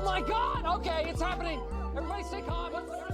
Oh my God! Okay, it's happening. Everybody stay calm. Everybody's gonna...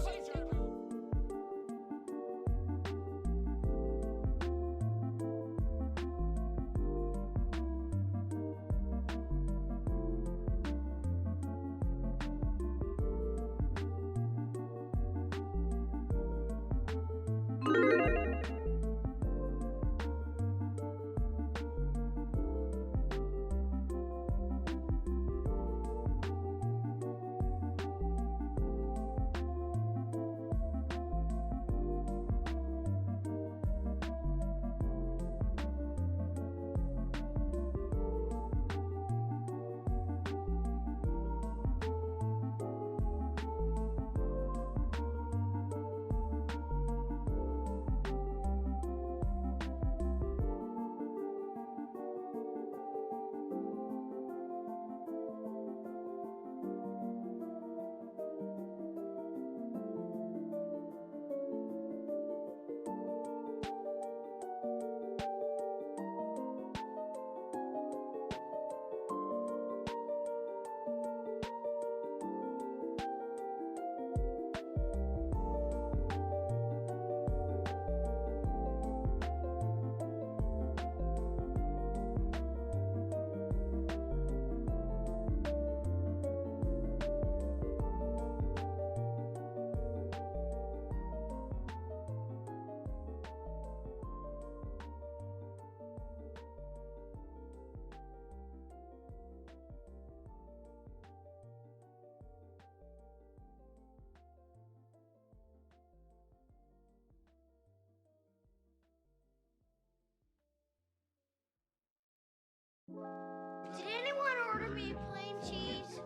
Did anyone order me plain cheese?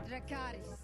Dracarys.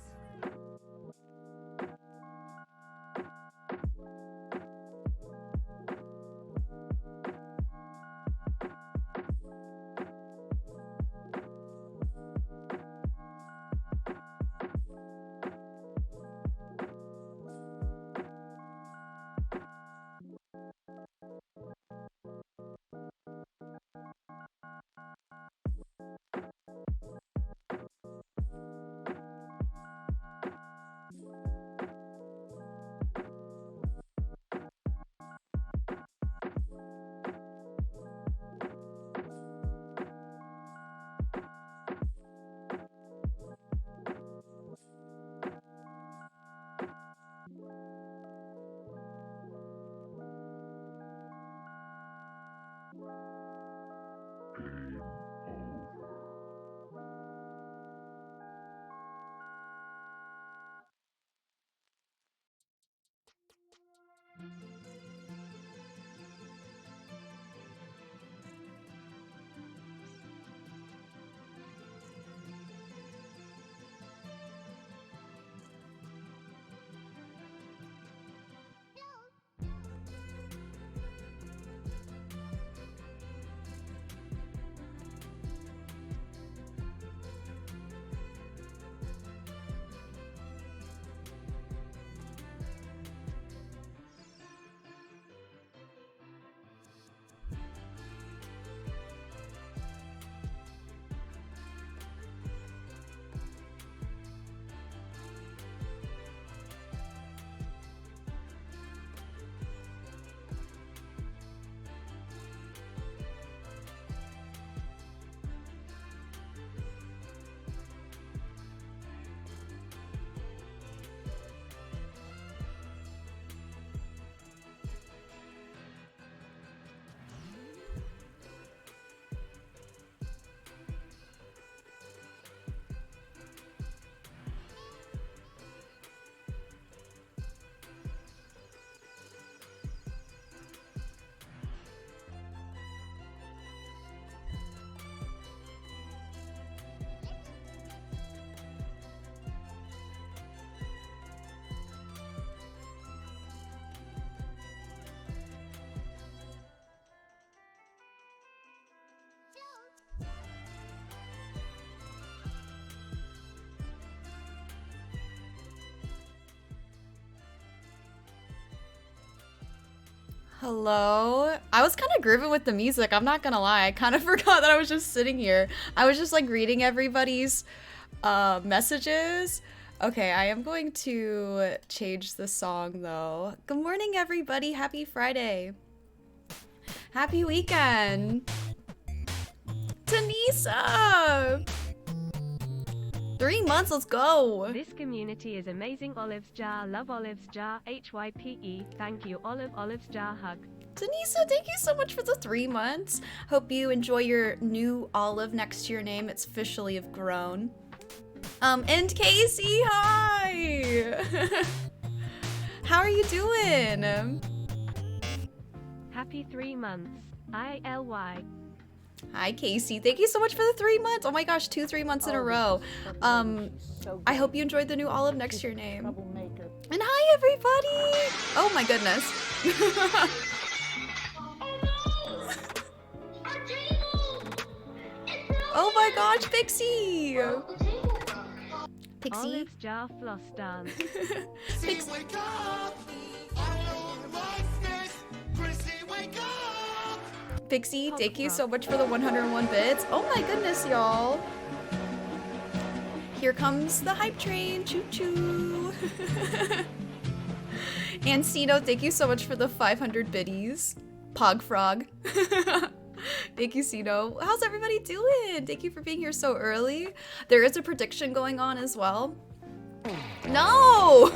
Hello? I was kind of grooving with the music, I'm not gonna lie. I kind of forgot that I was just sitting here. I was just like reading everybody's messages. Okay, I am going to change the song though. Good morning everybody, happy Friday. Happy weekend. Tanisa! 3 months, let's go. This community is amazing. Olives jar, love olives jar, HYPE. Thank you, olives jar, hug. Tanisa, thank you so much for the 3 months. Hope you enjoy your new olive next to your name. It's officially have grown. And Casey, hi! How are you doing? Happy 3 months. ILY. Hi Casey, thank you so much for the 3 months. Oh my gosh, 3 months in a row. I hope you enjoyed the new olive next to your name. And hi everybody! Oh my goodness. Oh my gosh, Pixie! Pixie? Olives jar floss dance. Pixie. Pixie, thank you so much for the 101 bits. Oh my goodness, y'all. Here comes the hype train. Choo choo. And Cino, thank you so much for the 500 biddies. Pog Frog. Thank you, Cino. How's everybody doing? Thank you for being here so early. There is a prediction going on as well. No!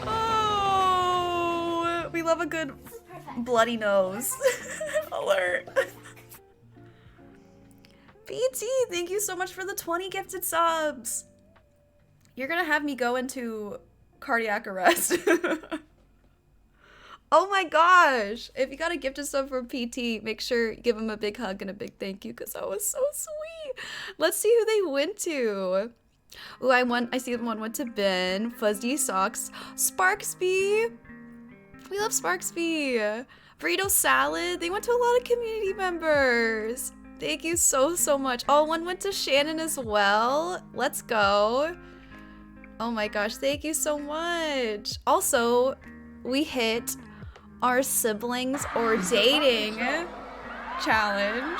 Oh, we love a good bloody nose. Alert. BT, thank you so much for the 20 gifted subs. You're gonna have me go into cardiac arrest. Oh my gosh. If you got a gifted sub from PT, make sure you give him a big hug and a big thank you because that was so sweet. Let's see who they went to. Ooh, I see one went to Ben, Fuzzy Socks, Sparksby. We love Sparksby. Burrito Salad. They went to a lot of community members. Thank you so much. Oh, one went to Shannon as well. Let's go. Oh my gosh, thank you so much. Also, we hit our siblings or dating challenge.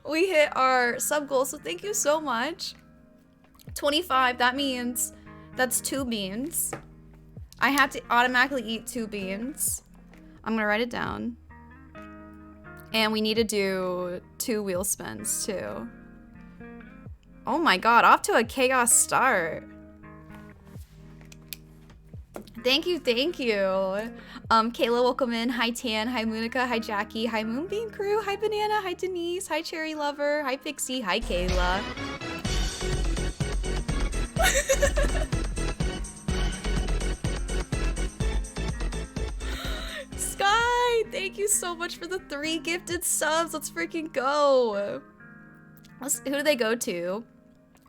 We hit our sub goal, so thank you so much. 25, that means that's 2 beans. I have to automatically eat 2 beans. I'm gonna write it down. And we need to do 2 wheel spins too. Oh my god, off to a chaos start. Thank you, thank you. Kayla, welcome in. Hi Tan, hi Monica, hi Jackie, hi Moonbeam Crew, hi Banana, hi Denise, hi Cherry Lover, hi Pixie, hi Kayla. Sky, thank you so much for the 3 gifted subs. Let's freaking go. Who do they go to?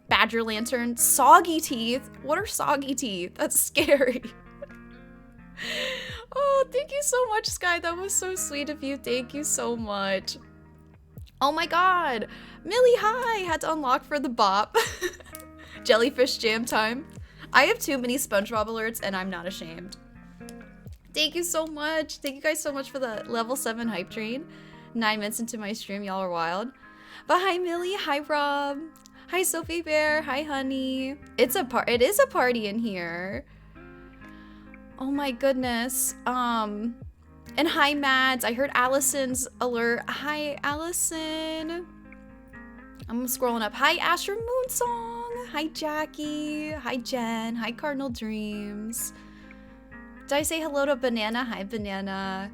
Badger Lantern, Soggy Teeth. What are Soggy Teeth? That's scary. Oh, thank you so much, Sky. That was so sweet of you. Thank you so much. Oh my god. Millie, hi. Had to unlock for the bop. Jellyfish jam time. I have too many SpongeBob alerts and I'm not ashamed. Thank you so much. Thank you guys so much for the level 7 hype train. 9 minutes into my stream, y'all are wild. But hi Millie, hi Rob. Hi Sophie Bear, hi honey. It is a party in here. Oh my goodness. And hi Mads. I heard Allison's alert. Hi Allison. I'm scrolling up. Hi Asher Moonsong. Hi Jackie. Hi Jen. Hi Cardinal Dreams. Did I say hello to Banana? Hi Banana.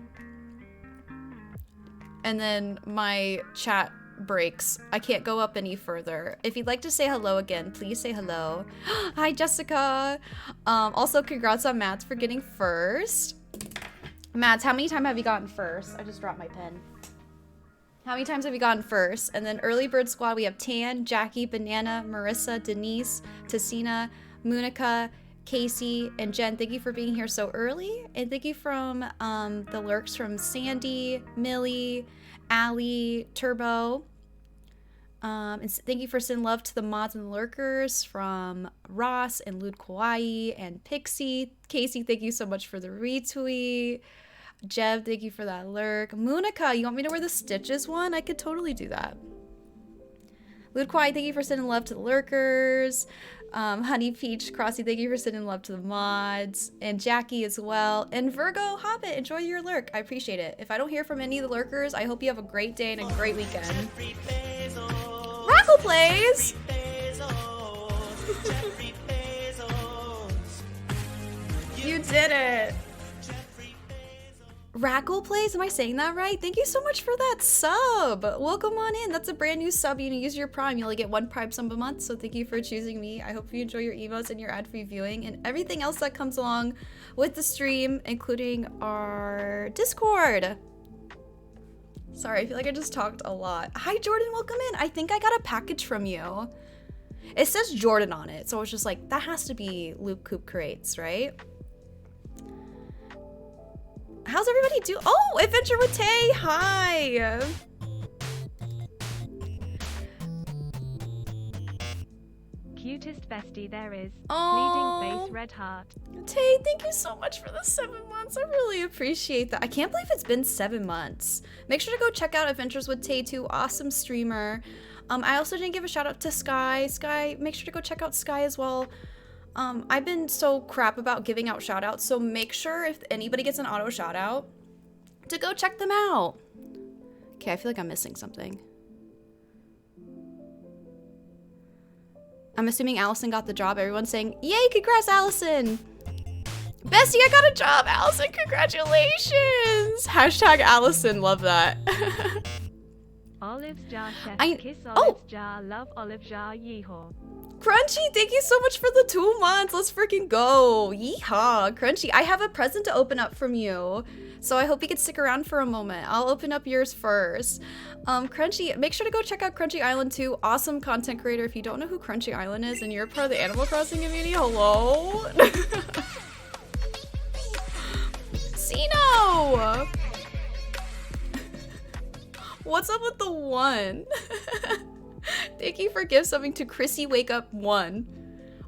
And then my chat breaks. I can't go up any further. If you'd like to say hello again, please say hello. Hi Jessica. Also congrats on Mads for getting first. Mads, how many times have you gotten first? I just dropped my pen. How many times have you gotten first? And then early bird squad, we have Tan, Jackie, Banana, Marissa, Denise, Tessina, Munica, Casey, and Jen, thank you for being here so early. And thank you from the lurks from Sandy, Millie, Allie, Turbo. And thank you for sending love to the mods and the lurkers from Ross and Lude Kawaii and Pixie. Casey, thank you so much for the retweet. Jeb, thank you for that lurk. Munika, you want me to wear the stitches one? I could totally do that. Lude Kawaii, thank you for sending love to the lurkers. Honey Peach Crossy, thank you for sending love to the mods. And Jackie as well. And Virgo Hobbit, enjoy your lurk. I appreciate it. If I don't hear from any of the lurkers, I hope you have a great day and a great weekend. Rackle plays! You did it! Rackle plays? Am I saying that right? Thank you so much for that sub! Welcome on in. That's a brand new sub. You can use your Prime. You only get 1 Prime sub a month, so thank you for choosing me. I hope you enjoy your emotes and your ad-free viewing and everything else that comes along with the stream, including our Discord. Sorry, I feel like I just talked a lot. Hi, Jordan, welcome in. I think I got a package from you. It says Jordan on it, so I was just like, that has to be Luke Coop Creates, right? How's everybody do? Oh, Adventure with Tay, hi. Cutest bestie there is. Oh. Bleeding face red heart. Tay, thank you so much for the 7 months. I really appreciate that. I can't believe it's been 7 months. Make sure to go check out Adventures with Tay too. Awesome streamer. I also didn't give a shout out to Sky. Sky, make sure to go check out Sky as well. I've been so crap about giving out shout outs, so make sure if anybody gets an auto shout out to go check them out. Okay, I feel like I'm missing something. I'm assuming Allison got the job. Everyone's saying, yay, congrats, Allison. Bestie, I got a job, Allison, congratulations. Hashtag Allison, love that. Olives jar chef, kiss oh. olives jar, love olive jar, yeehaw. Crunchy, thank you so much for the 2 months. Let's freaking go. Yeehaw, Crunchy. I have a present to open up from you, so I hope you can stick around for a moment. I'll open up yours first. Crunchy, make sure to go check out Crunchy Island too. Awesome content creator. If you don't know who Crunchy Island is and you're part of the Animal Crossing community, hello? Sino! What's up with the 1? Thank you for gift subbing to Chrissy Wake Up 1.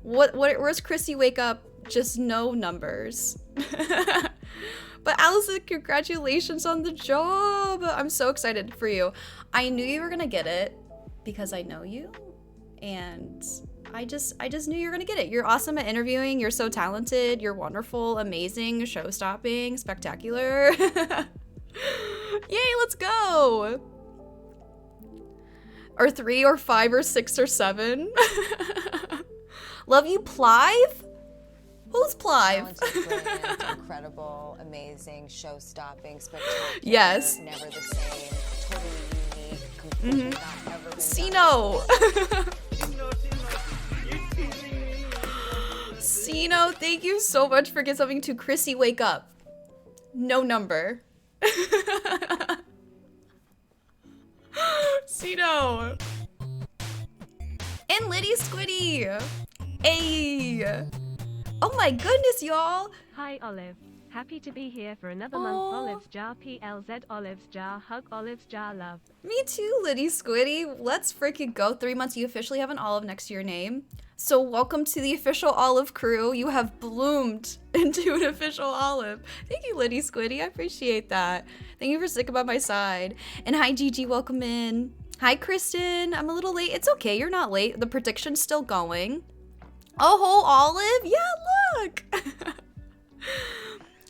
Where's Chrissy Wake Up? Just no numbers. But Allison, congratulations on the job. I'm so excited for you. I knew you were gonna get it because I know you, and I just knew you were gonna get it. You're awesome at interviewing. You're so talented. You're wonderful, amazing, show-stopping, spectacular. Yay, let's go. Or 3 or 5 or 6 or 7. Love you, Plive? Who's Plive? Brilliant, incredible, amazing, show-stopping, spectacular. Yes. Never the same, totally unique, completely not ever been Sino. Sino, thank you so much for giving something to Chrissy Wake Up. No number. Sino. And Liddy Squiddy. Hey. Oh my goodness, y'all. Hi Olive. Happy to be here for another month. Olives jar PLZ olives jar hug olives jar love. Me too, Liddy Squiddy. Let's freaking go. 3 months, you officially have an olive next to your name. So welcome to the official olive crew. You have bloomed into an official olive. Thank you, Liddy Squiddy. I appreciate that. Thank you for sticking by my side. And hi, Gigi. Welcome in. Hi, Kristen. I'm a little late. It's okay. You're not late. The prediction's still going. A whole olive? Yeah, look.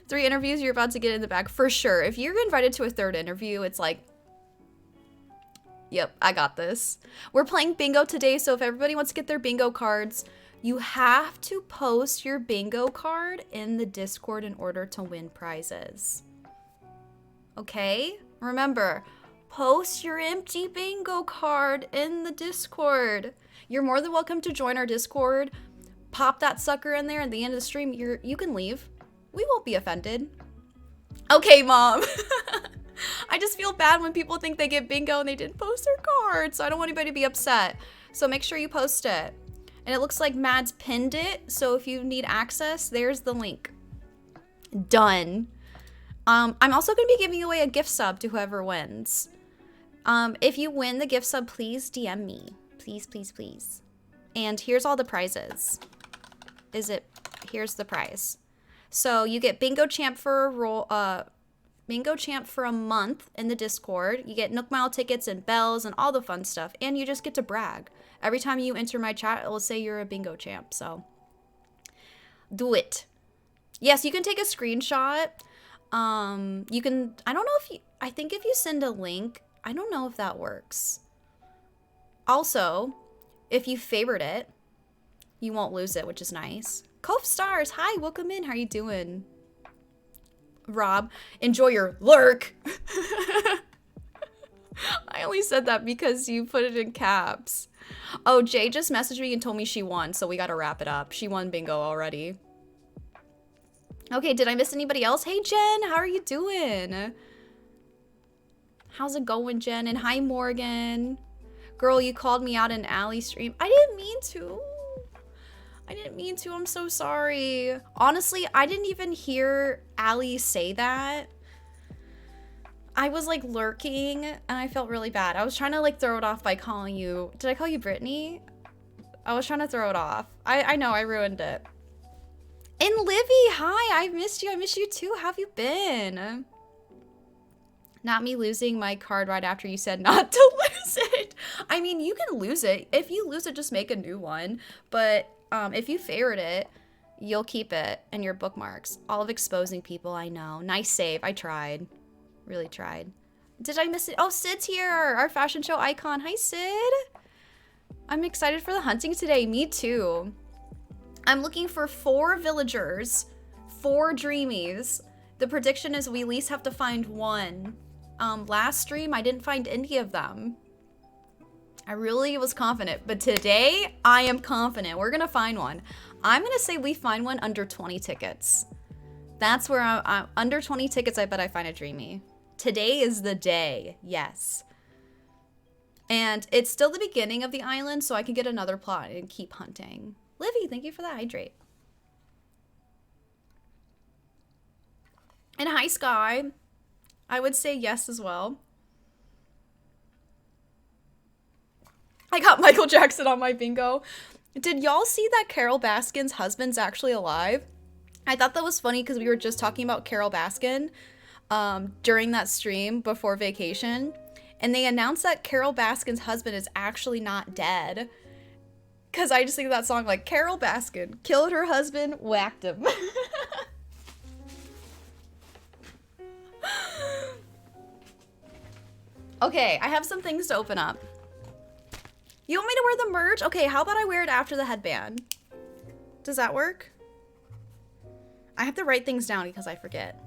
3 interviews, you're about to get in the bag for sure. If you're invited to a 3rd interview, it's like, yep, I got this. We're playing bingo today, so if everybody wants to get their bingo cards, you have to post your bingo card in the Discord in order to win prizes. Okay? Remember, post your empty bingo card in the Discord. You're more than welcome to join our Discord. Pop that sucker in there at the end of the stream. You can leave. We won't be offended. Okay, Mom. I just feel bad when people think they get bingo and they didn't post their card, so I don't want anybody to be upset. So make sure you post it. And it looks like Mads pinned it, so if you need access, there's the link. Done. I'm also going to be giving away a gift sub to whoever wins. If you win the gift sub, please DM me. Please, please, please. And here's all the prizes. Here's the prize. So you get Bingo Champ for a month in the Discord. You get Nook Mile tickets and bells and all the fun stuff. And you just get to brag. Every time you enter my chat, it will say you're a Bingo Champ. So do it. Yes, you can take a screenshot. You can, I don't know I think if you send a link, I don't know if that works. Also, if you favorite it, you won't lose it, which is nice. Cove Stars, hi, welcome in. How are you doing? Rob, enjoy your lurk. I only said that because you put it in caps. Oh, Jay just messaged me and told me she won, so we gotta wrap it up. She won bingo already. Okay, did I miss anybody else? Hey, Jen, how are you doing? How's it going, Jen? And hi, Morgan. Girl, you called me out in Allie's stream. I didn't mean to. I'm so sorry. Honestly, I didn't even hear Allie say that. I was like lurking and I felt really bad. I was trying to like throw it off by calling you. Did I call you Brittany? I was trying to throw it off. I know I ruined it. And Livy, hi, I missed you. I miss you too. How have you been? Not me losing my card right after you said not to lose it. I mean, you can lose it. If you lose it, just make a new one. But if you favorite it, you'll keep it in your bookmarks. All of exposing people, I know. Nice save. I tried. Really tried. Did I miss it? Oh, Sid's here, our fashion show icon. Hi, Sid. I'm excited for the hunting today. Me too. I'm looking for 4 villagers, 4 dreamies. The prediction is we at least have to find 1. Last stream, I didn't find any of them. I really was confident, but today I am confident. We're gonna find one. I'm gonna say we find one under 20 tickets. That's where I'm under 20 tickets. I bet I find a dreamie. Today is the day. Yes. And it's still the beginning of the island, so I can get another plot and keep hunting. Livy, thank you for the hydrate. And hi, Sky. I would say yes as well. I got Michael Jackson on my bingo. Did y'all see that Carol Baskin's husband's actually alive? I thought that was funny because we were just talking about Carol Baskin during that stream before vacation. And they announced that Carol Baskin's husband is actually not dead. Because I just think of that song like, Carol Baskin killed her husband, whacked him. Okay, I have some things to open up. You want me to wear the merch? Okay, how about I wear it after the headband? Does that work? I have to write things down because I forget.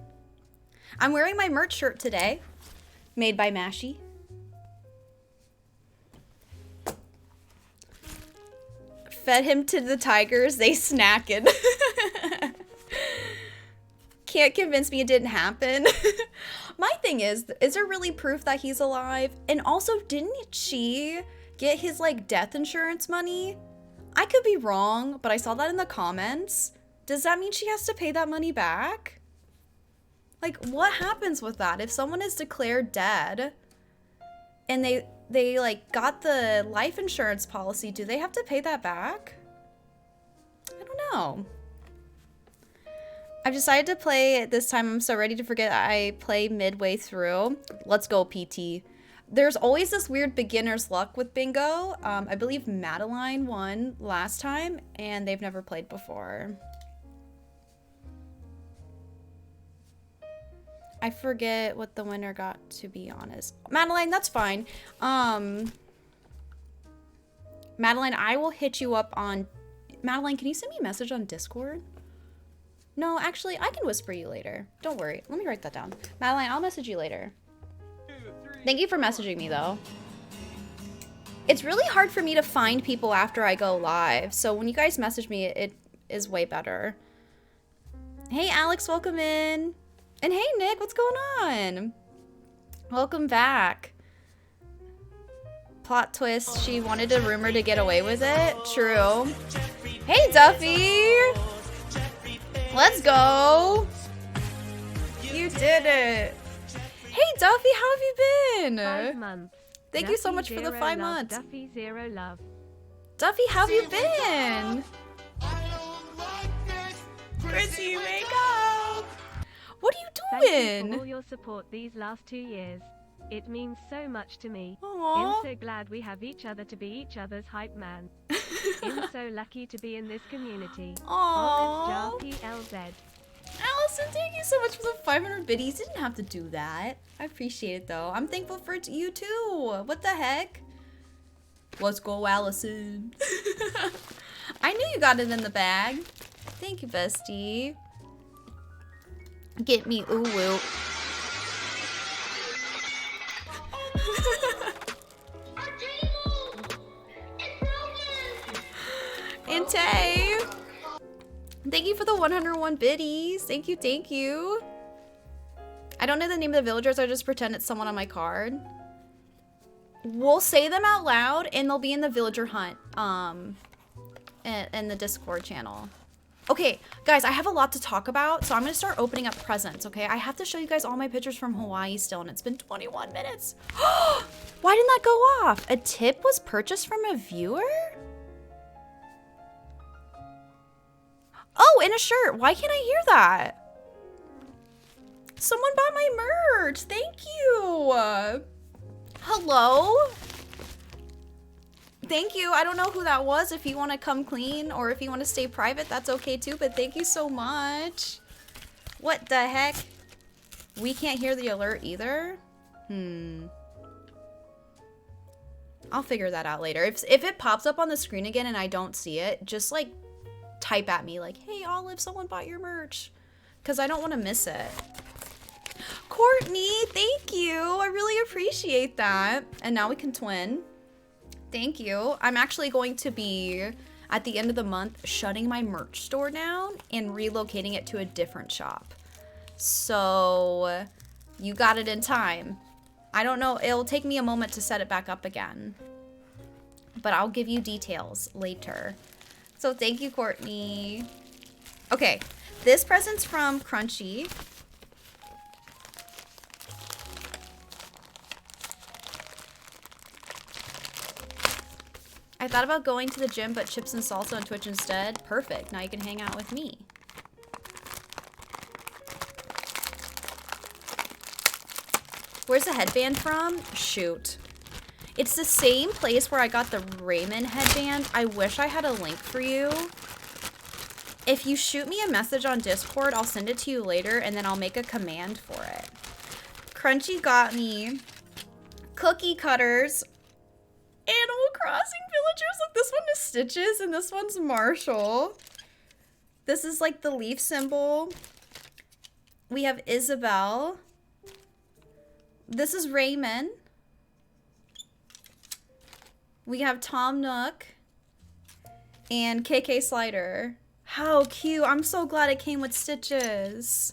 I'm wearing my merch shirt today, made by Mashie. Fed him to the tigers, they snacking. Can't convince me it didn't happen. My thing is there really proof that he's alive? And also, didn't she get his like death insurance money? I could be wrong, but I saw that in the comments. Does that mean she has to pay that money back? Like, what happens with that? If someone is declared dead and they like got the life insurance policy, do they have to pay that back? I don't know. I've decided to play this time. I'm so ready to forget I play midway through. Let's go, PT. There's always this weird beginner's luck with bingo. I believe Madeline won last time and they've never played before. I forget what the winner got, to be honest. Madeline, that's fine. Madeline, I will hit you up on... Madeline, can you send me a message on Discord? No, actually, I can whisper you later. Don't worry. Let me write that down. Madeline, I'll message you later. Thank you for messaging me, though. It's really hard for me to find people after I go live. So when you guys message me, it is way better. Hey, Alex, welcome in. And hey, Nick, what's going on? Welcome back. Plot twist, she wanted a rumor to get away with it. True. Hey, Duffy! Let's go! You did it! Hey, Duffy, how have you been? 5 months. Thank Duffy you so much for the 0 5 love, months. Duffy 0 love. Duffy, how have you been? Chrissy, wake up! What are you Thank you doing? for all your support these last 2 years. It means so much to me. Aww. I'm so glad we have each other to be each other's hype man. I'm so lucky to be in this community. Aww. Olive Jar PLZ. Allison, thank you so much for the 500 biddies. You didn't have to do that. I appreciate it though. I'm thankful for you too. What the heck? Let's go, Allison. I knew you got it in the bag. Thank you, bestie. Get me ooh woo. And Tay. Thank you for the 101 biddies. Thank you, thank you. I don't know the name of the villagers. I just pretend it's someone on my card. We'll say them out loud and they'll be in the villager hunt in the Discord channel. Okay, guys, I have a lot to talk about, so I'm gonna start opening up presents, okay? I have to show you guys all my pictures from Hawaii still, and it's been 21 minutes. Why didn't that go off? A tip was purchased from a viewer? Oh, and a shirt. Why can't I hear that? Someone bought my merch. Thank you. Hello? Thank you. I don't know who that was. If you want to come clean or if you want to stay private, that's okay too. But thank you so much. What the heck? We can't hear the alert either? I'll figure that out later. If it pops up on the screen again and I don't see it, just like type at me like, hey, Olive, someone bought your merch. Because I don't want to miss it. Courtney, thank you. I really appreciate that. And now we can twin. Thank you. I'm actually going to be, at the end of the month, shutting my merch store down and relocating it to a different shop. So, you got it in time. I don't know, it'll take me a moment to set it back up again. But I'll give you details later. So thank you, Courtney. Okay, this present's from Crunchy. I thought about going to the gym, but chips and salsa on Twitch instead. Perfect, now you can hang out with me. Where's the headband from? Shoot. It's the same place where I got the Raymond headband. I wish I had a link for you. If you shoot me a message on Discord, I'll send it to you later and then I'll make a command for it. Crunchy got me cookie cutters. Animal Crossing villagers. Look, this one is Stitches and this one's Marshall. This is like the leaf symbol. We have Isabel. This is Raymond. We have Tom Nook and KK Slider. How cute. I'm so glad it came with Stitches.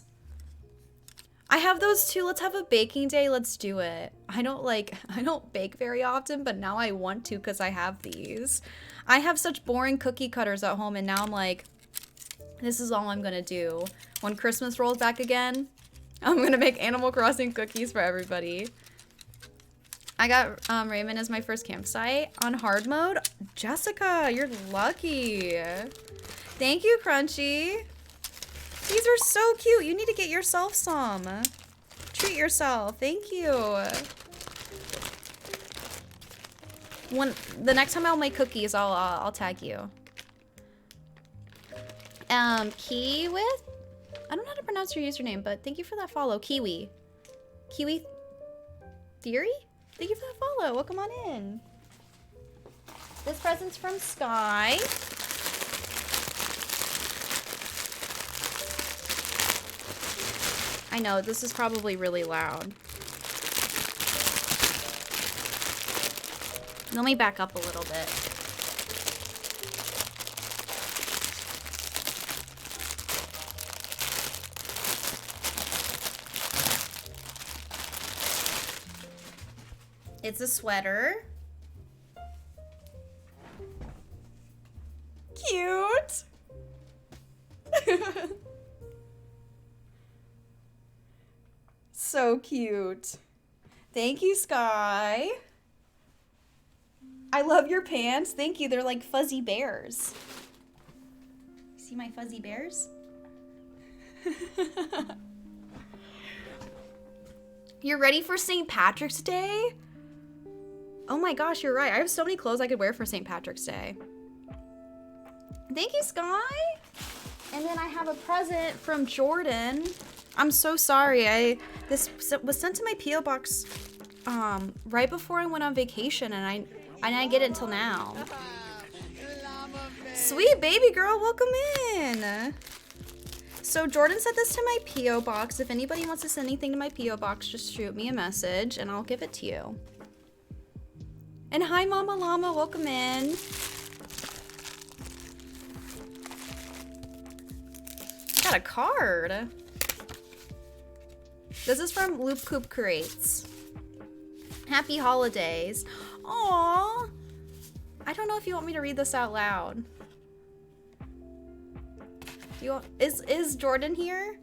I have those too. Let's have a baking day. Let's do it. I don't bake very often, but now I want to because I have these. I have such boring cookie cutters at home and now I'm like, this is all I'm gonna do. When Christmas rolls back again, I'm gonna make Animal Crossing cookies for everybody. I got Raymond as my first campsite on hard mode. Jessica, you're lucky. Thank you, Crunchy. These are so cute. You need to get yourself some. Treat yourself. Thank you. The next time I'll make cookies, I'll tag you. Kiwi? I don't know how to pronounce your username, but thank you for that follow. Kiwi Theory? Thank you for that follow. Welcome on in. This present's from Sky. I know, this is probably really loud. Let me back up a little bit. It's a sweater. cute. So cute. Thank you, Sky. I love your pants. Thank you. They're like fuzzy bears. See my fuzzy bears? You're ready for St. Patrick's Day? Oh my gosh, you're right. I have so many clothes I could wear for St. Patrick's Day. Thank you, Sky. And then I have a present from Jordan. I'm so sorry. This was sent to my P.O. box right before I went on vacation, and I didn't get it until now. Sweet baby girl, welcome in. So Jordan sent this to my P.O. box. If anybody wants to send anything to my P.O. box, just shoot me a message and I'll give it to you. And hi, Mama Llama, welcome in. Got a card. This is from Loop Coop Creates. Happy holidays. Aww. I don't know if you want me to read this out loud. Is Jordan here?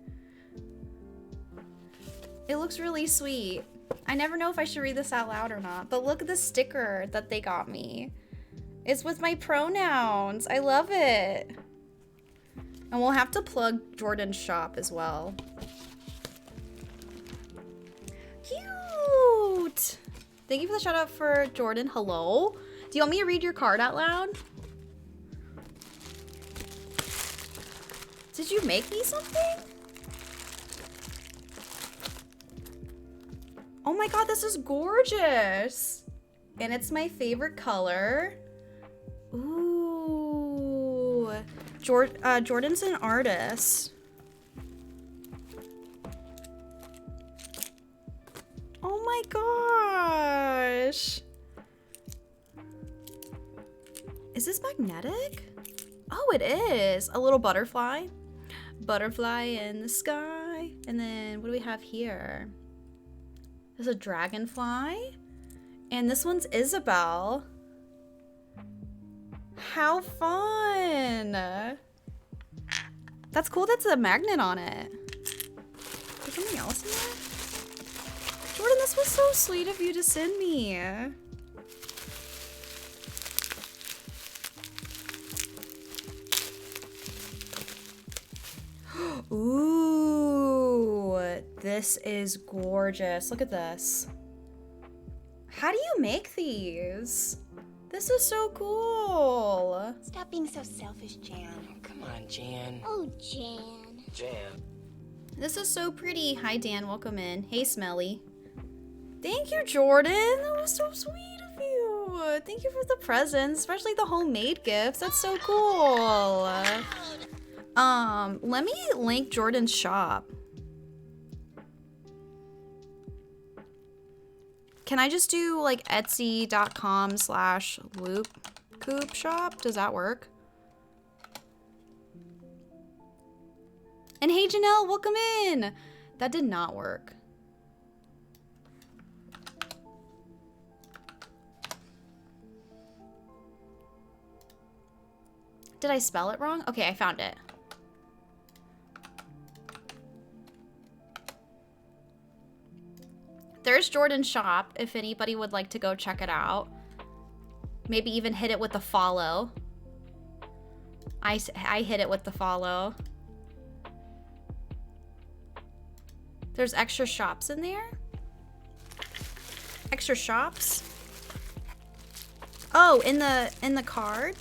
It looks really sweet. I never know if I should read this out loud or not, but look at the sticker that they got me. It's with my pronouns. I love it. And we'll have to plug Jordan's shop as well. Cute. Thank you for the shout out for Jordan. Hello. Do you want me to read your card out loud? Did you make me something? Oh my god, this is gorgeous. And it's my favorite color. Ooh. Jordan's an artist. Oh my gosh. Is this magnetic? Oh, it is. A little butterfly. Butterfly in the sky. And then what do we have here? There's a dragonfly. And this one's Isabel. How fun. That's cool. That's a magnet on it. Is there something else in there? Jordan, this was so sweet of you to send me. Ooh, this is gorgeous. Look at this. How do you make these? This is so cool. Stop being so selfish, Jan. Come on, Jan. Oh, Jan. Jan. This is so pretty. Hi, Dan. Welcome in. Hey, Smelly. Thank you, Jordan. That was so sweet of you. Thank you for the presents, especially the homemade gifts. That's so cool. Let me link Jordan's shop. Can I just do like etsy.com/loopcoop shop? Does that work? And hey, Janelle, welcome in. That did not work. Did I spell it wrong? Okay, I found it. There's Jordan's shop if anybody would like to go check it out. Maybe even hit it with a follow. I hit it with the follow. There's extra shops in there. Extra shops. Oh, in the card.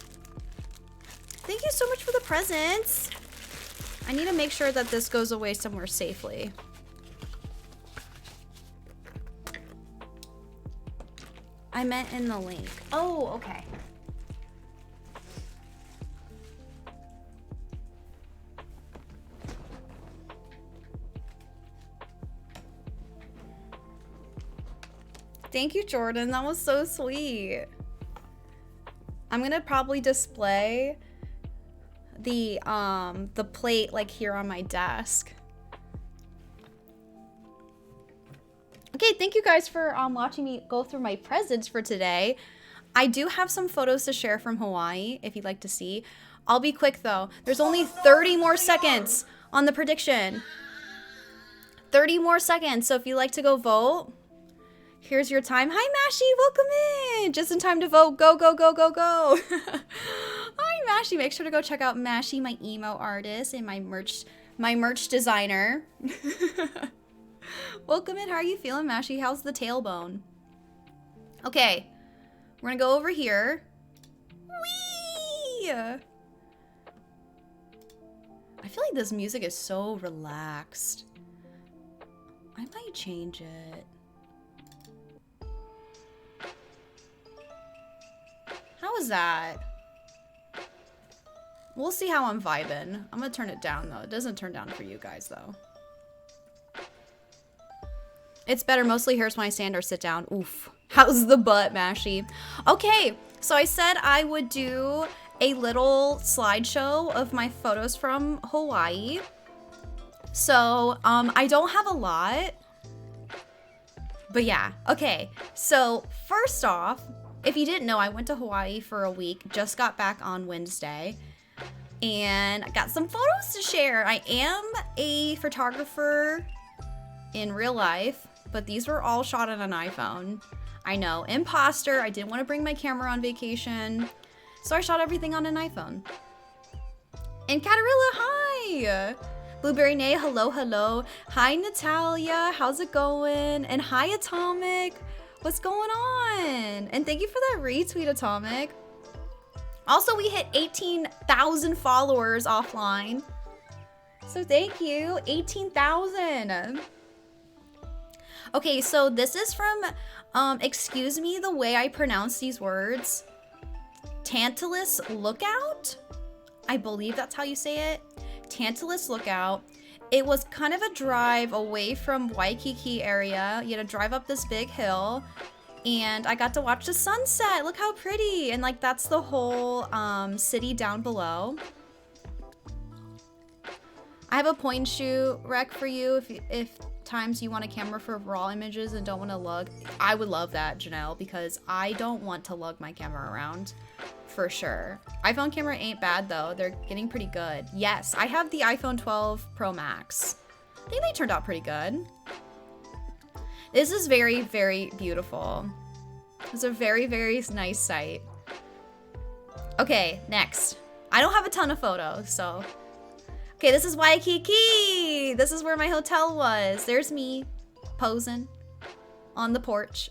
Thank you so much for the presents. I need to make sure that this goes away somewhere safely. I meant in the link. Oh, okay. Thank you, Jordan. That was so sweet. I'm gonna probably display the plate like here on my desk. Okay, thank you guys for watching me go through my presents for today. I do have some photos to share from Hawaii if you'd like to see. I'll be quick though. There's only 30 more seconds on the prediction. 30 more seconds, so if you'd like to go vote, here's your time. Hi, Mashi, welcome in. Just in time to vote. Go, go, go, go, go. Hi, Mashi. Make sure to go check out Mashi, my emo artist, and my merch designer. Welcome in. How are you feeling, Mashi? How's the tailbone? Okay, we're gonna go over here. Whee! I feel like this music is so relaxed. I might change it. How is that? We'll see how I'm vibing. I'm gonna turn it down though. It doesn't turn down for you guys though. It's better mostly here's when I stand or sit down. Oof. How's the butt, Mashy? Okay, so I said I would do a little slideshow of my photos from Hawaii. So, I don't have a lot. But yeah, okay. So, first off, if you didn't know, I went to Hawaii for a week. Just got back on Wednesday. And I got some photos to share. I am a photographer in real life, but these were all shot on an iPhone. I know, imposter. I didn't want to bring my camera on vacation, so I shot everything on an iPhone. And Catarilla, hi! Blueberry Nay, hello, hello. Hi, Natalia, how's it going? And hi, Atomic, what's going on? And thank you for that retweet, Atomic. Also, we hit 18,000 followers offline. So thank you, 18,000. Okay, so this is from, excuse me the way I pronounce these words. Tantalus Lookout? I believe that's how you say it. Tantalus Lookout. It was kind of a drive away from Waikiki area. You had to drive up this big hill. And I got to watch the sunset. Look how pretty. And like that's the whole city down below. I have a point and shoot rec for you if times you want a camera for raw images and don't want to lug. I would love that, Janelle, because I don't want to lug my camera around for sure. iPhone camera ain't bad though. They're getting pretty good. Yes, I have the iPhone 12 Pro Max. I think they turned out pretty good. This is very, very beautiful. It's a very, very nice site. Okay, next. I don't have a ton of photos, so. Okay, this is Waikiki. This is where my hotel was. There's me posing on the porch.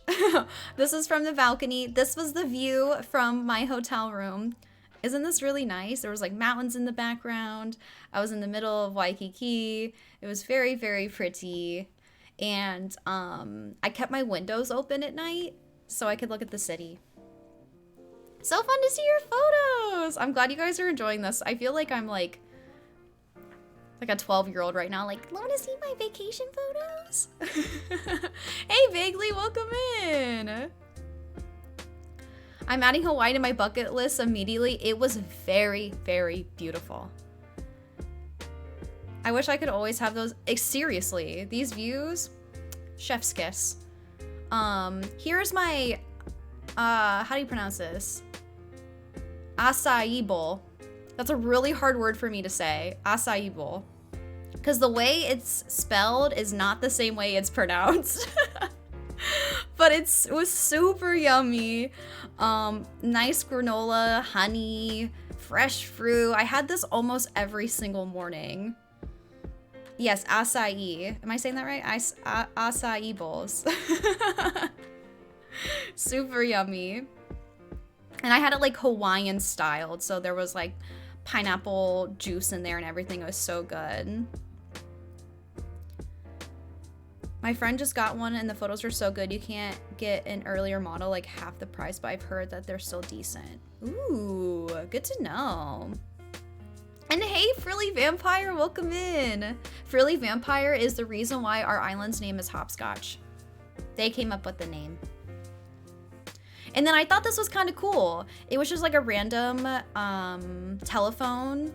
This is from the balcony. This was the view from my hotel room. Isn't this really nice? There was like mountains in the background. I was in the middle of Waikiki. It was very, very pretty. And I kept my windows open at night so I could look at the city. So fun to see your photos. I'm glad you guys are enjoying this. I feel like I'm like a 12-year-old right now, like, want to see my vacation photos? Hey, Vaguely, welcome in. I'm adding Hawaii to my bucket list immediately. It was very, very beautiful. I wish I could always have those. Seriously, these views, chef's kiss. Here's my, how do you pronounce this? Acai bowl. That's a really hard word for me to say. Acai bowl. Because the way it's spelled is not the same way it's pronounced. But it was super yummy. Nice granola, honey, fresh fruit. I had this almost every single morning. Yes, acai. Am I saying that right? Acai bowls. Super yummy. And I had it like Hawaiian styled. So there was like pineapple juice in there and everything. It was so good. My friend just got one and the photos were so good. You can't get an earlier model like half the price, but I've heard that they're still decent. Ooh, good to know. And hey, Frilly Vampire, welcome in. Frilly Vampire is the reason why our island's name is Hopscotch. They came up with the name. And then I thought this was kind of cool. It was just like a random telephone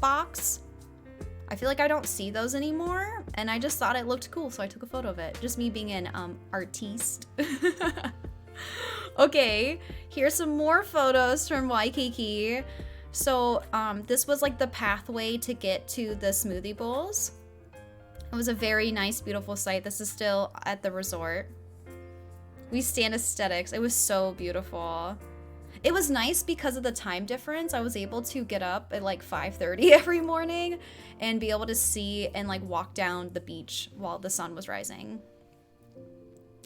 box. I feel like I don't see those anymore, and I just thought it looked cool, so I took a photo of it. Just me being an artiste. Okay, here's some more photos from Waikiki. So this was like the pathway to get to the smoothie bowls. It was a very nice, beautiful sight. This is still at the resort. We stand aesthetics. It was so beautiful. It was nice because of the time difference. I was able to get up at like 5:30 every morning and be able to see and like walk down the beach while the sun was rising.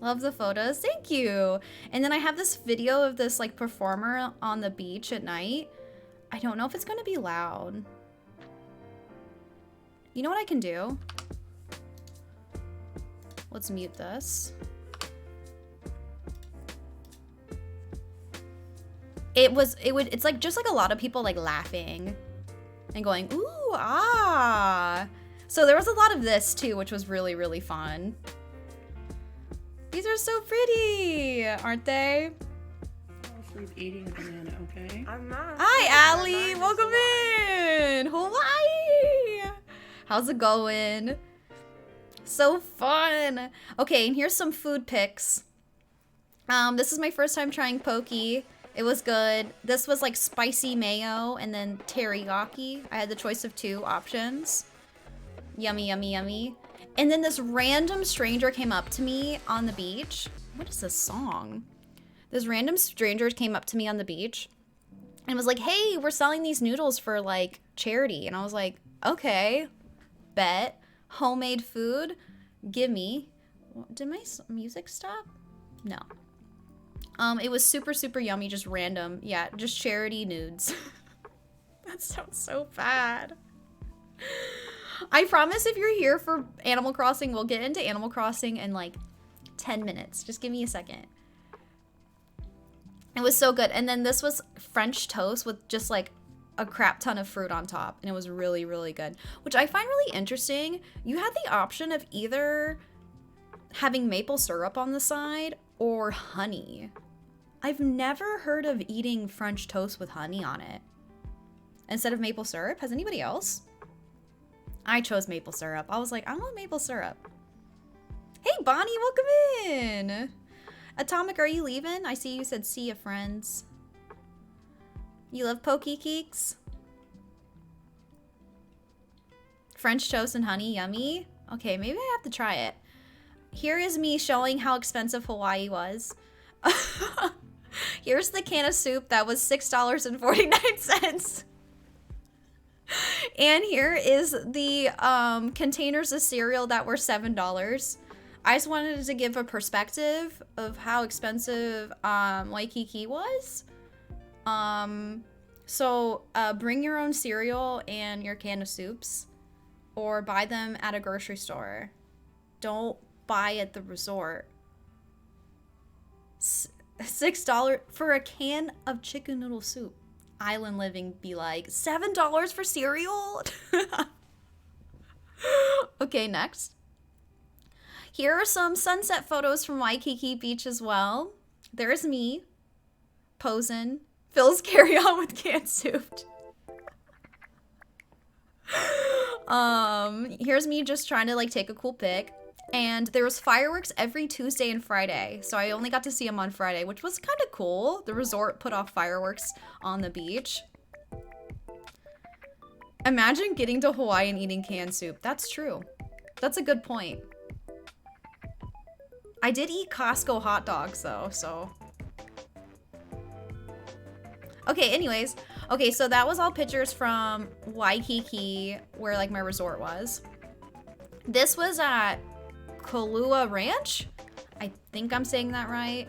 Love the photos. Thank you. And then I have this video of this like performer on the beach at night. I don't know if it's gonna be loud. You know what I can do? Let's mute this. It's like just like a lot of people like laughing and going, ooh, ah. So there was a lot of this too, which was really, really fun. These are so pretty, aren't they? She's eating a banana, okay? I'm not. Hi, Allie. Welcome in. Hawaii. How's it going? So fun. Okay, and here's some food pics. This is my first time trying poke. It was good. This was like spicy mayo and then teriyaki. I had the choice of 2 options. Yummy, yummy, yummy. And then this random stranger came up to me on the beach. What is this song? This random stranger came up to me on the beach and was like, hey, we're selling these noodles for like charity. And I was like, okay, bet. Homemade food, gimme. Did my music stop? No. It was super, super yummy, just random. Yeah, just charity nudes. That sounds so bad. I promise if you're here for Animal Crossing, we'll get into Animal Crossing in like 10 minutes. Just give me a second. It was so good. And then this was French toast with just like a crap ton of fruit on top. And it was really, really good. Which I find really interesting. You had the option of either having maple syrup on the side or honey. I've never heard of eating French toast with honey on it instead of maple syrup. Has anybody else? I chose maple syrup. I was like, I want maple syrup. Hey, Bonnie, welcome in. Atomic, are you leaving? I see you said see ya, friends. You love Pokey Keeks? French toast and honey, yummy. Okay, maybe I have to try it. Here is me showing how expensive Hawaii was. Here's the can of soup that was $6.49. And here is the containers of cereal that were $7. I just wanted to give a perspective of how expensive Waikiki was. So bring your own cereal and your can of soups or buy them at a grocery store. Don't buy at the resort. $6 for a can of chicken noodle soup. Island living be like, $7 for cereal? Okay, next. Here are some sunset photos from Waikiki Beach as well. There's me, posing. Phil's carry-on with canned soup. Here's me just trying to like take a cool pic. And there was fireworks every Tuesday and Friday. So I only got to see them on Friday, which was kind of cool. The resort put off fireworks on the beach. Imagine getting to Hawaii and eating canned soup. That's true. That's a good point. I did eat Costco hot dogs though, so. Okay, anyways. Okay, so that was all pictures from Waikiki, where like my resort was. This was at Kalua Ranch. I think I'm saying that right.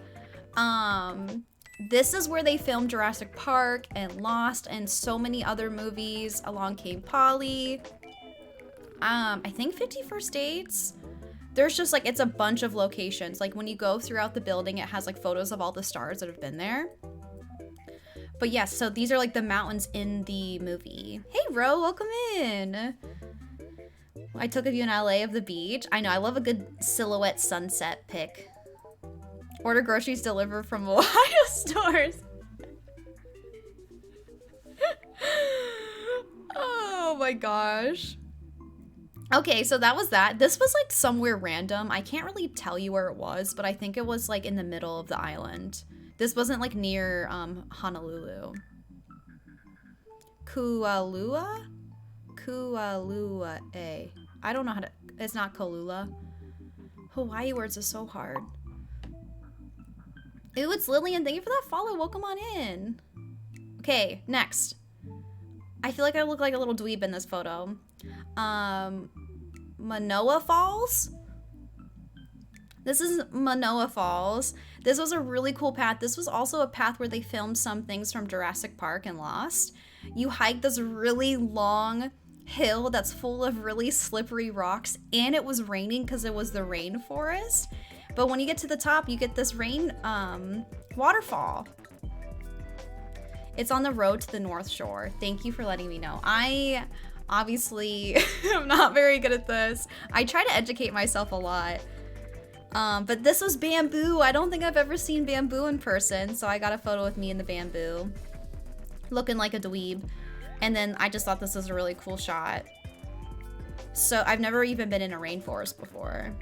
This is where they filmed Jurassic Park and Lost and so many other movies. Along Came Polly. I think 50 First Dates. There's just like, it's a bunch of locations. Like when you go throughout the building, it has like photos of all the stars that have been there. But yes, so these are like the mountains in the movie. Hey Ro, welcome in. I took a view in LA of the beach. I know, I love a good silhouette sunset pic. Order groceries delivered from Ohio stores. Oh my gosh. Okay, so that was that. This was like somewhere random. I can't really tell you where it was, but I think it was like in the middle of the island. This wasn't like near Honolulu. Kualua? Kualua-e. I don't know how to, it's not Kalula. Hawaii words are so hard. Ooh, it's Lillian. Thank you for that follow. Welcome on in. Okay, next. I feel like I look like a little dweeb in this photo. Manoa Falls? This is Manoa Falls. This was a really cool path. This was also a path where they filmed some things from Jurassic Park and Lost. You hike this really long hill that's full of really slippery rocks, and it was raining because it was the rainforest. But when you get to the top, you get this rain waterfall. It's on the road to the North Shore. Thank you for letting me know. I obviously am not very good at this. I try to educate myself a lot. But this was bamboo. I don't think I've ever seen bamboo in person, so I got a photo with me in the bamboo, looking like a dweeb. And then I just thought this was a really cool shot. So I've never even been in a rainforest before.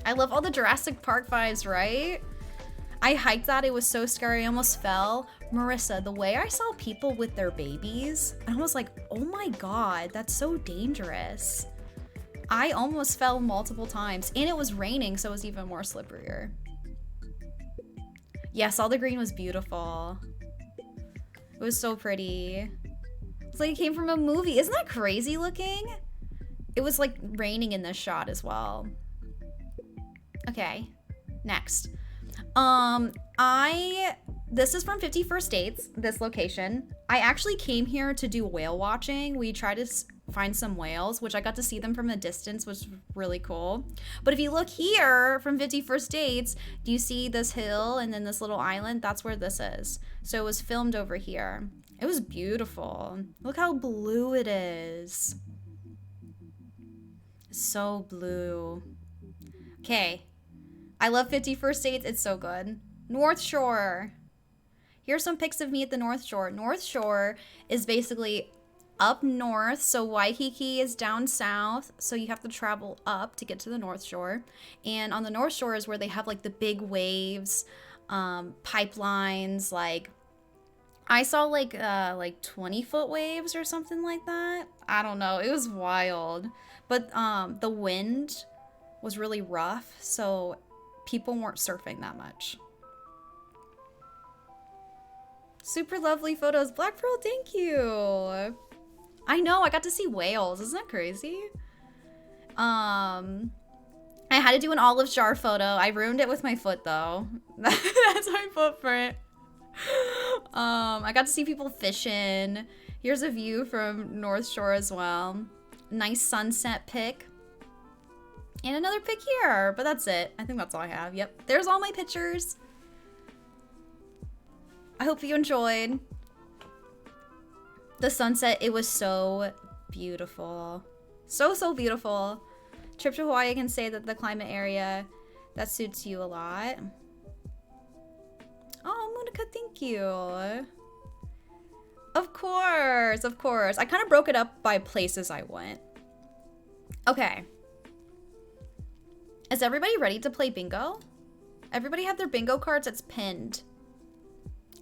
I love all the Jurassic Park vibes, right? I hiked that. It was so scary. I almost fell. Marissa, the way I saw people with their babies, I was like, oh my God, that's so dangerous. I almost fell multiple times, and it was raining, so it was even more slipperier. Yes, all the green was beautiful. It was so pretty. It's like it came from a movie. Isn't that crazy looking? It was like raining in this shot as well. Okay, next. This is from 50 First Dates, this location. I actually came here to do whale watching. We tried to find some whales, which I got to see them from a distance, which was really cool. But if you look here from 50 First Dates, do you see this hill and then this little island? That's where this is. So it was filmed over here. It was beautiful. Look how blue it is. So blue. Okay. I love 50 First Dates. It's so good. North Shore. Here's some pics of me at the North Shore. North Shore is basically up north, so Waikiki is down south, so you have to travel up to get to the North Shore. And on the North Shore is where they have like the big waves, pipelines. Like I saw like 20-foot waves or something like that. I don't know. It was wild, but the wind was really rough, so people weren't surfing that much. Super lovely photos. Black Pearl, thank you. I know, I got to see whales. Isn't that crazy? I had to do an olive jar photo. I ruined it with my foot though. That's my footprint. I got to see people fishing. Here's a view from North Shore as well. Nice sunset pic. And another pic here, but that's it. I think that's all I have. Yep, there's all my pictures. I hope you enjoyed the sunset. It was so beautiful. So beautiful. Trip to Hawaii, I can say that the climate area, that suits you a lot. Oh, Monica, thank you. Of course, of course. I kind of broke it up by places I went. Okay. Is everybody ready to play bingo? Everybody have their bingo cards. It's pinned.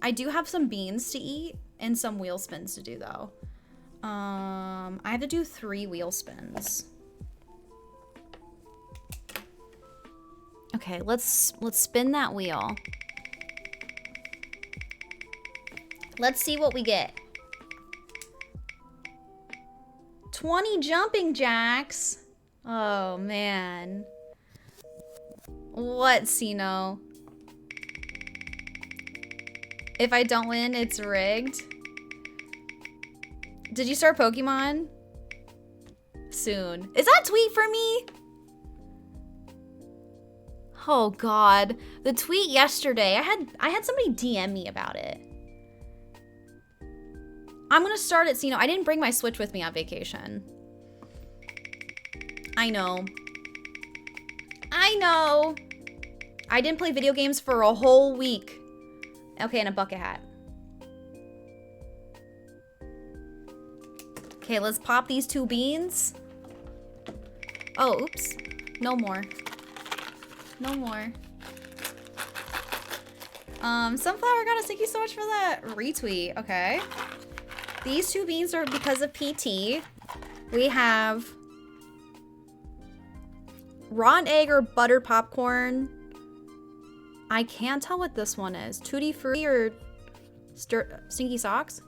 I do have some beans to eat and some wheel spins to do though. I have to do 3 wheel spins. Okay, let's spin that wheel. Let's see what we get. 20 jumping jacks. Oh man. What, Sino? If I don't win, it's rigged. Did you start Pokemon? Soon. Is that a tweet for me? Oh God. The tweet yesterday. I had somebody DM me about it. I'm gonna start it, Sino. I didn't bring my Switch with me on vacation. I know. I know. I didn't play video games for a whole week. Okay, and a bucket hat. Okay, let's pop these 2 beans. Oh, oops. No more. No more. Sunflower Goddess, thank you so much for that retweet. Okay. These 2 beans are because of PT. We have rotten egg or buttered popcorn. I can't tell what this one is. Tutti Frutti or Stinky Socks?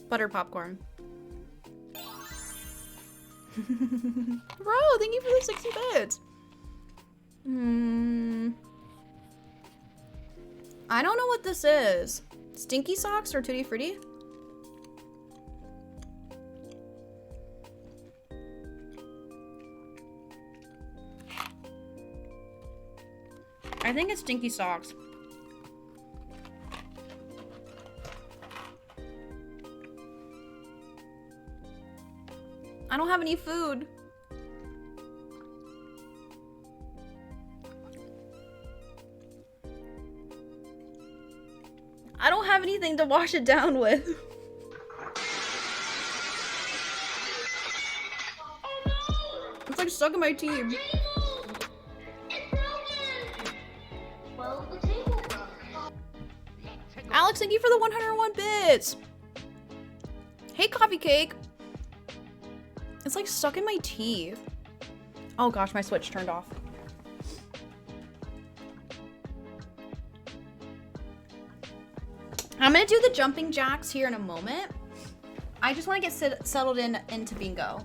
Buttered popcorn. Bro, thank you for the 60 bits. I don't know what this is. Stinky Socks or Tutti Frutti? I think it's Stinky Socks. I don't have any food. I don't have anything to wash it down with. It's like stuck in my teeth. Alex, thank you for the 101 bits. Hey, Coffee Cake. It's like stuck in my teeth. Oh gosh, my switch turned off. I'm gonna do the jumping jacks here in a moment. I just want to get settled into bingo.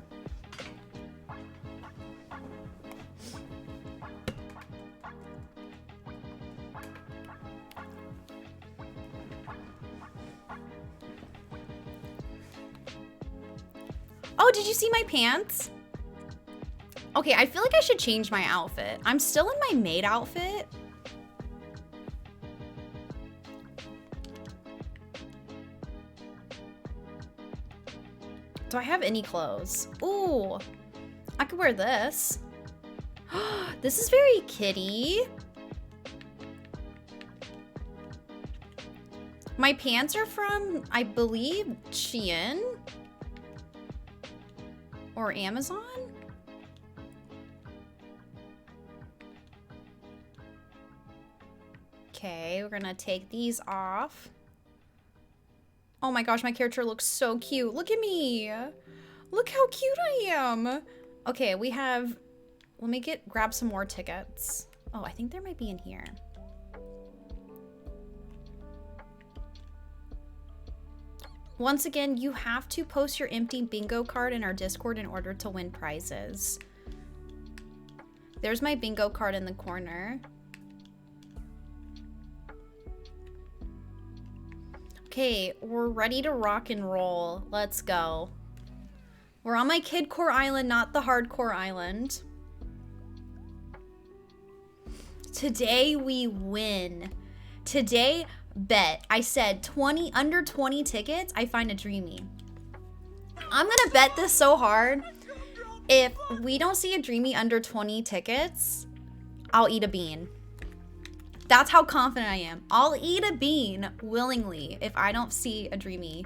Oh, did you see my pants? Okay, I feel like I should change my outfit. I'm still in my maid outfit. Do I have any clothes? Ooh, I could wear this. This is very kitty. My pants are from, I believe, Shein or Amazon. Okay, we're gonna take these off. Oh my gosh, my character looks so cute. Look at me. Look how cute I am. Okay, we have, let me grab some more tickets. Oh, I think there might be in here. Once again, you have to post your empty bingo card in our Discord in order to win prizes. There's my bingo card in the corner. Okay, we're ready to rock and roll. Let's go. We're on my kidcore island, not the hardcore island. Today we win. Today, bet. I said under 20 tickets, I find a dreamie. I'm gonna bet this so hard. If we don't see a dreamie under 20 tickets, I'll eat a bean. That's how confident I am. I'll eat a bean willingly if I don't see a dreamie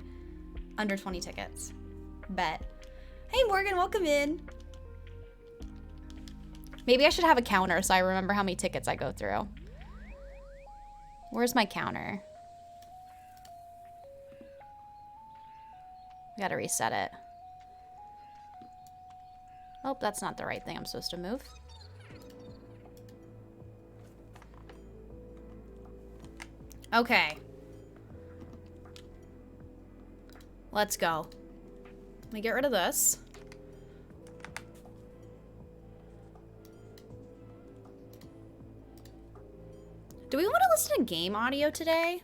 under 20 tickets. Bet. Hey Morgan, welcome in. Maybe I should have a counter so I remember how many tickets I go through. Where's my counter? We gotta reset it. Oh, that's not the right thing I'm supposed to move. Okay. Let's go. Let me get rid of this. Do we want to listen to game audio today?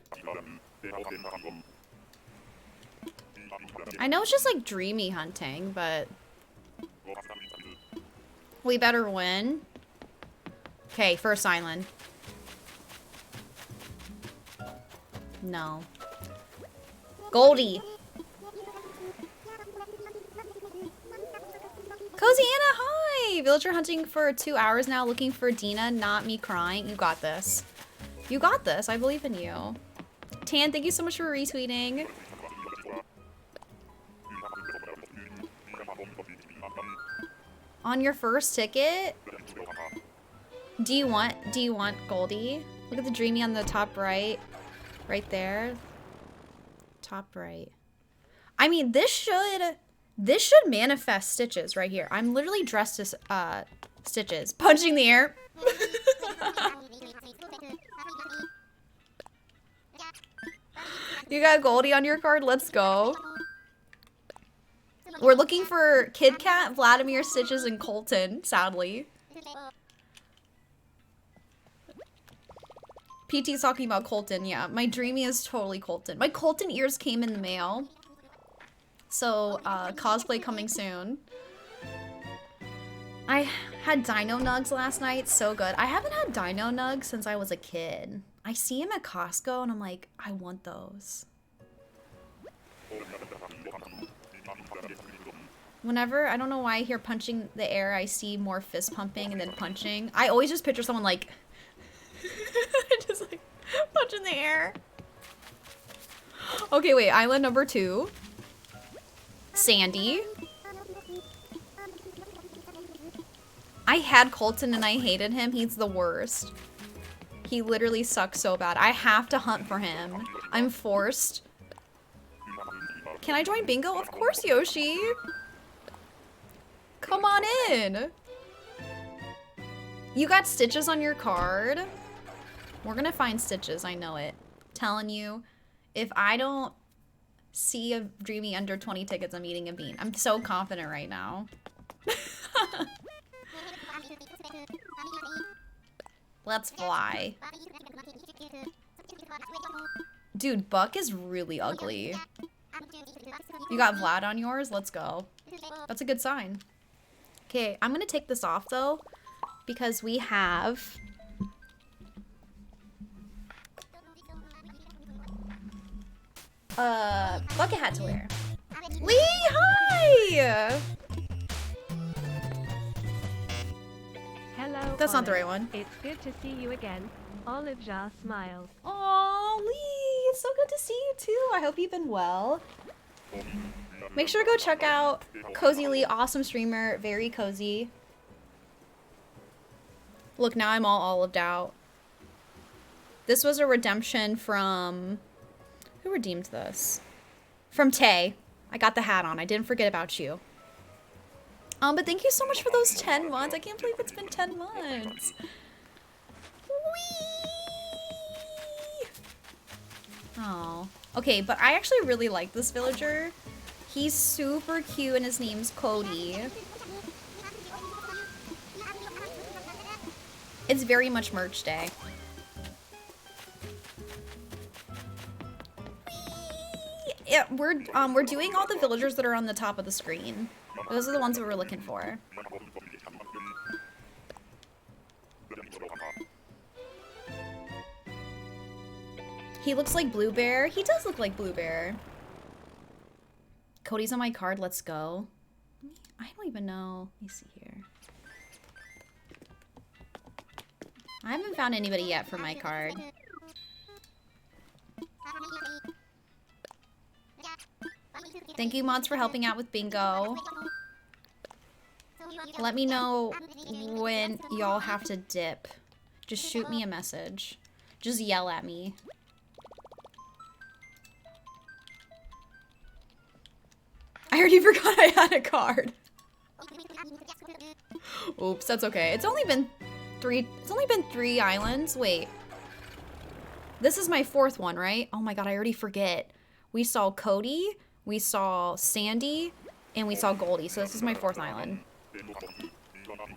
I know it's just like dreamy hunting, but we better win. Okay, first island. No. Goldie. Cozy Anna, hi! Villager hunting for 2 hours now, looking for Dina, not me crying. You got this. You got this. I believe in you. Tan, thank you so much for retweeting. On your first ticket? Do you want Goldie? Look at the dreamie on the top right. Right there. Top right. I mean, this should manifest Stitches right here. I'm literally dressed as Stitches. Punching the air. You got Goldie on your card? Let's go. We're looking for Kid Kat, Vladimir, Stitches, and Colton, sadly. PT's talking about Colton, yeah. My dreamie is totally Colton. My Colton ears came in the mail. So, cosplay coming soon. I had Dino Nugs last night, so good. I haven't had Dino Nugs since I was a kid. I see him at Costco and I'm like, I want those. Whenever, I don't know why I hear punching the air, I see more fist pumping and then punching. I always just picture someone like, just like, punching the air. Okay, wait, island number 2. Sandy. I had Colton and I hated him. He's the worst. He literally sucks so bad. I have to hunt for him. I'm forced. Can I join bingo? Of course, Yoshi. Come on in. You got Stitches on your card? We're gonna find Stitches, I know it. Telling you, if I don't see a dreamie under 20 tickets, I'm eating a bean. I'm so confident right now. Let's fly. Dude, Buck is really ugly. You got Vlad on yours? Let's go. That's a good sign. Okay, I'm gonna take this off though, because we have bucket hat to wear. Lee, hi! Hello. That's not the Olive. right one. It's good to see you again. Olive Jar smiles. Aw, Lee, it's so good to see you too. I hope you've been well. Make sure to go check out Cozy Lee, awesome streamer, very cozy. Look, now I'm all olived out. This was a redemption from... Who redeemed this? From Tay. I got the hat on. I didn't forget about you. But thank you so much for those 10 months. I can't believe it's been 10 months. Whee! Oh. Okay, but I actually really like this villager. He's super cute and his name's Cody. It's very much merch day. Yeah, we're doing all the villagers that are on the top of the screen. Those are the ones that we're looking for. He looks like Blue Bear. He does look like Blue Bear. Cody's on my card. Let's go. I don't even know. Let me see here. I haven't found anybody yet for my card. Thank you, mods, for helping out with bingo. Let me know when y'all have to dip. Just shoot me a message. Just yell at me. I already forgot I had a card. Oops, that's okay. It's only been 3 islands. Wait. This is my 4th one, right? Oh my god, I already forget. We saw Cody, we saw Sandy, and we saw Goldie. So this is my 4th island.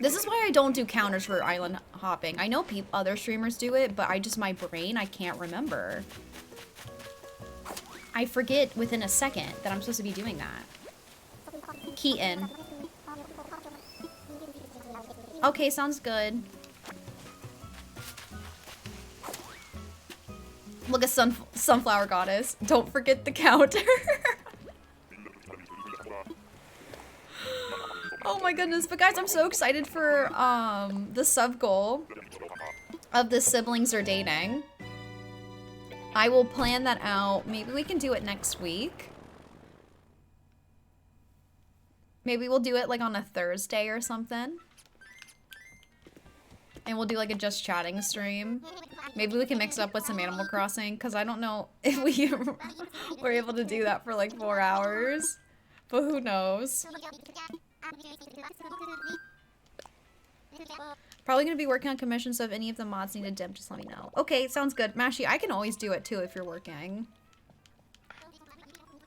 This is why I don't do counters for island hopping. I know other streamers do it, but my brain, I can't remember. I forget within a second that I'm supposed to be doing that. Keaton. Okay, sounds good. Look at Sunflower Goddess. Don't forget the counter. Oh my goodness. But guys, I'm so excited for the sub goal of the siblings are dating. I will plan that out. Maybe we can do it next week. Maybe we'll do it like on a Thursday or something. And we'll do like a just chatting stream. Maybe we can mix it up with some Animal Crossing, because I don't know if we were able to do that for like 4 hours. But who knows? Probably gonna be working on commissions, so if any of the mods need a dip, just let me know. Okay, sounds good. Mashy, I can always do it too if you're working.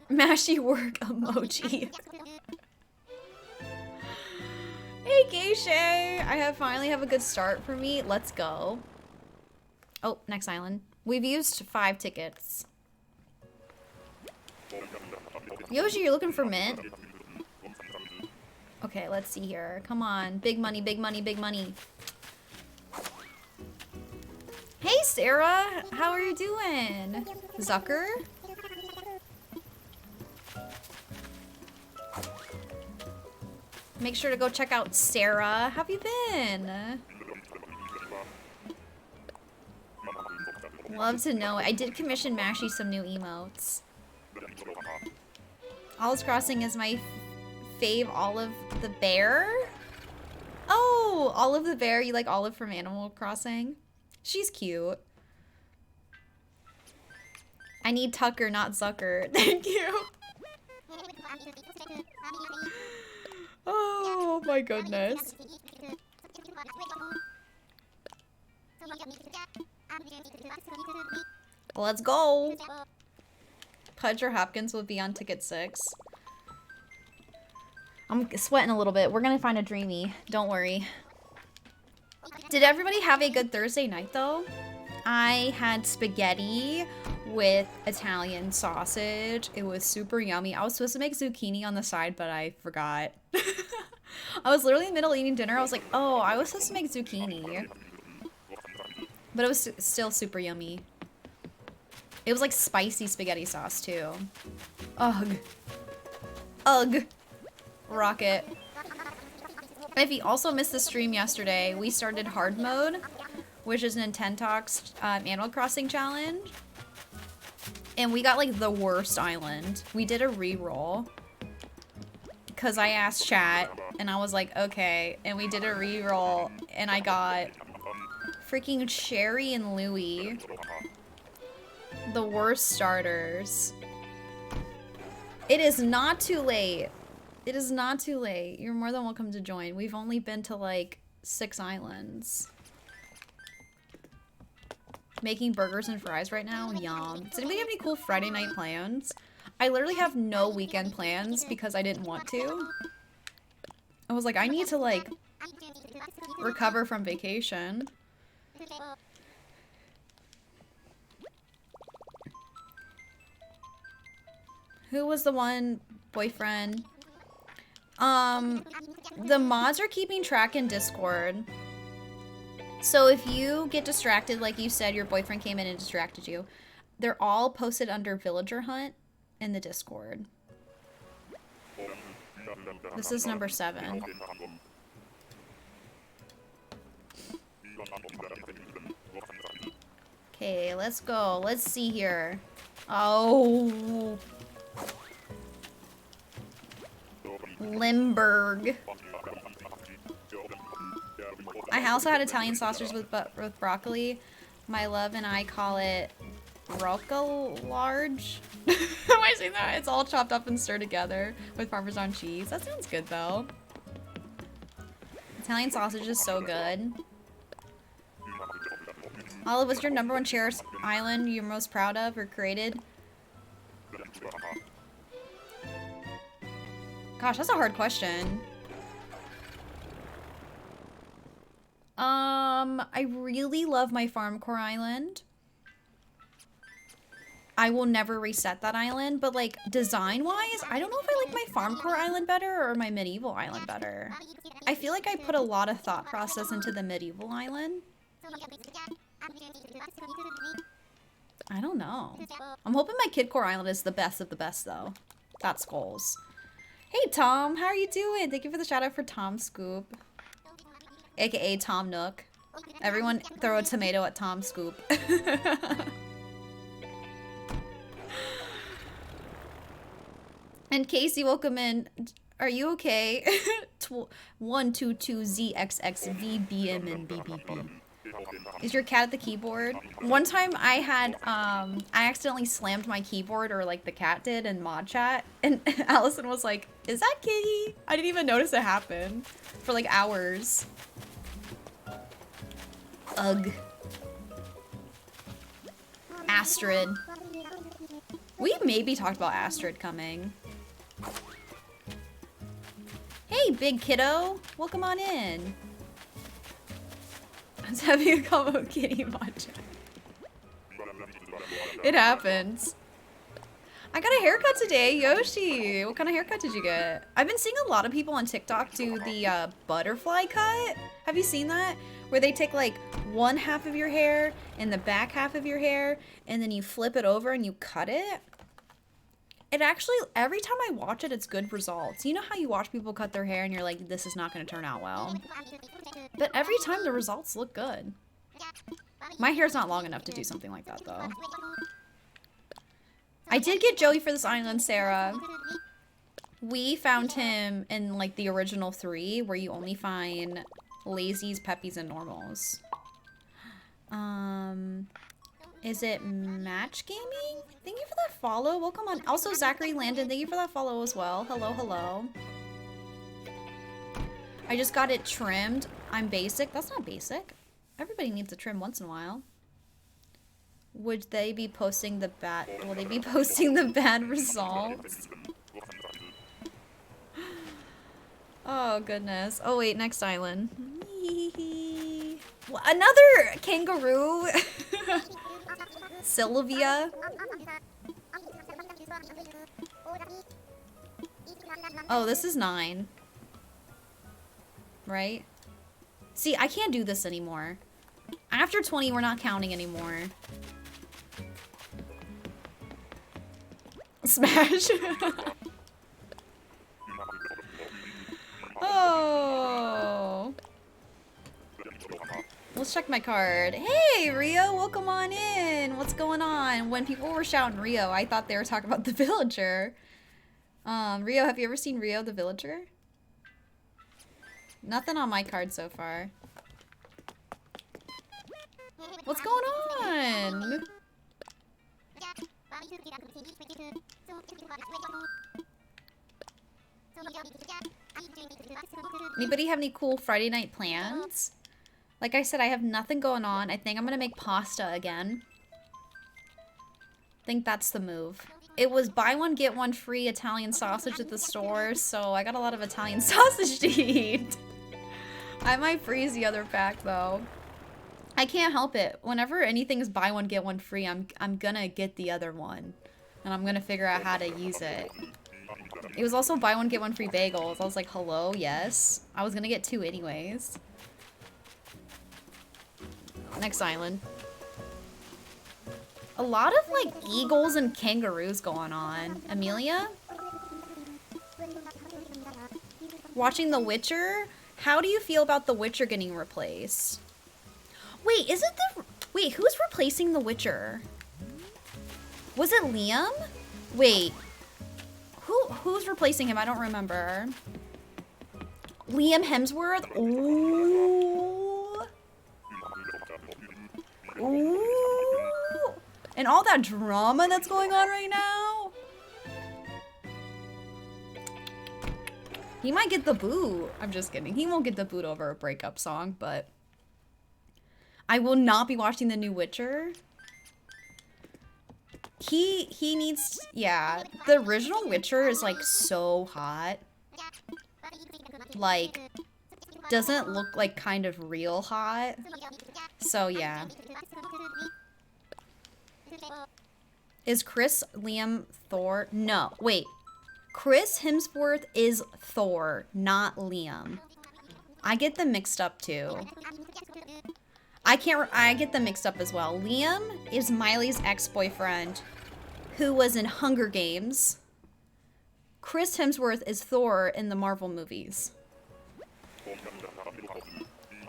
Mashy work emoji. Hey, Geisha! I finally have a good start for me. Let's go. Oh, next island. We've used 5 tickets. Yoshi, you're looking for mint? Okay, let's see here. Come on. Big money, big money, big money. Hey, Sarah! How are you doing? Zucker? Make sure to go check out Sarah. How have you been? Love to know. I did commission Mashy some new emotes. Olive's Crossing is my fave Olive the Bear? Oh, Olive the Bear. You like Olive from Animal Crossing? She's cute. I need Tucker, not Zucker. Thank you. Oh my goodness. Let's go. Pudge or Hopkins will be on ticket 6. I'm sweating a little bit. We're gonna find a dreamie. Don't worry. Did everybody have a good Thursday night though? I had spaghetti with Italian sausage. It was super yummy. I was supposed to make zucchini on the side, but I forgot. I was literally in the middle eating dinner. I was like, oh, I was supposed to make zucchini. But it was still super yummy. It was like spicy spaghetti sauce too. Ugh. Ugh. Rocket. And if you also missed the stream yesterday, we started hard mode, which is Nintendo's Animal Crossing challenge. And we got like the worst island. We did a reroll. Because I asked chat, and I was like, okay. And we did a reroll, and I got freaking Sherry and Louie. The worst starters. It is not too late. It is not too late. You're more than welcome to join. We've only been to like 6 islands. Making burgers and fries right now? Yum. Does anybody have any cool Friday night plans? I literally have no weekend plans because I didn't want to. I was like, I need to like recover from vacation. Who was the one boyfriend? The mods are keeping track in Discord. So if you get distracted, like you said, your boyfriend came in and distracted you, they're all posted under Villager Hunt in the Discord. This is number 7. Okay, let's go. Let's see here. Oh. Limburg. I also had Italian sausage with broccoli. My love and I call it Rocco large. Am I saying that? It's all chopped up and stirred together with Parmesan cheese. That sounds good though. Italian sausage is so good. Olive, what's your #1 cherished island you're most proud of or created? Gosh, that's a hard question. I really love my farm core island. I will never reset that island, but like design-wise, I don't know if I like my farm core island better or my medieval island better. I feel like I put a lot of thought process into the medieval island. I don't know. I'm hoping my kid core island is the best of the best though. That's goals. Hey Tom, how are you doing? Thank you for the shout out for Tom Scoop. AKA Tom Nook. Everyone throw a tomato at Tom Scoop. And Casey, welcome in. Are you okay? 122ZXXVBMNBBB. Is your cat at the keyboard? One time I had, I accidentally slammed my keyboard, or like the cat did, in mod chat, and Allison was like, is that Kitty? I didn't even notice it happened for like hours. Ugh. Astrid. We maybe talked about Astrid coming. Hey, big kiddo. Welcome on in. I was having a combo with Kitty Matcha. It happens. I got a haircut today, Yoshi. What kind of haircut did you get? I've been seeing a lot of people on TikTok do the butterfly cut. Have you seen that? Where they take like one half of your hair and the back half of your hair, and then you flip it over and you cut it. It actually, every time I watch it, it's good results. You know how you watch people cut their hair and you're like, this is not going to turn out well. But every time the results look good. My hair's not long enough to do something like that, though. I did get Joey for this island, Sarah. We found him in, like, the original 3, where you only find lazies, peppies, and normals. Is it Match Gaming? Thank you for that follow. Welcome on. Also, Zachary Landon, thank you for that follow as well. Hello, hello. I just got it trimmed. I'm basic. That's not basic. Everybody needs a trim once in a while. Would they be posting the bad... Will they be posting the bad results? Oh, goodness. Oh, wait. Next island. Another kangaroo. Sylvia. Oh, this is 9. Right? See, I can't do this anymore. After 20, we're not counting anymore. Smash. Oh. Let's check my card. Hey, Rio, welcome on in. What's going on? When people were shouting Rio, I thought they were talking about the villager. Rio, have you ever seen Rio the villager? Nothing on my card so far. What's going on? Anybody have any cool Friday night plans? Like I said, I have nothing going on. I think I'm gonna make pasta again. I think that's the move. It was buy one, get one free Italian sausage at the store, so I got a lot of Italian sausage to eat. I might freeze the other pack, though. I can't help it. Whenever anything is buy one, get one free, I'm gonna get the other one. And I'm gonna figure out how to use it. It was also buy one, get one free bagels. I was like, hello, yes. I was gonna get 2 anyways. Next island. A lot of, like, eagles and kangaroos going on. Amelia? Watching The Witcher? How do you feel about The Witcher getting replaced? Wait, isn't the... Wait, who's replacing The Witcher? Was it Liam? Wait. Who's replacing him? I don't remember. Liam Hemsworth? Ooh. Ooh. And all that drama that's going on right now? He might get the boot. I'm just kidding. He won't get the boot over a breakup song, but... I will not be watching the new Witcher. He needs... Yeah. The original Witcher is, like, so hot. Like, doesn't look, like, kind of real hot. So, yeah. Is Chris Liam Thor? No. Wait. Chris Hemsworth is Thor, not Liam. I get them mixed up, too. I get them mixed up as well. Liam is Miley's ex-boyfriend who was in Hunger Games. Chris Hemsworth is Thor in the Marvel movies.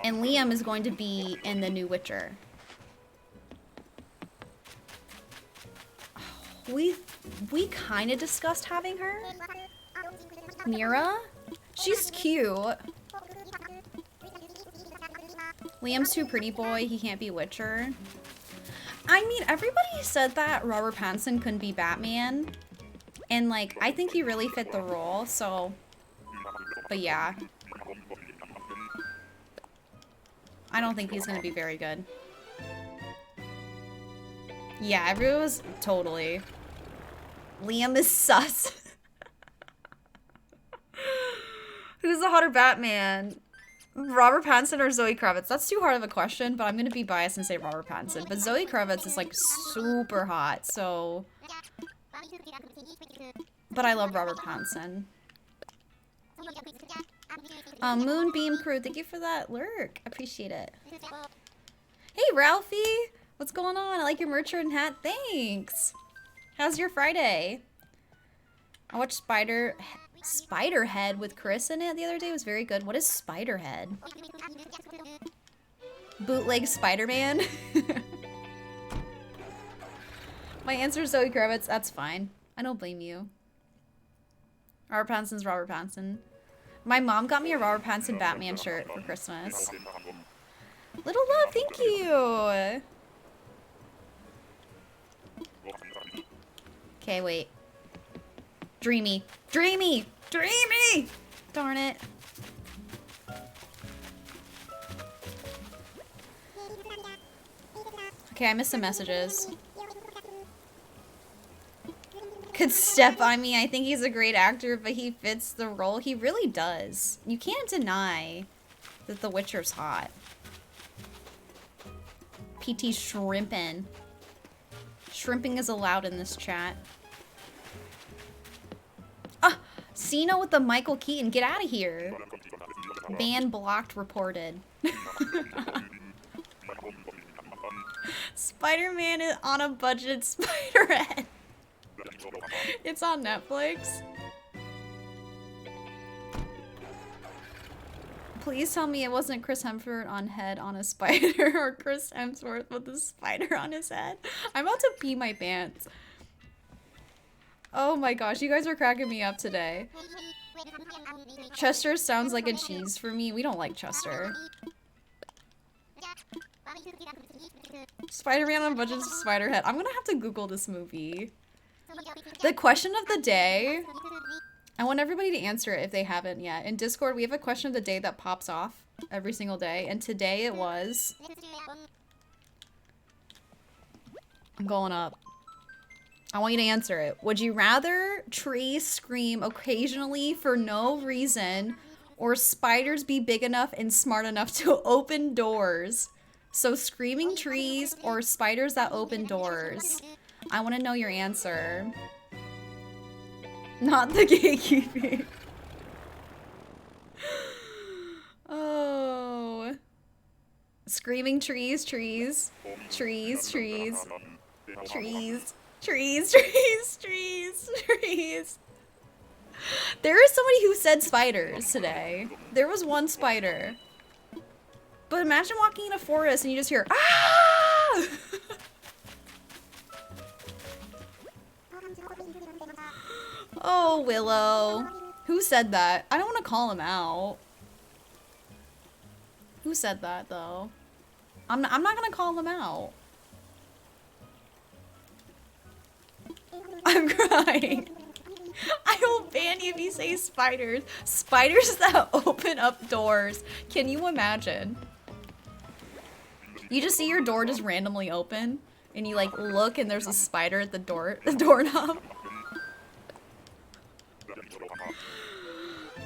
And Liam is going to be in the new Witcher. We kind of discussed having her. Mira? She's cute. Liam's too pretty boy. He can't be Witcher. I mean, everybody said that Robert Pattinson couldn't be Batman. And, like, I think he really fit the role, so... But yeah. I don't think he's gonna be very good. Yeah, everyone was totally. Liam is sus. Who's the hotter Batman? Robert Pattinson or Zoe Kravitz? That's too hard of a question, but I'm gonna be biased and say Robert Pattinson. But Zoe Kravitz is like super hot, so... But I love Robert Pattinson. Moonbeam Crew, thank you for that lurk. Appreciate it. Hey, Ralphie! What's going on? I like your merch and hat. Thanks! How's your Friday? I watched Spiderhead with Chris in it the other day. It was very good. What is Spiderhead? Bootleg Spider-Man? My answer is Zoe Kravitz. That's fine. I don't blame you. Robert Pattinson's Robert Pattinson. My mom got me a Robert Pattinson Batman shirt for Christmas. Little love, thank you! Okay, wait. Dreamie. Dreamie! Dreamie! Darn it. Okay, I missed some messages. Could step on me. I think he's a great actor, but he fits the role. He really does. You can't deny that The Witcher's hot. PT shrimping. Shrimping is allowed in this chat. Ah! Cena with the Michael Keaton. Get out of here. Ban blocked reported. Spider-Man is on a budget. Spider-Man. It's on Netflix. Please tell me it wasn't Chris Hemsworth on head on a spider or Chris Hemsworth with a spider on his head. I'm about to pee my pants. Oh my gosh, you guys are cracking me up today. Chester sounds like a cheese for me. We don't like Chester. Spider-Man on budget Spiderhead. I'm gonna have to Google this movie. The question of the day, I want everybody to answer it if they haven't yet. In Discord, we have a question of the day that pops off every single day, and today it was... I'm going up. I want you to answer it. Would you rather trees scream occasionally for no reason, or spiders be big enough and smart enough to open doors? So screaming trees or spiders that open doors? I want to know your answer. Not the gatekeeping. Oh. Screaming trees, trees. Trees, trees. Trees. Trees, trees, trees, trees. There is somebody who said spiders today. There was one spider. But imagine walking in a forest and you just hear, ah! Oh, Willow. Who said that? I don't want to call him out. Who said that, though? I'm not going to call him out. I'm crying. I will ban you if you say spiders. Spiders that open up doors. Can you imagine? You just see your door just randomly open, and you like look and there's a spider at the doorknob.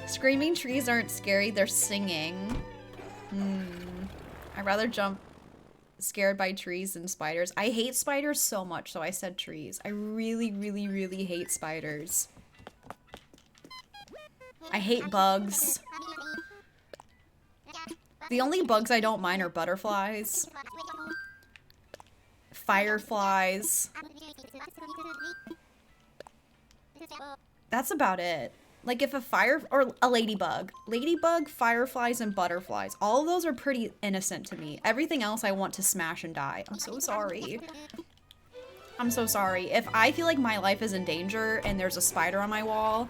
Screaming trees aren't scary, they're singing. I'd rather jump scared by trees than spiders. I hate spiders so much, so I said trees. I really, really, really hate spiders. I hate bugs. The only bugs I don't mind are butterflies. Fireflies. That's about it. Like if or a ladybug. Ladybug, fireflies, and butterflies. All of those are pretty innocent to me. Everything else I want to smash and die. I'm so sorry. I'm so sorry. If I feel like my life is in danger and there's a spider on my wall,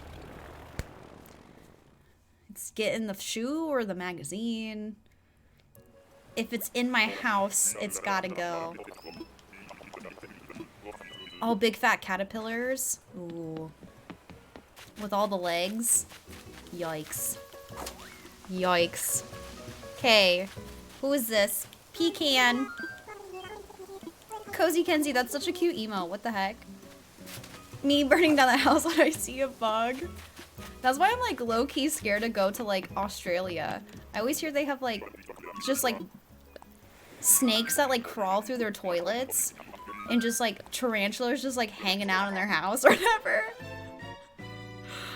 It's get in the shoe or the magazine. If it's in my house, it's gotta go. Oh, big fat caterpillars. Ooh. With all the legs. Yikes. Yikes. Okay. Who is this? Pecan. Cozy Kenzie, that's such a cute emo. What the heck? Me burning down the house when I see a bug. That's why I'm like low-key scared to go to like Australia. I always hear they have like just like snakes that like crawl through their toilets and just like tarantulas just like hanging out in their house or whatever.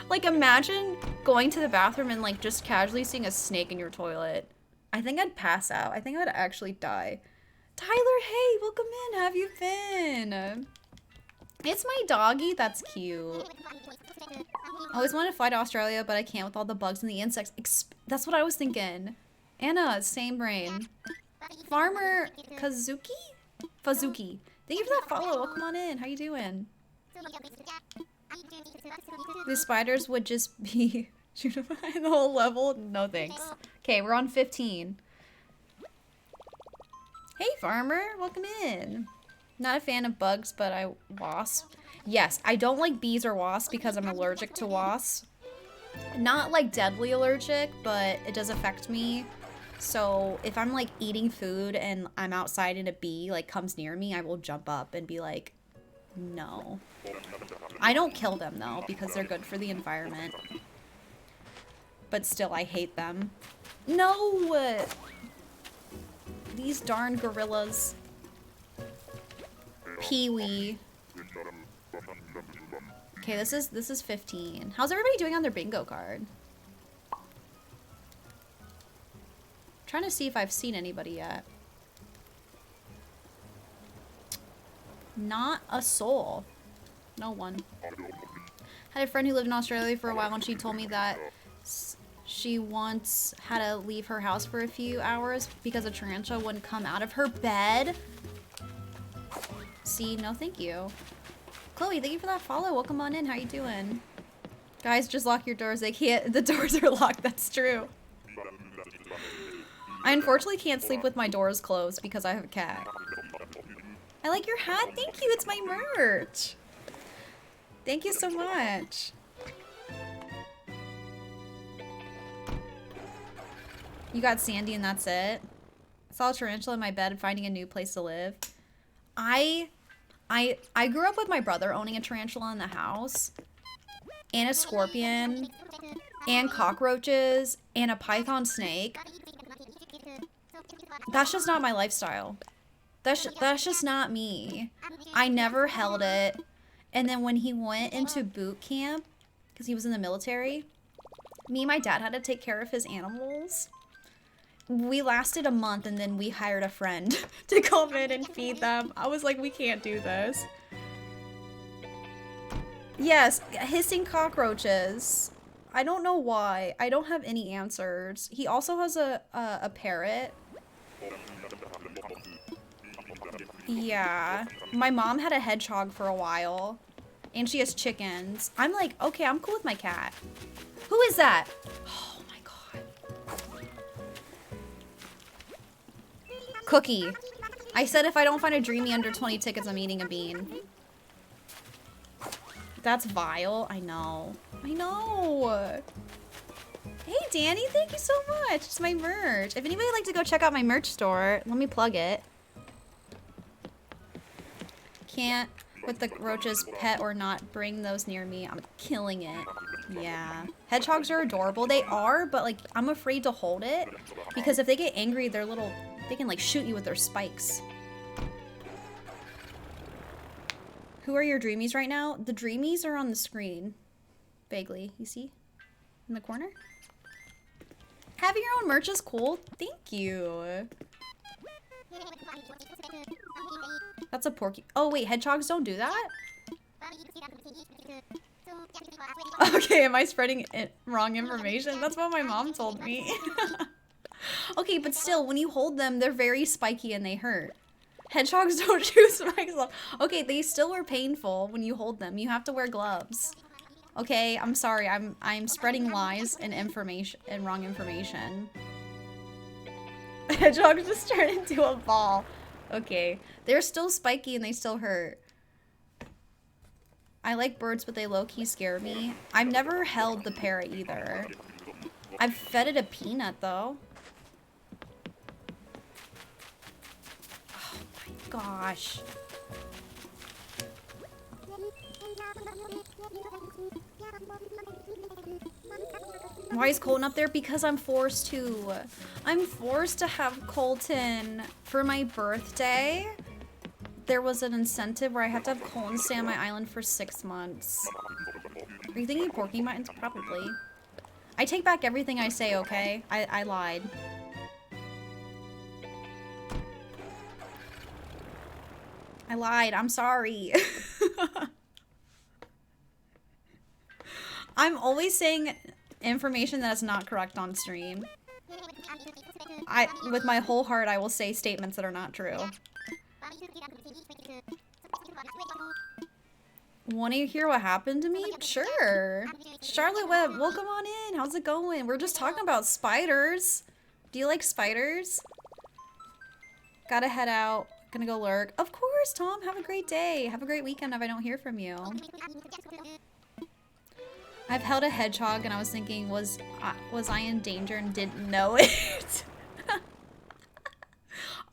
Like imagine going to the bathroom and like just casually seeing a snake in your toilet. I think I'd pass out. I think I'd actually die. Tyler, hey, welcome in. How have you been? It's my doggy. That's cute. I always wanted to fly to Australia, but I can't with all the bugs and the insects. That's what I was thinking. Anna, same brain. Farmer Kazuki? Fazuki. Thank you for that follow. Welcome on in. How you doing? The spiders would just be beautifying the whole level. No thanks. Okay, we're on 15. Hey, farmer. Welcome in. Not a fan of bugs, but wasp. Yes, I don't like bees or wasps because I'm allergic to wasps. Not like deadly allergic, but it does affect me. So if I'm like eating food and I'm outside and a bee like comes near me, I will jump up and be like, no. I don't kill them though because they're good for the environment. But still, I hate them. No! These darn gorillas. Pee-wee. Okay, this is 15. How's everybody doing on their bingo card? Trying to see if I've seen anybody yet. Not a soul. No one. Had a friend who lived in Australia for a while and she told me that she once had to leave her house for a few hours because a tarantula wouldn't come out of her bed. See, no thank you. Chloe, thank you for that follow. Welcome on in. How you doing? Guys, just lock your doors. They can't. The doors are locked. That's true. I unfortunately can't sleep with my doors closed because I have a cat. I like your hat. Thank you. It's my merch. Thank you so much. You got Sandy and that's it? I saw a tarantula in my bed and finding a new place to live. I grew up with my brother owning a tarantula in the house. And a scorpion. And cockroaches. And a python snake. That's just not my lifestyle. That's just not me. I never held it. And then when he went into boot camp, because he was in the military, me and my dad had to take care of his animals. We lasted a month and then we hired a friend to come in and feed them. I was like, we can't do this. Yes, hissing cockroaches. I don't know why. I don't have any answers. He also has a parrot. Yeah. My mom had a hedgehog for a while. And she has chickens. I'm like, okay, I'm cool with my cat. Who is that? Oh my god. Cookie. I said if I don't find a dreamie under 20 tickets, I'm eating a bean. That's vile. I know. I know. Hey, Danny. Thank you so much. It's my merch. If anybody would like to go check out my merch store, let me plug it. Can't, with the roaches, pet or not, bring those near me. I'm killing it. Yeah. Hedgehogs are adorable. They are, but like, I'm afraid to hold it because if they get angry, they're little, they can like shoot you with their spikes. Who are your dreamies right now? The dreamies are on the screen. Vaguely. You see? In the corner? Having your own merch is cool. Thank you. That's a porky. Oh, wait. Hedgehogs don't do that? Okay, am I spreading wrong information? That's what my mom told me. Okay, but still, when you hold them, they're very spiky and they hurt. Hedgehogs don't shoot spikes off. Okay, they still are painful when you hold them. You have to wear gloves. Okay, I'm sorry. I'm spreading lies and information and wrong information. Hedgehog just turned into a ball. Okay. They're still spiky and they still hurt. I like birds, but they low-key scare me. I've never held the parrot either. I've fed it a peanut, though. Oh my gosh. Why is Colton up there? Because I'm forced to. I'm forced to have Colton for my birthday. There was an incentive where I had to have Colton stay on my island for 6 months. Are you thinking porcupines? Probably. I take back everything I say, okay? I lied. I lied. I'm sorry. I'm always saying information that is not correct on stream. With my whole heart, I will say statements that are not true. Want to hear what happened to me? Sure. Charlotte Webb, welcome on in. How's it going? We're just talking about spiders. Do you like spiders? Gotta head out. Gonna go lurk. Of course, Tom. Have a great day. Have a great weekend if I don't hear from you. I've held a hedgehog and I was thinking, was I in danger and didn't know it?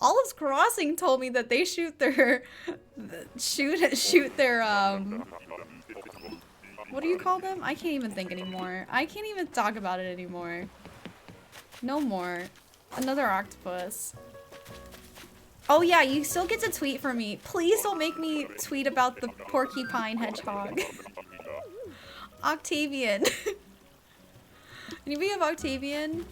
Olive's Crossing told me that they shoot their what do you call them? I can't even think anymore. I can't even talk about it anymore. No more. Another octopus. Oh yeah, you still get to tweet for me. Please don't make me tweet about the porcupine hedgehog. Octavian. Anybody have Octavian?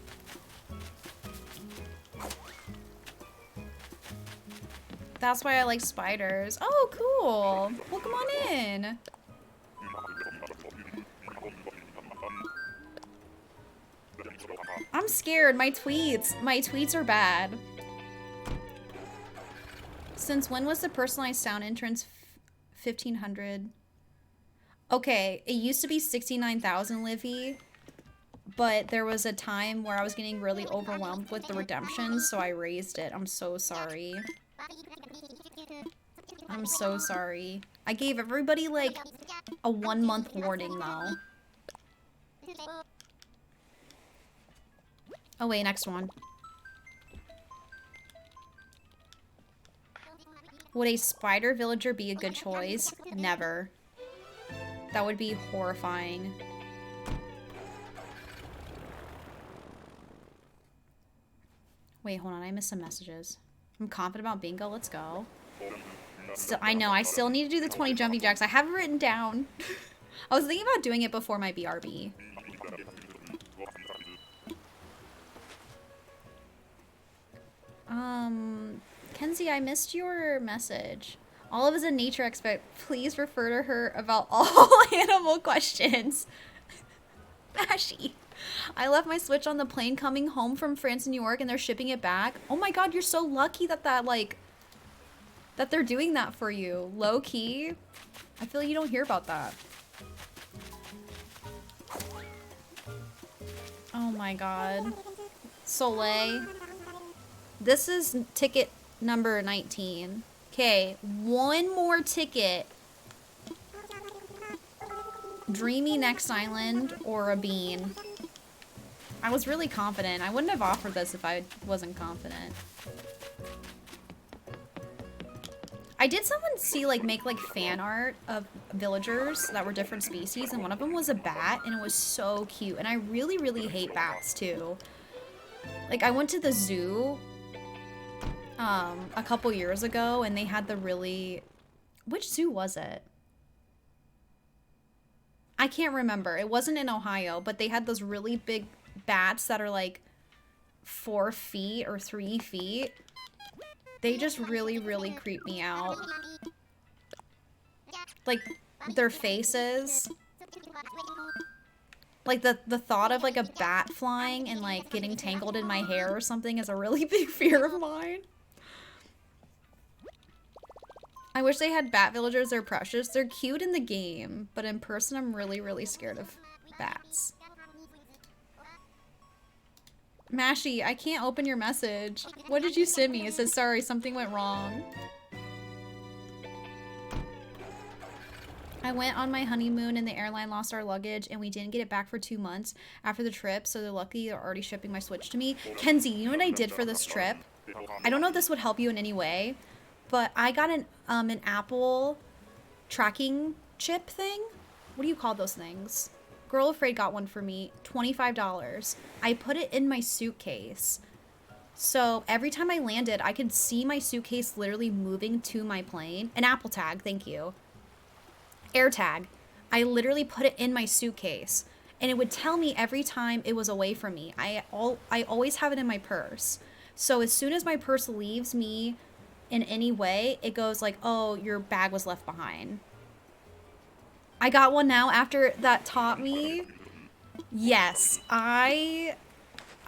That's why I like spiders. Oh, cool. Well, come on in. I'm scared. My tweets are bad. Since when was the personalized sound entrance 1500? Okay, it used to be 69,000, Livy. But there was a time where I was getting really overwhelmed with the redemptions, so I raised it. I'm so sorry. I'm so sorry. I gave everybody like a 1-month warning though. Oh wait, next one. Would a spider villager be a good choice? Never. That would be horrifying. Wait, hold on. I missed some messages. I'm confident about bingo. Let's go. Still, I know. I still need to do the 20 jumping jacks. I have it written down. I was thinking about doing it before my BRB. Kenzie, I missed your message. Olive is a nature expert. Please refer to her about all animal questions. Ashy. I left my Switch on the plane coming home from France and New York and they're shipping it back. Oh my god, you're so lucky that that they're doing that for you. Low key. I feel like you don't hear about that. Oh my god. Soleil. This is ticket number 19. Okay, one more ticket. Dreamy next island or a bean. I was really confident. I wouldn't have offered this if I wasn't confident. I did make fan art of villagers that were different species, and one of them was a bat, and it was so cute. And I really, really hate bats too. Like, I went to the zoo a couple years ago, and they had the really... Which zoo was it? I can't remember. It wasn't in Ohio, but they had those really big bats that are like 4 feet or 3 feet. They just really, really creep me out. Like, their faces. Like, the thought of like a bat flying and like getting tangled in my hair or something is a really big fear of mine. I wish they had bat villagers. They're precious. They're cute in the game, but in person I'm really, really scared of bats. Mashy, I can't open your message. What did you send me? It says, sorry, something went wrong. I went on my honeymoon and the airline lost our luggage and we didn't get it back for 2 months after the trip, so they're lucky they're already shipping my Switch to me. Kenzie, you know what I did for this trip? I don't know if this would help you in any way, but I got an Apple tracking chip thing. What do you call those things? Girl Afraid got one for me, $25. I put it in my suitcase. So every time I landed, I could see my suitcase literally moving to my plane. An Apple Tag, thank you. AirTag. I literally put it in my suitcase and it would tell me every time it was away from me. I always have it in my purse. So as soon as my purse leaves me in any way, it goes like, oh, your bag was left behind. I got one now after that taught me. Yes, I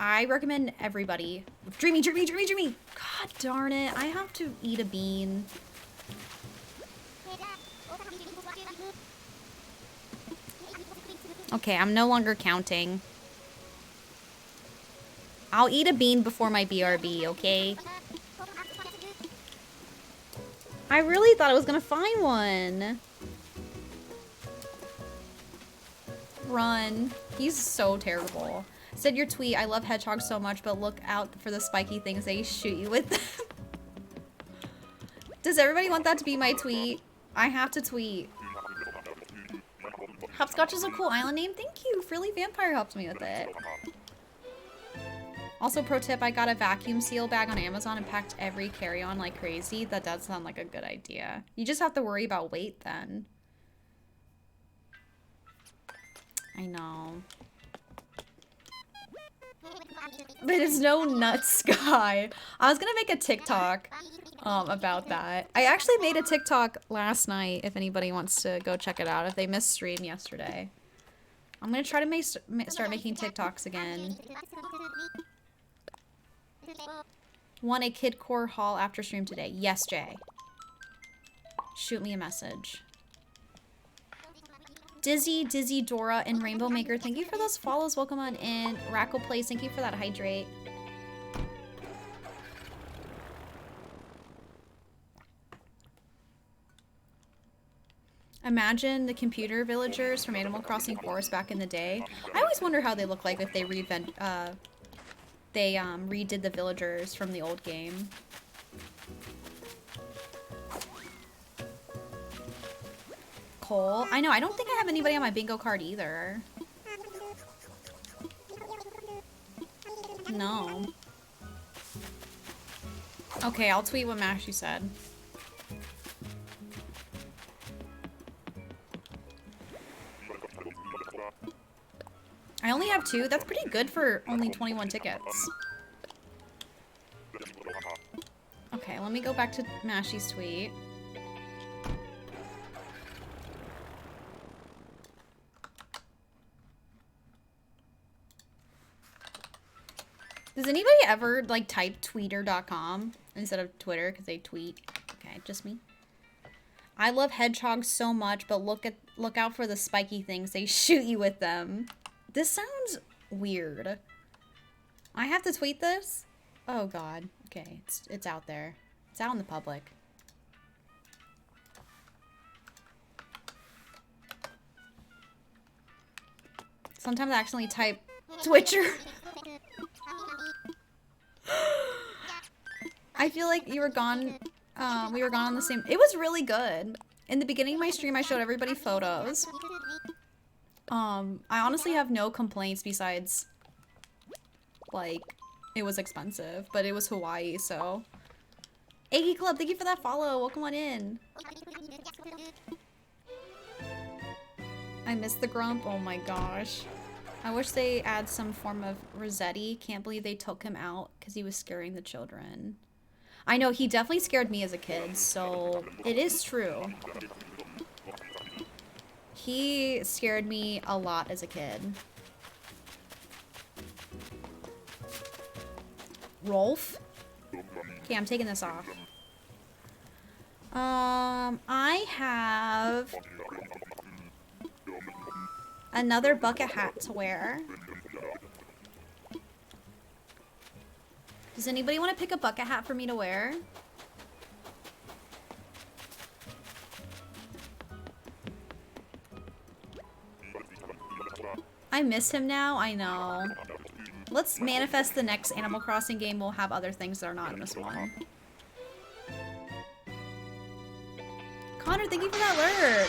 recommend everybody. Dreamie, dreamie, dreamie, dreamie. God darn it, I have to eat a bean. Okay, I'm no longer counting. I'll eat a bean before my BRB, okay? I really thought I was gonna find one. Run. He's so terrible. Said your tweet, I love hedgehogs so much, but look out for the spiky things they shoot you with them. Does everybody want that to be my tweet? I have to tweet. Hopscotch is a cool island name. Thank you. Frilly Vampire helped me with it. Also, pro tip, I got a vacuum seal bag on Amazon and packed every carry-on like crazy. That does sound like a good idea. You just have to worry about weight then. I know. But it's no nuts guy. I was gonna make a TikTok about that. I actually made a TikTok last night if anybody wants to go check it out, if they missed stream yesterday. I'm gonna try to start making TikToks again. Want a Kid Core haul after stream today? Yes, Jay. Shoot me a message. Dizzy, Dora, and Rainbow Maker, thank you for those follows. Welcome on in. Rackle Plays, thank you for that hydrate. Imagine the computer villagers from Animal Crossing Forest back in the day. I always wonder how they look like if they redid the villagers from the old game. Cole. I know, I don't think I have anybody on my bingo card either. No. Okay, I'll tweet what Mashy said. I only have 2. That's pretty good for only 21 tickets. Okay, let me go back to Mashy's tweet. Does anybody ever, like, type tweeter.com instead of Twitter because they tweet? Okay, just me. I love hedgehogs so much, but look out for the spiky things. They shoot you with them. This sounds weird. I have to tweet this? Oh god. Okay, it's out there. It's out in the public. Sometimes I accidentally type Twitcher. I feel like you were gone. We were gone on the same. It was really good. In the beginning of my stream, I showed everybody photos. I honestly have no complaints besides, like, it was expensive, but it was Hawaii, so. Aggie Club, thank you for that follow. Welcome on in. I missed the grump. Oh my gosh. I wish they add some form of Rossetti. Can't believe they took him out because he was scaring the children. I know, he definitely scared me as a kid, so it is true. He scared me a lot as a kid. Rolf? Okay, I'm taking this off. I have another bucket hat to wear. Does anybody want to pick a bucket hat for me to wear? I miss him now, I know. Let's manifest the next Animal Crossing game. We'll have other things that are not in this one. Connor, thank you for that alert.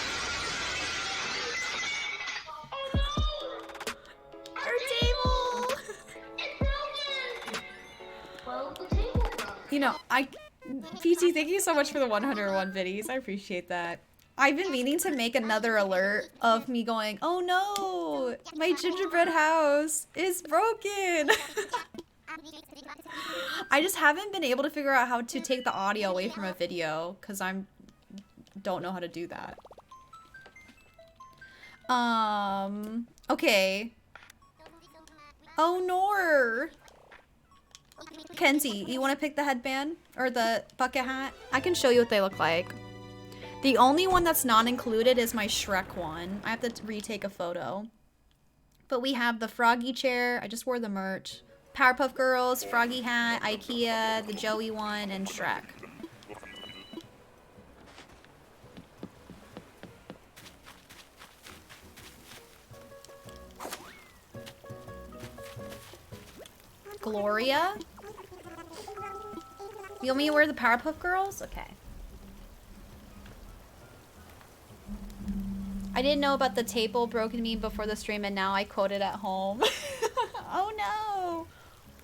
Our table! Well, the table broke. You know, PT, thank you so much for the 101 biddies. I appreciate that. I've been meaning to make another alert of me going, oh no, my gingerbread house is broken. I just haven't been able to figure out how to take the audio away from a video because don't know how to do that. Okay. Oh no. Kenzie, you want to pick the headband or the bucket hat? I can show you what they look like. The only one that's not included is my Shrek one. I have to retake a photo. But we have the Froggy chair. I just wore the merch. Powerpuff Girls, Froggy hat, IKEA, the Joey one, and Shrek. Gloria? You want me to wear the Powerpuff Girls? Okay. I didn't know about the table broken me before the stream and now I quoted at home. Oh no!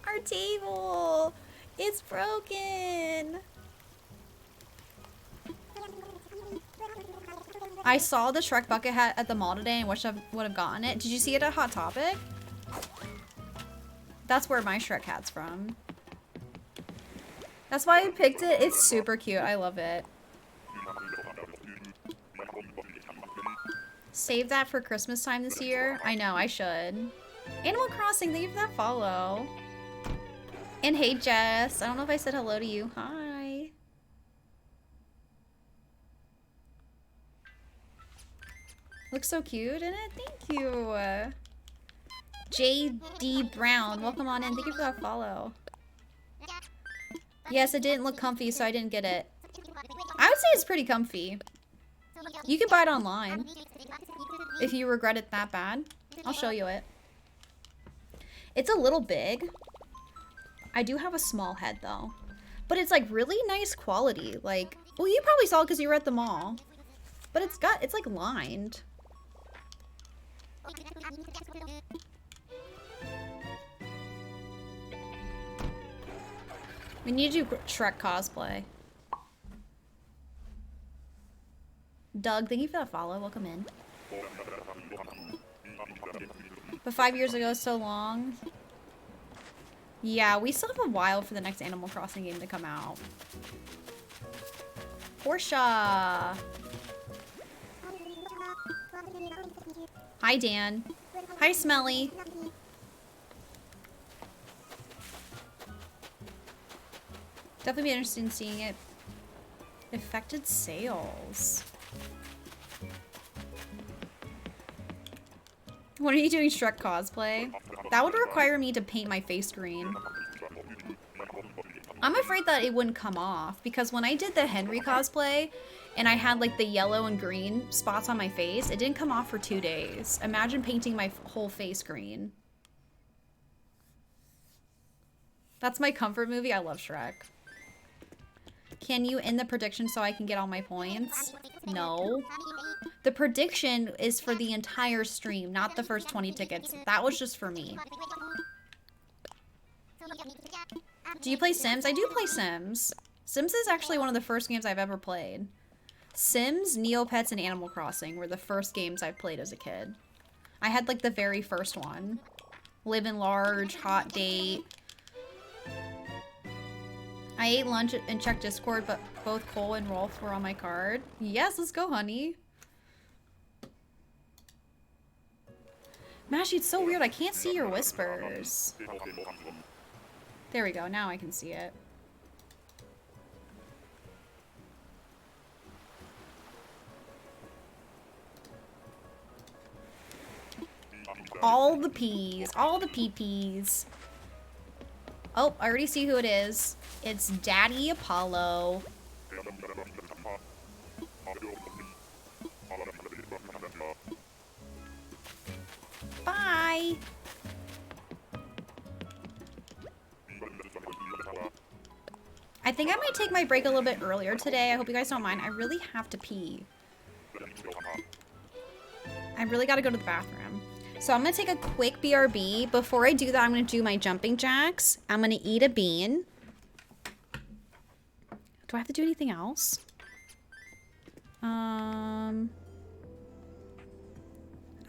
Our table! It's broken! I saw the Shrek bucket hat at the mall today and wish I would have gotten it. Did you see it at Hot Topic? That's where my Shrek hat's from. That's why I picked it. It's super cute. I love it. Save that for Christmas time this year. I know, I should. Animal Crossing, thank you for that follow. And hey Jess, I don't know if I said hello to you. Hi. Looks so cute in it. Thank you. JD Brown, welcome on in. Thank you for that follow. Yes, it didn't look comfy, so I didn't get it. I would say it's pretty comfy. You can buy it online. If you regret it that bad, I'll show you it. It's a little big. I do have a small head though. But it's like really nice quality. Like, well, you probably saw it because you were at the mall. But it's like lined. We need to do Shrek cosplay. Doug, thank you for that follow. Welcome in. But 5 years ago is so long. Yeah, we still have a while for the next Animal Crossing game to come out. Portia! Hi, Dan. Hi, Smelly. Definitely be interested in seeing it. Affected sales. When are you doing Shrek cosplay? That would require me to paint my face green. I'm afraid that it wouldn't come off because when I did the Henry cosplay and I had like the yellow and green spots on my face, it didn't come off for 2 days. Imagine painting my whole face green. That's my comfort movie. I love Shrek. Can you end the prediction so I can get all my points? No. The prediction is for the entire stream, not the first 20 tickets. That was just for me. Do you play Sims? I do play Sims. Sims is actually one of the first games I've ever played. Sims, Neopets, and Animal Crossing were the first games I played as a kid. I had like the very first one. Living Large, Hot Date. I ate lunch and checked Discord, but both Cole and Rolf were on my card. Yes, let's go, honey. Mashy, it's so weird. I can't see your whispers. There we go. Now I can see it. all the peas, all the pee-pees. Oh, I already see who it is. It's Daddy Apollo. Bye. I think I might take my break a little bit earlier today. I hope you guys don't mind. I really have to pee. I really gotta go to the bathroom. So I'm gonna take a quick BRB. Before I do that, I'm gonna do my jumping jacks. I'm gonna eat a bean. Do I have to do anything else?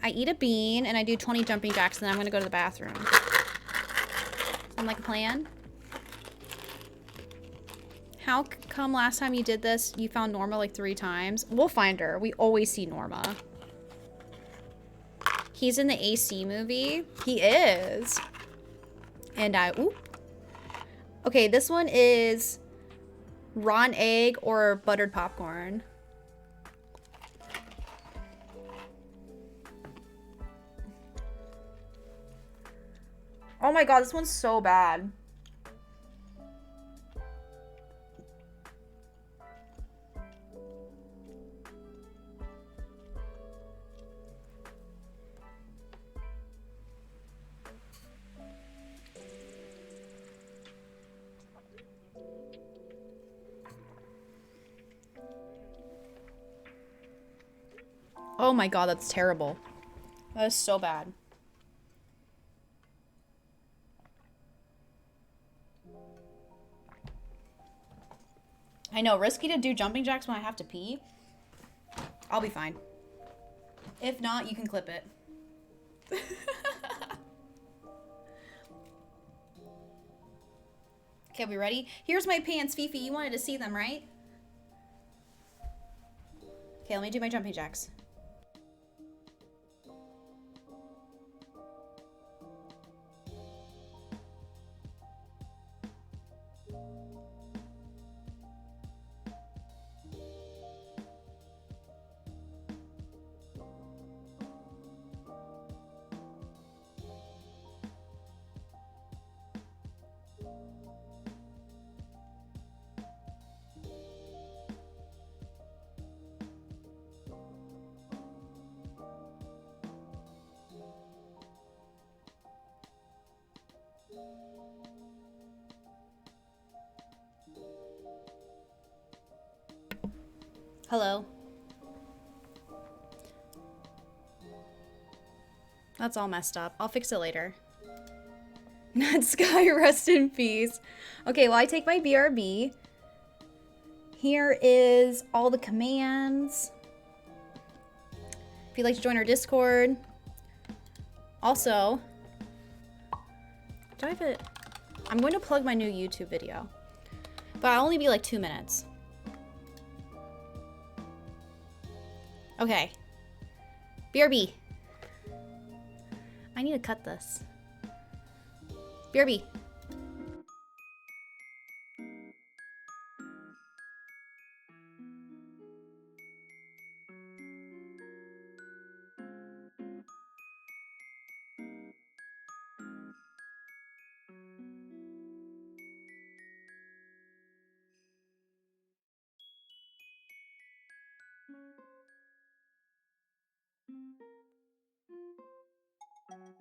I eat a bean and I do 20 jumping jacks and then I'm gonna go to the bathroom. Sound like a plan? How come last time you did this, you found Norma like 3 times? We'll find her. We always see Norma. He's in the AC movie. He is. And ooh. Okay, this one is raw egg or buttered popcorn. Oh my god, this one's so bad. Oh my god, that's terrible. That is so bad. I know, risky to do jumping jacks when I have to pee. I'll be fine. If not, you can clip it. Okay, we ready? Here's my pants, Fifi. You wanted to see them, right? Okay, let me do my jumping jacks. Hello. That's all messed up. I'll fix it later. Not Sky, rest in peace. Okay, well, I take my BRB. Here is all the commands. If you'd like to join our Discord. Also, do I have it? I'm going to plug my new YouTube video. But I'll only be like 2 minutes. Okay. BRB. I need to cut this. BRB. Hello.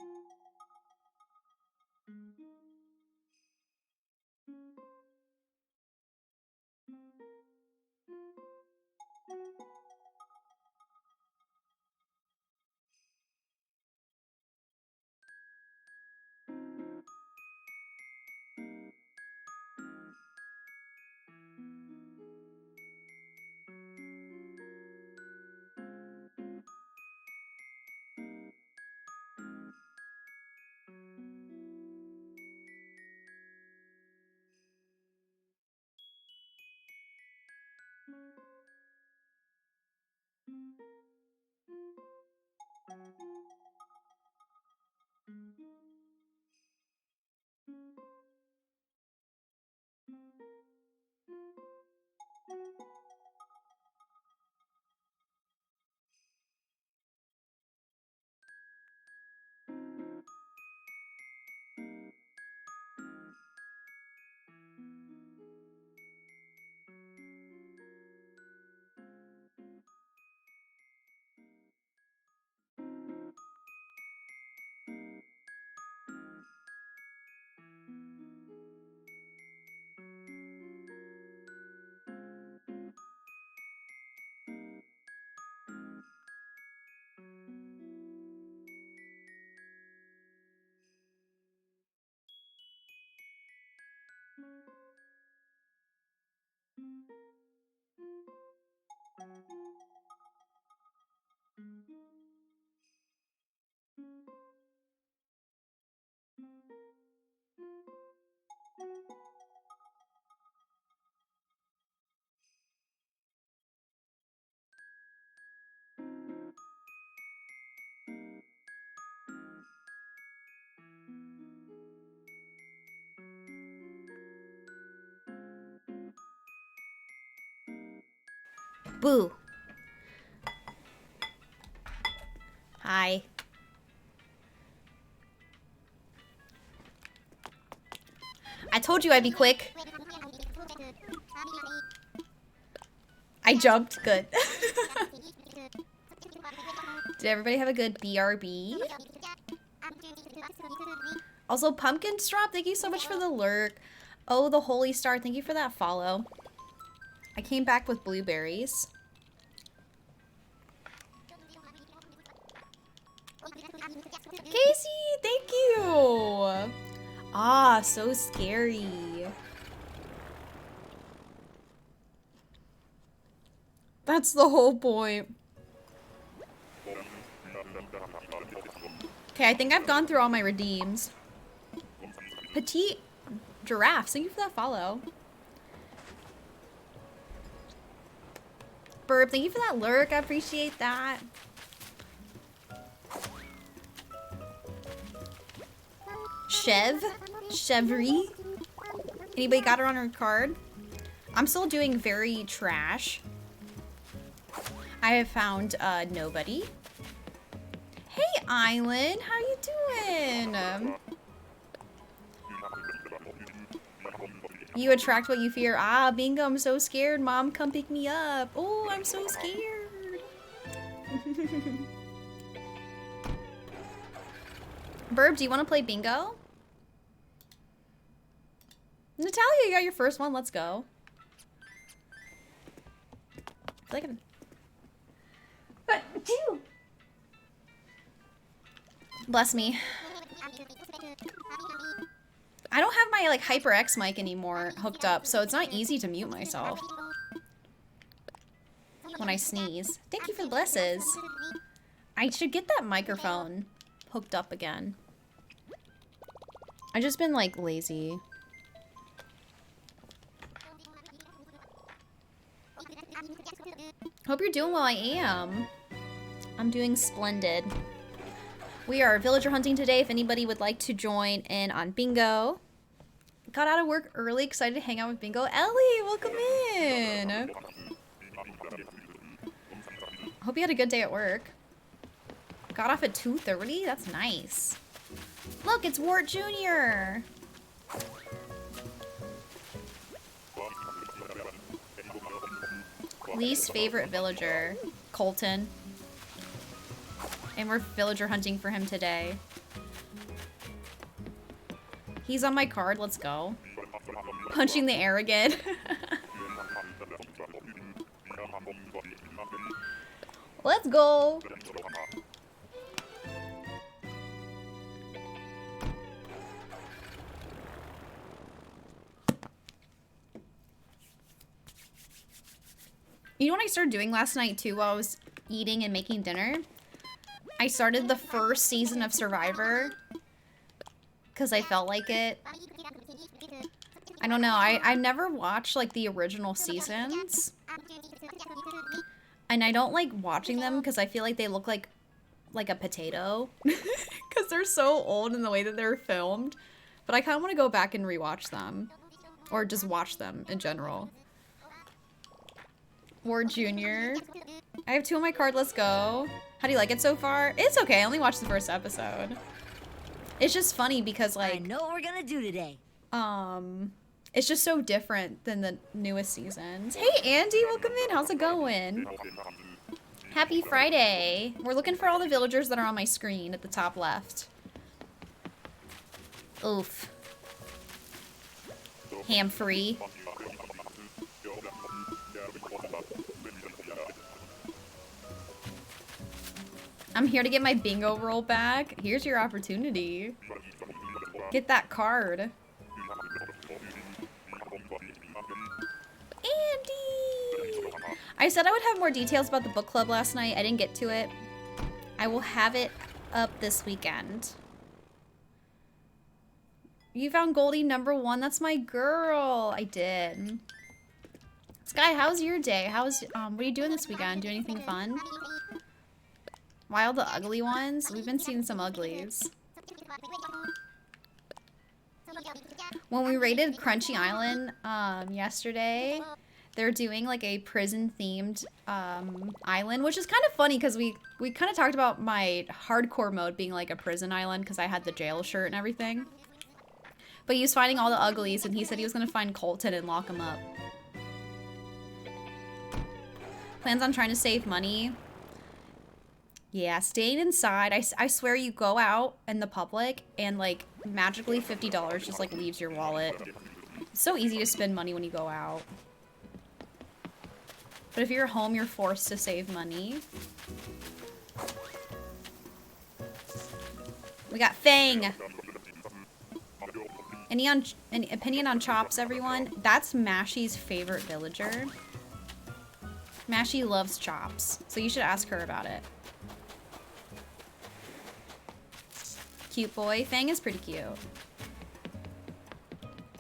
Boo. Hi. I told you I'd be quick. I jumped. Good. Did everybody have a good BRB? Also, Pumpkin Strop, thank you so much for the lurk. Oh, the Holy Star, thank you for that follow. I came back with blueberries. Casey, thank you. Ah, so scary. That's the whole point. Okay, I think I've gone through all my redeems. Petite Giraffe, thank you for that follow. Burb, thank you for that lurk. I appreciate that. Chevry. Anybody got her on her card? I'm still doing very trash. I have found nobody. Hey, Island, how you doing? You attract what you fear. Ah, bingo, I'm so scared. Mom, come pick me up. Oh, I'm so scared. Burb, do you want to play bingo? Natalia, you got your first one. Let's go. But two. Bless me. I don't have my like HyperX mic anymore hooked up, so it's not easy to mute myself when I sneeze. Thank you for the blesses. I should get that microphone hooked up again. I've just been like lazy. Hope you're doing well. I am. I'm doing splendid. We are villager hunting today if anybody would like to join in on bingo. Got out of work early, excited to hang out with bingo. Ellie, welcome in. Hope you had a good day at work. Got off at 2:30? That's nice. Look, it's Wart Jr. Least favorite villager, Colton. And we're villager hunting for him today. He's on my card, let's go. Punching the air again. Let's go. You know what I started doing last night too while I was eating and making dinner? I started the first season of Survivor because I felt like it. I don't know, I never watched like the original seasons. And I don't like watching them because I feel like they look like a potato. Because they're so old in the way that they're filmed. But I kind of want to go back and rewatch them. Or just watch them in general. Ward Jr. I have 2 on my card, let's go. How do you like it so far? It's okay, I only watched the first episode. It's just funny because like... I know what we're gonna do today. It's just so different than the newest seasons. Hey Andy, welcome in, how's it going? Happy Friday. We're looking for all the villagers that are on my screen at the top left. Oof. Ham free. I'm here to get my bingo roll back. Here's your opportunity. Get that card. Andy! I said I would have more details about the book club last night. I didn't get to it. I will have it up this weekend. You found Goldie #1. That's my girl. I did. Sky, how's your day? What are you doing this weekend? Do anything fun? Why all the ugly ones? We've been seeing some uglies. When we raided Crunchy Island yesterday, they're doing like a prison themed island, which is kind of funny because we kind of talked about my hardcore mode being like a prison island because I had the jail shirt and everything. But he was finding all the uglies and he said he was gonna find Colton and lock him up. Plans on trying to save money. Yeah, staying inside. I swear you go out in the public and like magically $50 just like leaves your wallet. It's so easy to spend money when you go out. But if you're home, you're forced to save money. We got Fang. Any opinion on Chops, everyone? That's Mashy's favorite villager. Mashy loves Chops, so you should ask her about it. Cute boy. Fang is pretty cute.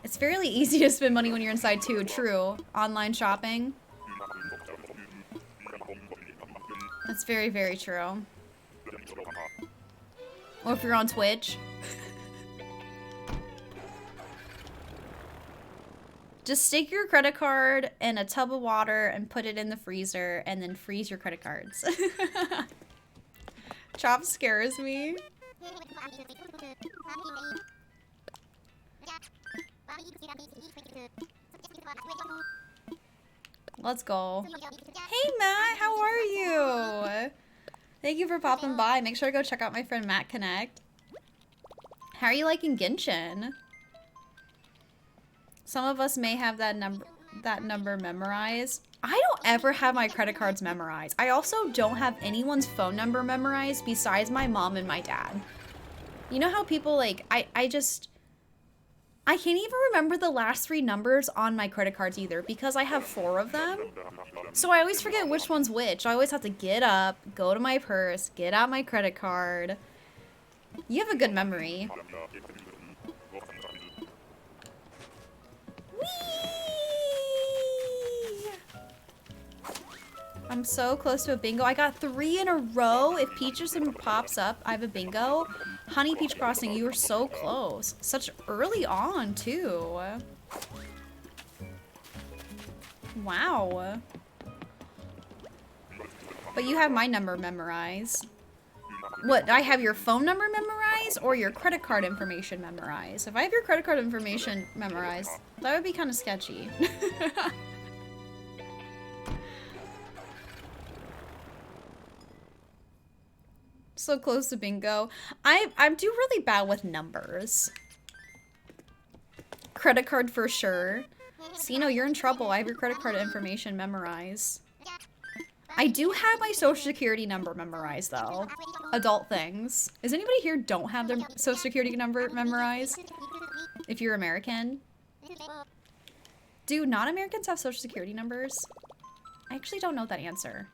It's fairly easy to spend money when you're inside too, true. Online shopping. That's very, very true. Or if you're on Twitch. Just stick your credit card in a tub of water and put it in the freezer and then freeze your credit cards. Chop scares me. Let's go. Hey Matt, how are you? Thank you for popping by. Make sure to go check out my friend Matt Connect. How are you liking Genshin? Some of us may have that number memorized. I don't ever have my credit cards memorized. I also don't have anyone's phone number memorized besides my mom and my dad. You know how people like, I can't even remember the last 3 numbers on my credit cards either because I have 4 of them. So I always forget which one's which. I always have to get up, go to my purse, get out my credit card. You have a good memory. Whee! I'm so close to a bingo. I got 3 in a row. If Peacherson pops up, I have a bingo. Honey Peach Crossing, you were so close. Such early on, too. Wow. But you have my number memorized. What, I have your phone number memorized or your credit card information memorized? If I have your credit card information memorized, that would be kind of sketchy. So close to bingo. I do really bad with numbers. Credit card for sure. Sino, you're in trouble. I have your credit card information memorized. I do have my social security number memorized though. Adult things. Is anybody here don't have their social security number memorized? If you're American. Do non-Americans have social security numbers? I actually don't know that answer.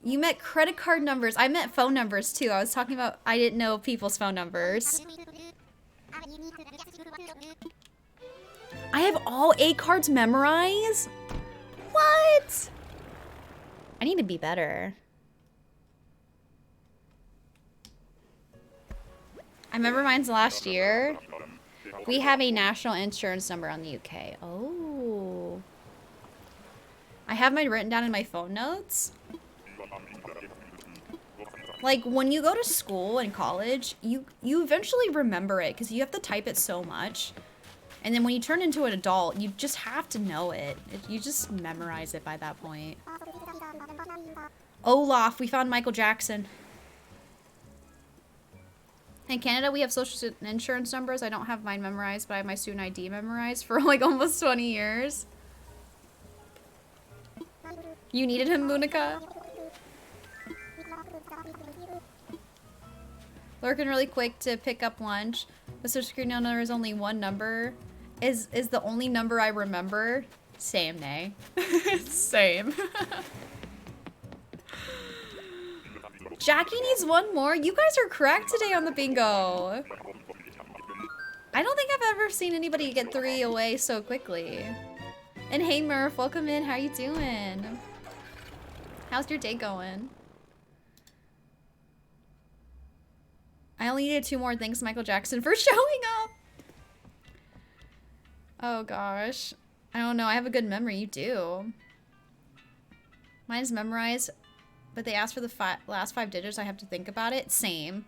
You meant credit card numbers. I meant phone numbers too. I was talking about I didn't know people's phone numbers. I have all 8 cards memorized? What? I need to be better. I remember mine's last year. We have a national insurance number on the UK. Oh. I have mine written down in my phone notes. Like, when you go to school and college, you eventually remember it because you have to type it so much. And then when you turn into an adult, you just have to know it. You just memorize it by that point. Olaf, we found Michael Jackson. In Canada, we have social insurance numbers. I don't have mine memorized, but I have my student ID memorized for like almost 20 years. You needed him, Munika? Lurking really quick to pick up lunch. The social security number is only 1 number. Is the only number I remember. Same, Nay. Same. Jackie needs 1 more. You guys are correct today on the bingo. I don't think I've ever seen anybody get 3 away so quickly. And hey Murph, welcome in. How you doing? How's your day going? I only needed 2 more. Thanks, Michael Jackson, for showing up. Oh gosh. I don't know. I have a good memory. You do. Mine is memorized, but they ask for the last 5 digits. I have to think about it. Same.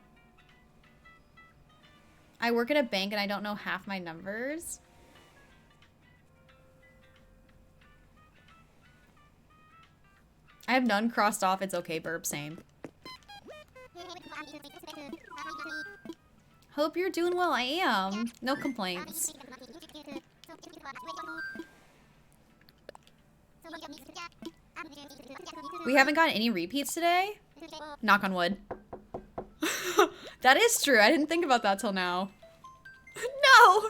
I work at a bank and I don't know half my numbers. I have none crossed off. It's okay, burp. Same. Hope you're doing well. I am. No complaints. We haven't gotten any repeats today? Knock on wood. That is true. I didn't think about that till now. No!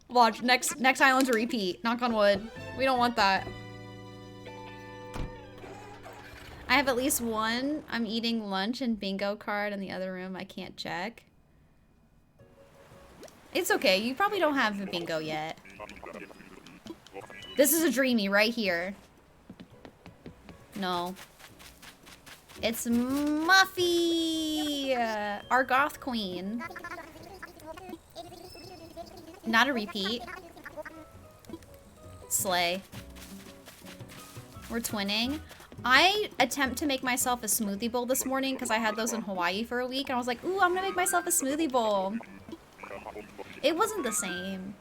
Watch, next island's a repeat. Knock on wood. We don't want that. I have at least one. I'm eating lunch and bingo card in the other room. I can't check. It's okay. You probably don't have a bingo yet. This is a dreamie right here. No. It's Muffy! Our goth queen. Not a repeat. Slay. We're twinning. I attempt to make myself a smoothie bowl this morning because I had those in Hawaii for a week. And I was like, ooh, I'm gonna make myself a smoothie bowl. It wasn't the same.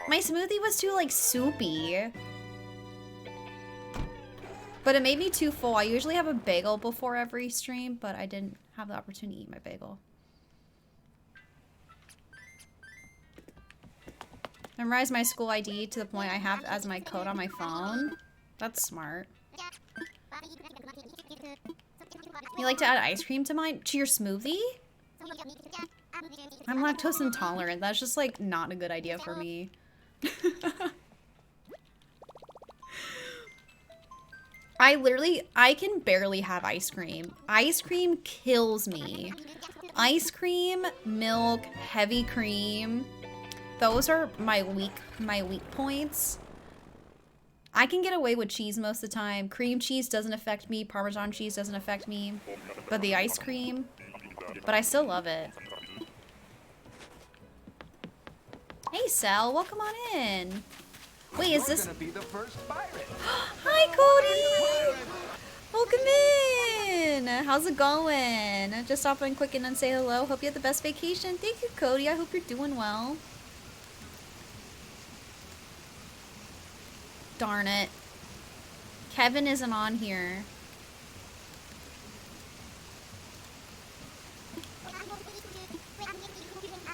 My smoothie was too, like, soupy. But it made me too full. I usually have a bagel before every stream, but I didn't have the opportunity to eat my bagel. Memorize my school ID to the point I have as my code on my phone. That's smart. You like to add ice cream to your smoothie? I'm lactose intolerant. That's just, like, not a good idea for me. I can barely have ice cream. Ice cream kills me. Ice cream, milk, heavy cream. Those are my weak points. I can get away with cheese most of the time. Cream cheese doesn't affect me. Parmesan cheese doesn't affect me. But the ice cream, but I still love it. Hey, Sal, welcome on in. Wait, is this? Gonna be the first pirate. Hi, Cody. Welcome in. How's it going? Just stop in quick and say hello. Hope you had the best vacation. Thank you, Cody. I hope you're doing well. Darn it. Kevin isn't on here.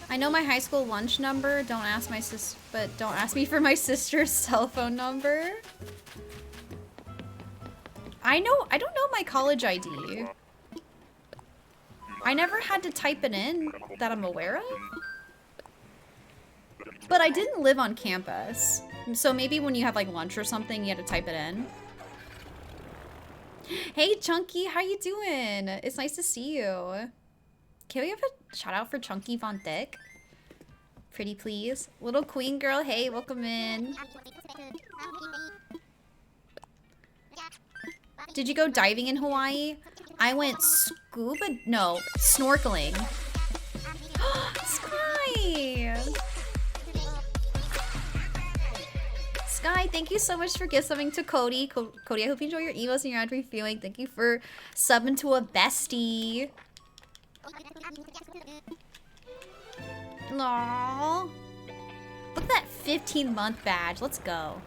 I know my high school lunch number. Don't ask my but don't ask me for my sister's cell phone number. I don't know my college ID. I never had to type it in that I'm aware of. But I didn't live on campus. So maybe when you have like lunch or something, you had to type it in. Hey Chunky, how you doing? It's nice to see you. Can we have a shout out for Chunky Von Thick? Pretty please. Little queen girl, hey, welcome in. Did you go diving in Hawaii? I went snorkeling. Sky! Sky, thank you so much for gift subbing to Cody. Cody, I hope you enjoy your emos and your ad-free feeling. Thank you for subbing to a bestie. Aww. Look at that 15-month badge. Let's go.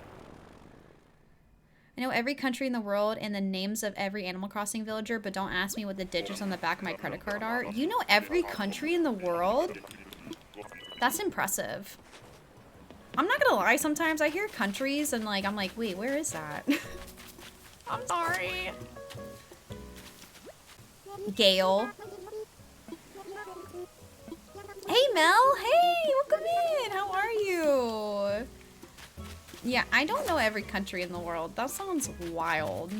I know every country in the world and the names of every Animal Crossing villager, but don't ask me what the digits on the back of my credit card are. You know every country in the world? That's impressive. I'm not gonna lie, sometimes I hear countries and like, I'm like, wait, where is that? I'm sorry. Gail. Hey Mel, hey, welcome in. How are you? Yeah, I don't know every country in the world. That sounds wild.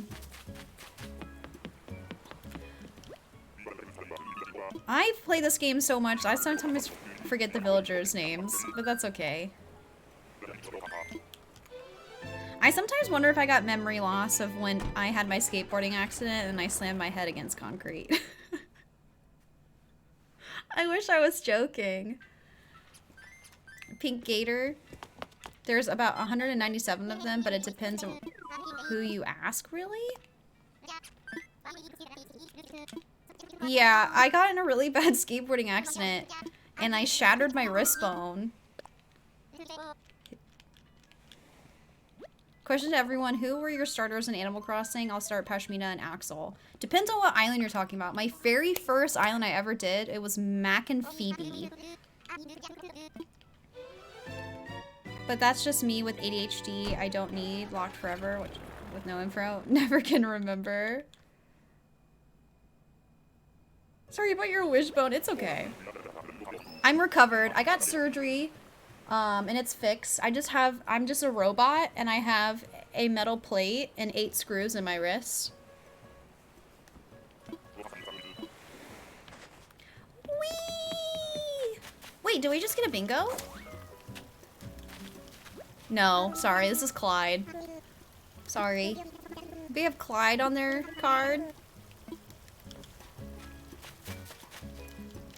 I've played this game so much, I sometimes forget the villagers' names, but that's okay. I sometimes wonder if I got memory loss of when I had my skateboarding accident and I slammed my head against concrete. I wish I was joking. pink gator. There's about 197 of them, but it depends on who you ask, really? Yeah, I got in a really bad skateboarding accident, and I shattered my wrist bone. Question to everyone, who were your starters in Animal Crossing? I'll start Pashmina and Axel. Depends on what island you're talking about. My very first island I ever did, it was Mac and Phoebe. But that's just me with ADHD. I don't need Locked Forever, which, with no info. Never can remember. Sorry about your wishbone. It's okay. I'm recovered. I got surgery. And it's fixed. I'm just a robot, and I have a metal plate and 8 screws in my wrist. Whee! Wait, did we just get a bingo? No, sorry, this is Clyde. Sorry. They have Clyde on their card.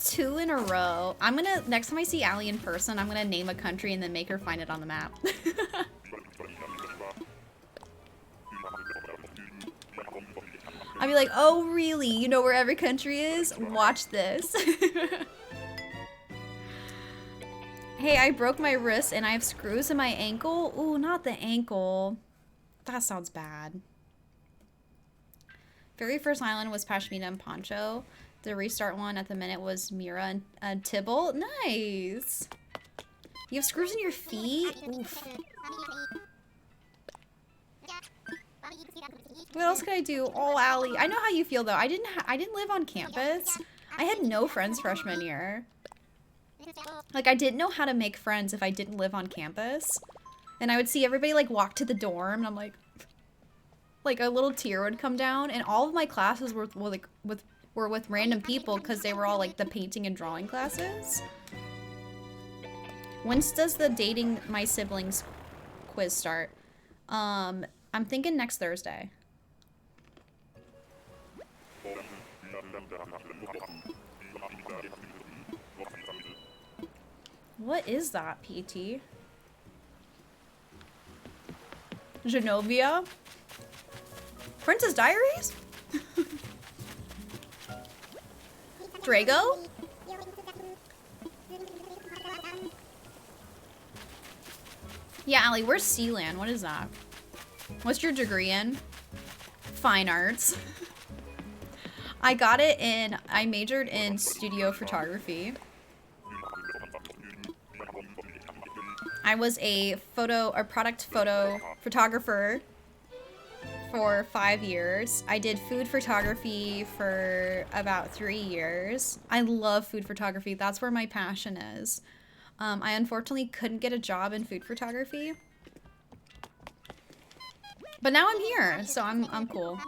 2 in a row. I'm gonna, next time I see Allie in person, I'm gonna name a country and then make her find it on the map. I'll be like, oh really? You know where every country is? Watch this. Hey, I broke my wrist and I have screws in my ankle. Ooh, not the ankle. That sounds bad. Very first island was Pashmina and Poncho. The restart one at the minute was Mira and Tibble. Nice. You have screws in your feet? Oof. What else could I do? Oh, Allie. I know how you feel though. I didn't live on campus. I had no friends freshman year. Like, I didn't know how to make friends if I didn't live on campus. And I would see everybody like walk to the dorm and I'm like a little tear would come down, and all of my classes were with random people because they were all like the painting and drawing classes. When does the dating my siblings quiz start? I'm thinking next Thursday. What is that, PT? Genovia? Princess Diaries? Drago? Yeah, Allie, where's Sealand? What is that? What's your degree in? Fine arts. I got it in, I majored in studio photography. I was a product photo photographer for 5 years. I did food photography for about 3 years. I love food photography. That's where my passion is. I unfortunately couldn't get a job in food photography. But now I'm here, so I'm cool.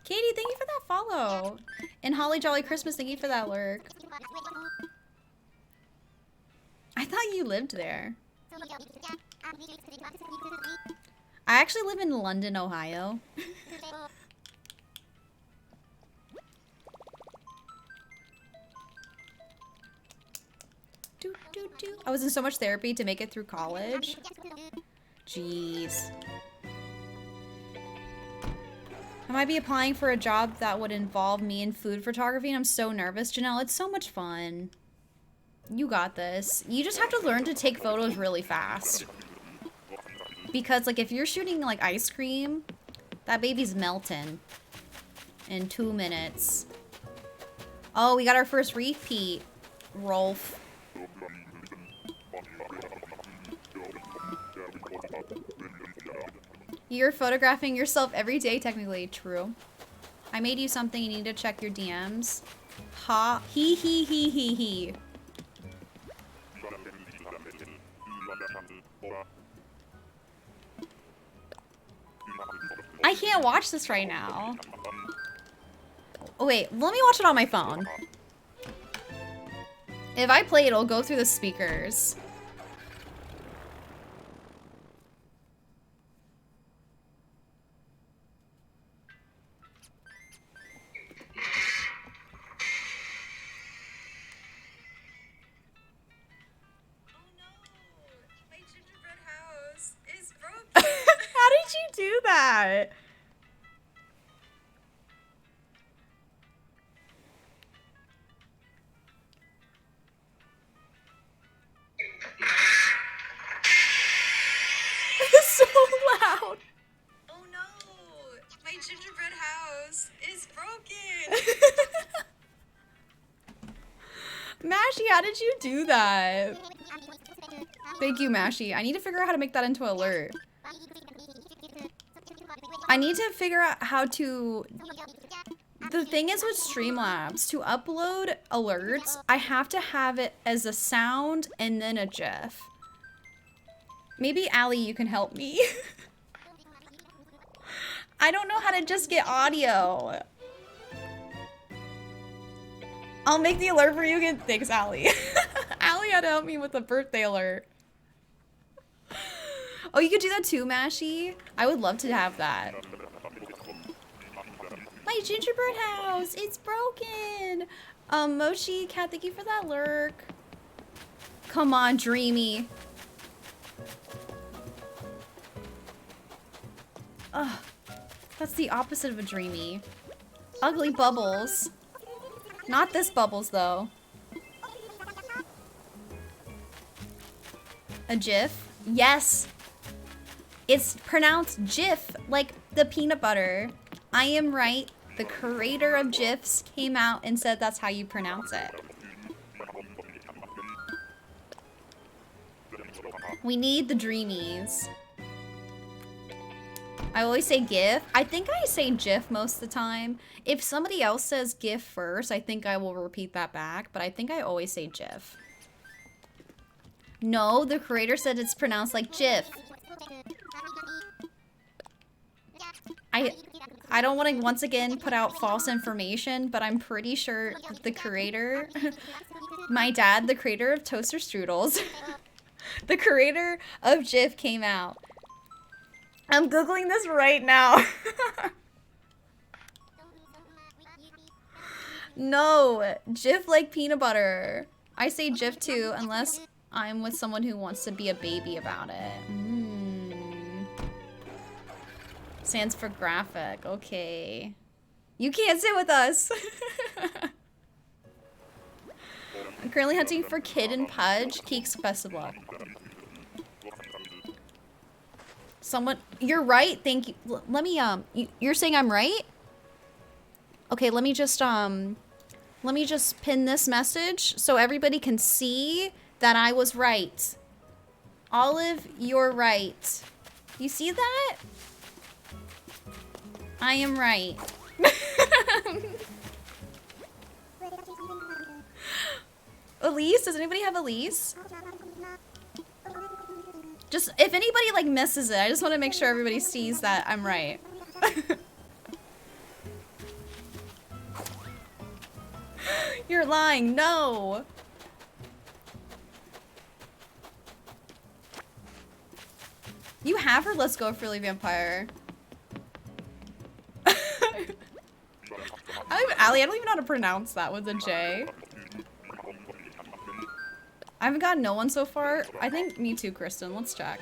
Katie, thank you for that follow. And Holly Jolly Christmas, thank you for that lurk. I thought you lived there. I actually live in London, Ohio. I was in so much therapy to make it through college. Jeez. I might be applying for a job that would involve me in food photography, and I'm so nervous. Janelle, it's so much fun. You got this. You just have to learn to take photos really fast. Because, like, if you're shooting, like, ice cream, that baby's melting in 2 minutes. Oh, we got our first repeat, Rolf. You're photographing yourself every day, technically. True. I made you something. You need to check your DMs. Ha. He. I can't watch this right now. Oh, wait, let me watch it on my phone. If I play it, it'll go through the speakers. how did you do that? Thank you, Mashy. I need to figure out how to make that into an alert. I need to figure out how to... The thing is with Streamlabs, to upload alerts, I have to have it as a sound and then a GIF. Maybe Allie, you can help me. I don't know how to just get audio. I'll make the alert for you again. Thanks, Allie. Allie had to help me with the birthday alert. Oh, you could do that too, Mashy? I would love to have that. My gingerbread house, it's broken. Mochi, Cat, thank you for that lurk. Come on, Dreamy. Ugh, that's the opposite of a Dreamy. Ugly Bubbles. Not this Bubbles, though. A GIF? Yes. It's pronounced GIF, like the peanut butter. I am right. The creator of GIFs came out and said that's how you pronounce it. We need the dreamies. I always say GIF. I think I say GIF most of the time. If somebody else says GIF first, I think I will repeat that back, but I think I always say GIF. No, the creator said it's pronounced like GIF. I don't want to once again put out false information, but I'm pretty sure that the creator, my dad, the creator of Toaster Strudels, the creator of GIF came out. I'm Googling this right now. No, GIF like peanut butter. I say GIF too, unless I'm with someone who wants to be a baby about it. Stands for graphic. Okay. You can't sit with us. I'm currently hunting for Kid and Pudge. Keeks, best of luck. Someone, you're right. Thank you. Let me, you're saying I'm right? Okay, let me just pin this message so everybody can see that I was right. Olive, you're right. You see that? I am right. Elise? Does anybody have Elise? Just, if anybody, like, misses it, I just want to make sure everybody sees that I'm right. You're lying. No. You have her Let's Go Frilly Vampire. Allie, I don't even know how to pronounce that with a J. I haven't gotten no one so far. I think me too, Kristen. Let's check.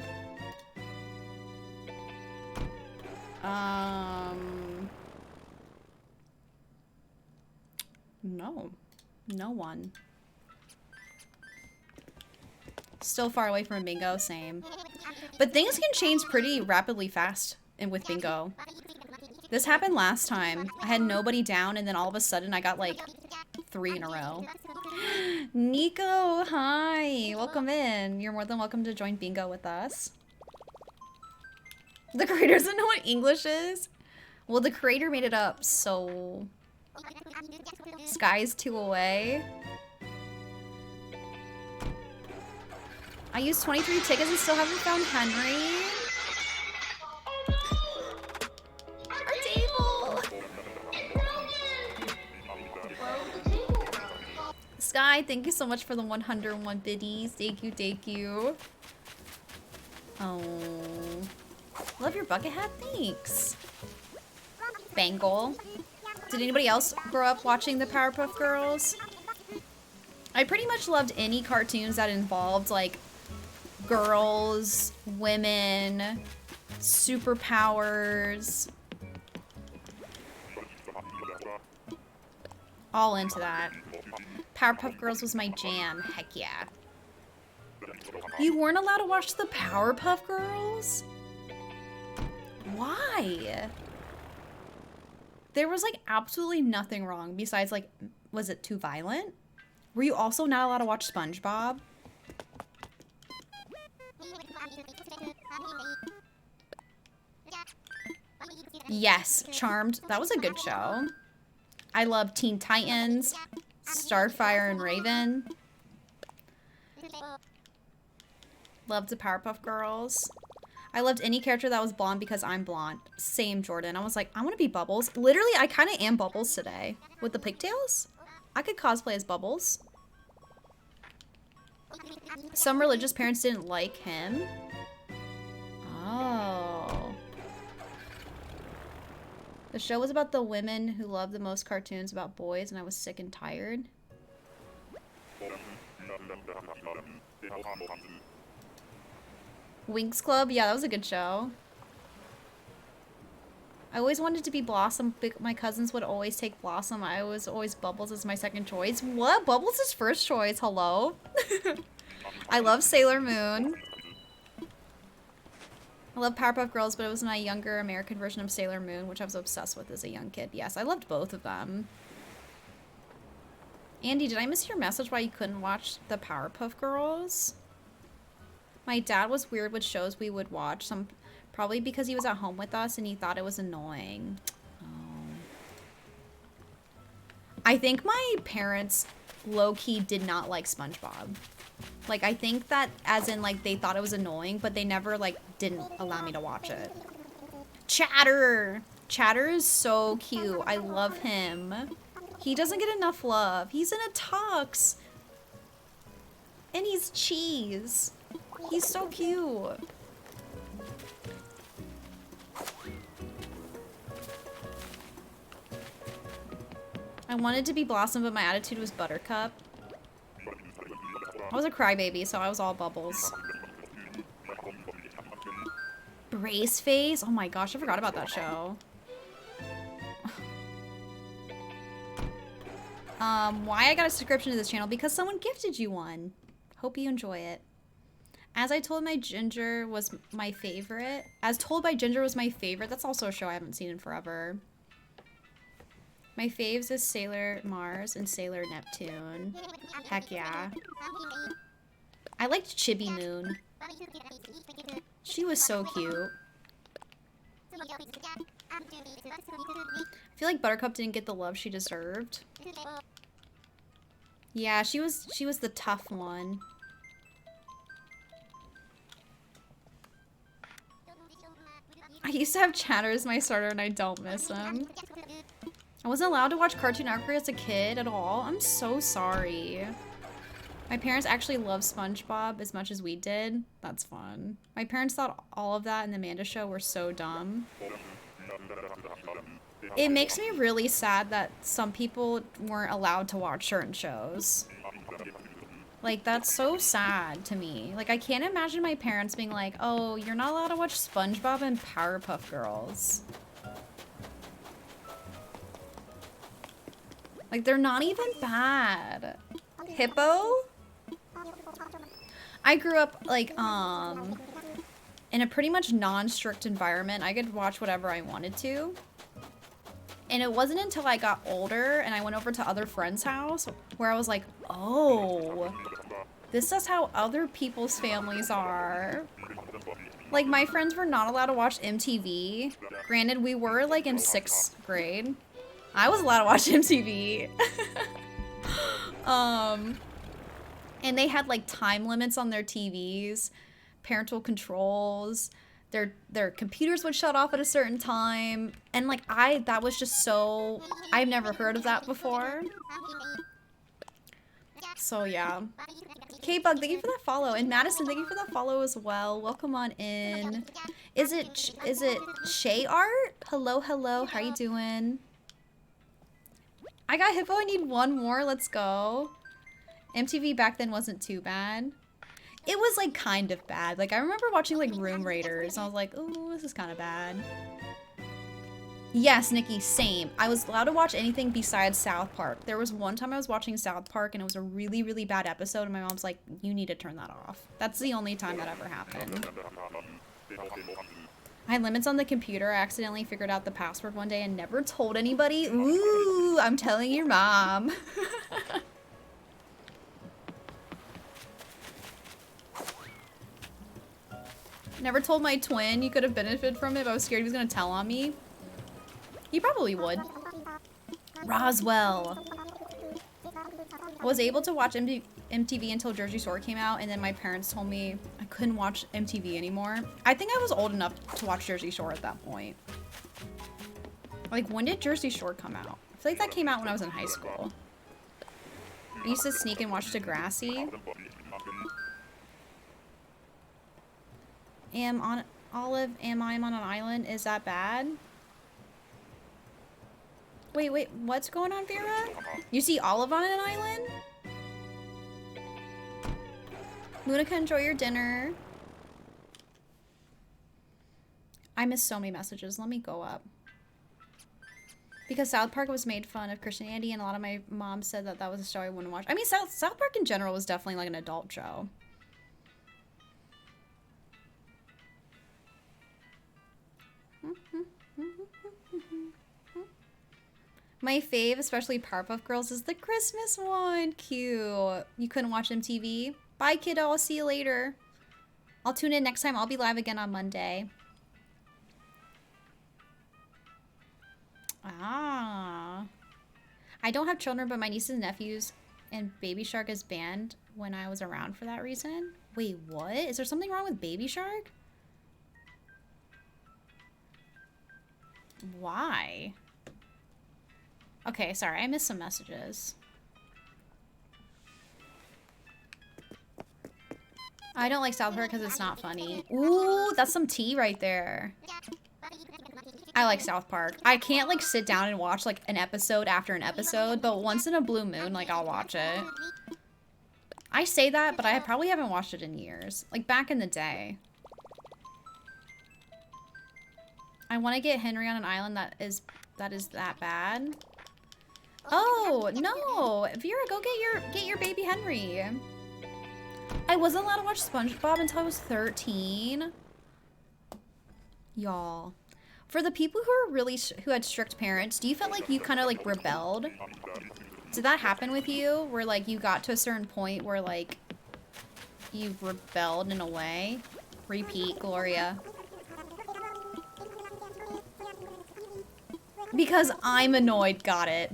No. No one. Still far away from a bingo, same. But things can change pretty rapidly fast and with bingo. This happened last time. I had nobody down and then all of a sudden I got like 3 in a row. Nico, hi. Welcome in. You're more than welcome to join bingo with us. The creator doesn't know what English is? Well, the creator made it up, so... Sky's 2 away. I used 23 tickets and still haven't found Henry. Our table! Sky, thank you so much for the 101 biddies. Thank you, thank you. Oh. Love your bucket hat, thanks. Bangle. Did anybody else grow up watching the Powerpuff Girls? I pretty much loved any cartoons that involved, like, girls, women, superpowers. All into that. Powerpuff Girls was my jam. Heck yeah. You weren't allowed to watch the Powerpuff Girls? Why? There was, like, absolutely nothing wrong besides, like, was it too violent? Were you also not allowed to watch SpongeBob? Yes, Charmed. That was a good show. I love Teen Titans, Starfire and Raven. Loved the Powerpuff Girls. I loved any character that was blonde because I'm blonde. Same, Jordan. I was like, I want to be Bubbles. Literally, I kind of am Bubbles today. With the pigtails? I could cosplay as Bubbles. Some religious parents didn't like him. Oh. The show was about the women who loved the most cartoons about boys, and I was sick and tired. Winx Club? Yeah, that was a good show. I always wanted to be Blossom, but my cousins would always take Blossom. I was always Bubbles as my second choice. What? Bubbles is first choice? Hello? I love Sailor Moon. I love Powerpuff Girls, but it was my younger American version of Sailor Moon, which I was obsessed with as a young kid. Yes, I loved both of them. Andy, did I miss your message why you couldn't watch the Powerpuff Girls? My dad was weird with shows we would watch. Probably because he was at home with us and he thought it was annoying. Oh. I think my parents low-key did not like SpongeBob. Like, I think that as in, like, they thought it was annoying, but they never, like, didn't allow me to watch it. Chatter! Chatter is so cute. I love him. He doesn't get enough love. He's in a tux. And he's cheese. He's so cute. I wanted to be Blossom, but my attitude was Buttercup. I was a crybaby, so I was all Bubbles. Brace Face? Oh my gosh, I forgot about that show. Why I got a subscription to this channel? Because someone gifted you one. Hope you enjoy it. As I Told My Ginger was my favorite. As Told by Ginger was my favorite. That's also a show I haven't seen in forever. My faves is Sailor Mars and Sailor Neptune. Heck yeah. I liked Chibi Moon. She was so cute. I feel like Buttercup didn't get the love she deserved. Yeah, she was the tough one. I used to have Chatter as my starter and I don't miss him. I wasn't allowed to watch Cartoon Network as a kid at all. I'm so sorry. My parents actually loved SpongeBob as much as we did. That's fun. My parents thought all of that and the Amanda Show were so dumb. It makes me really sad that some people weren't allowed to watch certain shows. Like, that's so sad to me. Like, I can't imagine my parents being like, oh, you're not allowed to watch SpongeBob and Powerpuff Girls. Like, they're not even bad. Hippo? I grew up, like, in a pretty much non-strict environment. I could watch whatever I wanted to. And it wasn't until I got older and I went over to other friends' house where I was like, oh, this is how other people's families are. Like, my friends were not allowed to watch MTV. Granted, we were, like, in 6th grade. I was allowed to watch MTV. And they had, like, time limits on their TVs, parental controls. Their computers would shut off at a certain time. And, like, that was just so... I've never heard of that before. So, yeah. K-Bug, thank you for that follow. And Madison, thank you for that follow as well. Welcome on in. Is it Shay Art? Hello, hello. How you doing? I got Hippo. I need one more. Let's go. MTV back then wasn't too bad. It was, like, kind of bad. Like, I remember watching, like, Room Raiders. And I was like, ooh, this is kind of bad. Yes, Nikki, same. I was allowed to watch anything besides South Park. There was one time I was watching South Park, and it was a really, really bad episode, and my mom's like, you need to turn that off. That's the only time that ever happened. I had limits on the computer. I accidentally figured out the password one day and never told anybody. Ooh, I'm telling your mom. Never told my twin you could have benefited from it, but I was scared he was gonna tell on me. He probably would. Roswell. I was able to watch MTV until Jersey Shore came out, and then my parents told me I couldn't watch MTV anymore. I think I was old enough to watch Jersey Shore at that point. Like, when did Jersey Shore come out? I feel like that came out when I was in high school. I used to sneak and watch Degrassi. Olive, am I on an island? Is that bad? Wait, what's going on, Vera? You see Olive on an island? Lunica, enjoy your dinner. I missed so many messages. Let me go up. Because South Park was made fun of Christianity, and a lot of my mom said that that was a show I wouldn't watch. I mean, South Park in general was definitely like an adult show. My fave, especially Powerpuff Girls, is the Christmas one. Cute. You couldn't watch MTV? Bye, kiddo. I'll see you later. I'll tune in next time. I'll be live again on Monday. Ah. I don't have children, but my nieces and nephews and Baby Shark is banned when I was around for that reason. Wait, what? Is there something wrong with Baby Shark? Why? Okay, sorry, I missed some messages. I don't like South Park because it's not funny. Ooh, that's some tea right there. I like South Park. I can't like sit down and watch like an episode after an episode, but once in a blue moon, like I'll watch it. I say that, but I probably haven't watched it in years. Like back in the day. I want to get Henry on an island that is that bad. Oh, no. Vera, go get your baby Henry. I wasn't allowed to watch SpongeBob until I was 13. Y'all. For the people who had strict parents, do you feel like you kind of like rebelled? Did that happen with you? Where like you got to a certain point where like you rebelled in a way? Repeat, Gloria. Because I'm annoyed. Got it.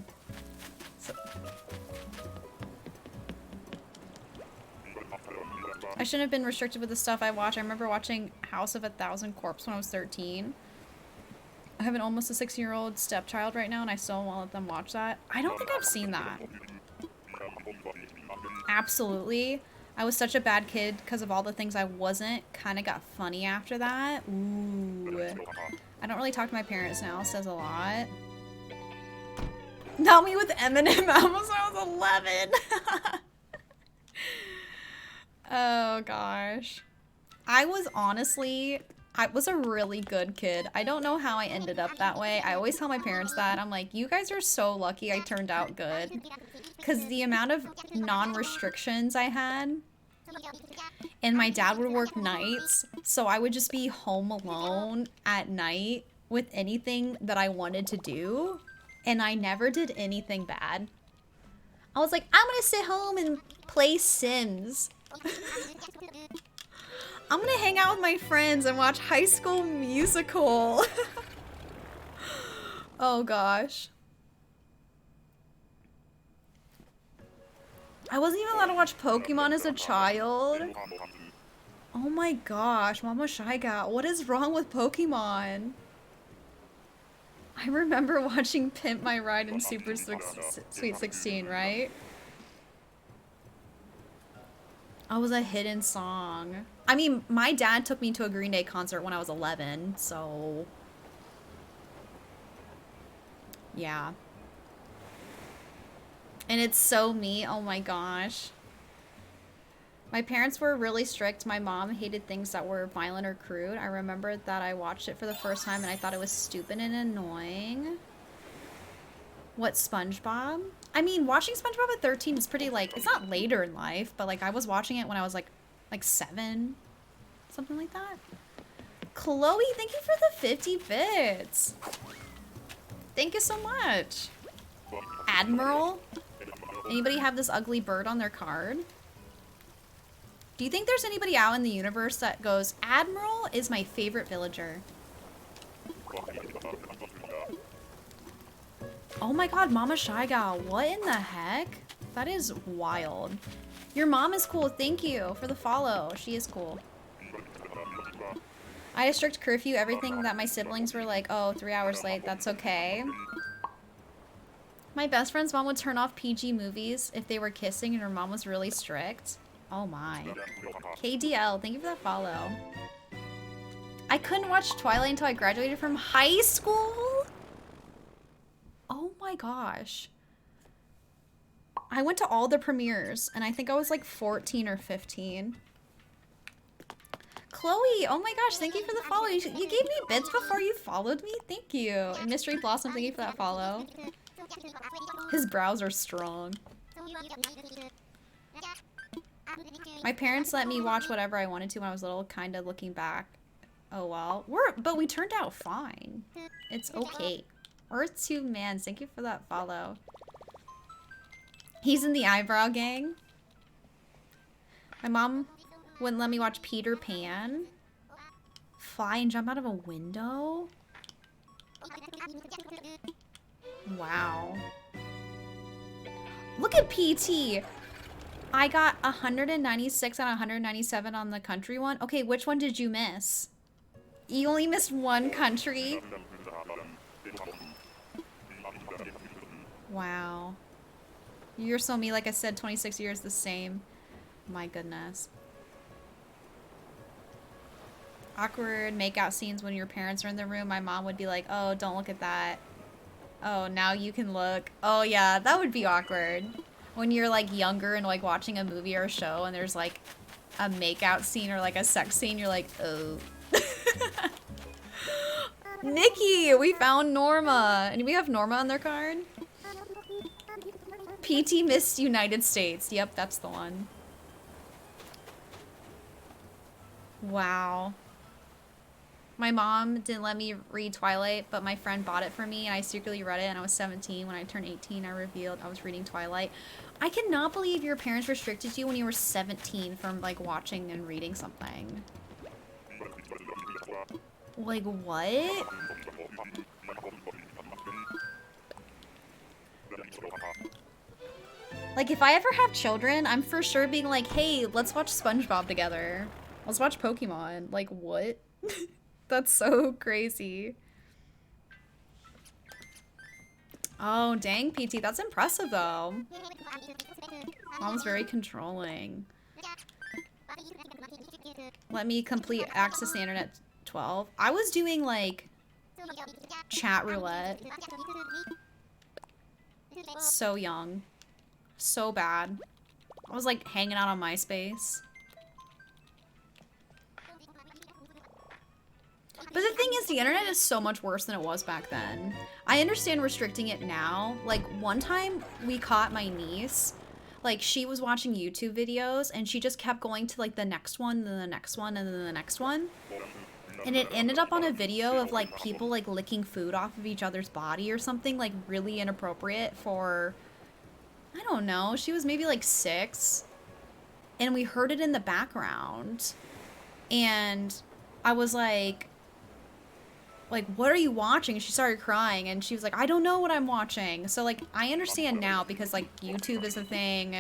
I shouldn't have been restricted with the stuff I watch. I remember watching House of a Thousand Corpses when I was 13. I have an almost a 6-year-old stepchild right now, and I still won't let them watch that. I don't think I've seen that. Absolutely. I was such a bad kid because of all the things I wasn't. Kind of got funny after that. Ooh. I don't really talk to my parents now. It says a lot. Not me with Eminem albums when I was 11. Oh gosh. I was a really good kid. I don't know how I ended up that way. I always tell my parents that. I'm like, you guys are so lucky I turned out good. Because the amount of non-restrictions I had. And my dad would work nights. So I would just be home alone at night with anything that I wanted to do. And I never did anything bad. I was like, I'm gonna sit home and play Sims. I'm gonna hang out with my friends and watch High School Musical. Oh gosh. I wasn't even allowed to watch Pokemon as a child. Oh my gosh, Mama Shy Gal, what is wrong with Pokemon? I remember watching Pimp My Ride in Super Sweet 16, right? Oh, it was a hidden song. I mean, my dad took me to a Green Day concert when I was 11, so... yeah. And it's so me, oh my gosh. My parents were really strict. My mom hated things that were violent or crude. I remember that I watched it for the first time and I thought it was stupid and annoying. What, SpongeBob? I mean, watching SpongeBob at 13 is pretty, like, it's not later in life, but, like, I was watching it when I was, like 7. Something like that. Chloe, thank you for the 50 bits. Thank you so much. Admiral? Anybody have this ugly bird on their card? Do you think there's anybody out in the universe that goes, Admiral is my favorite villager? Oh my god, Mama Shy Gal. What in the heck? That is wild. Your mom is cool. Thank you for the follow. She is cool. I had a strict curfew. Everything that my siblings were like, oh, 3 hours late. That's okay. My best friend's mom would turn off PG movies if they were kissing and her mom was really strict. Oh my. KDL, thank you for that follow. I couldn't watch Twilight until I graduated from high school? Oh my gosh. I went to all the premieres, and I think I was like 14 or 15. Chloe, oh my gosh, thank you for the follow. You gave me bits before you followed me? Thank you. And Mystery Blossom, thank you for that follow. His brows are strong. My parents let me watch whatever I wanted to when I was little, kind of looking back. Oh well. But we turned out fine. It's okay. Earth 2 Man, thank you for that follow. He's in the eyebrow gang. My mom wouldn't let me watch Peter Pan. Fly and jump out of a window? Wow. Look at PT! I got 196 and 197 on the country one. Okay, which one did you miss? You only missed one country? Wow. You're so me, like I said, 26 years the same. My goodness. Awkward makeout scenes when your parents are in the room. My mom would be like, oh, don't look at that. Oh, now you can look. Oh yeah, that would be awkward. When you're like younger and like watching a movie or a show and there's like a makeout scene or like a sex scene, you're like, oh. Nikki, we found Norma. And we have Norma on their card? PT Miss United States. Yep, that's the one. Wow. My mom didn't let me read Twilight, but my friend bought it for me, and I secretly read it, and I was 17. When I turned 18, I revealed I was reading Twilight. I cannot believe your parents restricted you when you were 17 from, like, watching and reading something. Like, what? Like, if I ever have children, I'm for sure being like, hey, let's watch SpongeBob together. Let's watch Pokemon. Like, what? That's so crazy. Oh, dang, PT. That's impressive, though. Mom's very controlling. Let me complete access to the internet 12. I was doing, like, chat roulette. So young. So bad. I was, like, hanging out on MySpace. But the thing is, the internet is so much worse than it was back then. I understand restricting it now. Like, one time we caught my niece. Like, she was watching YouTube videos, and she just kept going to, like, the next one, then the next one, and then the next one. And it ended up on a video of, like, people, like, licking food off of each other's body or something, like, really inappropriate for... I don't know. She was maybe, like, 6. And we heard it in the background. And I was like, what are you watching? And she started crying, and she was like, I don't know what I'm watching. So, like, I understand now because, like, YouTube is a thing.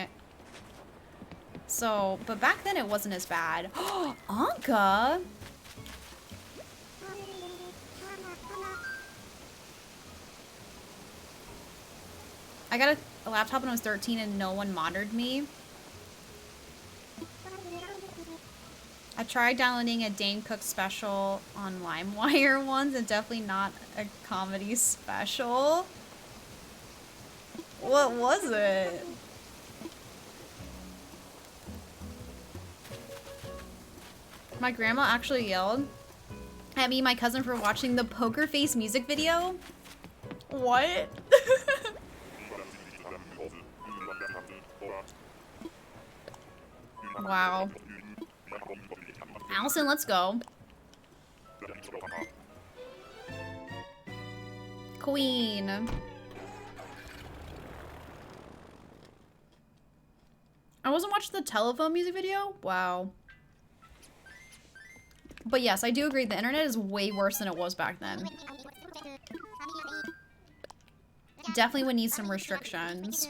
So, but back then it wasn't as bad. Oh, Anka! I got a laptop when I was 13 and no one monitored me. I tried downloading a Dane Cook special on LimeWire once, and definitely not a comedy special. What was it? My grandma actually yelled at me and my cousin for watching the Poker Face music video. What? Wow. Allison, let's go. Queen. I wasn't watching the telephone music video? Wow. But yes, I do agree. The internet is way worse than it was back then. Definitely would need some restrictions.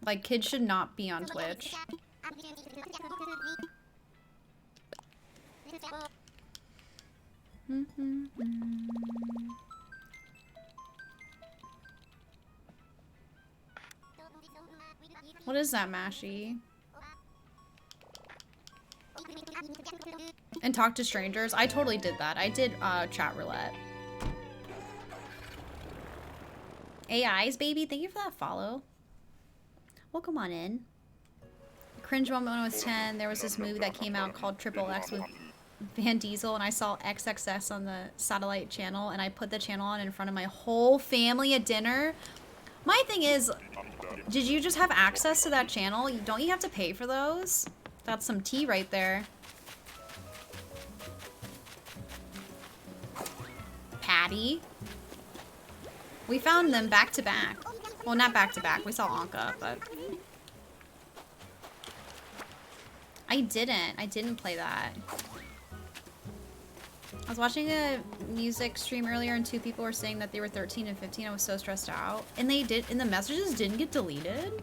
Like, kids should not be on Twitch. What is that, Mashy? And talk to strangers? I totally did that. I did chat roulette. AIs, baby. Thank you for that follow. Welcome on in. Cringe moment when I was 10. There was this movie that came out called Triple X with Van Diesel, and I saw XXS on the satellite channel, and I put the channel on in front of my whole family at dinner. My thing is, did you just have access to that channel? Don't you have to pay for those? That's some tea right there. Patty. We found them back to back. Well, not back to back. We saw Anka, but I didn't play that. I was watching a music stream earlier and 2 people were saying that they were 13 and 15. I was so stressed out. And they did, and the messages didn't get deleted?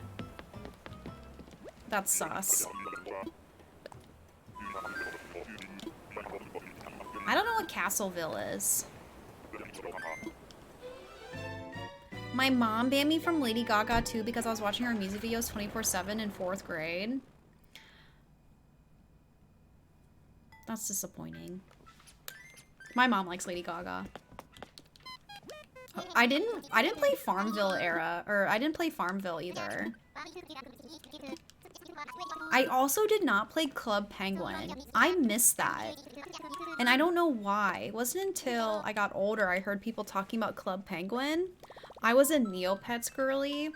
That's sus. I don't know what Castleville is. My mom banned me from Lady Gaga too because I was watching her music videos 24/7 in 4th grade. That's disappointing. My mom likes Lady Gaga. I didn't play Farmville era, or I didn't play Farmville either. I also did not play Club Penguin. I missed that. And I don't know why. It wasn't until I got older I heard people talking about Club Penguin. I was a Neopets girly.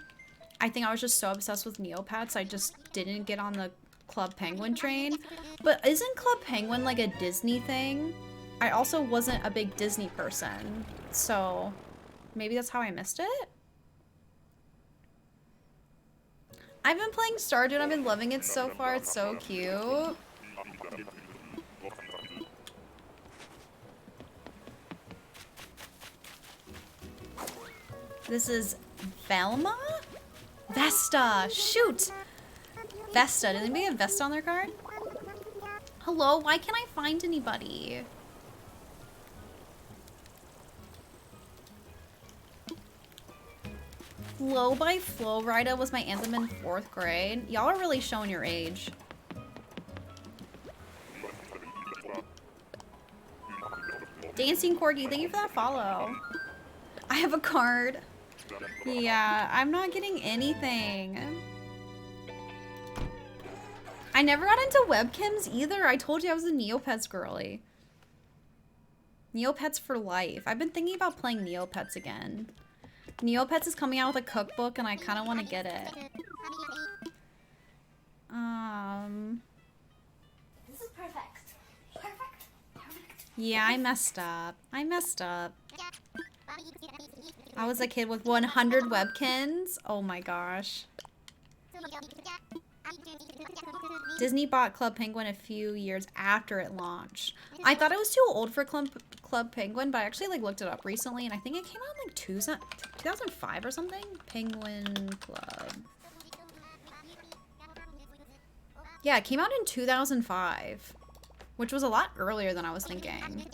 I think I was just so obsessed with Neopets, I just didn't get on the Club Penguin train. But isn't Club Penguin like a Disney thing? I also wasn't a big Disney person, so maybe that's how I missed it? I've been playing Stardew. I've been loving it so far. It's so cute. This is Velma? Vesta! Shoot! Vesta. Did anybody have Vesta on their card? Hello? Why can't I find anybody? Flow by Flowrida was my anthem in 4th grade. Y'all are really showing your age. Dancing Corgi, thank you for that follow. I have a card. Yeah, I'm not getting anything. I never got into webcams either. I told you I was a Neopets girly. Neopets for life. I've been thinking about playing Neopets again. Neopets is coming out with a cookbook and I kind of want to get it. This is perfect. Perfect. Yeah, I messed up. I was a kid with 100 webkins. Oh my gosh. Disney bought Club Penguin a few years after it launched. I thought it was too old for Club Penguin, but I actually like looked it up recently and I think it came out in like 2005 or something. Penguin Club. Yeah, it came out in 2005, which was a lot earlier than I was thinking.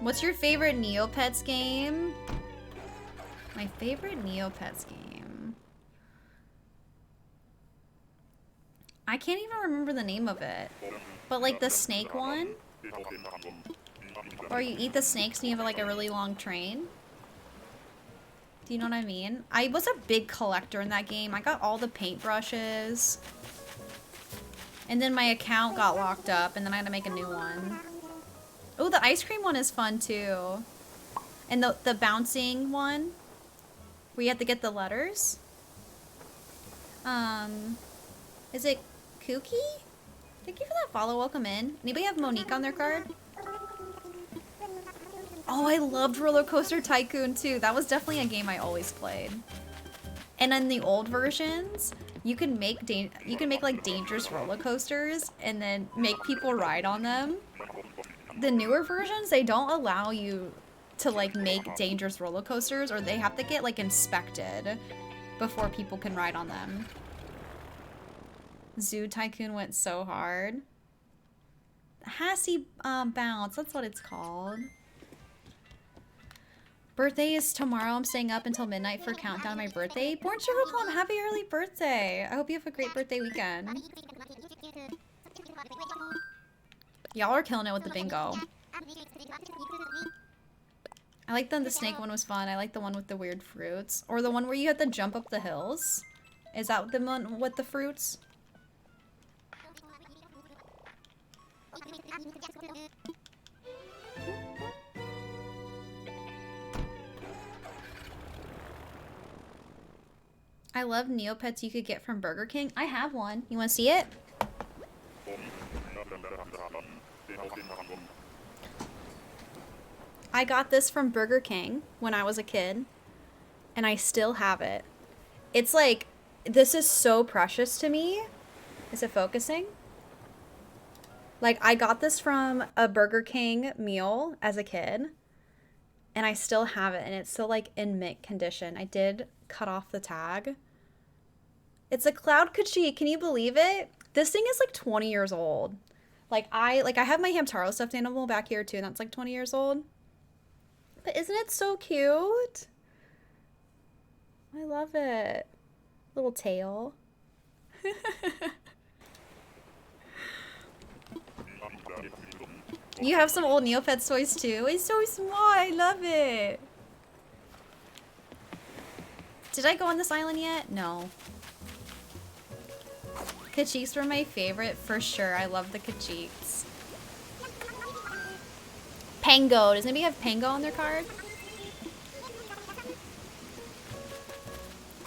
What's your favorite Neopets game? My favorite Neopets game. I can't even remember the name of it. But like the snake one? Or you eat the snakes and you have like a really long train? Do you know what I mean? I was a big collector in that game. I got all the paintbrushes. And then my account got locked up and then I had to make a new one. Oh, the ice cream one is fun too. And the bouncing one, where you have to get the letters. Is it Kooky? Thank you for that follow. Welcome in. Anybody have Monique on their card? Oh, I loved Roller Coaster Tycoon too. That was definitely a game I always played. And in the old versions, you can make like dangerous roller coasters and then make people ride on them. The newer versions, they don't allow you to like make dangerous roller coasters, or they have to get like inspected before people can ride on them. Zoo Tycoon went so hard. Hassy Bounce, that's what it's called. Birthday is tomorrow. I'm staying up until midnight for a countdown to my birthday. Born Sugar Plum, happy early birthday. I hope you have a great birthday weekend. Y'all are killing it with the bingo. I like the snake one was fun. I like the one with the weird fruits. Or the one where you have to jump up the hills. Is that the one with the fruits? I love Neopets you could get from Burger King. I have one. You want to see it? I got this from Burger King when I was a kid, and I still have it. It's like, this is so precious to me. Is it focusing? Like, I got this from a Burger King meal as a kid, and I still have it, and it's still like in mint condition. I did cut off the tag. It's a Cloud Kachi. Can you believe it? This thing is like 20 years old. I have my Hamtaro stuffed animal back here too, and that's like 20 years old. But isn't it so cute? I love it. Little tail. You have some old Neopets toys too? It's so small. I love it. Did I go on this island yet? No. Kachiks were my favorite for sure. I love the Kachiks. Pango. Does anybody have Pango on their card?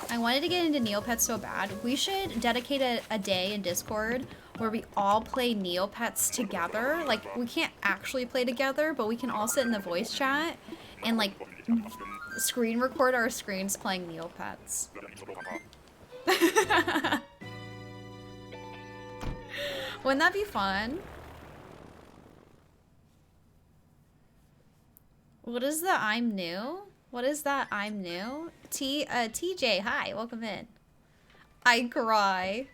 I wanted to get into Neopets so bad. We should dedicate a day in Discord where we all play Neopets together. Like, we can't actually play together, but we can all sit in the voice chat and, like, screen record our screens playing Neopets. Wouldn't that be fun? What is the I'm new? What is that I'm new? TJ, hi, welcome in. I cry.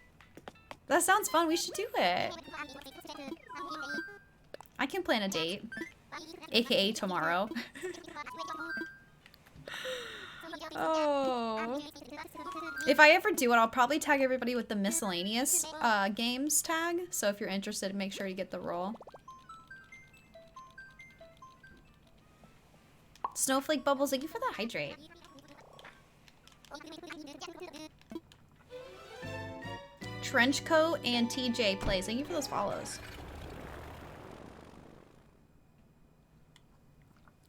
That sounds fun, we should do it. I can plan a date. AKA tomorrow. Oh. If I ever do it, I'll probably tag everybody with the miscellaneous games tag. So if you're interested, make sure you get the role. Snowflake Bubbles, thank you for the hydrate. Trenchcoat and TJ plays. Thank you for those follows.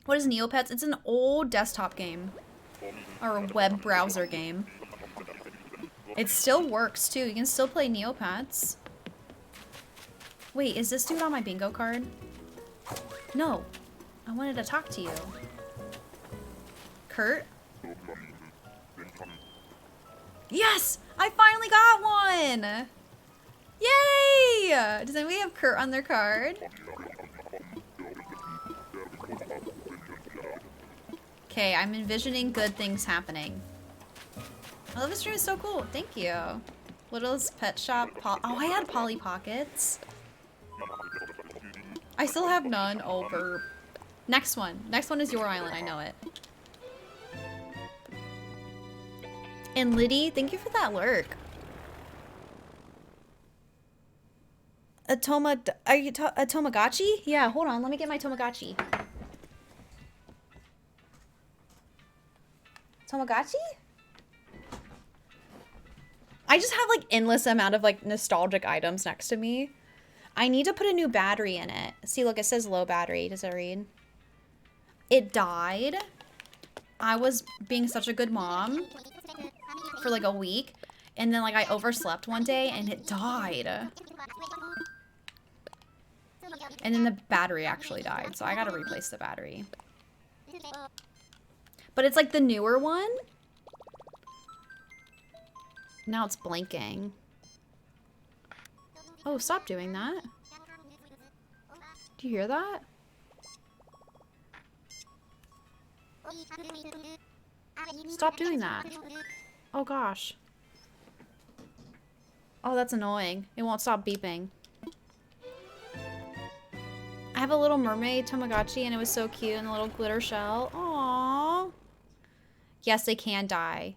What is Neopets? It's an old desktop game. Or a web browser game. It still works too. You can still play Neopets. Wait, is this dude on my bingo card? No. I wanted to talk to you. Kurt? Yes! I finally got one! Yay! Does anybody have Kurt on their card? Okay, I'm envisioning good things happening. I love this stream, is so cool. Thank you. Little's Pet Shop. Oh, I had Polly Pockets. I still have none. Oh, burp. Next one. Next one is your island. I know it. And Liddy, thank you for that lurk. A Tamagotchi? Yeah, hold on. Let me get my Tamagotchi. Tamagotchi? I just have like endless amount of like nostalgic items next to me. I need to put a new battery in it. See, look, it says low battery. Does it read? It died. I was being such a good mom for like a week, and then like I overslept one day and it died. And then the battery actually died, so I gotta replace the battery. But it's like the newer one. Now it's blinking. Oh, stop doing that. Do you hear that? Stop doing that. Oh gosh. Oh, that's annoying. It won't stop beeping. I have a little mermaid Tamagotchi and it was so cute and a little glitter shell. Aww. Yes, they can die.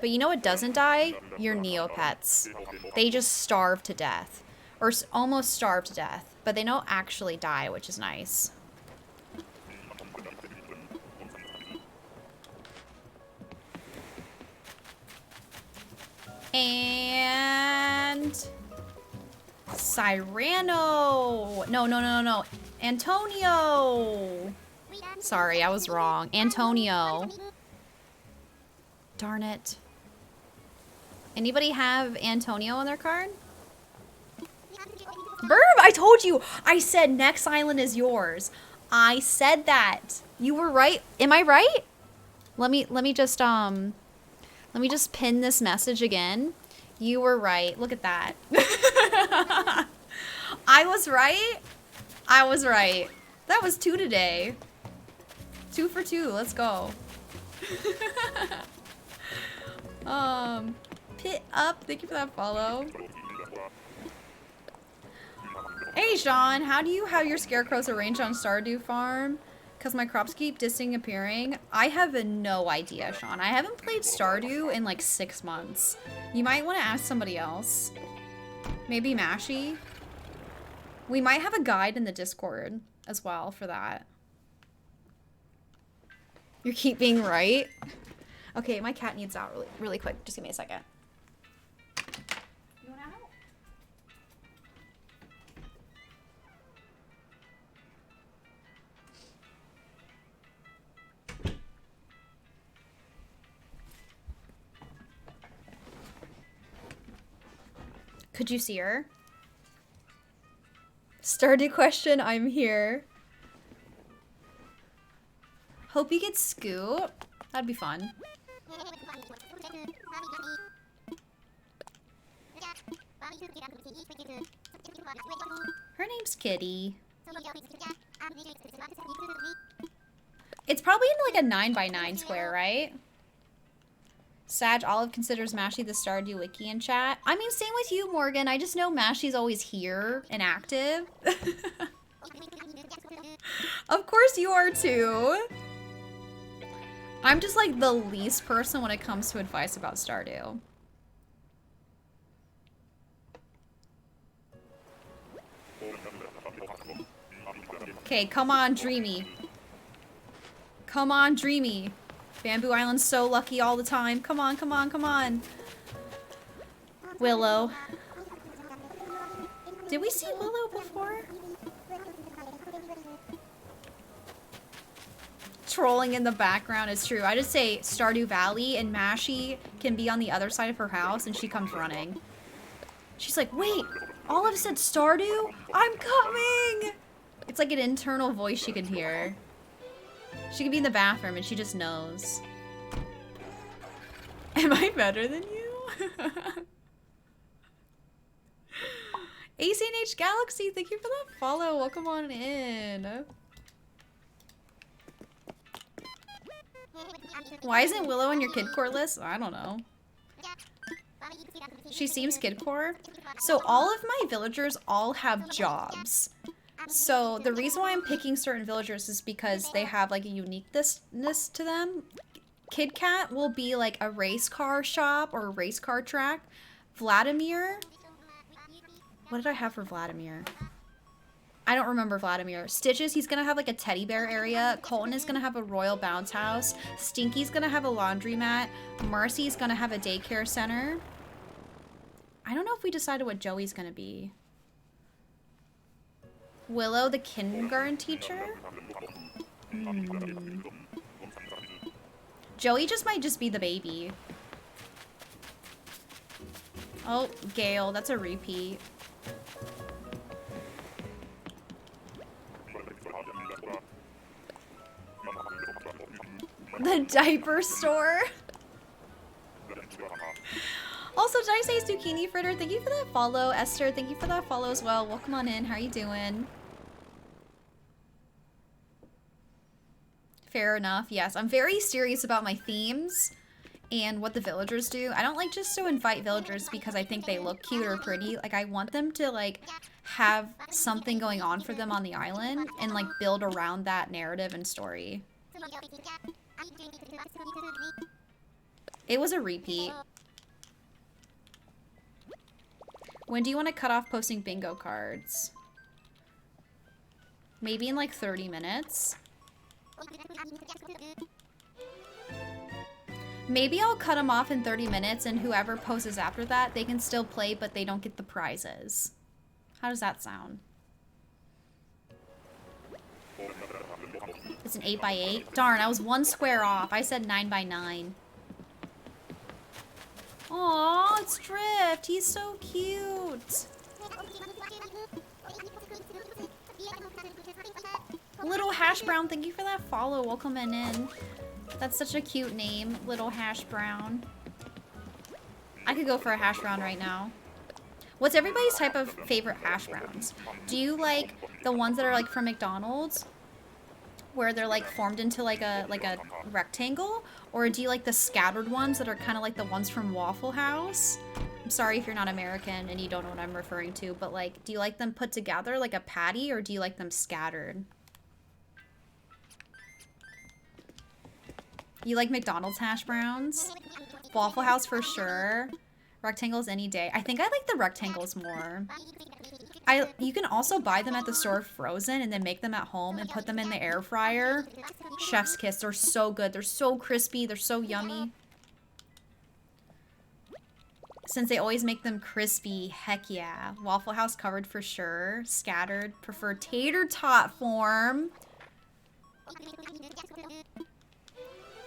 But you know what doesn't die? Your Neopets. They just starve to death. Or almost starve to death. But they don't actually die, which is nice. And... Cyrano! No. Antonio! Sorry, I was wrong. Antonio. Darn it. Anybody have Antonio on their card? Verb, I told you! I said next island is yours. I said that. You were right. Am I right? Let me just pin this message again. You were right. Look at that. I was right. I was right. That was 2 today. 2 for 2. Let's go. Pit up. Thank you for that follow. Hey, Sean. How do you have your scarecrows arranged on Stardew Farm? Because my crops keep disappearing. I have no idea, Sean. I haven't played Stardew in like 6 months. You might want to ask somebody else. Maybe Mashy. We might have a guide in the Discord as well for that. You keep being right. Okay, my cat needs out really quick. Just give me a second. You want out? Could you see her? Stardew question, I'm here. Hope you get Scoop. That'd be fun. Her name's Kitty. It's probably in like a 9x9 square, right? Sag Olive considers Mashy the Stardew Wiki in chat. I mean, same with you, Morgan. I just know Mashy's always here and active. Of course you are too. I'm just like the least person when it comes to advice about Stardew. Okay, come on, Dreamie. Come on, Dreamie. Bamboo Island's so lucky all the time. Come on, come on, come on. Willow. Did we see Willow before? Trolling in the background is true. I just say Stardew Valley and Mashy can be on the other side of her house and she comes running. She's like, wait, Olive said Stardew? I'm coming! It's like an internal voice she can hear. She could be in the bathroom and she just knows. Am I better than you? ACNH Galaxy, thank you for that follow. Welcome on in. Why isn't Willow on your kidcore list? I don't know. She seems kidcore. So all of my villagers all have jobs. So the reason why I'm picking certain villagers is because they have like a uniqueness to them. Kid Cat will be like a race car shop or a race car track. Vladimir. What did I have for Vladimir? I don't remember Vladimir. Stitches, he's gonna have like a teddy bear area. Colton is gonna have a royal bounce house. Stinky's gonna have a laundromat. Marcy's gonna have a daycare center. I don't know if we decided what Joey's gonna be. Willow, the kindergarten teacher? Joey might just be the baby. Oh, Gale, that's a repeat. The diaper store? Also, did I say zucchini fritter? Thank you for that follow. Esther, thank you for that follow as well. Welcome on in. How are you doing? Fair enough. Yes, I'm very serious about my themes and what the villagers do. I don't like just to invite villagers because I think they look cute or pretty. Like, I want them to, like, have something going on for them on the island and, like, build around that narrative and story. It was a repeat. When do you want to cut off posting bingo cards? Maybe in, like, 30 minutes. Maybe I'll cut them off in 30 minutes and whoever poses after that, they can still play, but they don't get the prizes. How does that sound? It's an 8x8? Darn, I was 1 square off. I said 9x9. Aw, it's Drift. He's so cute. Little Hash Brown, thank you for that follow. Welcome in. That's such a cute name, Little Hash Brown. I could go for a hash brown right now. What's everybody's type of favorite hash browns? Do you like the ones that are like from McDonald's, where they're like formed into like a rectangle, or do you like the scattered ones that are kind of like the ones from Waffle House? I'm sorry if you're not American and you don't know what I'm referring to, but like, do you like them put together like a patty, or do you like them scattered? You like McDonald's hash browns? Waffle House for sure. Rectangles any day. I think I like the rectangles more. You can also buy them at the store frozen and then make them at home and put them in the air fryer. Chef's kiss. They're so good. They're so crispy. They're so yummy. Since they always make them crispy, heck yeah. Waffle House covered for sure. Scattered. Prefer tater tot form.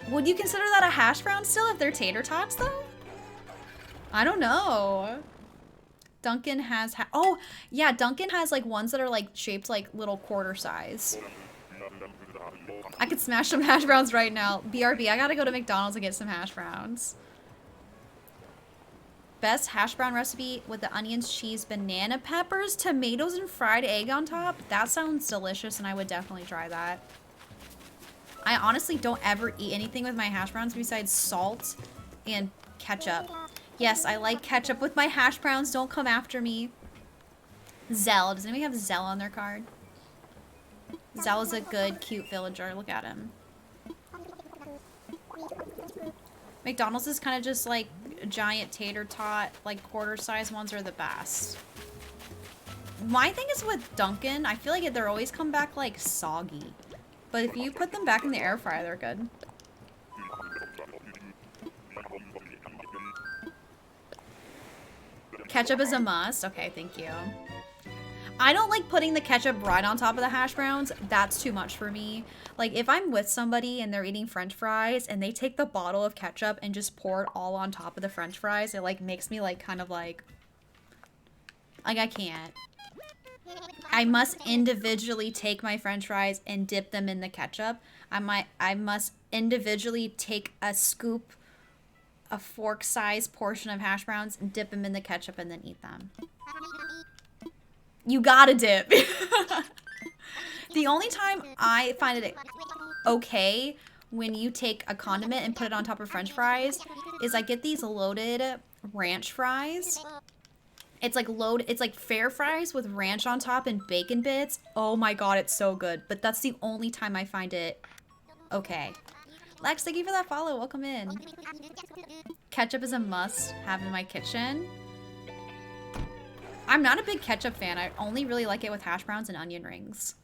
Would you consider that a hash brown still if they're tater tots though? I don't know. Dunkin' has oh yeah, Dunkin' has like ones that are like shaped like little quarter size. I could smash some hash browns right now. BRB, I gotta go to McDonald's and get some hash browns. Best hash brown recipe with the onions, cheese, banana peppers, tomatoes, and fried egg on top. That sounds delicious and I would definitely try that. I honestly don't ever eat anything with my hash browns besides salt and ketchup. Yes, I like ketchup with my hash browns. Don't come after me. Zell. Does anybody have Zell on their card? Zell is a good, cute villager. Look at him. McDonald's is kind of just like giant tater tot, like quarter size ones are the best. My thing is with Dunkin', I feel like they're always come back like soggy. But if you put them back in the air fryer, they're good. Ketchup is a must. Okay, thank you. I don't like putting the ketchup right on top of the hash browns. That's too much for me. Like, if I'm with somebody and they're eating french fries and they take the bottle of ketchup and just pour it all on top of the french fries, it, like, makes me, like, kind of, like, I can't. I must individually take my french fries and dip them in the ketchup. I must individually take a scoop, a fork-sized portion of hash browns and dip them in the ketchup and then eat them. You gotta dip. The only time I find it okay when you take a condiment and put it on top of french fries is I get these loaded ranch fries. It's like fair fries with ranch on top and bacon bits. Oh my god, it's so good. But that's the only time I find it okay. Lex, thank you for that follow. Welcome in. Ketchup is a must have in my kitchen. I'm not a big ketchup fan. I only really like it with hash browns and onion rings.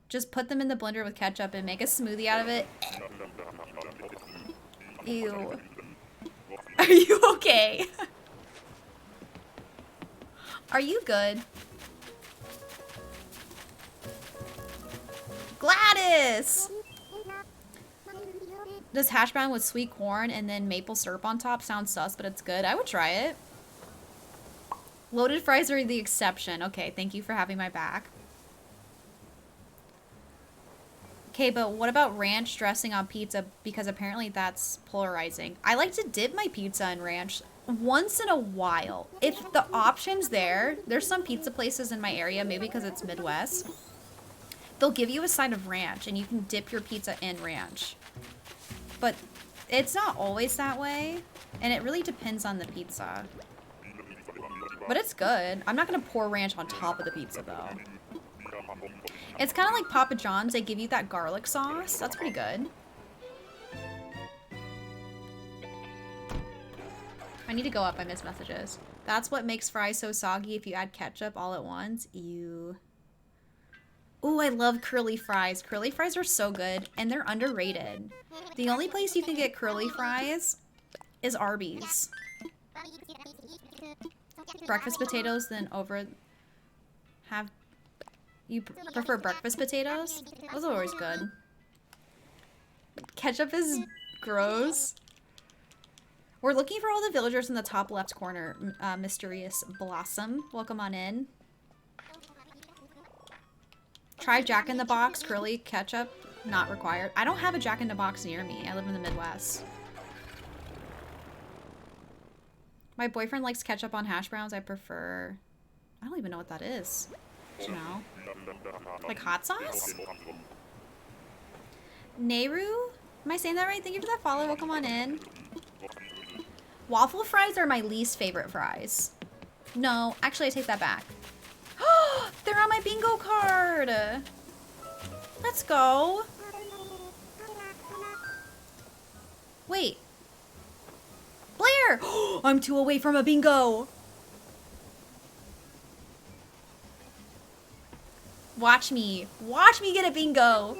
Just put them in the blender with ketchup and make a smoothie out of it. Ew. Are you okay? Are you good? Gladys! Does hash brown with sweet corn and then maple syrup on top sound sus, but it's good? I would try it. Loaded fries are the exception. Okay, thank you for having my back. Okay, but what about ranch dressing on pizza? Because apparently that's polarizing. I like to dip my pizza in ranch once in a while. If the option's there, there's some pizza places in my area, maybe because it's Midwest. They'll give you a side of ranch and you can dip your pizza in ranch. But it's not always that way. And it really depends on the pizza. But it's good. I'm not going to pour ranch on top of the pizza though. It's kind of like Papa John's. They give you that garlic sauce. That's pretty good. I need to go up. I missed messages. That's what makes fries so soggy if you add ketchup all at once. Ew. Ooh, I love curly fries. Curly fries are so good, and they're underrated. The only place you can get curly fries is Arby's. Breakfast potatoes, then over... You prefer breakfast potatoes? Those are always good. Ketchup is gross. We're looking for all the villagers in the top left corner. Mysterious Blossom, welcome on in. Try Jack in the Box, curly ketchup, not required. I don't have a Jack in the Box near me. I live in the Midwest. My boyfriend likes ketchup on hash browns. I prefer... I don't even know what that is. Do you know? Like hot sauce? Nehru? Am I saying that right? Thank you for that follow. Welcome on in. Waffle fries are my least favorite fries. No, actually I take that back. They're on my bingo card. Let's go. Wait. Blair! I'm 2 away from a bingo. Watch me get a bingo.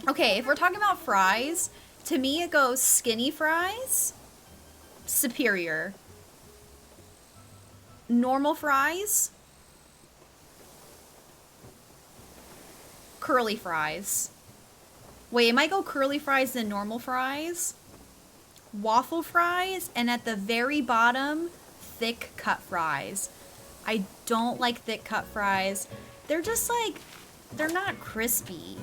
Okay, if we're talking about fries, to me it goes skinny fries, superior. Normal fries, curly fries. Wait, it might go curly fries then normal fries, waffle fries, and at the very bottom, thick cut fries. I don't like thick cut fries. They're just like, they're not crispy.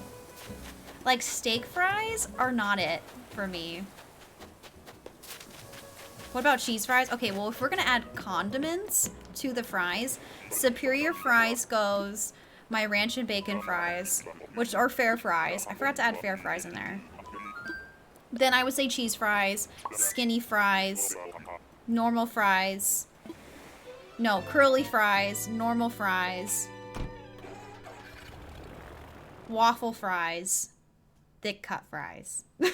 Like steak fries are not it for me. What about cheese fries? Okay, well if we're gonna add condiments to the fries, superior fries goes my ranch and bacon fries, which are fair fries. I forgot to add fair fries in there. Then I would say cheese fries, skinny fries, normal fries. No, curly fries, normal fries. Waffle fries, thick cut fries. Did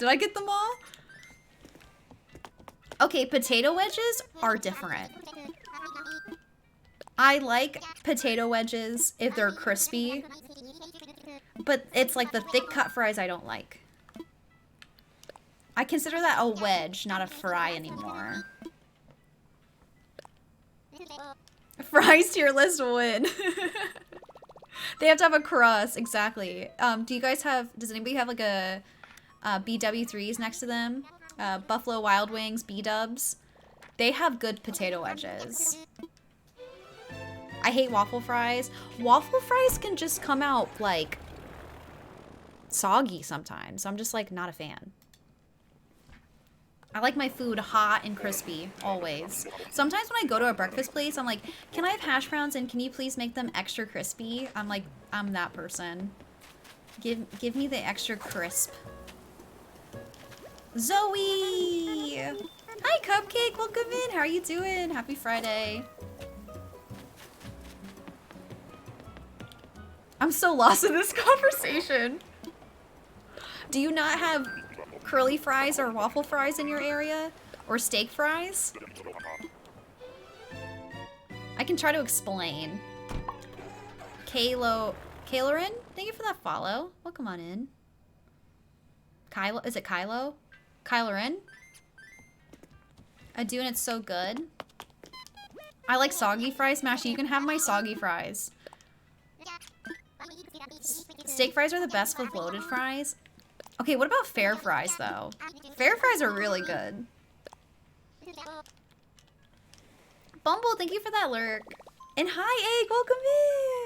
I get them all? Okay, potato wedges are different. I like potato wedges if they're crispy, but it's like the thick cut fries I don't like. I consider that a wedge, not a fry anymore. Fries tier list win. They have to have a crust, exactly. Do you guys have, does anybody have like a BW3s next to them? Buffalo Wild Wings, B-dubs. They have good potato wedges. I hate waffle fries. Waffle fries can just come out like soggy sometimes. I'm just like not a fan. I like my food hot and crispy, always. Sometimes when I go to a breakfast place, I'm like, can I have hash browns and can you please make them extra crispy? I'm like, I'm that person. Give me the extra crisp. Zoe! Hi, Cupcake, welcome in. How are you doing? Happy Friday. I'm so lost in this conversation. Do you not have curly fries or waffle fries in your area? Or steak fries? I can try to explain. Kalorin? Thank you for that follow. Welcome on in. Kylo? Is it Kylo? Kylorin? I do, and it's so good. I like soggy fries. Mashy, you can have my soggy fries. Steak fries are the best with loaded fries. Okay, what about fair fries, though? Fair fries are really good. Bumble, thank you for that lurk. And hi, Egg, welcome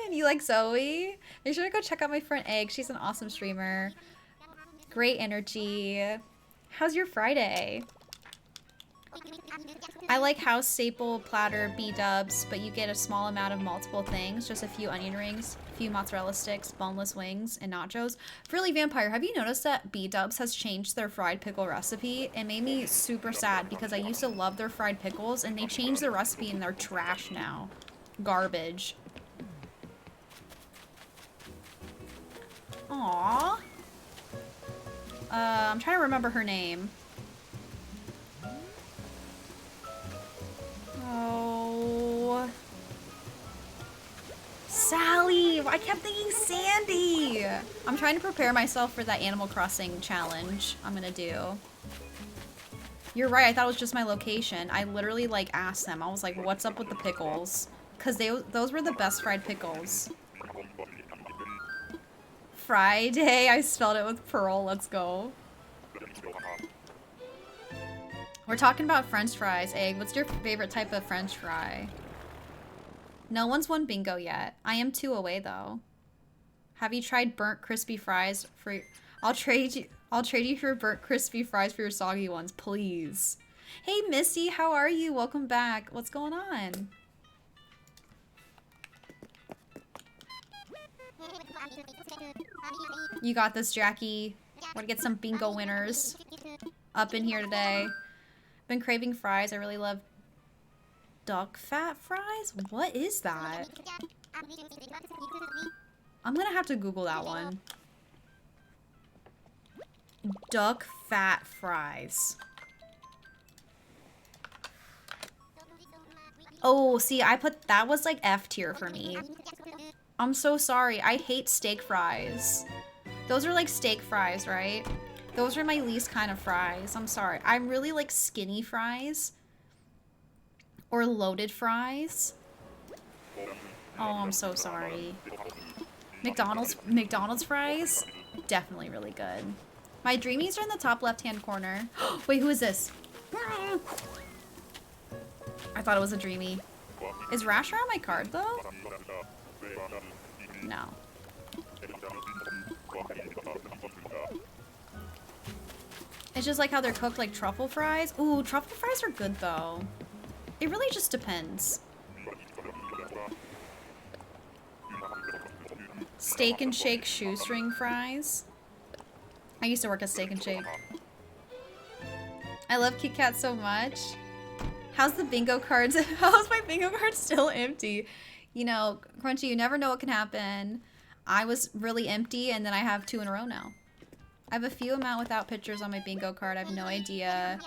in. You like Zoe? Make sure to go check out my friend Egg. She's an awesome streamer. Great energy. How's your Friday? I like house staple platter B-dubs, but you get a small amount of multiple things. Just a few onion rings, a few mozzarella sticks, boneless wings, and nachos. Really, Vampire, have you noticed that B-dubs has changed their fried pickle recipe? It made me super sad because I used to love their fried pickles, and they changed the recipe and they're trash now. Garbage. Aww. I'm trying to remember her name. Oh. Sally! I kept thinking Sandy! I'm trying to prepare myself for that Animal Crossing challenge I'm gonna do. You're right, I thought it was just my location. I literally, like, asked them. I was like, what's up with the pickles? Because those were the best fried pickles. Friday, I spelled it with Pearl. Let's go. We're talking about French fries. Egg, what's your favorite type of French fry? No one's won bingo yet. I am 2 away though. Have you tried burnt crispy fries for? I'll trade you for burnt crispy fries for your soggy ones, please. Hey Missy, how are you? Welcome back. What's going on? You got this, Jackie. Want to get some bingo winners up in here today. Been craving fries. I really love duck fat fries. What is that? I'm gonna have to Google that one. Duck fat fries. Oh, see, that was like F tier for me. I'm so sorry. I hate steak fries. Those are like steak fries, right? Those are my least kind of fries. I'm sorry. I'm really like skinny fries. Or loaded fries. Oh, I'm so sorry. McDonald's fries? Definitely really good. My dreamies are in the top left-hand corner. Wait, who is this? I thought it was a dreamie. Is Rasher on my card, though? No. It's just like how they're cooked like truffle fries. Ooh, truffle fries are good, though. It really just depends. Steak and Shake shoestring fries. I used to work at Steak and Shake. I love Kit Kat so much. How's the bingo cards? How's my bingo card still empty? You know, Crunchy, you never know what can happen. I was really empty and then I have 2 in a row now. I have a few amount without pictures on my bingo card. I have no idea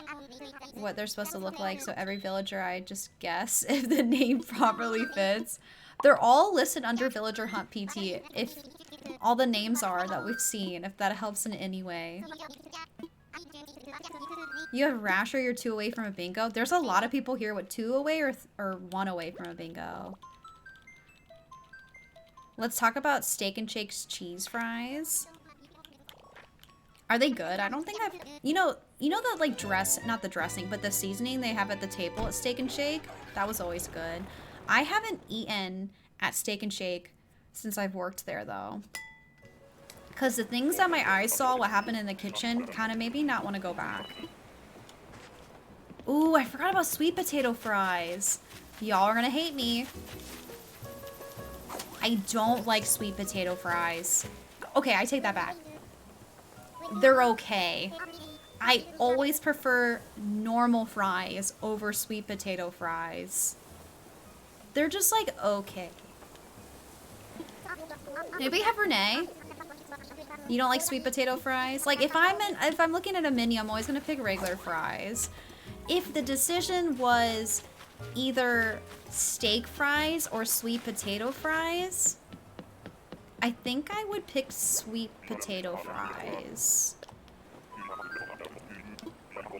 what they're supposed to look like, so every villager I just guess if the name properly fits. They're all listed under Villager Hunt PT, if all the names are that we've seen, if that helps in any way. You have Rasher, you're 2 away from a bingo. There's a lot of people here with 2 away or 1 away from a bingo. Let's talk about Steak and Shake's cheese fries. Are they good? I don't think I've... You know that, like, not the dressing, but the seasoning they have at the table at Steak and Shake? That was always good. I haven't eaten at Steak and Shake since I've worked there, though. Because the things that my eyes saw, what happened in the kitchen, kind of made me not want to go back. Ooh, I forgot about sweet potato fries. Y'all are gonna hate me. I don't like sweet potato fries. Okay, I take that back. They're okay. I always prefer normal fries over sweet potato fries. They're just like okay. Maybe have Renee. You don't like sweet potato fries? Like if I'm looking at a menu, I'm always gonna pick regular fries. If the decision was either steak fries or sweet potato fries, I think I would pick sweet potato fries.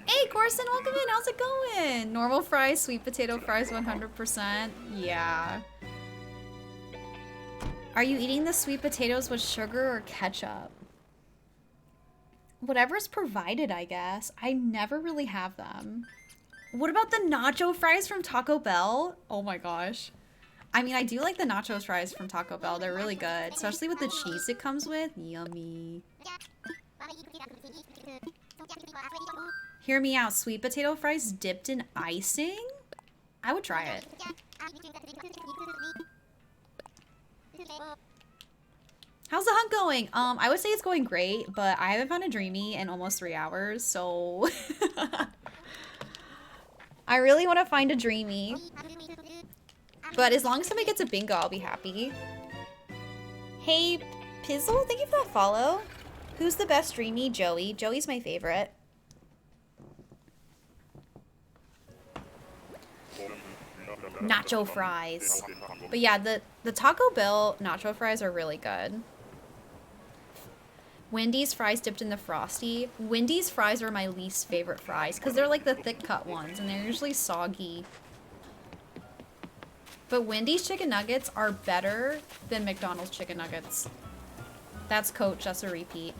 Hey, Corson, welcome in. How's it going? Normal fries, sweet potato fries, 100%. Yeah. Are you eating the sweet potatoes with sugar or ketchup? Whatever's provided, I guess. I never really have them. What about the nacho fries from Taco Bell? Oh my gosh. I mean, I do like the nacho fries from Taco Bell. They're really good, especially with the cheese it comes with. Yummy. Hear me out. Sweet potato fries dipped in icing? I would try it. How's the hunt going? I would say it's going great, but I haven't found a dreamie in almost 3 hours, so... I really want to find a dreamie. But as long as somebody gets a bingo, I'll be happy. Hey, Pizzle, thank you for that follow. Who's the best dreamie? Joey. Joey's my favorite. Nacho fries. But yeah, the Taco Bell nacho fries are really good. Wendy's fries dipped in the Frosty. Wendy's fries are my least favorite fries because they're like the thick cut ones and they're usually soggy. But Wendy's chicken nuggets are better than McDonald's chicken nuggets. That's Coach, that's a repeat.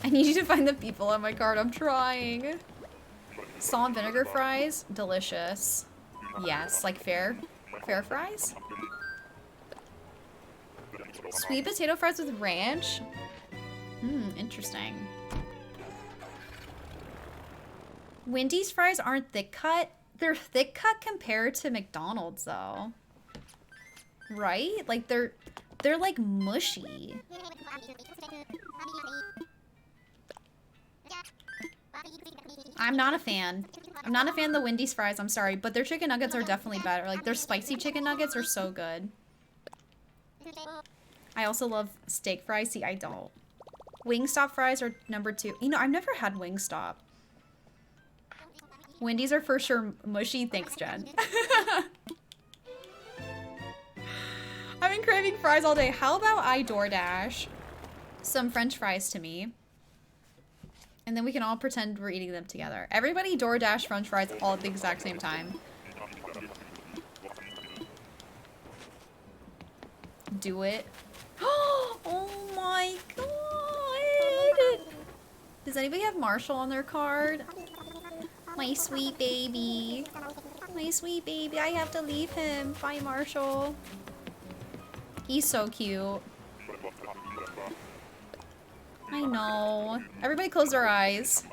I need you to find the people on my card, I'm trying. Salt and vinegar fries, delicious. Yes, like fair fries? Sweet potato fries with ranch? Interesting. Wendy's fries aren't thick cut. They're thick cut compared to McDonald's though. Right? Like they're like mushy. I'm not a fan. I'm not a fan of the Wendy's fries, I'm sorry, but their chicken nuggets are definitely better. Like their spicy chicken nuggets are so good. I also love steak fries. See, I don't. Wingstop fries are number 2. You know, I've never had Wingstop. Wendy's are for sure mushy. Thanks, Jen. I've been craving fries all day. How about I DoorDash some French fries to me? And then we can all pretend we're eating them together. Everybody DoorDash French fries all at the exact same time. Do it. Oh my god! Does anybody have Marshall on their card? My sweet baby. My sweet baby. I have to leave him. Bye, Marshall. He's so cute. I know. Everybody close their eyes.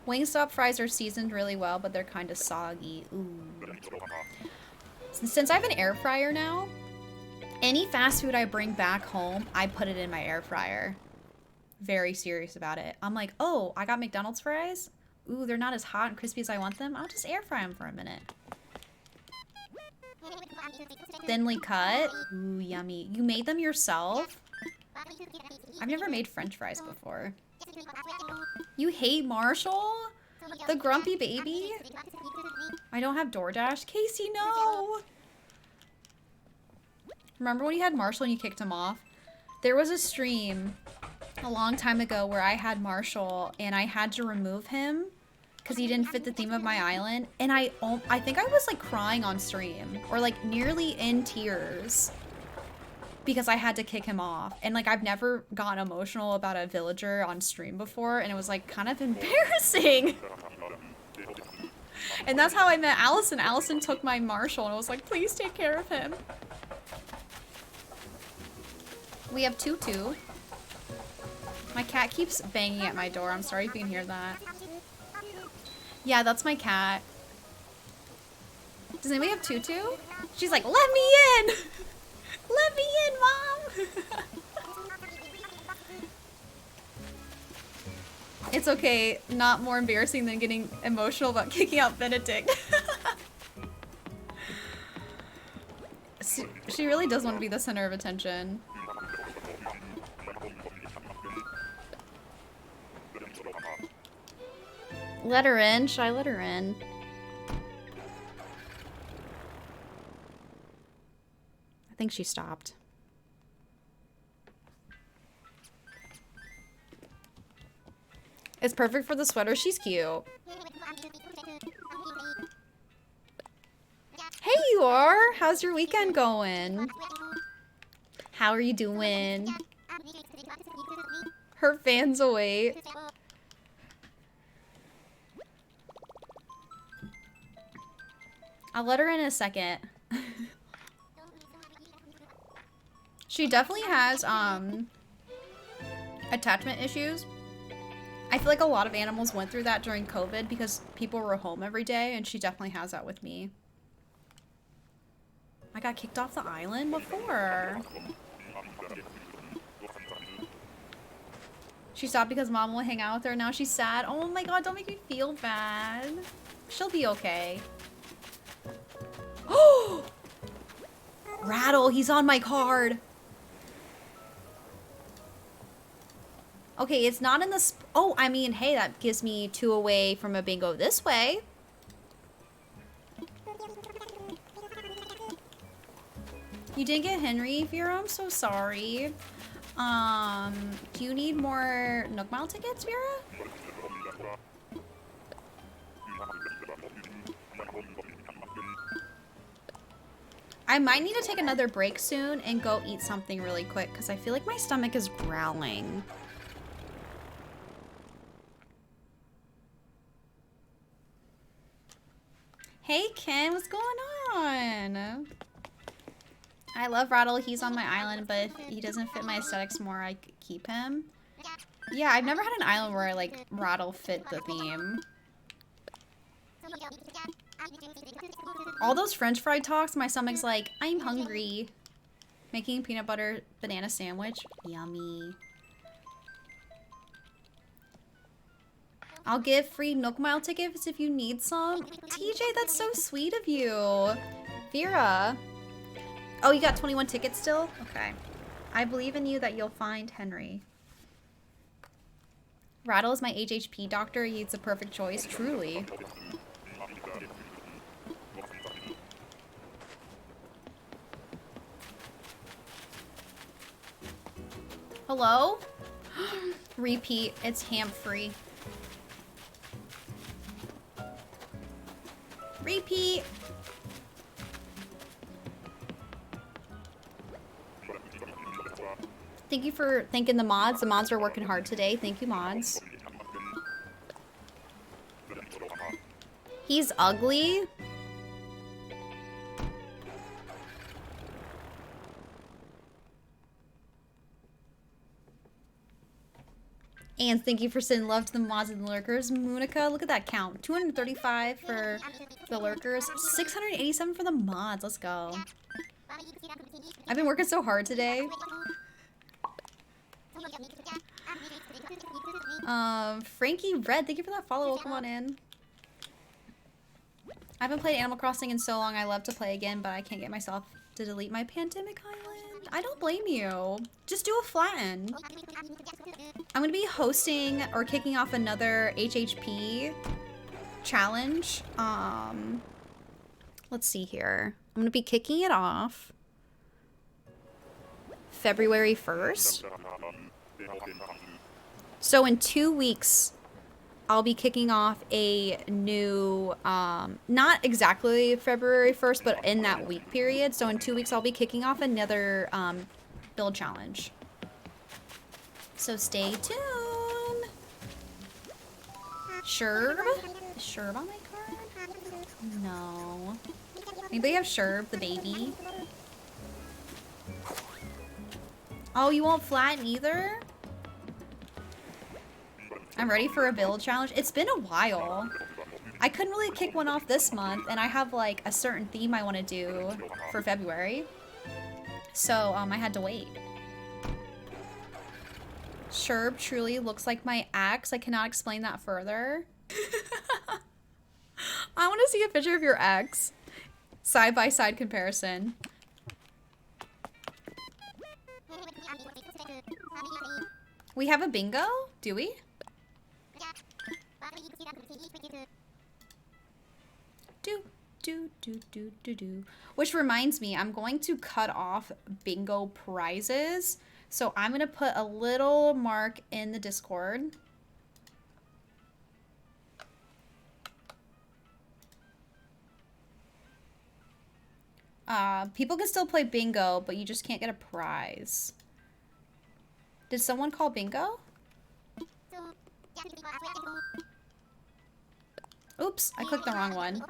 Wingstop fries are seasoned really well, but they're kind of soggy. Ooh. Since I have an air fryer now, any fast food I bring back home, I put it in my air fryer. Very serious about it. I'm like, oh, I got McDonald's fries? Ooh, they're not as hot and crispy as I want them. I'll just air fry them for a minute. Thinly cut. Ooh, yummy. You made them yourself? I've never made French fries before. You hate Marshall? The grumpy baby? I don't have DoorDash. Casey, no! Remember when you had Marshall and you kicked him off? There was a stream a long time ago where I had Marshall and I had to remove him because he didn't fit the theme of my island. And I think I was like crying on stream or like nearly in tears because I had to kick him off. And like I've never gotten emotional about a villager on stream before and it was like kind of embarrassing. And that's how I met Allison. Allison took my Marshall and I was like, please take care of him. We have Tutu. My cat keeps banging at my door. I'm sorry if you can hear that. Yeah, that's my cat. Does anybody have Tutu? She's like, let me in! Let me in, Mom! It's okay. Not more embarrassing than getting emotional about kicking out Benedict. She really does want to be the center of attention. Let her in. Should I let her in? I think she stopped. It's perfect for the sweater. She's cute. Hey, you are. How's your weekend going? How are you doing? Her fans away. I'll let her in a second. She definitely has, attachment issues. I feel like a lot of animals went through that during COVID because people were home every day, and she definitely has that with me. I got kicked off the island before. She stopped because mom will hang out with her. Now she's sad. Oh my god, don't make me feel bad. She'll be okay. Oh! Rattle, he's on my card. Okay, it's not in the oh, I mean, hey, that gives me 2 away from a bingo this way. You didn't get Henry, Vera? I'm so sorry. Do you need more Nook Mile tickets, Vera? I might need to take another break soon and go eat something really quick because I feel like my stomach is growling. Hey Ken, what's going on? I love Rattle, he's on my island, but if he doesn't fit my aesthetics more, I could keep him. Yeah, I've never had an island where like Rattle fit the theme. All those French fry talks, my stomach's like, I'm hungry. Making peanut butter banana sandwich, yummy. I'll give free Nook Mile tickets if you need some. TJ, that's so sweet of you. Vera. Oh, you got 21 tickets still? Okay. I believe in you that you'll find Henry. Rattle is my HHP doctor. He's the perfect choice, truly. Hello? Repeat, it's ham-free. Repeat. Thank you for thanking the mods. The mods are working hard today. Thank you, mods. He's ugly. And thank you for sending love to the mods and the lurkers. Munica, look at that count. 235 for the lurkers. 687 for the mods. Let's go. I've been working so hard today. Frankie Red, thank you for that follow. Come on in. I haven't played Animal Crossing in so long. I love to play again, but I can't get myself to delete my pandemic island. I don't blame you. Just do a flatten. I'm gonna be hosting or kicking off another HHP challenge. Let's see here. I'm gonna be kicking it off February 1st. So in 2 weeks, I'll be kicking off a new, not exactly February 1st, but in that week period. So in 2 weeks, I'll be kicking off another build challenge. So stay tuned. Sherb? Is Sherb on my card? No. Anybody have Sherb, the baby? Oh, you won't flatten either? I'm ready for a build challenge. It's been a while. I couldn't really kick one off this month, and I have like a certain theme I want to do for February. So, I had to wait. Sherb truly looks like my ex. I cannot explain that further. I want to see a picture of your ex. Side-by-side comparison. We have a bingo? Do we? Do. Which reminds me, I'm going to cut off bingo prizes. So I'm going to put a little mark in the Discord. People can still play bingo, but you just can't get a prize. Did someone call bingo? Oops, I clicked the wrong one.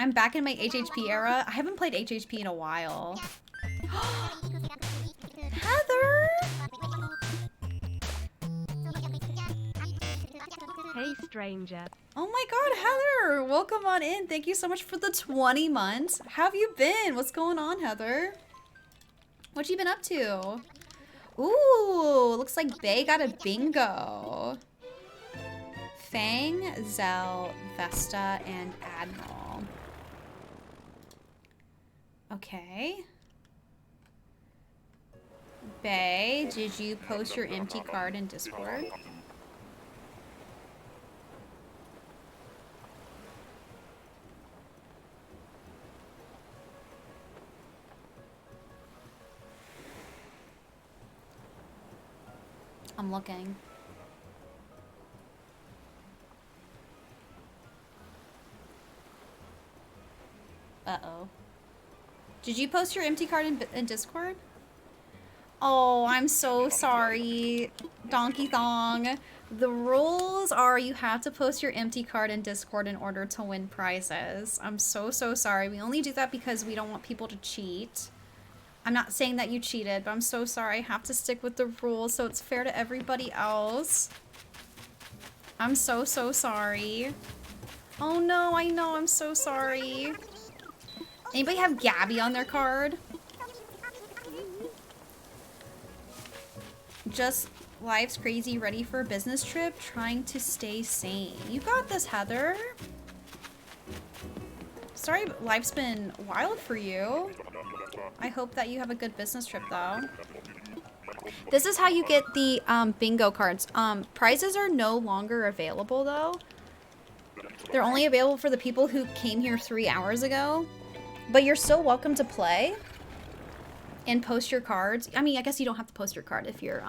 I'm back in my HHP era. I haven't played HHP in a while. Heather! Hey stranger. Oh my god, Heather! Welcome on in. Thank you so much for the 20 months. How have you been? What's going on, Heather? What you been up to? Ooh, looks like Bay got a bingo. Fang, Zell, Vesta, and Admiral. Okay. Bay, did you post your empty card in Discord? I'm looking. Uh-oh. Did you post your empty card in Discord? Oh, I'm so sorry, Donkey Thong. The rules are you have to post your empty card in Discord in order to win prizes. I'm so sorry. We only do that because we don't want people to cheat. I'm not saying that you cheated, but I'm so sorry. I have to stick with the rules so it's fair to everybody else. I'm so sorry. Oh no, I know, I'm so sorry. Anybody have Gabby on their card? Just life's crazy, ready for a business trip, trying to stay sane. You got this, Heather. Sorry, life's been wild for you. I hope that you have a good business trip, though. This is how you get the bingo cards. Prizes are no longer available, though. They're only available for the people who came here 3 hours ago. But you're still welcome to play and post your cards. I mean, I guess you don't have to post your card if you're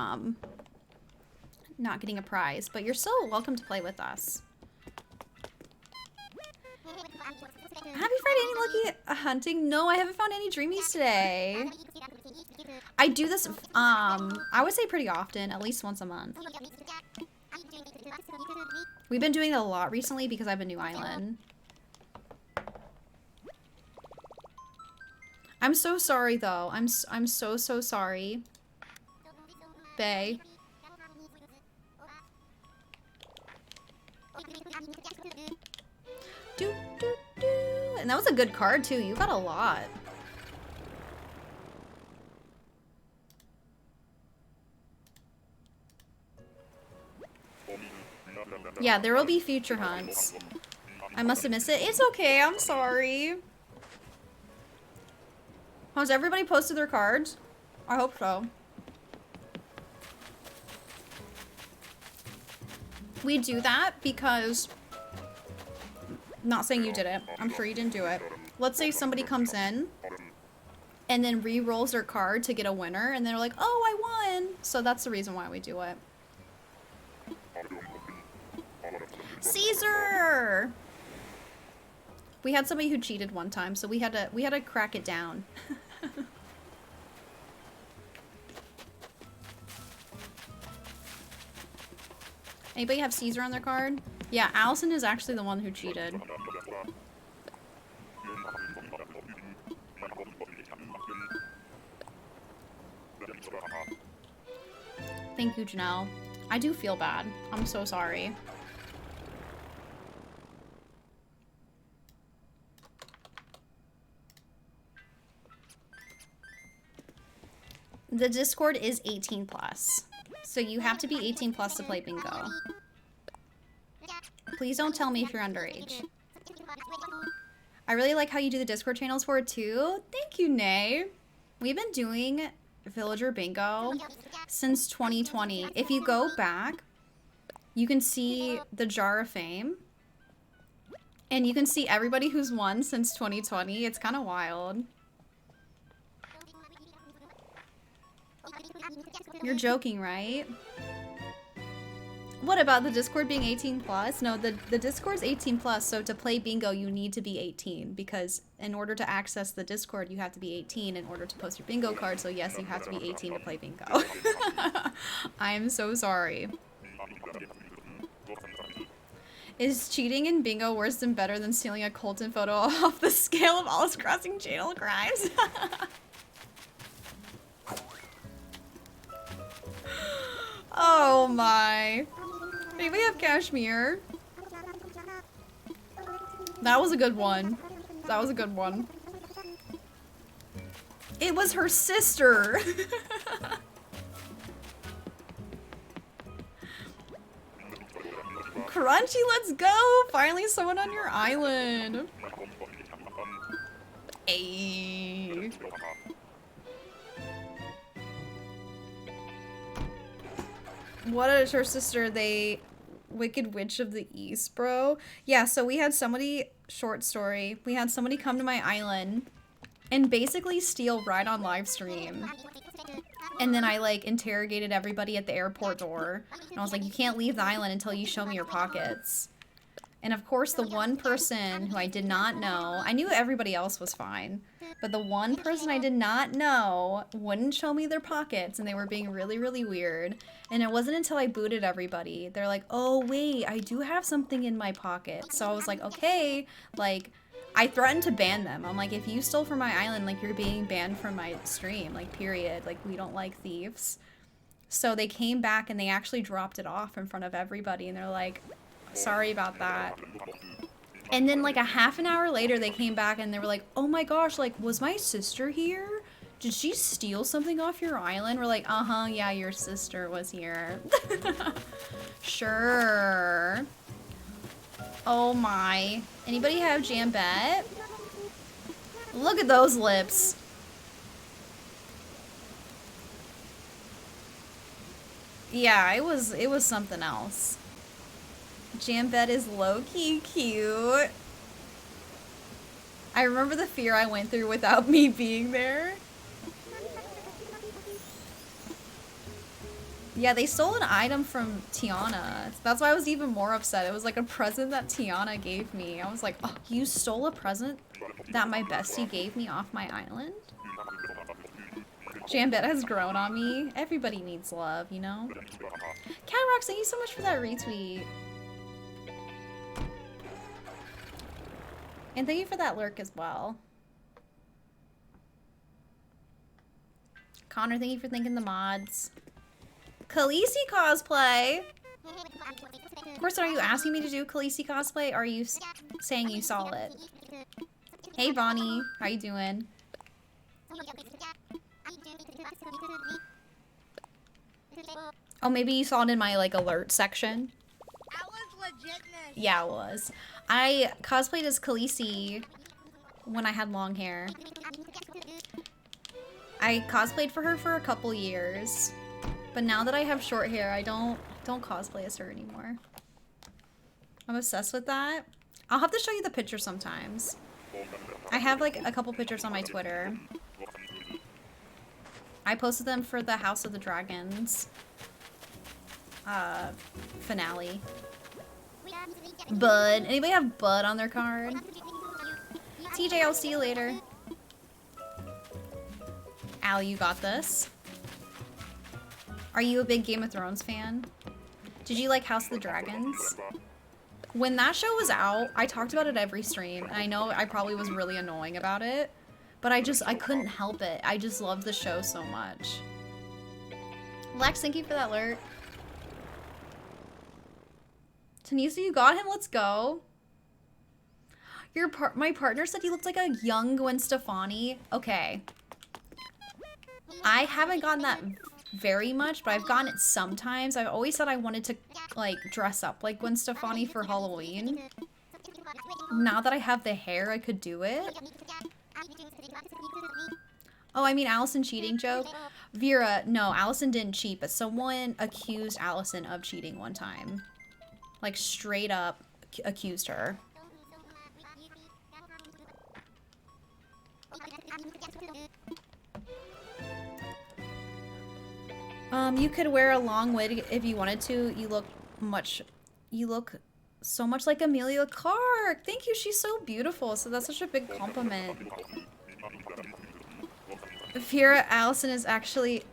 not getting a prize, but you're still welcome to play with us. Happy Friday, any lucky hunting? No, I haven't found any dreamies today. I do this, I would say pretty often, at least once a month. We've been doing it a lot recently because I have a new island. I'm so sorry, though. I'm so sorry. Bay. Do, do, do. And that was a good card, too. You got a lot. Yeah, there will be future hunts. I must have missed it. It's okay. I'm sorry. Has everybody posted their cards? I hope so. We do that because, not saying you did it, I'm sure you didn't do it. Let's say somebody comes in and then re-rolls their card to get a winner and they're like, oh, I won. So that's the reason why we do it. Caesar! We had somebody who cheated one time, so we had to crack it down. Anybody have Caesar on their card? Yeah, Allison is actually the one who cheated. Thank you, Janelle. I do feel bad. I'm so sorry. The Discord is 18 plus. So you have to be 18 plus to play bingo. Please don't tell me if you're underage. I really like how you do the Discord channels for it too. Thank you, Nay. We've been doing Villager Bingo since 2020. If you go back, you can see the Jar of Fame. And you can see everybody who's won since 2020. It's kind of wild. You're joking, right? What about the Discord being 18 plus? No, the Discord's 18 plus, so to play bingo, you need to be 18, because in order to access the Discord, you have to be 18 in order to post your bingo card, so yes, you have to be 18 to play bingo. I am so sorry. Is cheating in bingo worse than better than stealing a Colton photo off the scale of Alice Crossing channel crimes? Oh my. Anybody have Kashmir? That was a good one. That was a good one. It was her sister. Crunchy, let's go! Finally someone on your island. Ayy. What is her sister? They Wicked Witch of the East, bro. Yeah, so we had somebody, short story, we had somebody come to my island and basically steal right on live stream. And then I like interrogated everybody at the airport door. And I was like, you can't leave the island until you show me your pockets. And of course the one person who I did not know, I knew everybody else was fine, but the one person I did not know wouldn't show me their pockets, and they were being really, really weird. And it wasn't until I booted everybody, they're like, oh wait, I do have something in my pocket. So I was like, okay, like, I threatened to ban them. I'm like, if you stole from my island, like, you're being banned from my stream, like, period. Like, we don't like thieves. So they came back and they actually dropped it off in front of everybody, and they're like, sorry about that. And then like a half an hour later they came back and they were like, oh my gosh, like, was my sister here? Did she steal something off your island? We're like, uh-huh, yeah, your sister was here. Sure. Oh my. Anybody have Jambette? Look at those lips. Yeah, it was something else. Jambette is low-key cute. I remember the fear I went through without me being there. Yeah, they stole an item from Tiana. That's why I was even more upset. It was like a present that Tiana gave me. I was like, oh, you stole a present that my bestie gave me off my island? Jambette has grown on me. Everybody needs love, you know? Cat Rocks, thank you so much for that retweet. And thank you for that lurk as well. Connor, thank you for thanking the mods. Khaleesi cosplay? Of course, are you asking me to do Khaleesi cosplay, or are you saying you saw it? Hey Bonnie, how you doing? Oh, maybe you saw it in my like alert section? That was legitness. Yeah, it was. I cosplayed as Khaleesi when I had long hair. I cosplayed for her for a couple years, but now that I have short hair, I don't cosplay as her anymore. I'm obsessed with that. I'll have to show you the picture sometimes. I have like a couple pictures on my Twitter. I posted them for the House of the Dragons finale. Bud. Anybody have Bud on their card? TJ, I'll see you later. Al, you got this. Are you a big Game of Thrones fan? Did you like House of the Dragons? When that show was out, I talked about it every stream. And I know I probably was really annoying about it, but I couldn't help it. I just loved the show so much. Lex, thank you for that alert. Tanisa, you got him? Let's go. My partner said he looked like a young Gwen Stefani. Okay. I haven't gotten that very much, but I've gotten it sometimes. I've always said I wanted to like dress up like Gwen Stefani for Halloween. Now that I have the hair, I could do it. Oh, I mean Allison cheating joke? Vera, no, Allison didn't cheat, but someone accused Allison of cheating one time. Like, straight up accused her. You could wear a long wig if you wanted to. You look so much like Amelia Clark. Thank you, she's so beautiful. So that's such a big compliment. Vera, Allison is actually...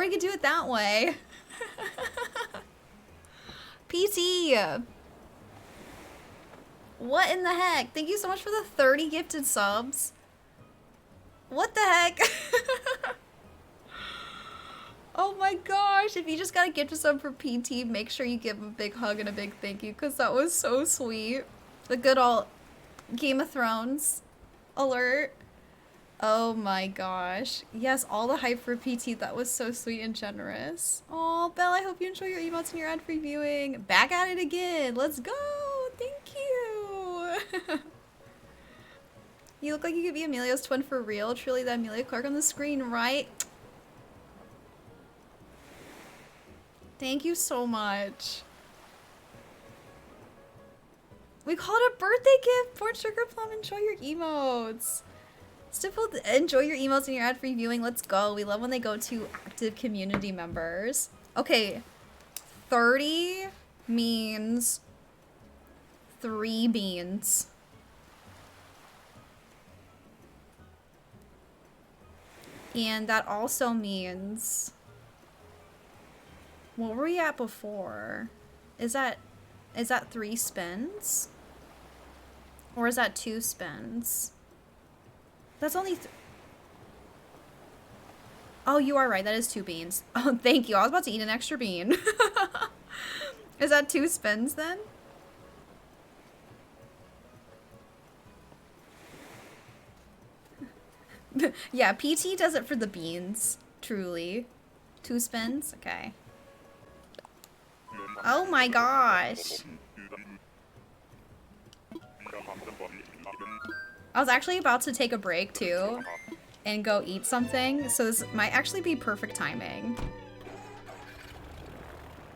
we could do it that way. PT. What in the heck? Thank you so much for the 30 gifted subs. What the heck? Oh my gosh. If you just got a gifted sub for PT, make sure you give him a big hug and a big thank you because that was so sweet. The good old Game of Thrones alert. Oh my gosh. Yes, all the hype for PT. That was so sweet and generous. Oh, Belle, I hope you enjoy your emotes and your ad-free viewing. Back at it again. Let's go. Thank you. You look like you could be Emilio's twin for real. Truly the Amelia Clark on the screen, right? Thank you so much. We called it a birthday gift. Born Sugar Plum, enjoy your emotes. Stipple, enjoy your emotes and your ad-free viewing. Let's go. We love when they go to active community members. Okay, 30 means 3 beans. And that also means... What were we at before? Is that 3 spins? Or is that 2 spins? That's only... Oh, you are right. That is 2 beans. Oh, thank you. I was about to eat an extra bean. Is that 2 spins then? Yeah, PT does it for the beans. Truly. 2 spins? Okay. Oh my gosh. I was actually about to take a break too and go eat something, so this might actually be perfect timing.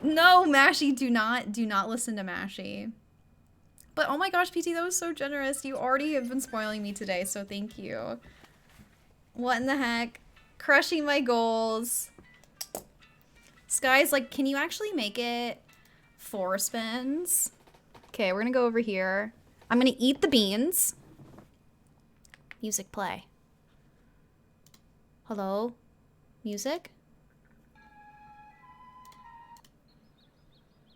No, Mashy, do not listen to Mashy. But oh my gosh, PT, that was so generous. You already have been spoiling me today, so thank you. What in the heck? Crushing my goals. Sky's like, can you actually make it 4 spins? Okay, we're gonna go over here. I'm gonna eat the beans. Music play. Hello? Music?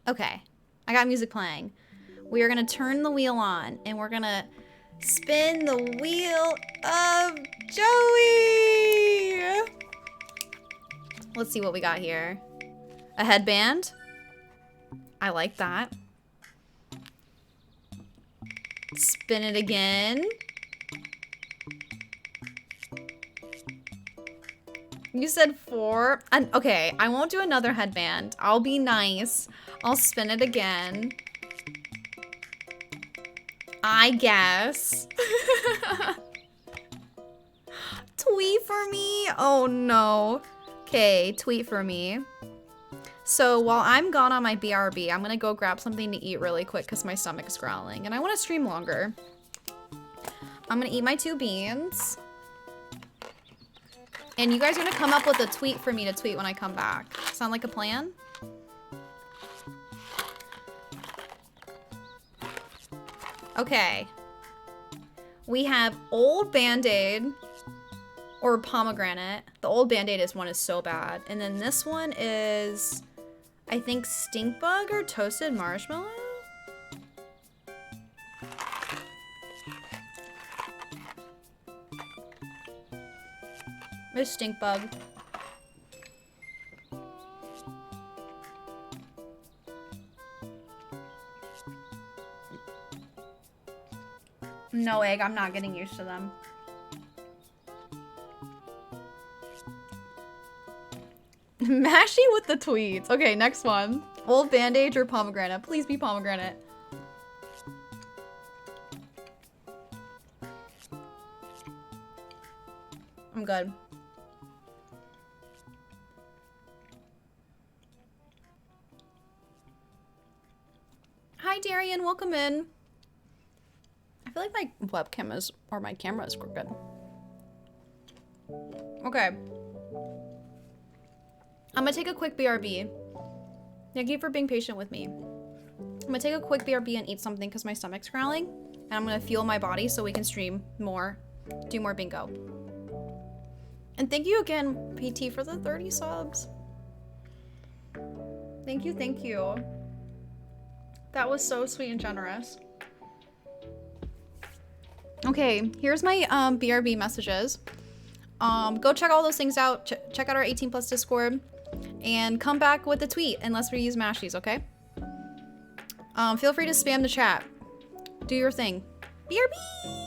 Okay, I got music playing. We are gonna turn the wheel on and we're gonna spin the wheel of Joey! Let's see what we got here. A headband. I like that. Spin it again. You said 4. And okay, I won't do another headband. I'll be nice. I'll spin it again. I guess. Tweet for me? Oh no. Okay, tweet for me. So while I'm gone on my BRB, I'm gonna go grab something to eat really quick because my stomach is growling and I want to stream longer. I'm gonna eat my 2 beans. And you guys are gonna come up with a tweet for me to tweet when I come back. Sound like a plan? Okay. We have old Band-Aid or pomegranate. The old Band-Aid one is so bad. And then this one is, I think, stink bug or toasted marshmallow? It's stink bug. No egg, I'm not getting used to them. Mashy with the tweets. Okay, next one. Old Band-Aid or pomegranate? Please be pomegranate. I'm good. Hi Darian, welcome in. I feel like my webcam is, or my camera is crooked. Okay. I'm gonna take a quick BRB. Thank you for being patient with me. I'm gonna take a quick BRB and eat something because my stomach's growling. And I'm gonna fuel my body so we can stream more, do more bingo. And thank you again, PT, for the 30 subs. Thank you, thank you. That was so sweet and generous. Okay, here's my BRB messages. Go check all those things out. Check out our 18 plus Discord, and come back with a tweet unless we use mashies, okay? Feel free to spam the chat. Do your thing. BRB!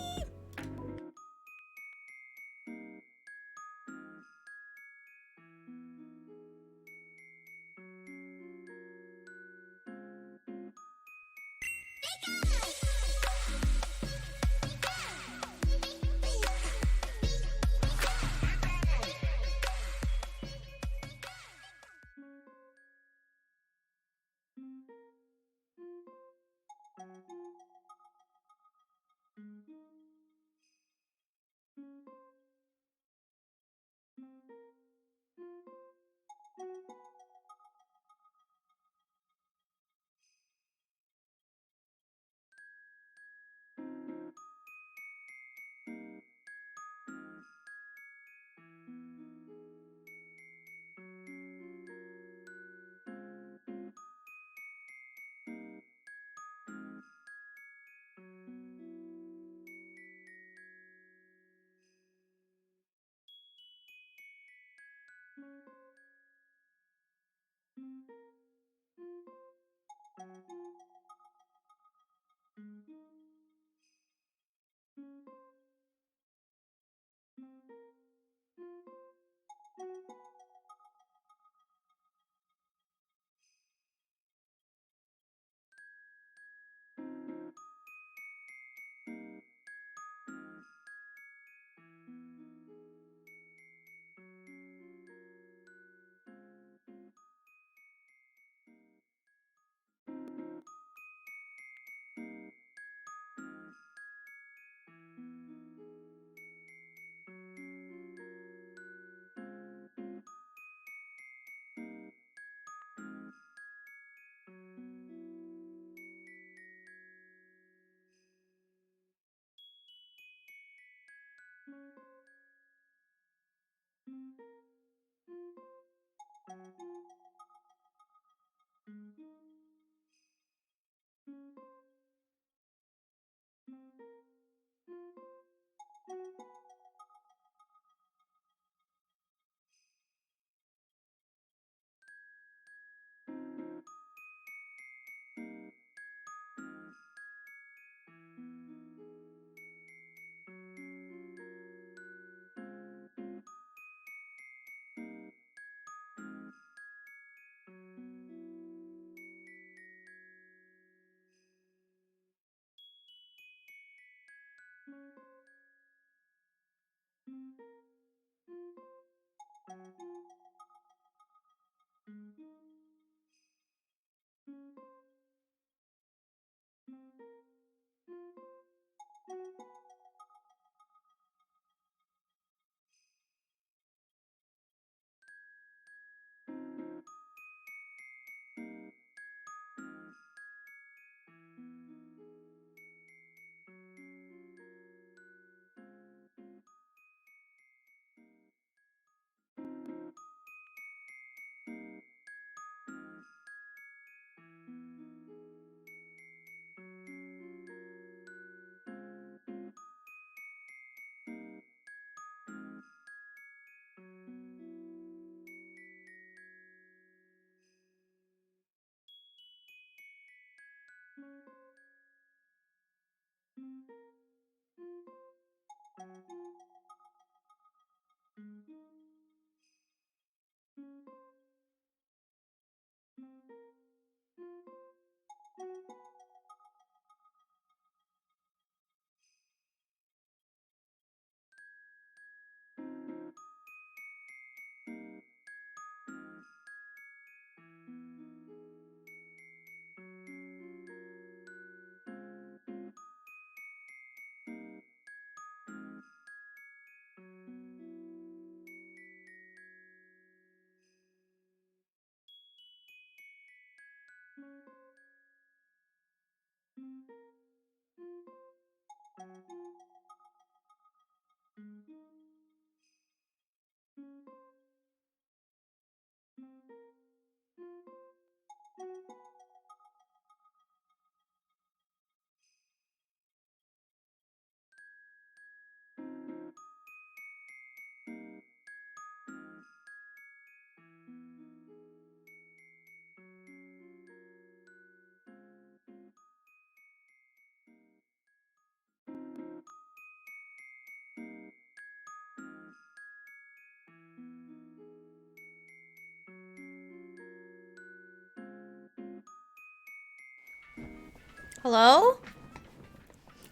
Hello?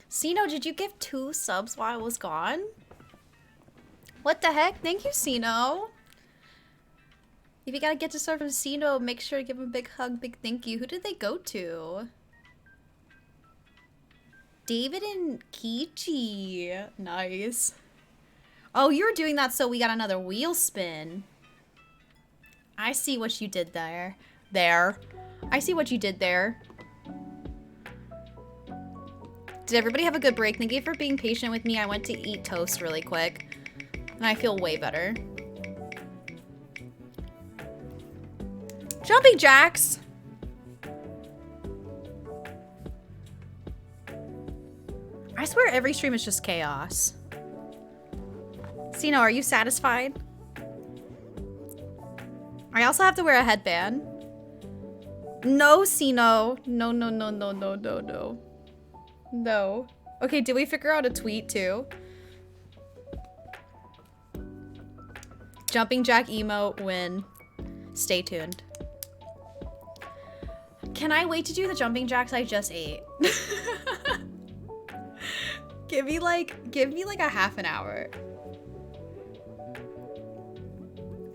Sino, did you give 2 subs while I was gone? What the heck? Thank you, Sino. If you gotta get to serve from Sino, make sure to give him a big hug, big thank you. Who did they go to? David and Kichi. Nice. Oh, you were doing that so we got another wheel spin. I see what you did there. I see what you did there. Did everybody have a good break? Thank you for being patient with me. I went to eat toast really quick. And I feel way better. Jumping jacks! I swear every stream is just chaos. Sino, are you satisfied? I also have to wear a headband. No, Sino. No, no, no, no, no, no, no. No. Okay, did we figure out a tweet too? Jumping jack emote win. Stay tuned. Can I wait to do the jumping jacks I just ate? Give me like a half an hour.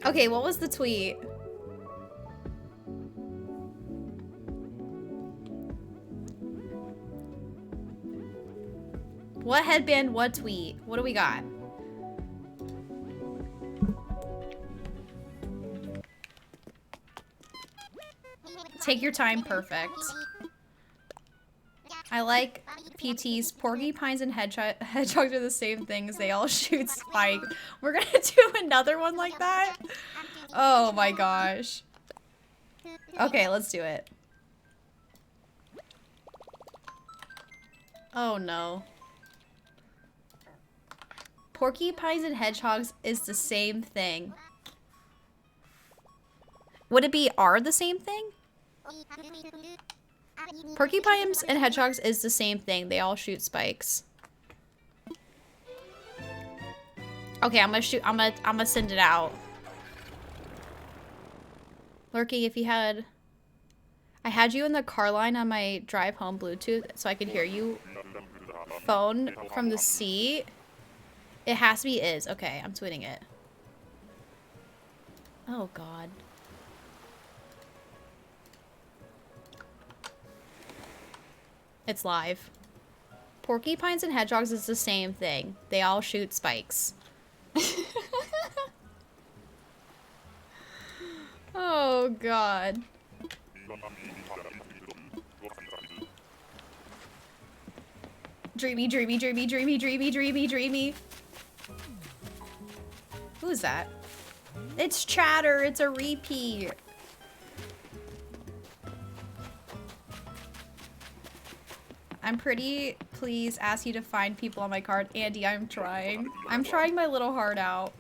Okay, what was the tweet? What headband, what tweet? What do we got? Take your time, perfect. I like PTs. Porcupines and hedgehogs are the same things. They all shoot spikes. We're gonna do another one like that? Oh my gosh. Okay, let's do it. Oh no. Porcupines and hedgehogs is the same thing. Would it be are the same thing? Porcupines and hedgehogs is the same thing. They all shoot spikes. Okay, I'm gonna send it out. Lurky, if you had... I had you in the car line on my drive home Bluetooth so I could hear you. Phone from the seat. It has to be is. Okay, I'm tweeting it. Oh, God. It's live. Porcupines and hedgehogs is the same thing. They all shoot spikes. Oh, God. Dreamy, dreamy, dreamy, dreamy, dreamy, dreamy, dreamy. Who's that? It's Chatter. It's a repeat. I'm pretty. Please ask you to find people on my card. Andy, I'm trying. I'm trying my little heart out.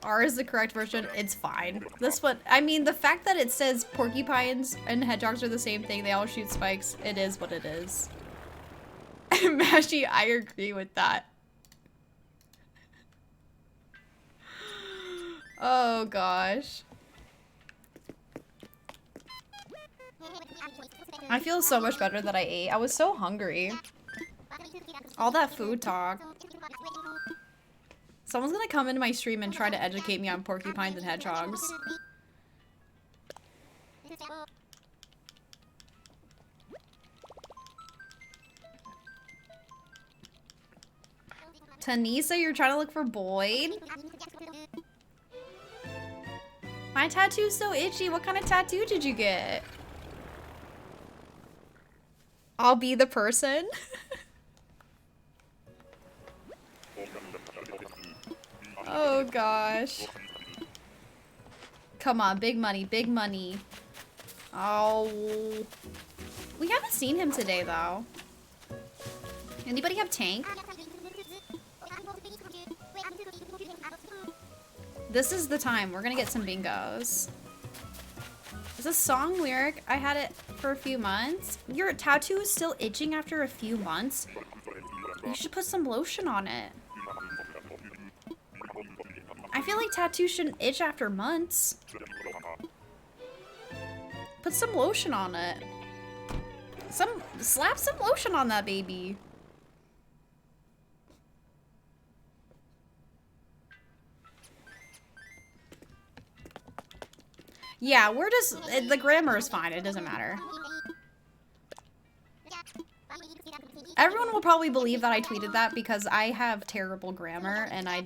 R is the correct version. It's fine. This one, I mean, the fact that it says porcupines and hedgehogs are the same thing. They all shoot spikes. It is what it is. Mashy, I agree with that. Oh, gosh. I feel so much better that I ate. I was so hungry. All that food talk. Someone's gonna come into my stream and try to educate me on porcupines and hedgehogs. Tanisa, you're trying to look for Boyd? My tattoo's so itchy. What kind of tattoo did you get? I'll be the person. Oh gosh. Come on, big money, big money. Oh. We haven't seen him today though. Anybody have tank? This is the time. We're gonna get some bingos. Is this song lyric? I had it for a few months. Your tattoo is still itching after a few months? You should put some lotion on it. I feel like tattoos shouldn't itch after months. Put some lotion on it. Slap some lotion on that baby. Yeah, we're just, the grammar is fine. It doesn't matter. Everyone will probably believe that I tweeted that because I have terrible grammar and I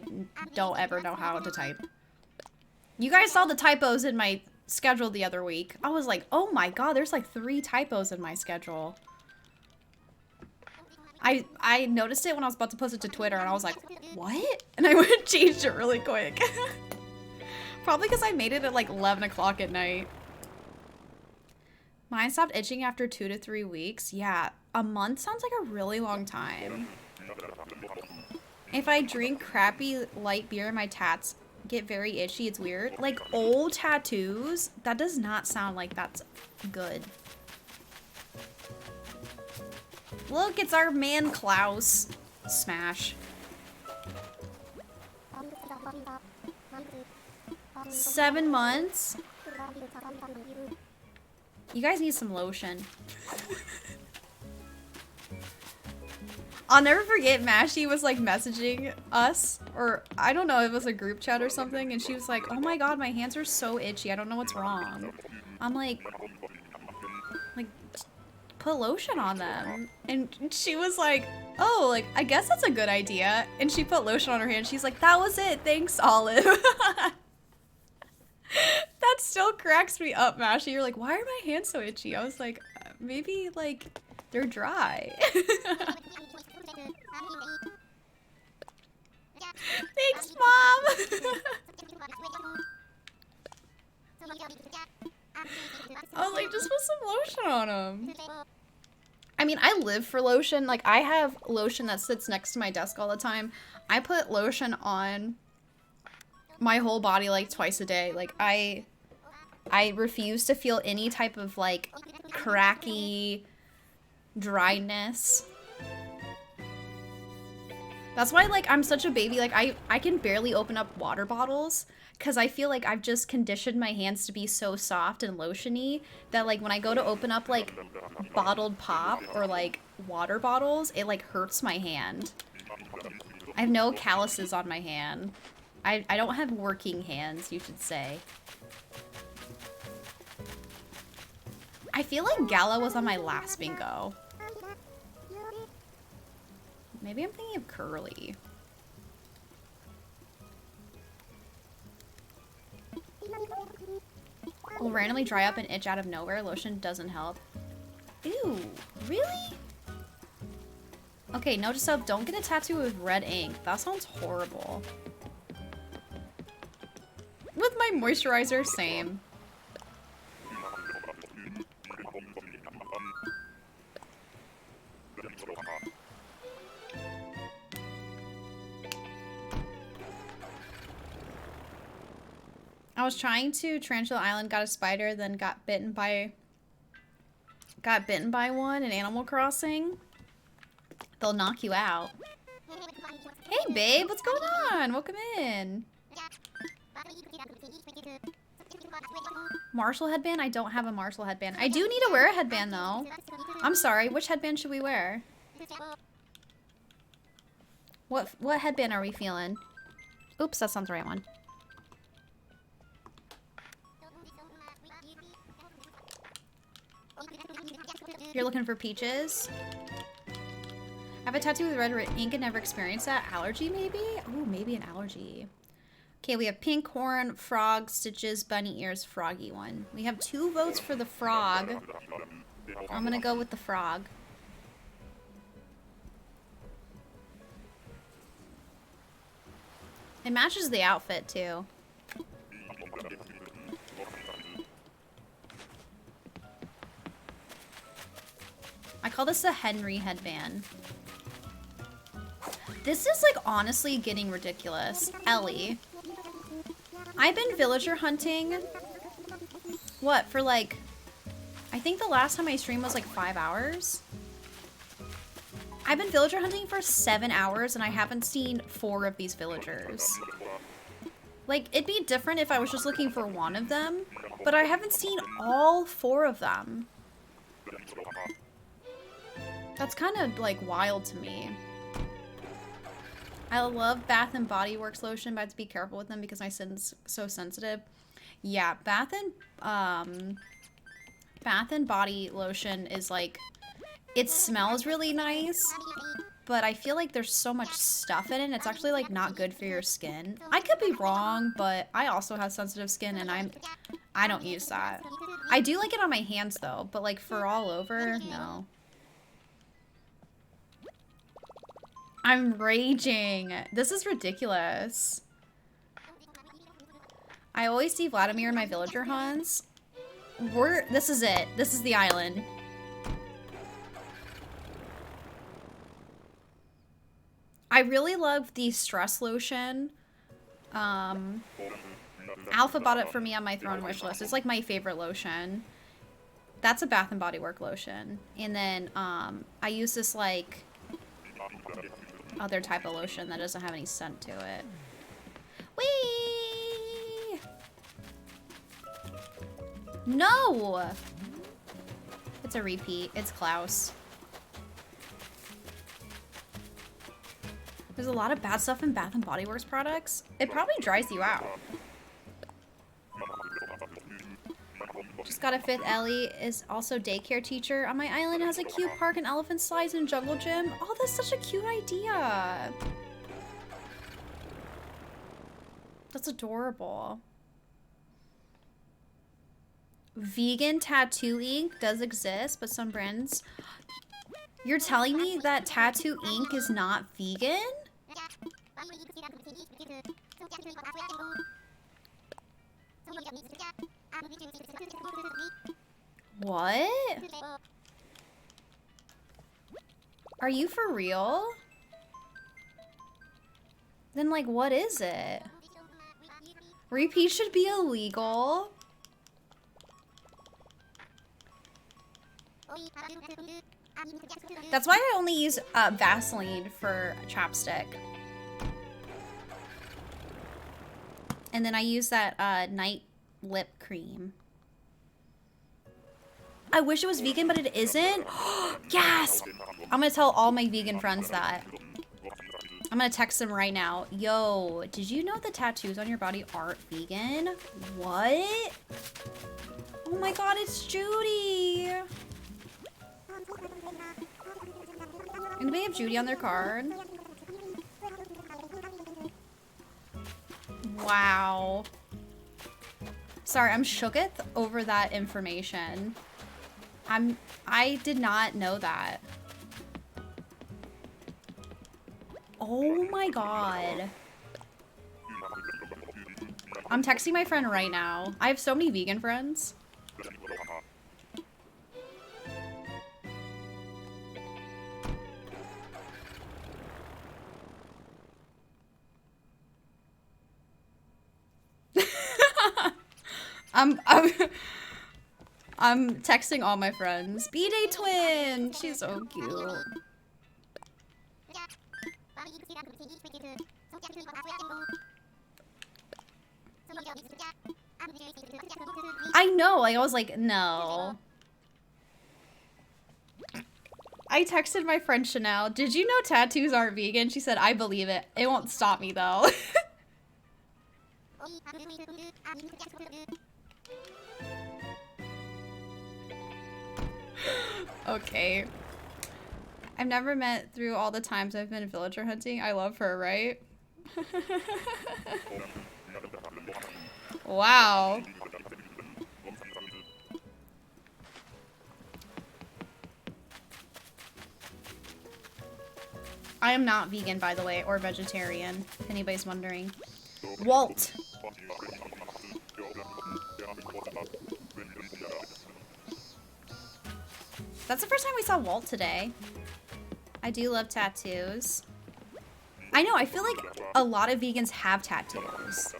don't ever know how to type. You guys saw the typos in my schedule the other week. I was like, oh my god, there's like 3 typos in my schedule. I noticed it when I was about to post it to Twitter and I was like, what? And I went and changed it really quick. Probably because I made it at like 11 o'clock at night. Mine stopped itching after 2 to 3 weeks. Yeah, a month sounds like a really long time. If I drink crappy light beer, my tats get very itchy. It's weird. Like old tattoos, that does not sound like that's good. Look, it's our man Klaus. Smash. 7 months? You guys need some lotion. I'll never forget Mashie was like messaging us, or I don't know, it was a group chat or something, and she was like, oh my god, my hands are so itchy, I don't know what's wrong. I'm like, put lotion on them. And she was like, oh, like, I guess that's a good idea. And she put lotion on her hand. She's like, that was it. Thanks, Olive. That still cracks me up, Mashie. You're like, why are my hands so itchy? I was like, maybe, like, they're dry. Thanks, Mom. I was like, just put some lotion on them. I mean, I live for lotion. Like, I have lotion that sits next to my desk all the time. I put lotion on my whole body, like, twice a day. Like, I refuse to feel any type of, like, cracky dryness. That's why, like, I'm such a baby. Like, I can barely open up water bottles because I feel like I've just conditioned my hands to be so soft and lotiony that, like, when I go to open up, like, bottled pop or, like, water bottles, it, like, hurts my hand. I have no calluses on my hand. I don't have working hands, you should say. I feel like Gala was on my last bingo. Maybe I'm thinking of Curly. Will randomly dry up and itch out of nowhere. Lotion doesn't help. Ew, really? Okay, note to self, don't get a tattoo with red ink. That sounds horrible. With my moisturizer, same. I was trying to Tarantula Island, got a spider, then got bitten by one in Animal Crossing. They'll knock you out. Hey babe, what's going on? Welcome in. Marshall headband? I don't have a Marshall headband. I do need to wear a headband though. I'm sorry, which headband should we wear? What headband are we feeling? Oops, that's not the right one. You're looking for peaches? I have a tattoo with red ink and never experienced that. Allergy, maybe? Ooh, maybe an allergy. Okay, we have pink horn, frog, stitches, bunny ears, froggy one. We have 2 votes for the frog. I'm gonna go with the frog. It matches the outfit, too. I call this the Henry headband. This is, like, honestly getting ridiculous. Ellie. I've been villager hunting, what, for, like, I think the last time I streamed was, like, 5 hours. I've been villager hunting for 7 hours, and I haven't seen 4 of these villagers. Like, it'd be different if I was just looking for one of them, but I haven't seen all 4 of them. That's kind of, like, wild to me. I love Bath and Body Works lotion, but I have to be careful with them because my skin's so sensitive. Yeah, Bath and Body lotion is, like, it smells really nice, but I feel like there's so much stuff in it. It's actually, like, not good for your skin. I could be wrong, but I also have sensitive skin, and I don't use that. I do like it on my hands, though, but, like, for all over, no. I'm raging. This is ridiculous. I always see Vladimir in my villager hunts. This is it. This is the island. I really love the stress lotion. Alpha bought it for me on my throne wish list. It's like my favorite lotion. That's a Bath and Body Works lotion. And then I use this like other type of lotion that doesn't have any scent to it. Whee! No! It's a repeat. It's Klaus. There's a lot of bad stuff in Bath and Body Works products. It probably dries you out. Just got a 5th. Ellie is also daycare teacher on my island. It has a cute park and elephant slides and jungle gym. Oh, that's such a cute idea. That's adorable. Vegan tattoo ink does exist, but some brands... You're telling me that tattoo ink is not vegan? What? Are you for real? Then, like, what is it? Repeat should be illegal. That's why I only use Vaseline for chapstick. And then I use that night lip cream. I wish it was vegan, but it isn't. Gasp! I'm gonna tell all my vegan friends that. I'm gonna text them right now. Yo, did you know the tattoos on your body aren't vegan? What? Oh my god, it's Judy! Anybody have Judy on their card? Wow. Sorry, I'm shooketh over that information. I did not know that. Oh my god. I'm texting my friend right now. I have so many vegan friends. I'm texting all my friends. B-Day twin! She's so cute. I know, like, I was like, no. I texted my friend Chanel, did you know tattoos aren't vegan? She said, I believe it. It won't stop me, though. Okay. I've never met through all the times I've been villager hunting. I love her, right? Wow. I am not vegan, by the way, or vegetarian, if anybody's wondering. Walt. That's the first time we saw Walt today. I do love tattoos. I know, I feel like a lot of vegans have tattoos.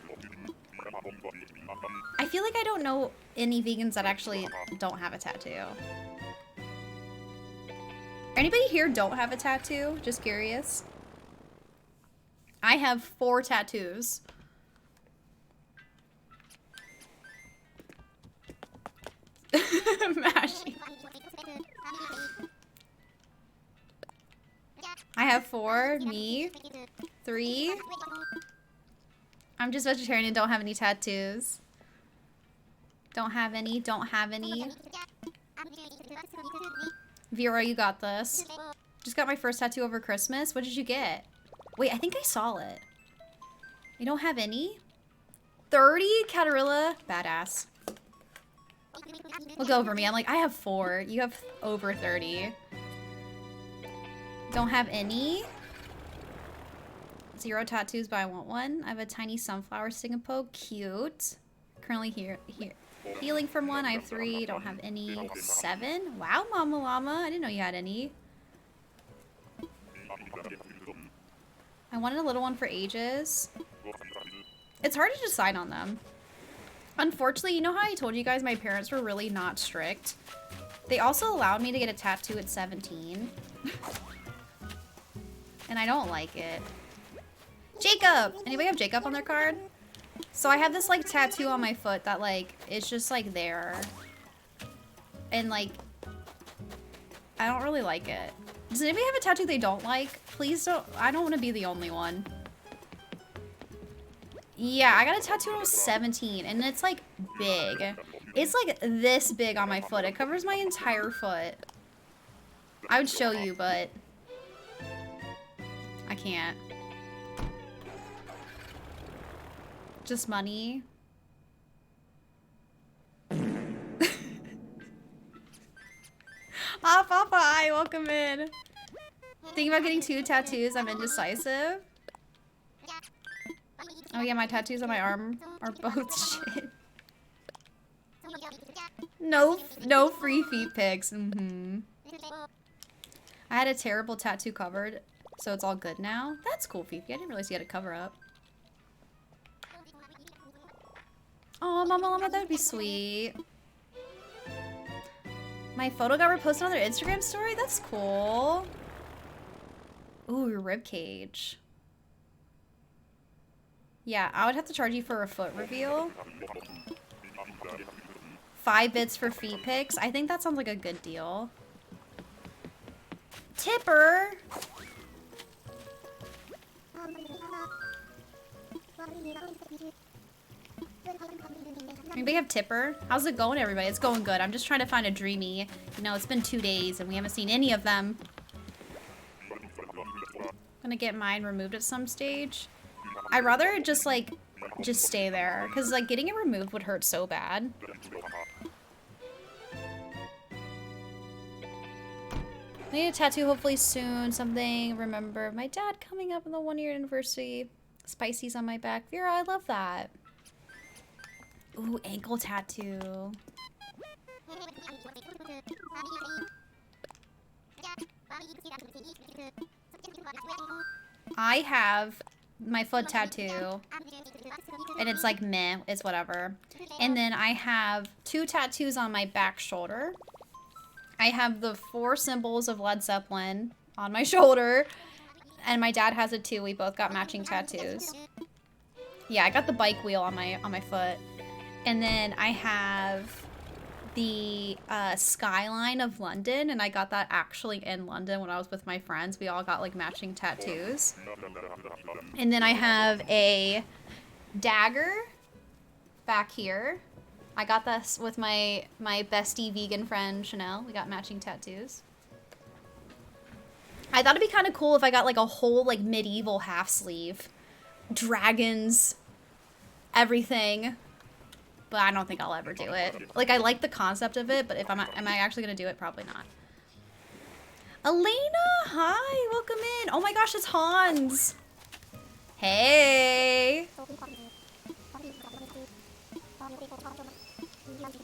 I feel like I don't know any vegans that actually don't have a tattoo. Anybody here don't have a tattoo? Just curious. I have 4 tattoos. Mashy. I have 4. Me. 3. I'm just vegetarian and don't have any tattoos. Don't have any. Don't have any. Vera, you got this. Just got my first tattoo over Christmas. What did you get? Wait, I think I saw it. You don't have any? 30? Catarilla? Badass. Look over me. I'm like, I have 4. You have over 30. Don't have any? 0 tattoos, but I want one. I have a tiny sunflower stick and poke. Cute. Currently here. Healing from 1. I have 3. Don't have any. 7? Wow, Mama Llama. I didn't know you had any. I wanted a little one for ages. It's hard to decide on them. Unfortunately, you know how I told you guys my parents were really not strict? They also allowed me to get a tattoo at 17. And I don't like it. Jacob! Anybody have Jacob on their card? So I have this, like, tattoo on my foot that, like, it's just, like, there. And, like, I don't really like it. Does anybody have a tattoo they don't like? Please don't. I don't want to be the only one. Yeah, I got a tattoo when I was 17, and it's, like, big. It's, like, this big on my foot. It covers my entire foot. I would show you, but I can't. Just money. Ah, Papa, hi, welcome in. Thinking about getting 2 tattoos. I'm indecisive. Oh yeah, my tattoos on my arm are both shit. No free feet pics. I had a terrible tattoo covered, so it's all good now. That's cool, Fifi. I didn't realize you had a cover up. Oh, Mama Llama, that would be sweet. My photo got reposted on their Instagram story? That's cool. Ooh, your ribcage. Yeah, I would have to charge you for a foot reveal. 5 bits for feet pics. I think that sounds like a good deal. Tipper! Anybody have Tipper? How's it going, everybody? It's going good. I'm just trying to find a dreamie. You know, it's been 2 days and we haven't seen any of them. I'm gonna get mine removed at some stage. I'd rather just, like, just stay there. Because, like, getting it removed would hurt so bad. I need a tattoo hopefully soon. Something, remember my dad coming up on the 1-year anniversary. Spicy's on my back. Vera, I love that. Ooh, ankle tattoo. I have my foot tattoo. And it's like meh, it's whatever. And then I have 2 tattoos on my back shoulder. I have the 4 symbols of Led Zeppelin on my shoulder. And my dad has it too. We both got matching tattoos. Yeah, I got the bike wheel on my foot. And then I have the skyline of London, and I got that actually in London when I was with my friends. We all got like matching tattoos. And then I have a dagger back here. I got this with my bestie vegan friend Chanel. We got matching tattoos. I thought it'd be kind of cool if I got like a whole like medieval half sleeve, dragons, everything. But I don't think I'll ever do it. Like, I like the concept of it, but if am I actually gonna do it? Probably not. Elena, hi, welcome in. Oh my gosh, it's Hans. Hey.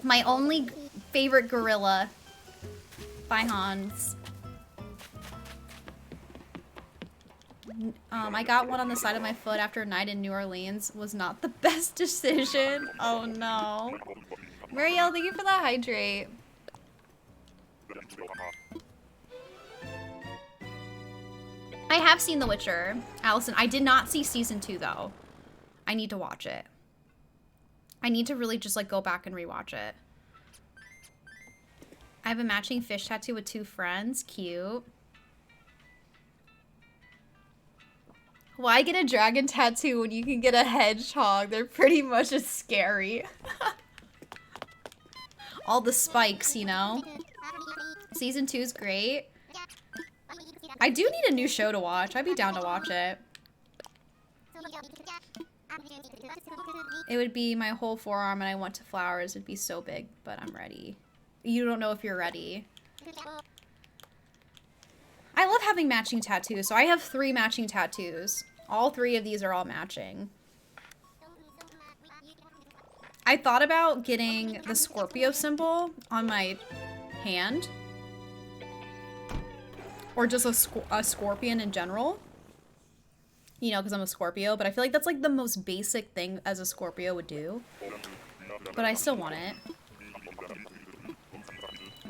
My only favorite gorilla by Hans. I got one on the side of my foot after a night in New Orleans. Was not the best decision. Oh no. Marielle, thank you for that hydrate. I have seen The Witcher. Allison, I did not see season 2 though. I need to watch it. I need to really just like go back and rewatch it. I have a matching fish tattoo with 2 friends. Cute. Why get a dragon tattoo when you can get a hedgehog? They're pretty much as scary. All the spikes, you know? Season 2 is great. I do need a new show to watch. I'd be down to watch it. It would be my whole forearm and I went to flowers. It'd be so big, but I'm ready. You don't know if you're ready. I love having matching tattoos. So I have 3 matching tattoos. All 3 of these are all matching. I thought about getting the Scorpio symbol on my hand. Or just a scorpion in general. You know, because I'm a Scorpio. But I feel like that's like the most basic thing as a Scorpio would do. But I still want it.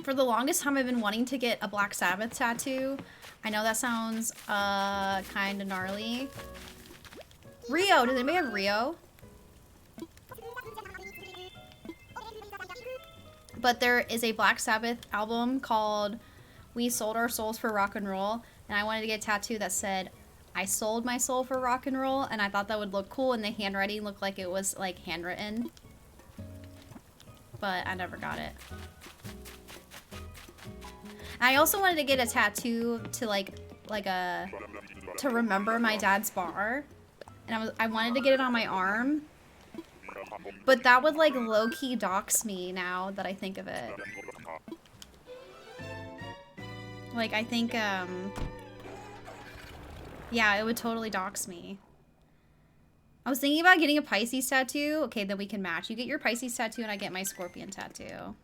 For the longest time, I've been wanting to get a Black Sabbath tattoo. I know that sounds kind of gnarly. Rio, does anybody have Rio? But there is a Black Sabbath album called We Sold Our Souls for Rock and Roll. And I wanted to get a tattoo that said, I sold my soul for rock and roll. And I thought that would look cool and the handwriting looked like it was like handwritten. But I never got it. I also wanted to get a tattoo to to remember my dad's bar. And I wanted to get it on my arm. But that would like low-key dox me now that I think of it. Like I think yeah, it would totally dox me. I was thinking about getting a Pisces tattoo. Okay, then we can match. You get your Pisces tattoo and I get my Scorpion tattoo.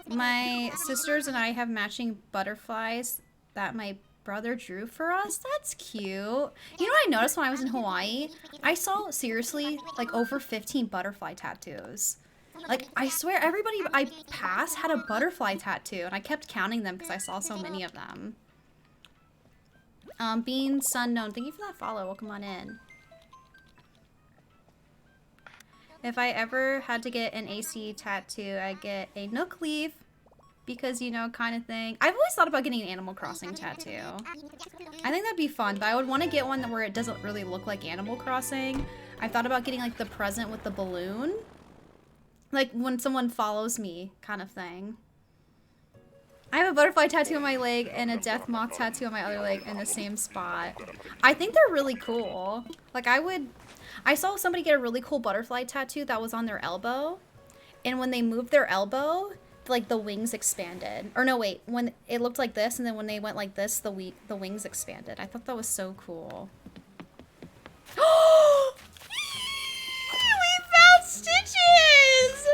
My sisters and I have matching butterflies that my brother drew for us. That's cute. You know what I noticed when I was in Hawaii? I saw, seriously, like over 15 butterfly tattoos. Like, I swear, everybody I passed had a butterfly tattoo, and I kept counting them because I saw so many of them. Being Sunknown, thank you for that follow. Welcome on in. If I ever had to get an AC tattoo, I'd get a Nook leaf. Because, you know, kind of thing. I've always thought about getting an Animal Crossing tattoo. I think that'd be fun, but I would want to get one where it doesn't really look like Animal Crossing. I thought about getting, like, the present with the balloon. Like, when someone follows me, kind of thing. I have a butterfly tattoo on my leg and a death moth tattoo on my other leg in the same spot. I think they're really cool. Like, I saw somebody get a really cool butterfly tattoo that was on their elbow. And when they moved their elbow, like the wings expanded. Or no, wait, when it looked like this and then when they went like this, the wings expanded. I thought that was so cool. Oh! We found Stitches!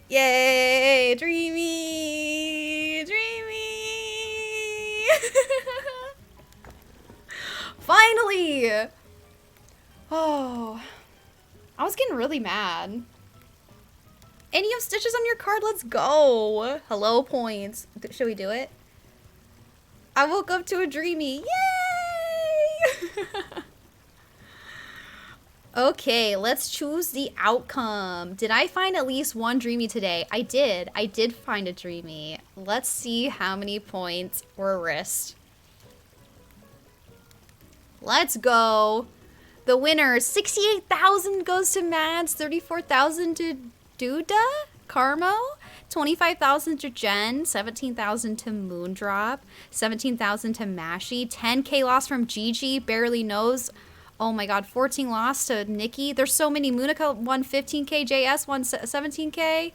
Yay! Dreamy! Dreamy! Finally! Oh. I was getting really mad. And you have Stitches on your card. Let's go. Hello points. Should we do it? I woke up to a dreamy. Yay! Okay, let's choose the outcome. Did I find at least one dreamy today? I did. I did find a dreamy. Let's see how many points were risked. Let's go. The winner, 68,000 goes to Mads, 34,000 to Duda, Carmo, 25,000 to Jen, 17,000 to Moondrop, 17,000 to Mashy, 10k loss from Gigi, barely knows. Oh my god, 14 loss to Nikki. There's so many. Munica won 15k, JS won 17k.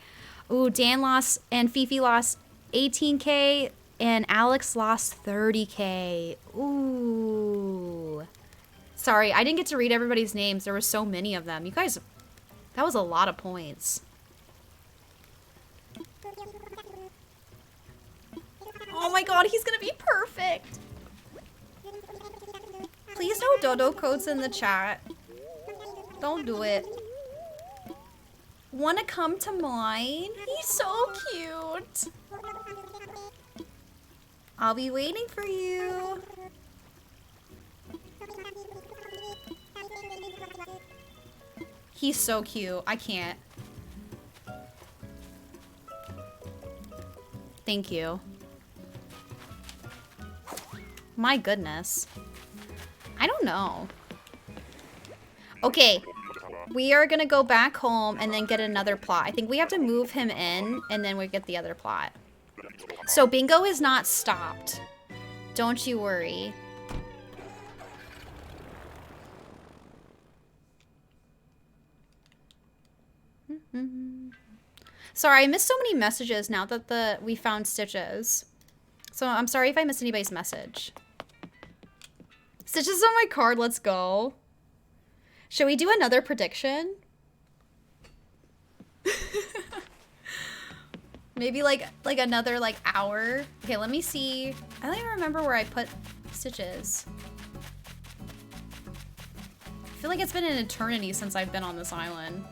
Ooh, Dan lost and Fifi lost 18k, and Alex lost 30k. Ooh. Sorry, I didn't get to read everybody's names. There were so many of them. You guys, that was a lot of points. Oh my god, he's gonna be perfect. Please no dodo codes in the chat. Don't do it. Wanna come to mine? He's so cute. I'll be waiting for you. He's so cute. I can't. Thank you. My goodness. I don't know. Okay. We are gonna go back home and then get another plot. I think we have to move him in and then we get the other plot. So bingo is not stopped. Don't you worry. Sorry, I missed so many messages now that we found Stitches. So I'm sorry if I missed anybody's message. Stitches on my card, let's go. Should we do another prediction? Maybe like another like hour. Okay, let me see. I don't even remember where I put Stitches. I feel like it's been an eternity since I've been on this island.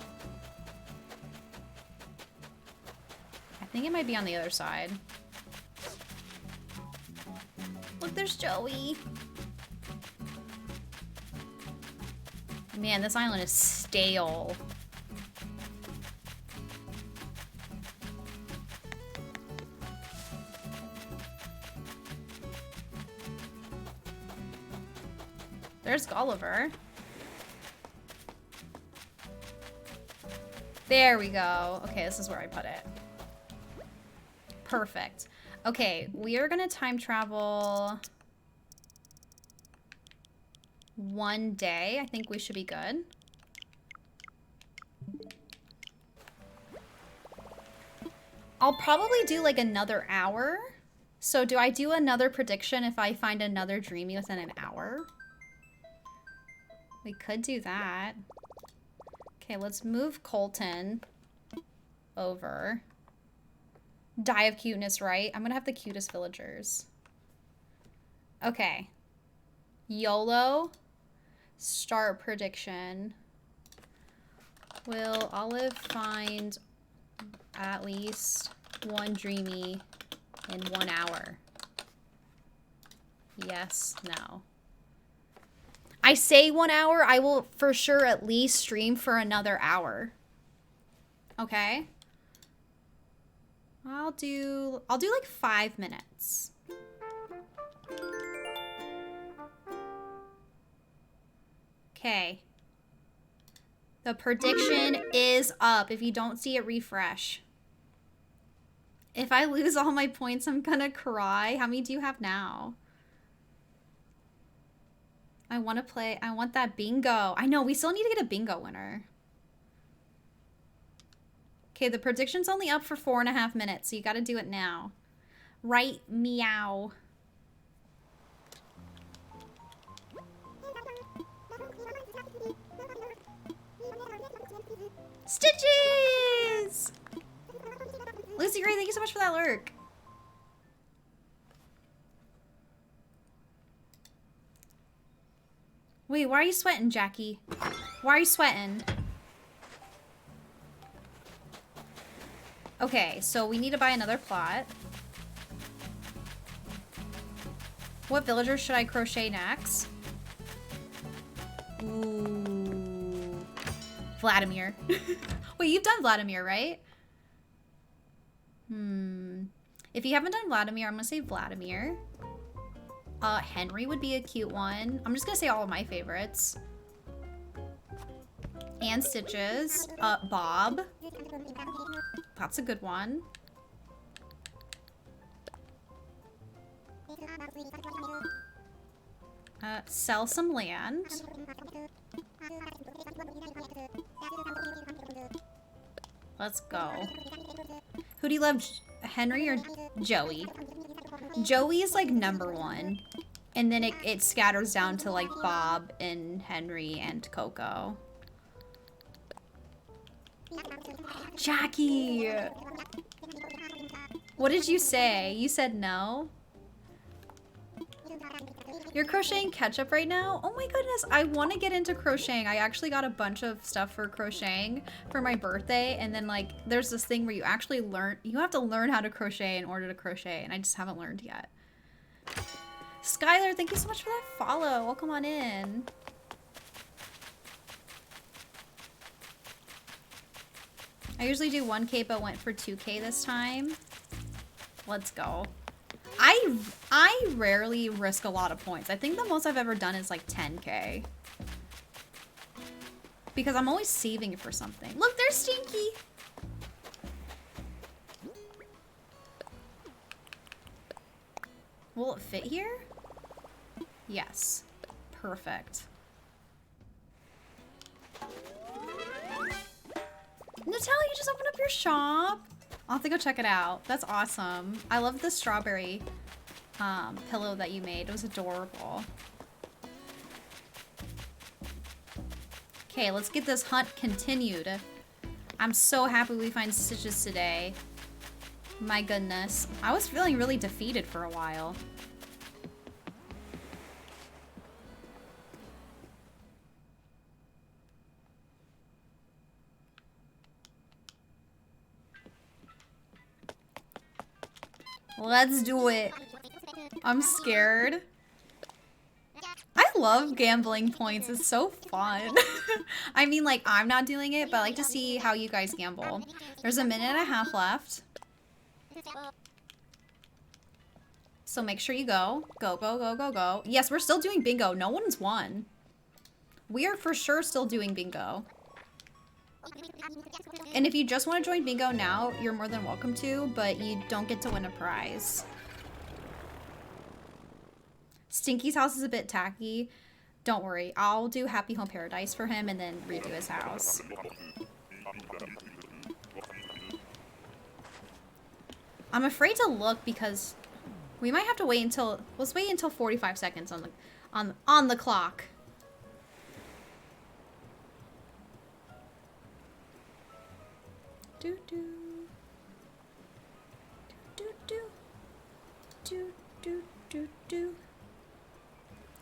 I think it might be on the other side. Look, there's Joey. Man, this island is stale. There's Gulliver. There we go. Okay, this is where I put it. Perfect. Okay, we are gonna time travel 1 day. I think we should be good. I'll probably do like another hour. So do I do another prediction if I find another dreamie within an hour? We could do that. Okay, let's move Colton over. Die of cuteness, right? I'm gonna have the cutest villagers. Okay. YOLO. Start prediction. Will Olive find at least one dreamie in 1 hour? Yes, no. I say 1 hour, I will for sure at least stream for another hour. Okay? I'll do like 5 minutes. Okay. The prediction is up. If you don't see it, refresh. If I lose all my points, I'm gonna cry. How many do you have now? I want to play. I want that bingo. I know, we still need to get a bingo winner. Okay, the prediction's only up for 4.5 minutes, so you gotta do it now. Right, meow. Stitches! Lucy Gray, thank you so much for that lurk. Wait, why are you sweating, Jackie? Why are you sweating? Okay, so we need to buy another plot. What villager should I crochet next? Ooh. Vladimir. Wait, you've done Vladimir, right? If you haven't done Vladimir, I'm gonna say Vladimir. Henry would be a cute one. I'm just gonna say all of my favorites. And Stitches. Bob. That's a good one. Sell some land. Let's go. Who do you love, Henry or Joey? Joey is like #1. And then it scatters down to like Bob and Henry and Coco. Jackie! What did you say? You said no? You're crocheting ketchup right now? Oh my goodness, I want to get into crocheting. I actually got a bunch of stuff for crocheting for my birthday, and then like there's this thing where you actually you have to learn how to crochet in order to crochet, and I just haven't learned yet. Skylar, thank you so much for that follow. Welcome on in. I usually do 1K but went for 2K this time. Let's go. I rarely risk a lot of points. I think the most I've ever done is like 10K. Because I'm always saving it for something. Look, there's Stinky! Will it fit here? Yes. Perfect. Natalia, you just opened up your shop? I'll have to go check it out. That's awesome. I love the strawberry pillow that you made. It was adorable. Okay, let's get this hunt continued. I'm so happy we find stitches today. My goodness. I was feeling really defeated for a while. Let's do it. I'm scared. I love gambling points. It's so fun. I mean, like, I'm not doing it, but I like to see how you guys gamble. There's a minute and a half left. So make sure you go. Go, go, go, go, go. Yes, we're still doing bingo. No one's won. We are for sure still doing bingo. And if you just want to join bingo now, you're more than welcome to, but you don't get to win a prize. Stinky's house is a bit tacky. Don't worry, I'll do Happy Home Paradise for him and then redo his house. I'm afraid to look because we might have to wait until, let's wait until 45 seconds on the clock. Do do do do do do do do.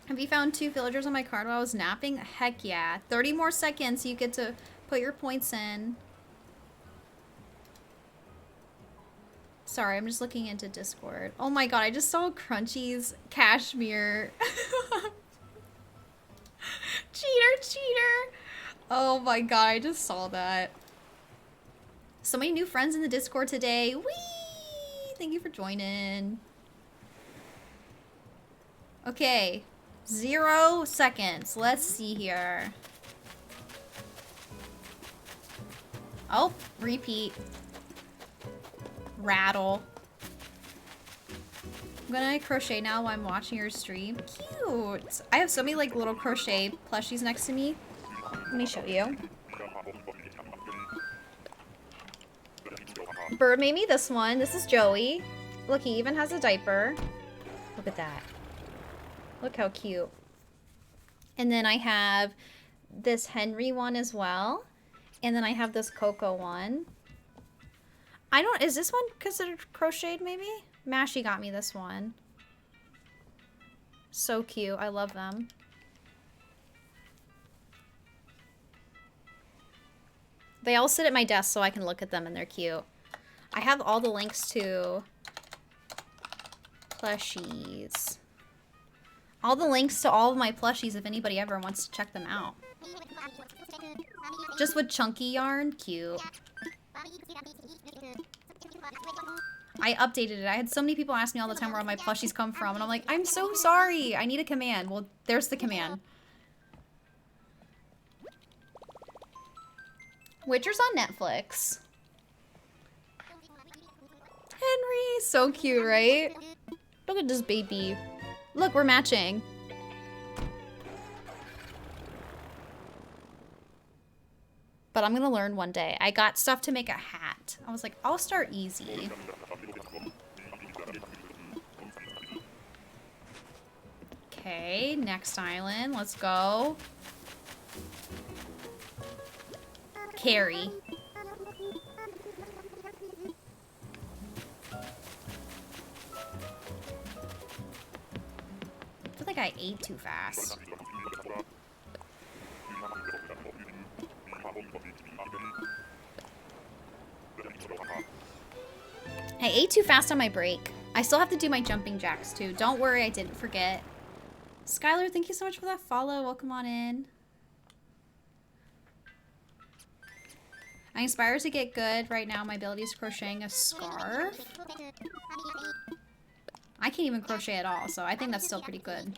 Have you found 2 villagers on my card while I was napping? Heck yeah. 30 more seconds, you get to put your points in. Sorry, I'm just looking into Discord. Oh my god, I just saw Crunchy's cashmere. Cheater, cheater. Oh my god, I just saw that. So many new friends in the Discord today. Whee! Thank you for joining. Okay. 0 seconds. Let's see here. Oh, repeat. Rattle. I'm gonna crochet now while I'm watching your stream. Cute. I have so many like little crochet plushies next to me. Let me show you. Bird made me this one. This is Joey. Look, he even has a diaper. Look at that. Look how cute. And then I have this Henry one as well. And then I have this Coco one. Is this one considered crocheted maybe? Mashy got me this one. So cute. I love them. They all sit at my desk so I can look at them and they're cute. I have all the links to plushies. All the links to all of my plushies if anybody ever wants to check them out. Just with chunky yarn, cute. I updated it. I had so many people ask me all the time where all my plushies come from, and I'm like, I'm so sorry. I need a command. Well, there's the command. Witcher's on Netflix. Henry, so cute, right? Look at this baby. Look, we're matching. But I'm gonna learn one day. I got stuff to make a hat. I was like, I'll start easy. Okay, next island. Let's go. Carry. I feel like I ate too fast. I ate too fast on my break. I still have to do my jumping jacks too. Don't worry, I didn't forget. Skylar, thank you so much for that follow. Welcome on in. I aspire to get good. Right now, my ability is crocheting a scarf. I can't even crochet at all, so I think that's still pretty good.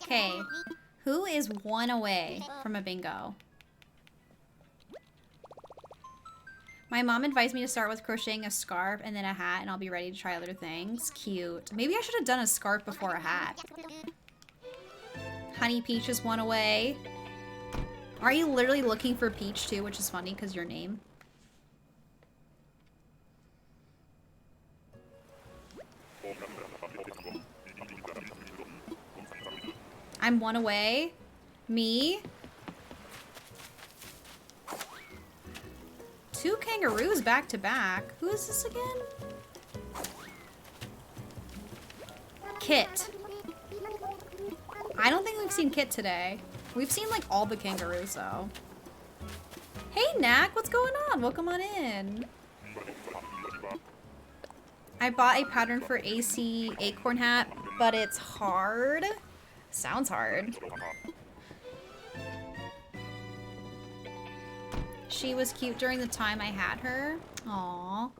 Okay, who is one away from a bingo? My mom advised me to start with crocheting a scarf and then a hat, and I'll be ready to try other things. Cute. Maybe I should have done a scarf before a hat. Honey Peach is one away. Are you literally looking for Peach too, which is funny because your name? I'm one away. Me. 2 kangaroos back to back. Who is this again? Kit. I don't think we've seen Kit today. We've seen like all the kangaroos though. Hey Knack, what's going on? Welcome on in. I bought a pattern for AC acorn hat, but it's hard. Sounds hard. She was cute during the time I had her. Aww.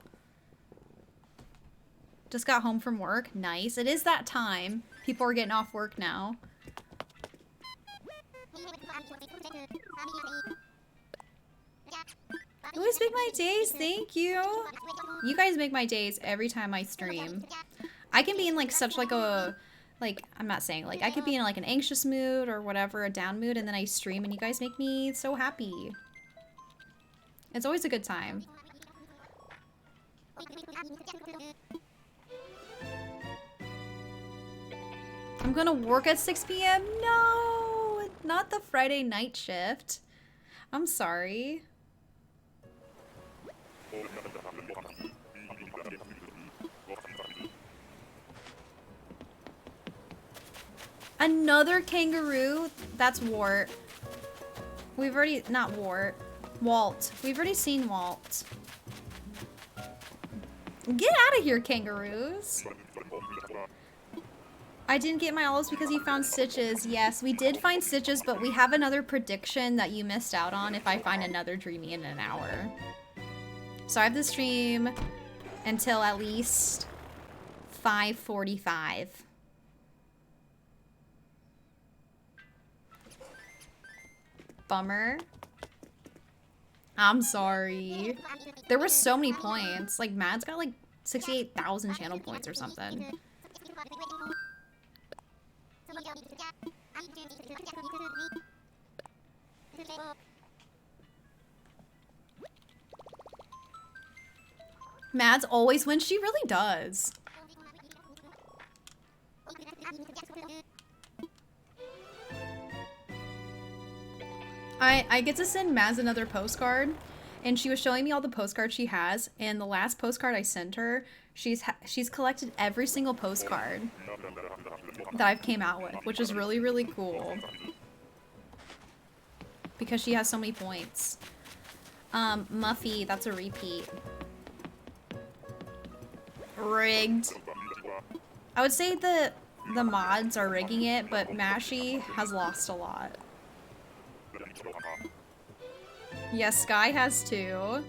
Just got home from work. Nice. It is that time. People are getting off work now. You always make my days. Thank you. You guys make my days every time I stream. I can be in like such like a... Like, I'm not saying, like, I could be in like an anxious mood or whatever, a down mood, and then I stream and you guys make me so happy. It's always a good time. I'm gonna work at 6 p.m. No, not the Friday night shift. I'm sorry. Another kangaroo? That's Wart. We've already, not Wart. Walt. We've already seen Walt. Get out of here, kangaroos. I didn't get my olives because you found stitches. Yes, we did find stitches, but we have another prediction that you missed out on if I find another dreamie in an hour. So I have the stream until at least 5:45. Bummer. I'm sorry. There were so many points. Like, Mad's got like 68,000 channel points or something. Mads always wins. She really does. I get to send Mads another postcard, and she was showing me all the postcards she has, and the last postcard I sent her, she's collected every single postcard that I've came out with, which is really, really cool. Because she has so many points. Muffy, that's a repeat. Rigged. I would say the mods are rigging it, but Mashy has lost a lot. Yes, Sky has too.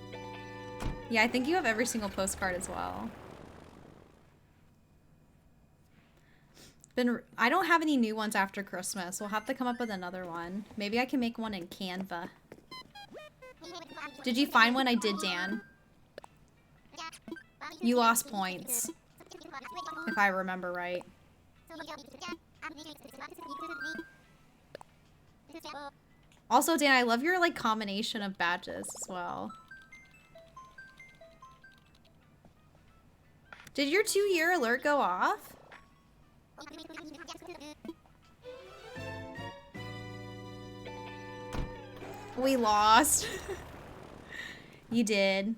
Yeah, I think you have every single postcard as well. I don't have any new ones after Christmas. We'll have to come up with another one. Maybe I can make one in Canva. Did you find one? I did, Dan. You lost points. If I remember right. Also, Dan, I love your, like, combination of badges as well. Did your 2-year alert go off? We lost. You did.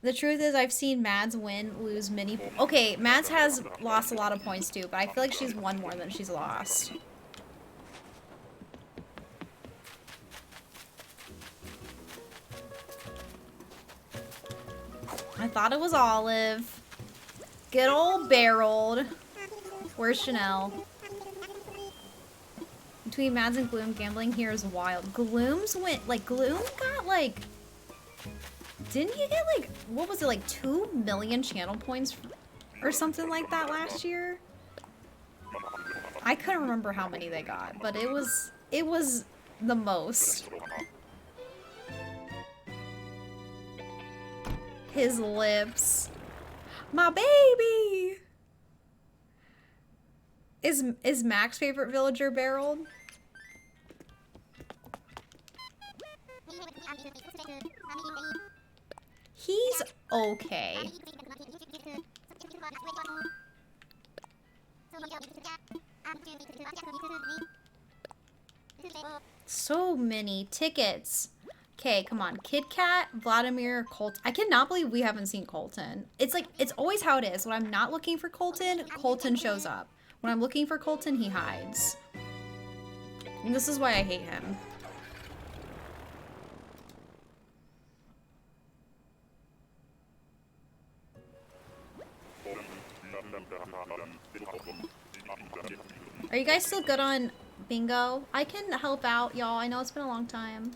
The truth is, I've seen Mads win, lose many... Okay, Mads has lost a lot of points too, but I feel like she's won more than she's lost. I thought it was Olive. Good old barreled. Where's Chanel? between Mads and Gloom, gambling here is wild. Gloom's went, like, Gloom got, like, didn't he get, like, what was it, like 2 million channel points or something like that last year? I couldn't remember how many they got, but it was the most. His lips. My baby! Is Mac's favorite villager barreled? He's okay. So many tickets. Okay, come on. Kit Kat, Vladimir, Colt. I cannot believe we haven't seen Colton. It's like, it's always how it is. When I'm not looking for Colton, Colton shows up. When I'm looking for Colton, he hides. And this is why I hate him. Are you guys still good on bingo? I can help out, y'all. I know it's been a long time.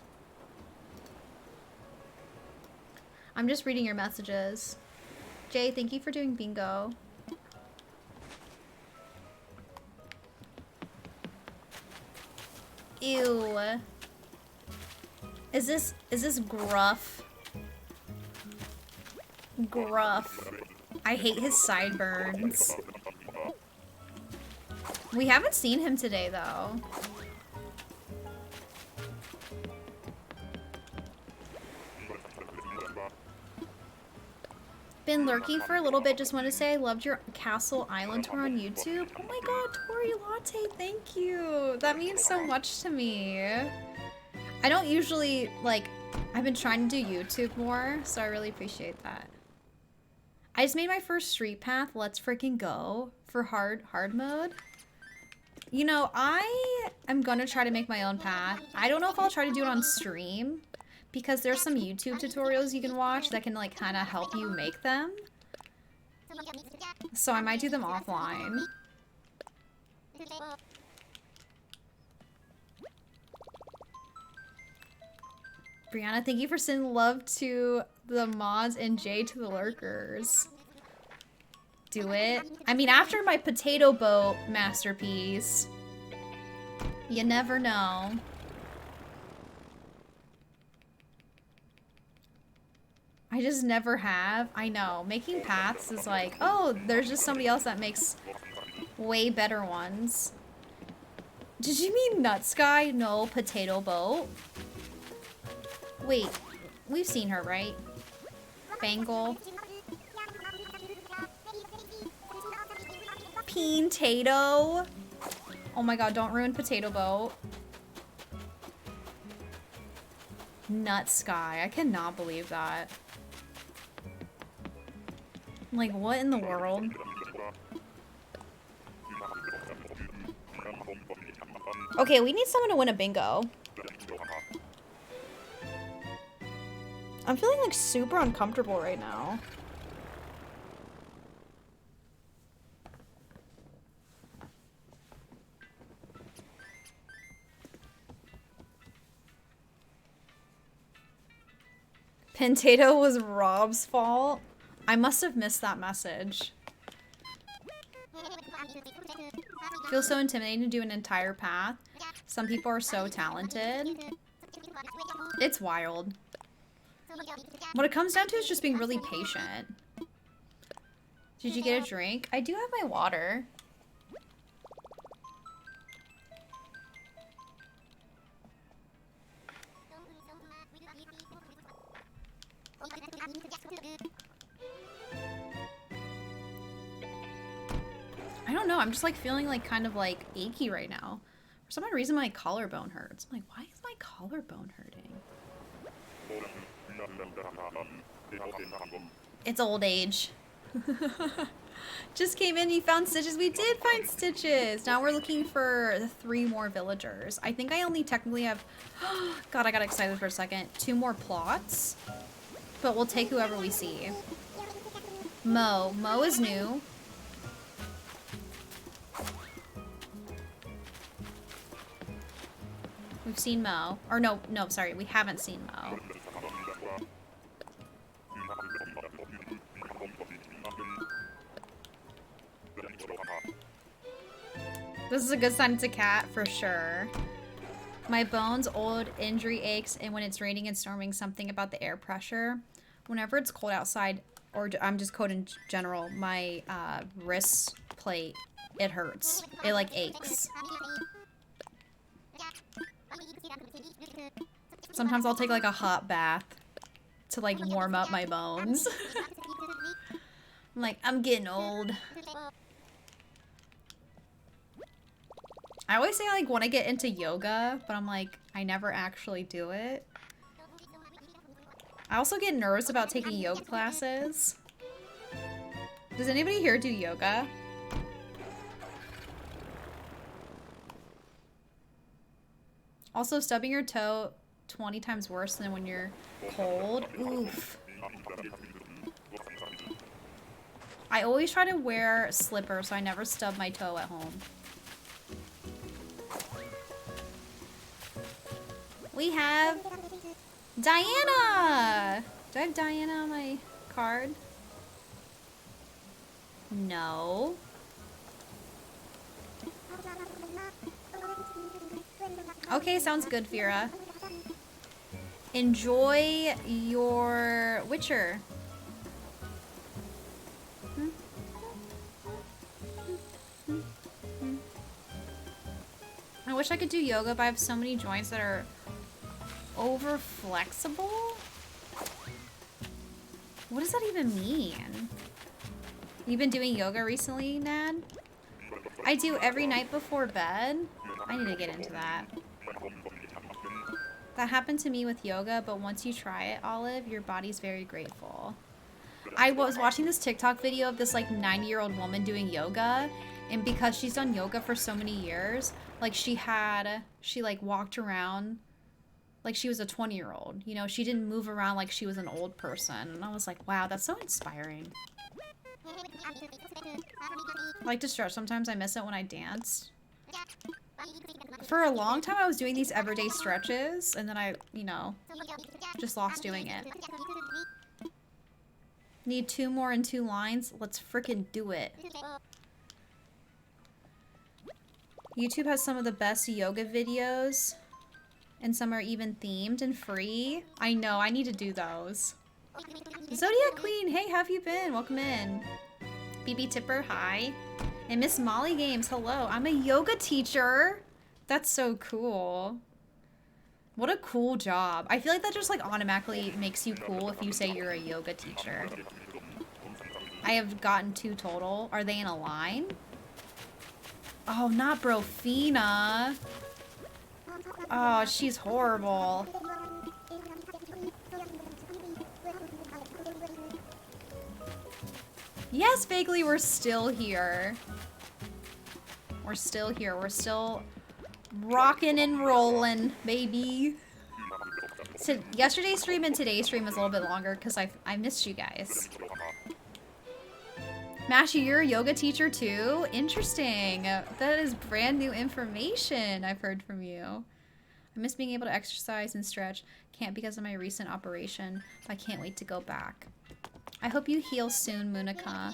I'm just reading your messages. Jay, thank you for doing bingo. Ew. Is this gruff? Gruff. I hate his sideburns. We haven't seen him today, though. Been lurking for a little bit. Just want to say I loved your Castle Island tour on YouTube. Oh my god, Tori Latte, thank you. That means so much to me. I don't usually, like, I've been trying to do YouTube more, so I really appreciate that. I just made my first street path, let's freaking go, for hard mode. You know, I am gonna try to make my own path. I don't know if I'll try to do it on stream, because there's some YouTube tutorials you can watch that can, like, kind of help you make them. So I might do them offline. Brianna, thank you for sending love to the mods and Jay to the lurkers. Do it. I mean, after my potato boat masterpiece, you never know. I just never have. I know. Making paths is like, oh, there's just somebody else that makes way better ones. Did you mean Nut Sky? No, potato boat. Wait, we've seen her, right? Bangle. Peen-tato. Oh my god, don't ruin potato boat. Nut Sky. I cannot believe that. Like, what in the world? Okay, we need someone to win a bingo. I'm feeling, like, super uncomfortable right now. Pintato was Rob's fault. I must have missed that message. Feels so intimidating to do an entire path. Some people are so talented. It's wild. What it comes down to is just being really patient. Did you get a drink? I do have my water. I don't know, I'm just like feeling like kind of like achy right now. For some odd reason my collarbone hurts. I'm like, why is my collarbone hurting? It's old age. Just came in, you found stitches. We did find stitches. Now we're looking for 3 more villagers. I think I only technically have, God, I got excited for a second. 2 more plots, but we'll take whoever we see. Mo is new. We've seen Mo. Or no, sorry, we haven't seen Mo. This is a good sign it's a cat, for sure. My bones, old injury aches, and when it's raining and storming, something about the air pressure. Whenever it's cold outside, or I'm just cold in general, my wrist plate, it hurts. It like aches. Sometimes I'll take like a hot bath to like warm up my bones. I'm like, I'm getting old. I always say I like want to get into yoga, but I'm like, I never actually do it. I also get nervous about taking yoga classes. Does anybody here do yoga? Also, stubbing your toe 20 times worse than when you're cold. Oof. I always try to wear slippers so I never stub my toe at home. We have Diana! Do I have Diana on my card? No. Okay, sounds good, Vera. Enjoy your Witcher. I wish I could do yoga, but I have so many joints that are over flexible? What does that even mean? You've been doing yoga recently, Nad? I do every night before bed. I need to get into that. That happened to me with yoga, but once you try it, Olive, your body's very grateful. I was watching this TikTok video of this like 90-year-old woman doing yoga, and because she's done yoga for so many years, like she like walked around like she was a 20-year-old. You know, she didn't move around like she was an old person. And I was like, wow, that's so inspiring. I like to stretch. Sometimes I miss it when I dance. For a long time, I was doing these everyday stretches, and then I, you know, just lost doing it. Need 2 more in 2 lines? Let's frickin' do it. YouTube has some of the best yoga videos, and some are even themed and free. I know, I need to do those. Zodiac Queen, hey, how have you been? Welcome in. BB Tipper, hi. And Miss Molly Games, hello. I'm a yoga teacher. That's so cool. What a cool job. I feel like that just like automatically makes you cool if you say you're a yoga teacher. I have gotten 2 total. Are they in a line? Oh, not Brofina. Oh, she's horrible. Yes, vaguely, we're still here. We're still here. We're still rocking and rolling, baby. So yesterday's stream and today's stream is a little bit longer because I missed you guys. Mashy, you're a yoga teacher too? Interesting. That is brand new information I've heard from you. I miss being able to exercise and stretch. Can't because of my recent operation. I can't wait to go back. I hope you heal soon, Munika.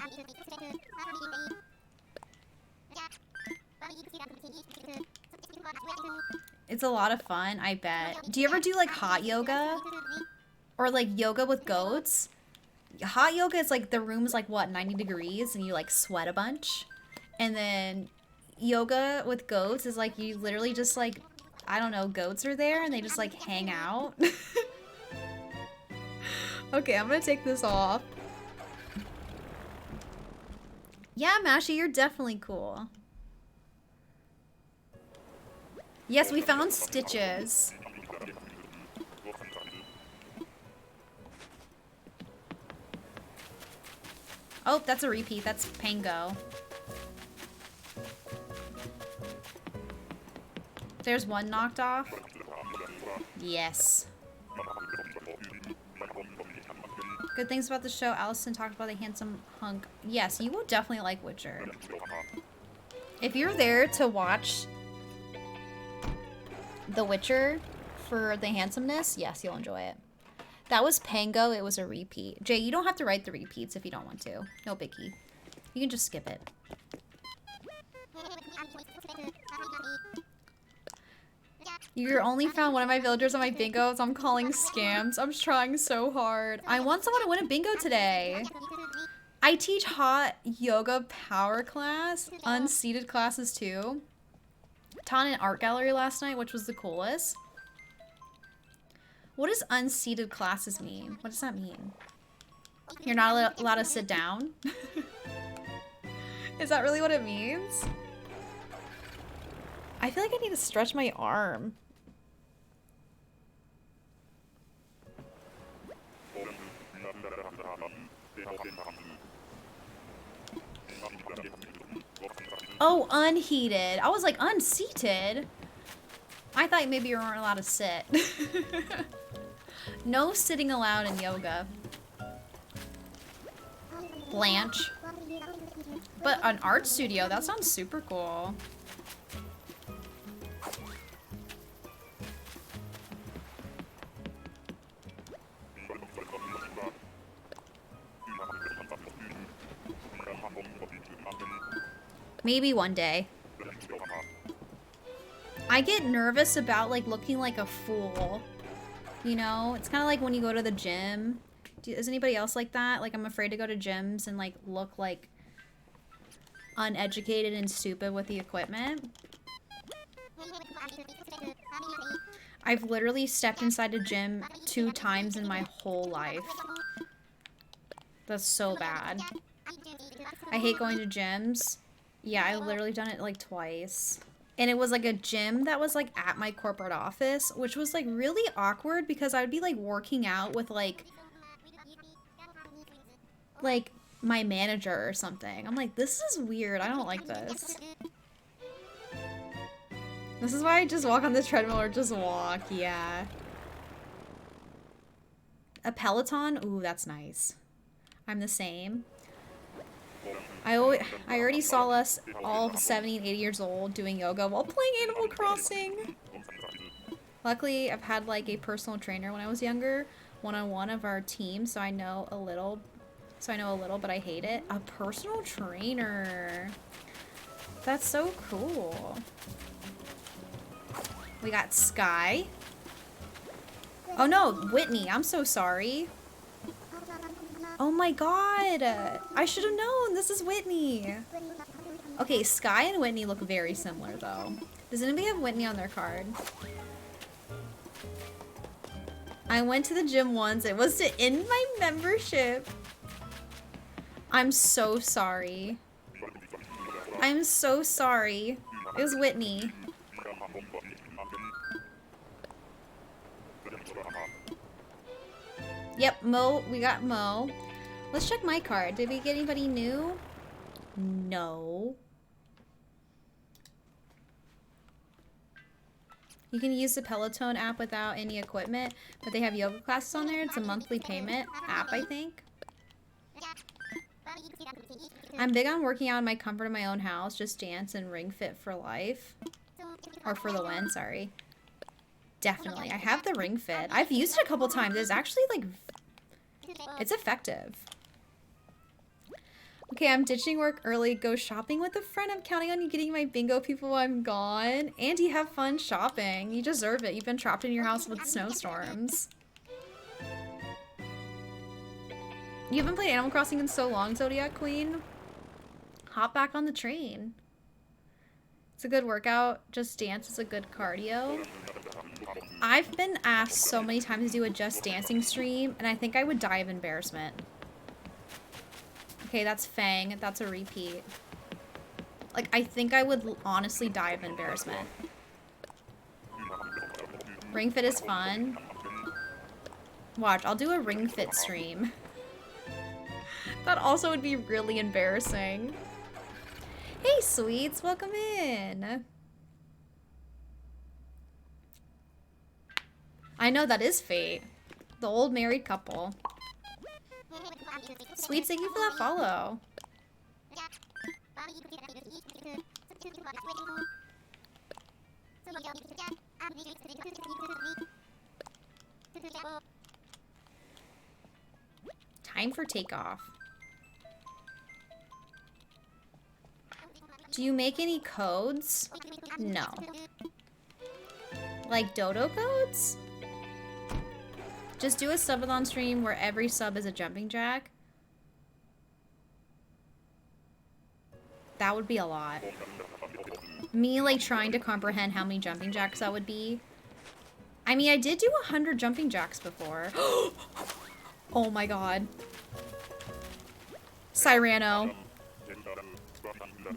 It's a lot of fun, I bet. Do you ever do like hot yoga? Or like yoga with goats? Hot yoga is like the room's like what, 90 degrees and you like sweat a bunch. And then yoga with goats is like you literally just like, I don't know, goats are there and they just like hang out. Okay, I'm gonna take this off. Yeah, Mashy, you're definitely cool. Yes, we found stitches. Oh, that's a repeat. That's Pango. There's one knocked off. Yes. Good things about the show. Allison talked about a handsome hunk. Yes, you will definitely like Witcher. If you're there to watch The Witcher for the handsomeness, yes, you'll enjoy it. That was Pango, it was a repeat. Jay, you don't have to write the repeats if you don't want to. No biggie. You can just skip it. You only found one of my villagers on my bingos. I'm calling scams. I'm trying so hard. I want someone to win a bingo today. I teach hot yoga power class, unseated classes too. Taught in an art gallery last night, which was the coolest. What does unseated classes mean? What does that mean? You're not allowed to sit down? Is that really what it means? I feel like I need to stretch my arm. Oh, unheated. I was like, unseated? I thought maybe you weren't allowed to sit. No sitting allowed in yoga. Blanche. But an art studio, that sounds super cool. Maybe one day. I get nervous about like looking like a fool. You know? It's kind of like when you go to the gym. Is anybody else like that? Like I'm afraid to go to gyms and like look like uneducated and stupid with the equipment. I've literally stepped inside a gym 2 times in my whole life. That's so bad. I hate going to gyms. Yeah, I've literally done it like twice. And it was like a gym that was like at my corporate office, which was like really awkward because I would be like working out with like my manager or something. I'm like, this is weird. I don't like this. This is why I just walk on the treadmill or just walk. Yeah. A Peloton? Ooh, that's nice. I'm the same. I already saw us all 70 and 80 years old doing yoga while playing Animal Crossing. Luckily, I've had like a personal trainer when I was younger, one-on-one of our team, so I know a little, but I hate it. A personal trainer. That's so cool. We got Sky. Oh no, Whitney, I'm so sorry. Oh my god! I should have known! This is Whitney! Okay, Sky and Whitney look very similar, though. Does anybody have Whitney on their card? I went to the gym once. It was to end my membership. I'm so sorry. I'm so sorry. It was Whitney. Yep, Mo. We got Mo. Let's check my card. Did we get anybody new? No. You can use the Peloton app without any equipment, but they have yoga classes on there. It's a monthly payment app, I think. I'm big on working out in my comfort of my own house. Just dance and ring fit for life. Or for the win, sorry. Definitely. I have the ring fit. I've used it a couple times. It's actually like... It's effective. Okay, I'm ditching work early. Go shopping with a friend. I'm counting on you getting my bingo people while I'm gone. Andy, have fun shopping. You deserve it. You've been trapped in your house with snowstorms. You haven't played Animal Crossing in so long, Zodiac Queen. Hop back on the train. It's a good workout. Just Dance is a good cardio. I've been asked so many times to do a Just Dancing stream, and I think I would die of embarrassment. Okay, that's Fang. That's a repeat. Like, I think I would honestly die of embarrassment. Ring Fit is fun. Watch, I'll do a Ring Fit stream. That also would be really embarrassing. Hey, sweets, welcome in. I know that is fate. The old married couple. Sweets, thank you for that follow. Time for takeoff. Do you make any codes? No. Like dodo codes? Just do a subathon stream where every sub is a jumping jack. That would be a lot. Me like trying to comprehend how many jumping jacks that would be. I mean, I did do 100 jumping jacks before. Oh my god. Cyrano.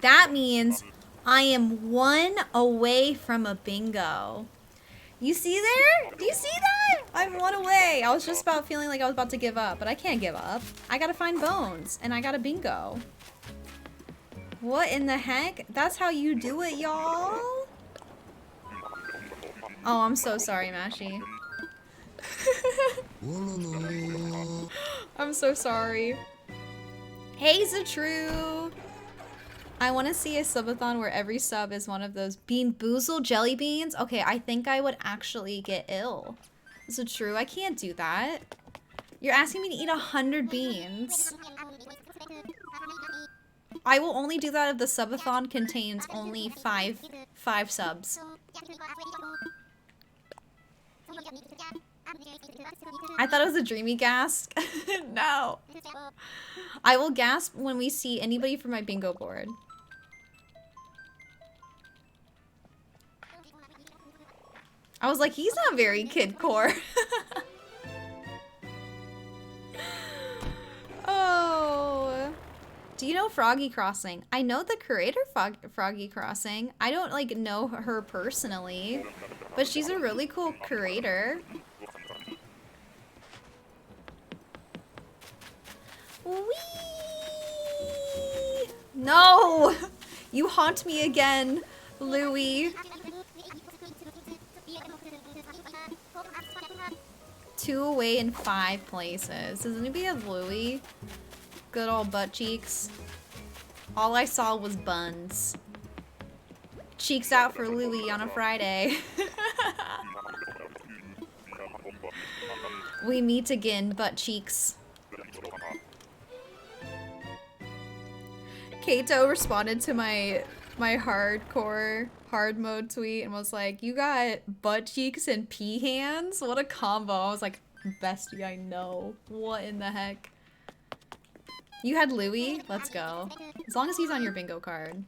That means I am 1 away from a bingo. You see there? Do you see that? I'm 1 away. I was just about feeling like I was about to give up, but I can't give up. I gotta find bones, and I got a bingo. What in the heck? That's how you do it, y'all? Oh, I'm so sorry, Mashi. I'm so sorry. Hey, Zatru! I want to see a subathon where every sub is one of those Bean Boozled jelly beans. Okay, I think I would actually get ill. Is it true? I can't do that. You're asking me to eat 100 beans. I will only do that if the subathon contains only five subs. I thought it was a dreamy gasp. No. I will gasp when we see anybody from my bingo board. I was like, he's not very kid-core. Oh. Do you know Froggy Crossing? I know the creator Froggy Crossing. I don't like know her personally, but she's a really cool creator. Whee! No! You haunt me again, Louie. 2 away in 5 places. Does anybody have Louie? Good old butt cheeks. All I saw was buns. Cheeks out for Louie on a Friday. We meet again, butt cheeks. Kato responded to my hardcore hard mode tweet and was like, you got butt cheeks and pea hands? What a combo. I was like, bestie, I know. What in the heck? You had Louie? Let's go. As long as he's on your bingo card.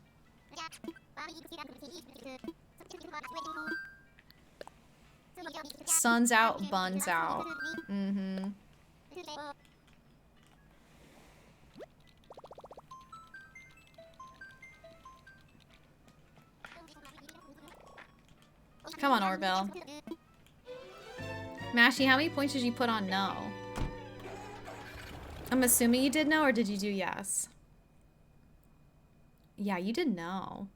Sun's out, buns out. Mm-hmm. Come on, Orville. Mashy, how many points did you put on no? I'm assuming you did no, or did you do yes? Yeah, you did no.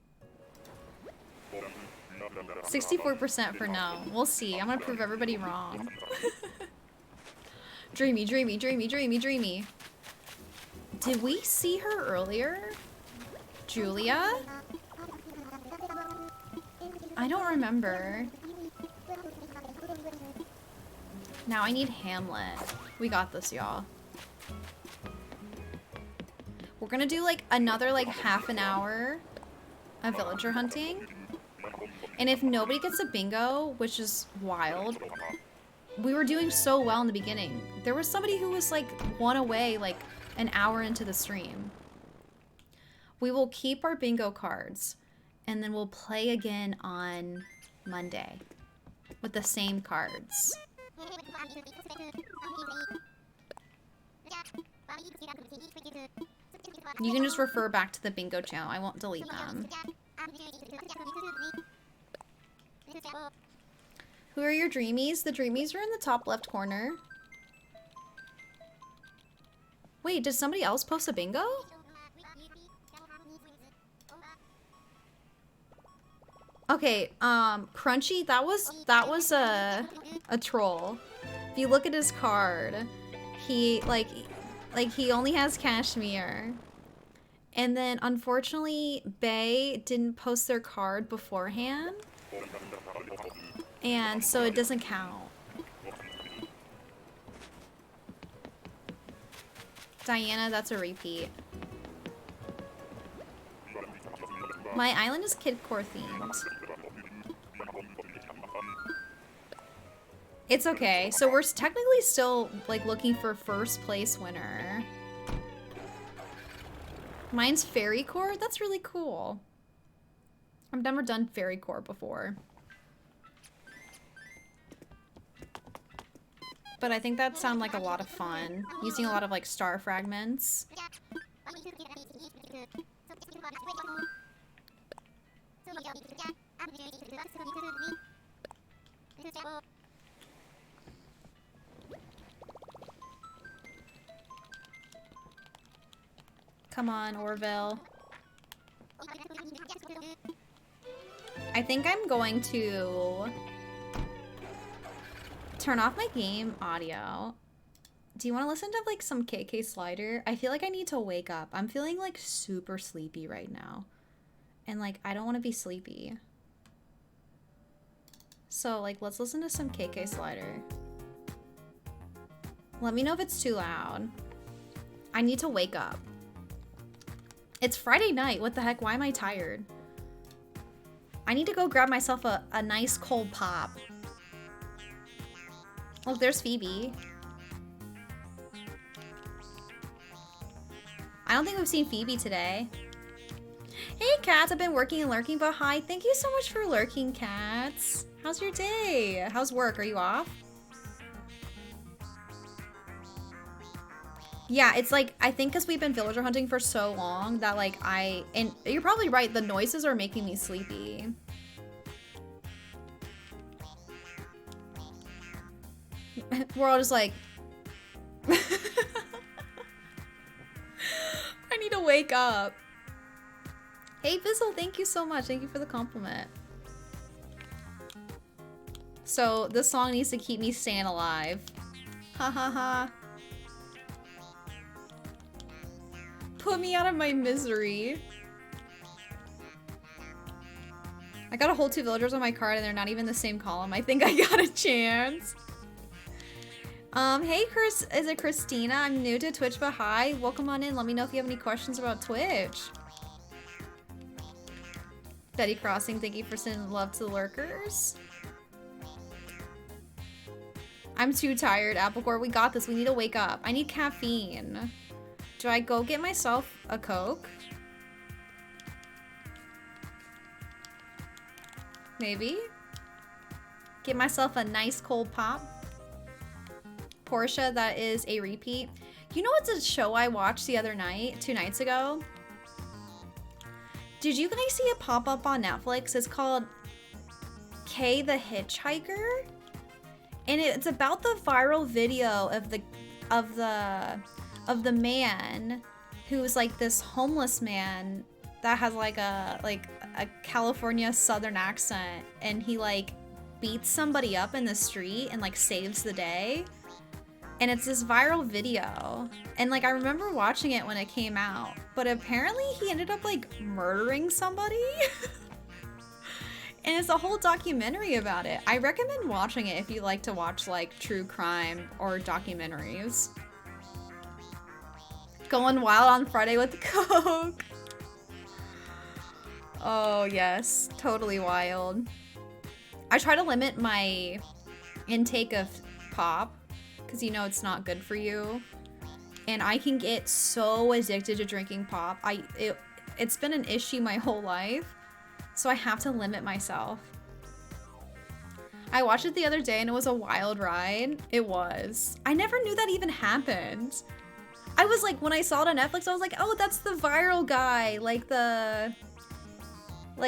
64% for no. We'll see. I'm gonna prove everybody wrong. Dreamy, dreamy, dreamy, dreamy, dreamy. Did we see her earlier? Julia? I don't remember. Now I need Hamlet. We got this, y'all. We're gonna do like another like half an hour of villager hunting. And if nobody gets a bingo, which is wild, we were doing so well in the beginning. There was somebody who was like 1 away like an hour into the stream. We will keep our bingo cards and then we'll play again on Monday with the same cards. You can just refer back to the bingo channel. I won't delete them. Who are your dreamies? The dreamies are in the top left corner. Wait, did somebody else post a bingo? Okay, Crunchy, that was a troll. If you look at his card, he like he only has Cashmere. And then unfortunately, Bae didn't post their card beforehand. And so it doesn't count. Diana, that's a repeat. My island is kidcore themed. It's okay. So we're technically still like looking for first place winner. Mine's fairy core? That's really cool. I've never done fairy core before. But I think that sounds like a lot of fun. Using a lot of like star fragments. Come on, Orville. I think I'm going to turn off my game audio. Do you want to listen to like some KK Slider? I feel like I need to wake up. I'm feeling like super sleepy right now. And like, I don't want to be sleepy. So like, let's listen to some KK Slider. Let me know if it's too loud. I need to wake up. It's Friday night. What the heck? Why am I tired? I need to go grab myself a nice cold pop. Look, there's Phoebe. I don't think we've seen Phoebe today. Hey, Cats. I've been working and lurking, but hi. Thank you so much for lurking, Cats. How's your day? How's work? Are you off? Yeah, it's like, I think because we've been villager hunting for so long that like and you're probably right, the noises are making me sleepy. We're all just like, I need to wake up. Hey, Bizzle, thank you so much. Thank you for the compliment. So this song needs to keep me staying alive. Ha ha ha. Put me out of my misery. I got a whole 2 villagers on my card and they're not even the same column. I think I got a chance. Hey Chris, is it Christina? I'm new to Twitch, but hi. Welcome on in. Let me know if you have any questions about Twitch. Betty Crossing, thank you for sending love to the lurkers. I'm too tired, Applecore. We got this. We need to wake up. I need caffeine. Do I go get myself a Coke? Maybe? Get myself a nice cold pop. Portia, that is a repeat. You know what's a show I watched the other night, 2 nights ago? Did you guys see it pop up on Netflix? It's called Kay the Hitchhiker. And it's about the viral video of the man who's like this homeless man that has like a California southern accent, and he like beats somebody up in the street and like saves the day. And it's this viral video. And like, I remember watching it when it came out, but apparently he ended up like murdering somebody. And it's a whole documentary about it. I recommend watching it if you like to watch like true crime or documentaries. Going wild on Friday with the Coke. Oh yes, totally wild. I try to limit my intake of pop because you know it's not good for you. And I can get so addicted to drinking pop. It's been an issue my whole life. So I have to limit myself. I watched it the other day and it was a wild ride. It was. I never knew that even happened. I was like, when I saw it on Netflix, I was like, oh, that's the viral guy. Like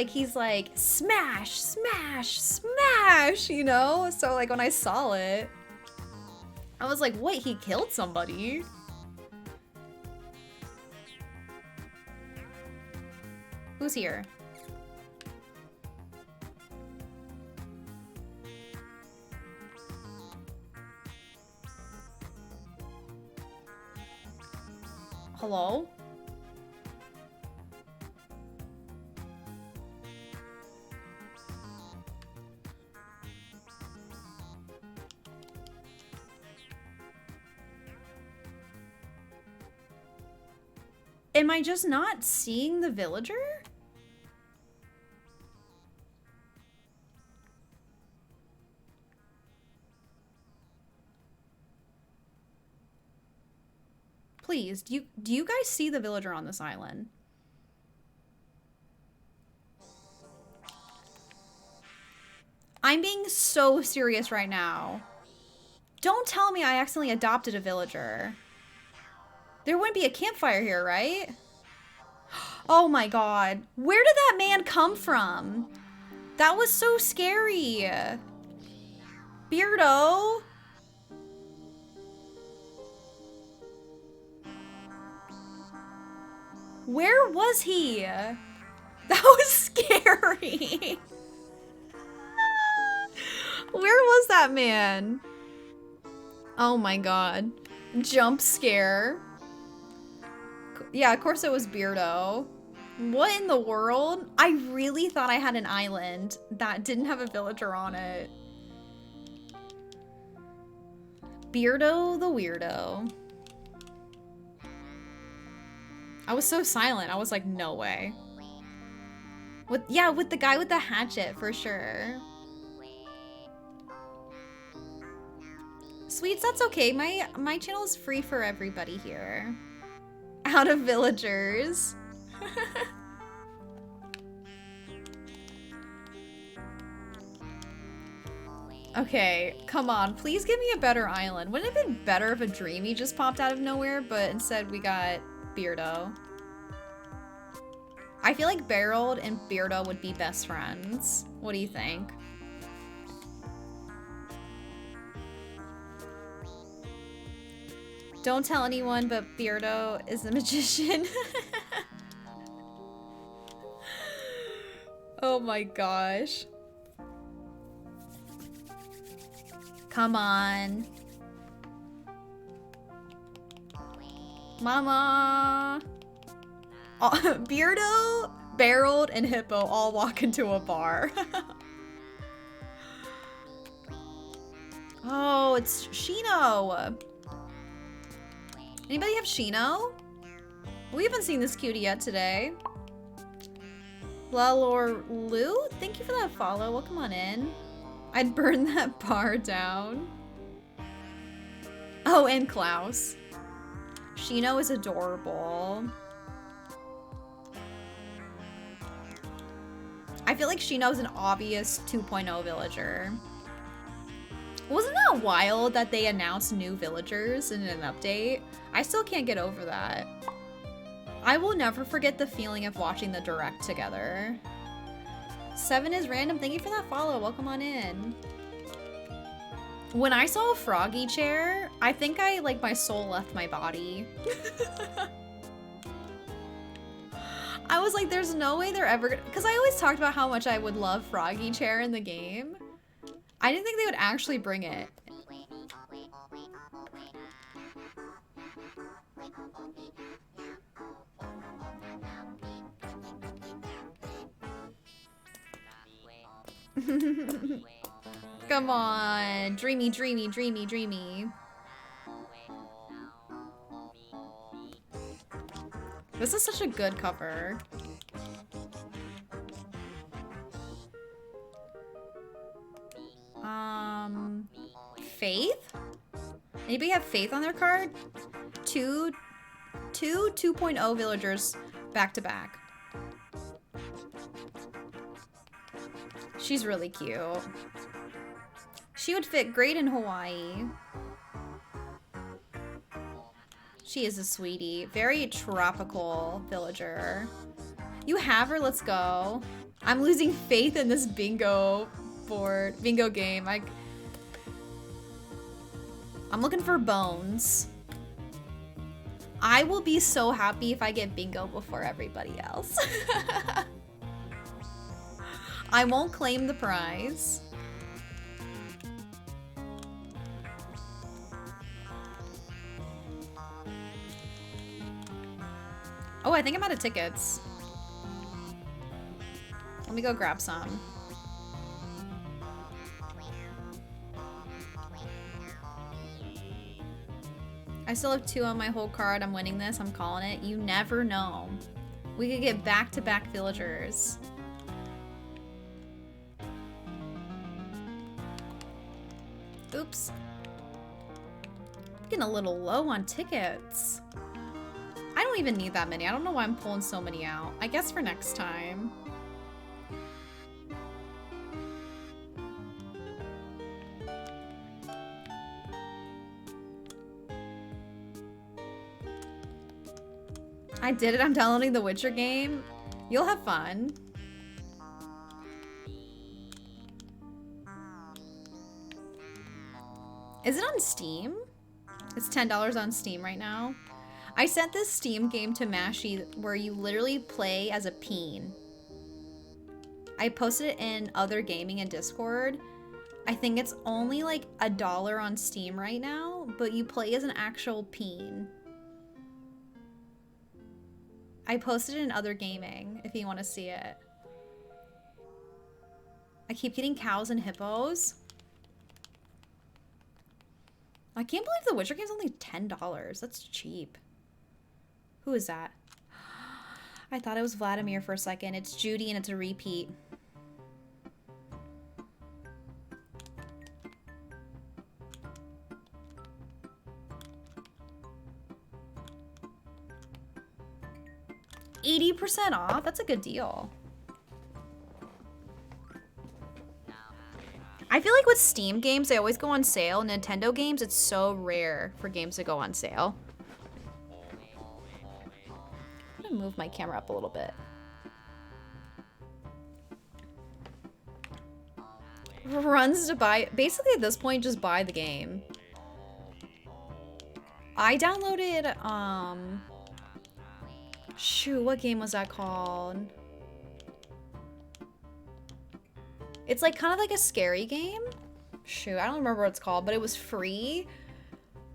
he's like, smash, smash, smash, you know? So like when I saw it, I was like, wait, he killed somebody. Who's here? Hello? Am I just not seeing the villager? Please, do you guys see the villager on this island? I'm being so serious right now. Don't tell me I accidentally adopted a villager. There wouldn't be a campfire here, right? Oh my god. Where did that man come from? That was so scary. Beardo. Where was he? That was scary. Where was that man? Oh my god. Jump scare. Yeah, of course it was Beardo. What in the world? I really thought I had an island that didn't have a villager on it. Beardo the weirdo. I was so silent. I was like, no way. With the guy with the hatchet, for sure. Sweets, that's okay. My channel is free for everybody here. Out of villagers. Okay, come on. Please give me a better island. Wouldn't it have been better if a dreamie just popped out of nowhere, but instead we got Beardo. I feel like Barreled and Beardo would be best friends. What do you think? Don't tell anyone, but Beardo is the magician. Oh my gosh. Come on. Mama. Oh, Beardo, Barreled, and Hippo all walk into a bar. Oh, it's Shino. Anybody have Shino? We haven't seen this cutie yet today. Lalor Lou, thank you for that follow. Welcome on in. I'd burn that bar down. Oh, and Klaus. Shino is adorable. I feel like Shino's an obvious 2.0 villager. Wasn't that wild that they announced new villagers in an update? I still can't get over that. I will never forget the feeling of watching the direct together. 7 is random. Thank you for that follow. Welcome on in. When I saw a froggy chair, I think my soul left my body. I was like, there's no way they're ever gonna, because I always talked about how much I would love froggy chair in the game. I didn't think they would actually bring it. Come on, dreamy, dreamy, dreamy, dreamy. This is such a good cover. Faith? Anybody have Faith on their card? Two 2.0 villagers back to back. She's really cute. She would fit great in Hawaii. She is a sweetie. Very tropical villager. You have her? Let's go. I'm losing faith in this bingo game. I'm looking for bones. I will be so happy if I get bingo before everybody else. I won't claim the prize. Oh, I think I'm out of tickets. Let me go grab some. I still have 2 on my whole card. I'm winning this. I'm calling it. You never know. We could get back-to-back villagers. Oops. Getting a little low on tickets. I don't even need that many. I don't know why I'm pulling so many out. I guess for next time. I did it. I'm downloading the Witcher game. You'll have fun. Is it on Steam? It's $10 on Steam right now. I sent this Steam game to Mashie where you literally play as a peen. I posted it in other gaming and Discord. I think it's only like $1 on Steam right now, but you play as an actual peen. I posted it in other gaming if you want to see it. I keep getting cows and hippos. I can't believe the Witcher game's only $10. That's cheap. Who is that? I thought it was Vladimir for a second. It's Judy and it's a repeat. $80% off? That's a good deal. I feel like with Steam games, they always go on sale. Nintendo games, it's so rare for games to go on sale. I'm gonna move my camera up a little bit. Runs to buy. Basically, at this point, just buy the game. I downloaded, shoot, what game was that called? It's like kind of like a scary game. Shoot, I don't remember what it's called, but it was free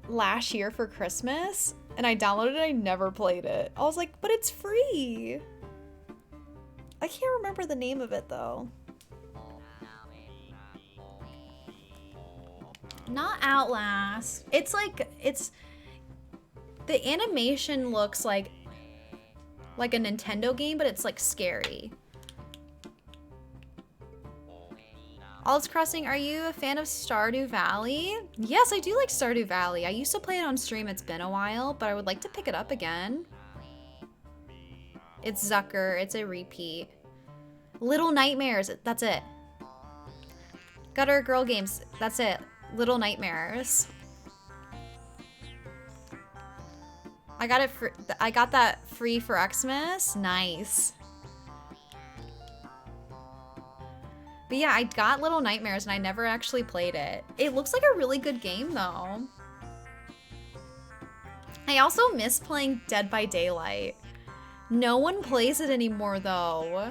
last year for Christmas. And I downloaded it, I never played it. I was like, but it's free. I can't remember the name of it though. Not Outlast. It's like, the animation looks like a Nintendo game, but it's like scary. Ald's Crossing, are you a fan of Stardew Valley? Yes, I do like Stardew Valley. I used to play it on stream. It's been a while, but I would like to pick it up again. It's Zucker. It's a repeat. Little Nightmares. That's it. Gutter Girl Games. That's it. Little Nightmares. I got that free for Xmas. Nice. But yeah, I got Little Nightmares and I never actually played it. It looks like a really good game though. I also miss playing Dead by Daylight. No one plays it anymore though.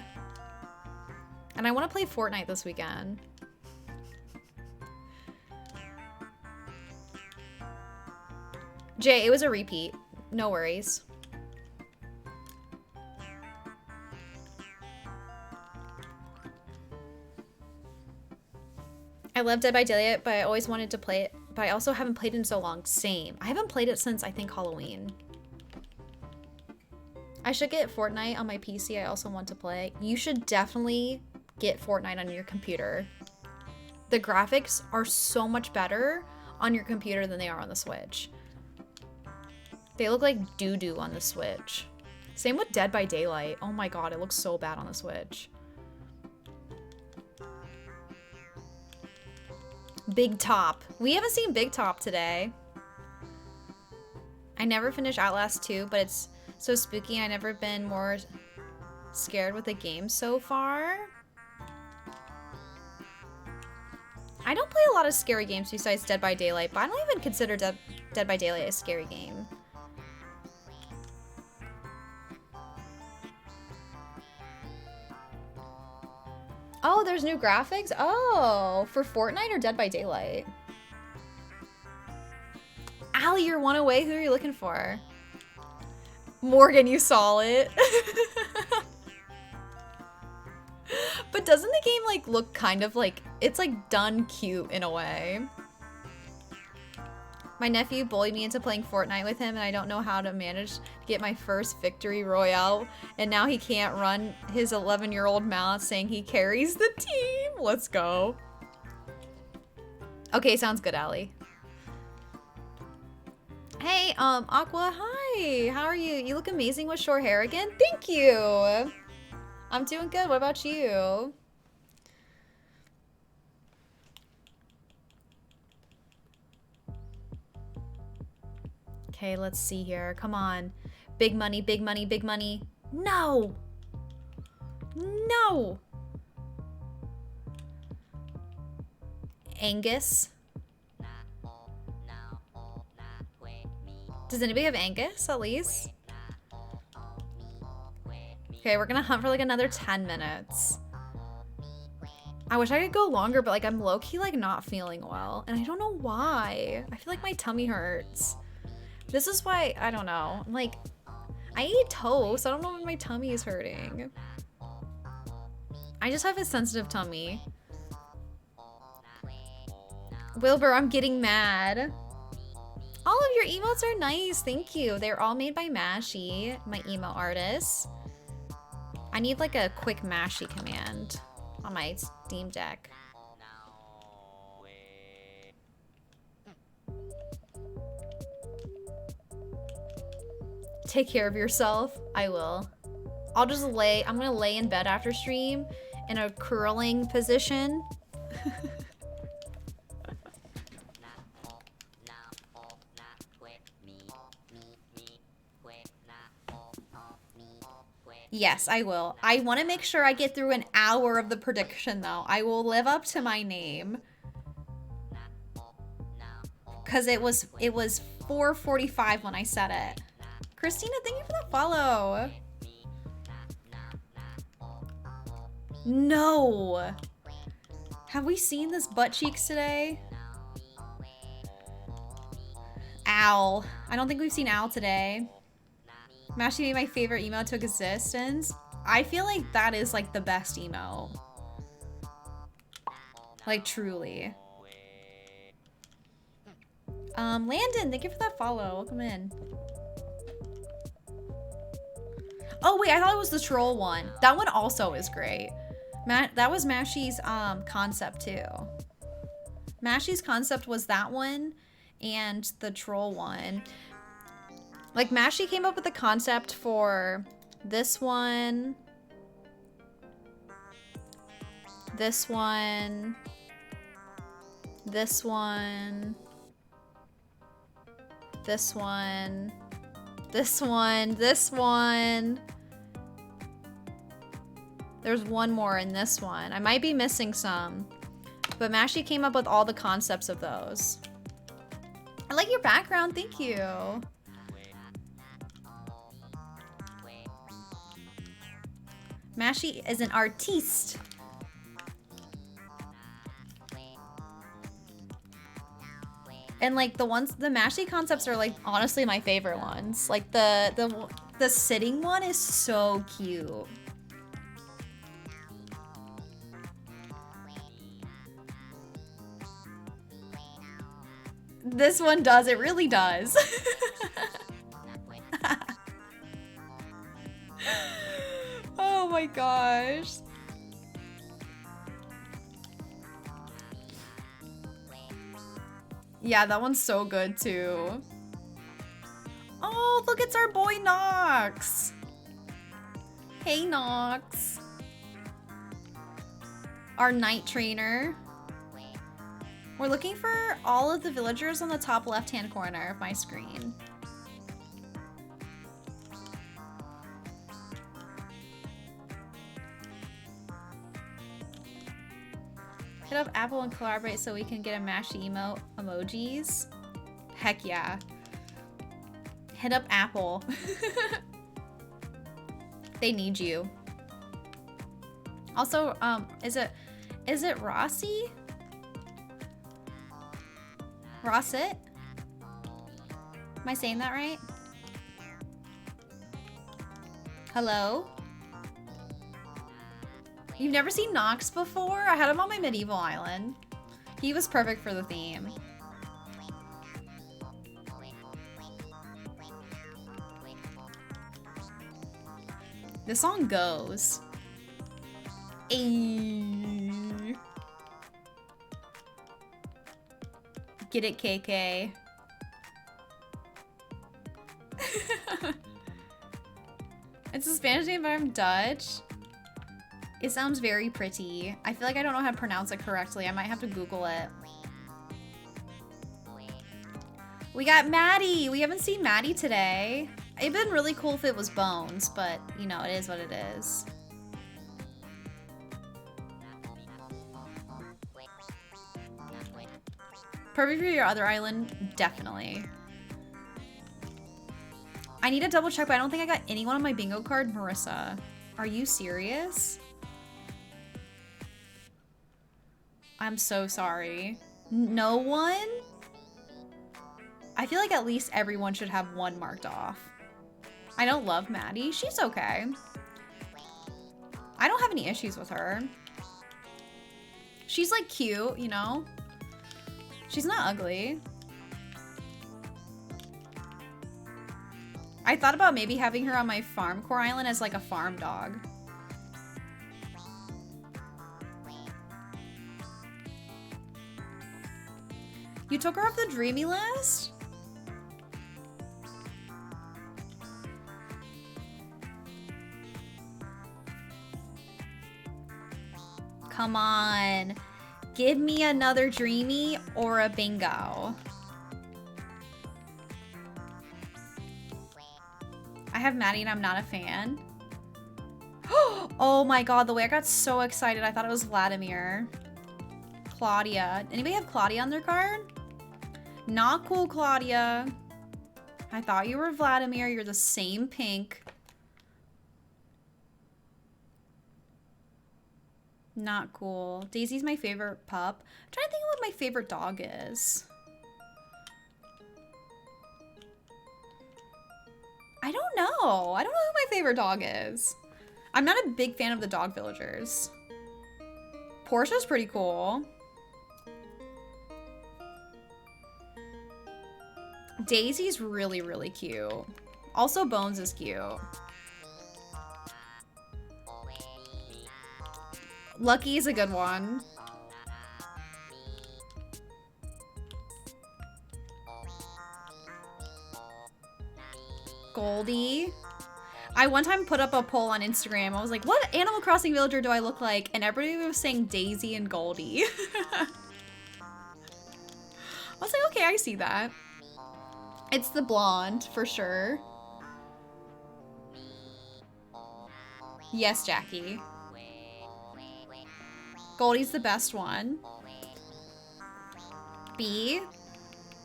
And I want to play Fortnite this weekend. Jay, it was a repeat. No worries. I love Dead by Daylight, but I always wanted to play it. But I also haven't played it in so long. Same. I haven't played it since, I think, Halloween. I should get Fortnite on my PC. I also want to play. You should definitely get Fortnite on your computer. The graphics are so much better on your computer than they are on the Switch. They look like doo-doo on the Switch. Same with Dead by Daylight. Oh my god, it looks so bad on the Switch. Big Top. We haven't seen Big Top today. I never finished Outlast 2, but it's so spooky. I've never been more scared with a game so far. I don't play a lot of scary games besides Dead by Daylight, but I don't even consider Dead by Daylight a scary game. Oh, there's new graphics? Oh, for Fortnite or Dead by Daylight? Allie, you're one away. Who are you looking for? Morgan, you saw it. But doesn't the game like look kind of like, it's like done cute in a way? My nephew bullied me into playing Fortnite with him, and I don't know how to manage to get my first victory royale. And now he can't run his 11-year-old mouth saying he carries the team. Let's go. Okay, sounds good, Allie. Hey, Aqua, hi. How are you? You look amazing with short hair again. Thank you. I'm doing good. What about you? Okay, let's see here. Come on. Big money, big money, big money. No! No! Angus? Does anybody have Angus, at least? Okay, we're gonna hunt for like another 10 minutes. I wish I could go longer, but like I'm low-key like not feeling well. And I don't know why. I feel like my tummy hurts. This is why, I don't know. Like, I eat toast. I don't know when my tummy is hurting. I just have a sensitive tummy. Wilbur, I'm getting mad. All of your emotes are nice. Thank you. They're all made by Mashy, my emo artist. I need like a quick Mashy command on my Steam Deck. Take care of yourself. I will. I'll just lay, I'm gonna lay in bed after stream in a curling position. Yes, I will. I want to make sure I get through an hour of the prediction though. I will live up to my name. Cause it was 4:45 when I said it. Christina, thank you for the follow. No. Have we seen this butt cheeks today? Owl. I don't think we've seen Owl today. Mashy made my favorite emo to existence. I feel like that is like the best emo. Like truly. Landon, thank you for that follow. Welcome in. Oh wait, I thought it was the troll one. That one also is great. That was Mashy's concept too. Mashy's concept was that one and the troll one. Like Mashy came up with the concept for this one, this one, this one, this one, this one, this one. There's one more in this one. I might be missing some, but Mashy came up with all the concepts of those. I like your background, thank you. Mashy is an artiste. And like the Mashy concepts are like honestly my favorite ones. Like the sitting one is so cute. This one does, it really does. Oh my gosh. Yeah, that one's so good too. Oh, look, it's our boy Nox. Hey, Nox. Our night trainer. We're looking for all of the villagers on the top left-hand corner of my screen. Hit up Apple and collaborate so we can get a Mashy emote emojis. Heck yeah. Hit up Apple. They need you. Also, is it Rossi? Rossit? Am I saying that right? Hello? You've never seen Nox before? I had him on my medieval island. He was perfect for the theme. This song goes. Ayy. Get it, KK. It's a Spanish name, but I'm Dutch. It sounds very pretty. I feel like I don't know how to pronounce it correctly. I might have to Google it. We got Maddie. We haven't seen Maddie today. It'd been really cool if it was Bones, but you know, it is what it is. Perfect for your other island, definitely. I need to double check, but I don't think I got anyone on my bingo card. Marissa, are you serious? I'm so sorry. No one? I feel like at least everyone should have one marked off. I don't love Maddie. She's okay. I don't have any issues with her. She's like cute, you know? She's not ugly. I thought about maybe having her on my farm core island as like a farm dog. You took her off the dreamy list? Come on. Give me another dreamy or a bingo. I have Maddie and I'm not a fan. Oh my god, the way I got so excited, I thought it was Vladimir. Claudia. Anybody have Claudia on their card? Not cool, Claudia. I thought you were Vladimir. You're the same pink. Not cool. Daisy's my favorite pup. I'm trying to think of what my favorite dog is. I don't know. I don't know who my favorite dog is. I'm not a big fan of the dog villagers. Portia's pretty cool. Daisy's really, really cute. Also, Bones is cute. Lucky's a good one. Goldie. I one time put up a poll on Instagram. I was like, what Animal Crossing villager do I look like? And everybody was saying Daisy and Goldie. I was like, okay, I see that. It's the blonde, for sure. Yes, Jackie. Goldie's the best one. B.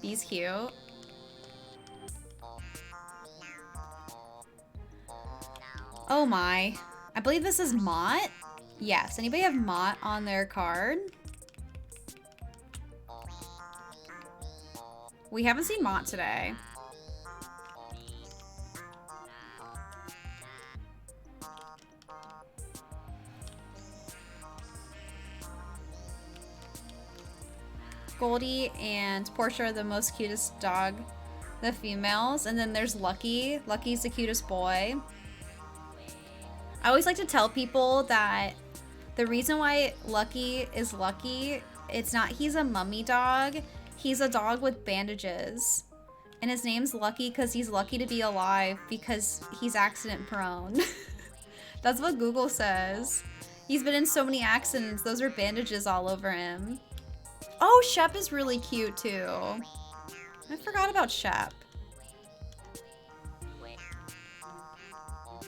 B's cute. Oh my. I believe this is Mott. Yes. Anybody have Mott on their card? We haven't seen Mott today. Goldie and Portia are the most cutest dog, the females. And then there's Lucky. Lucky's the cutest boy. I always like to tell people that the reason why Lucky is Lucky, it's not he's a mummy dog. He's a dog with bandages. And his name's Lucky because he's lucky to be alive because he's accident prone. That's what Google says. He's been in so many accidents. Those are bandages all over him. Oh, Shep is really cute too. I forgot about Shep.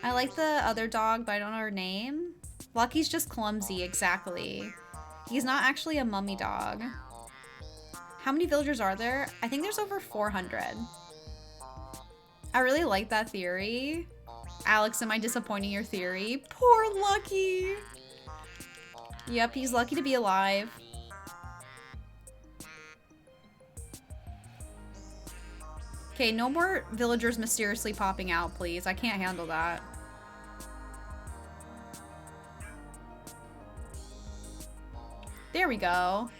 I like the other dog, but I don't know her name. Lucky's just clumsy, exactly. He's not actually a mummy dog. How many villagers are there? I think there's over 400. I really like that theory. Alex, am I disappointing your theory? Poor Lucky. Yep, he's lucky to be alive. Okay, no more villagers mysteriously popping out, please. I can't handle that. There we go.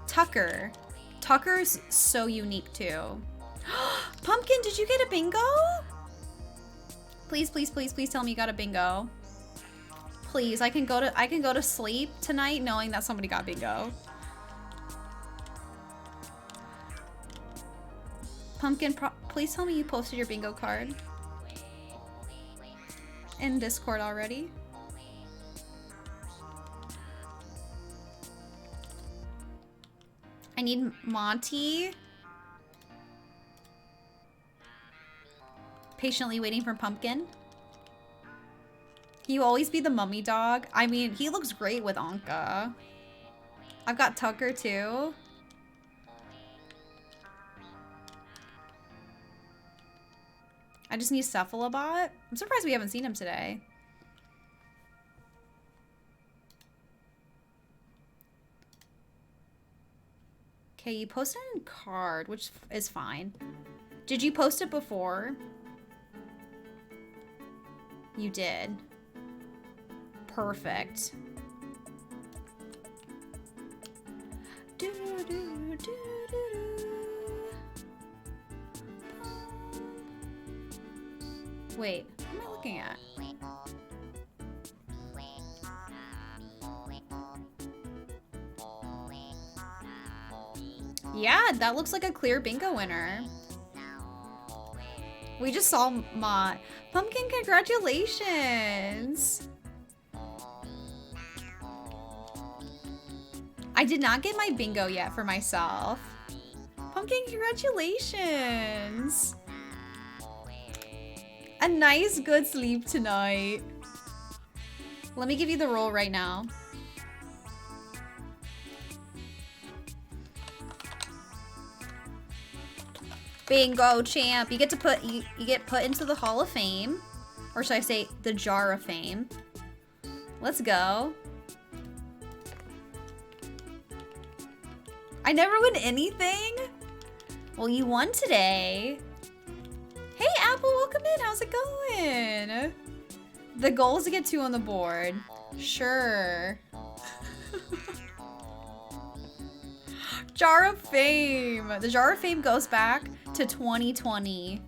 Tucker. Tucker's so unique too. Pumpkin, did you get a bingo? Please, please, please, please tell me you got a bingo. Please, I can go to sleep tonight knowing that somebody got bingo. Pumpkin, please tell me you posted your bingo card in Discord already. I need Monty. Patiently waiting for Pumpkin. Can you always be the mummy dog? I mean, he looks great with Anka. I've got Tucker too. I just need Cephalobot. I'm surprised we haven't seen him today. Okay, you posted a card, which is fine. Did you post it before? You did. Perfect. Wait, what am I looking at? Yeah, that looks like a clear bingo winner. We just saw Ma. Pumpkin, congratulations! I did not get my bingo yet for myself. Pumpkin, congratulations! A nice, good sleep tonight. Let me give you the roll right now. Bingo champ. You get to put you get put into the Hall of Fame. Or should I say the Jar of Fame. Let's go. I never win anything? Well, you won today. Hey Apple, welcome in. How's it going? The goal is to get 2 on the board. Sure. Jar of Fame. The Jar of Fame goes back to 2020.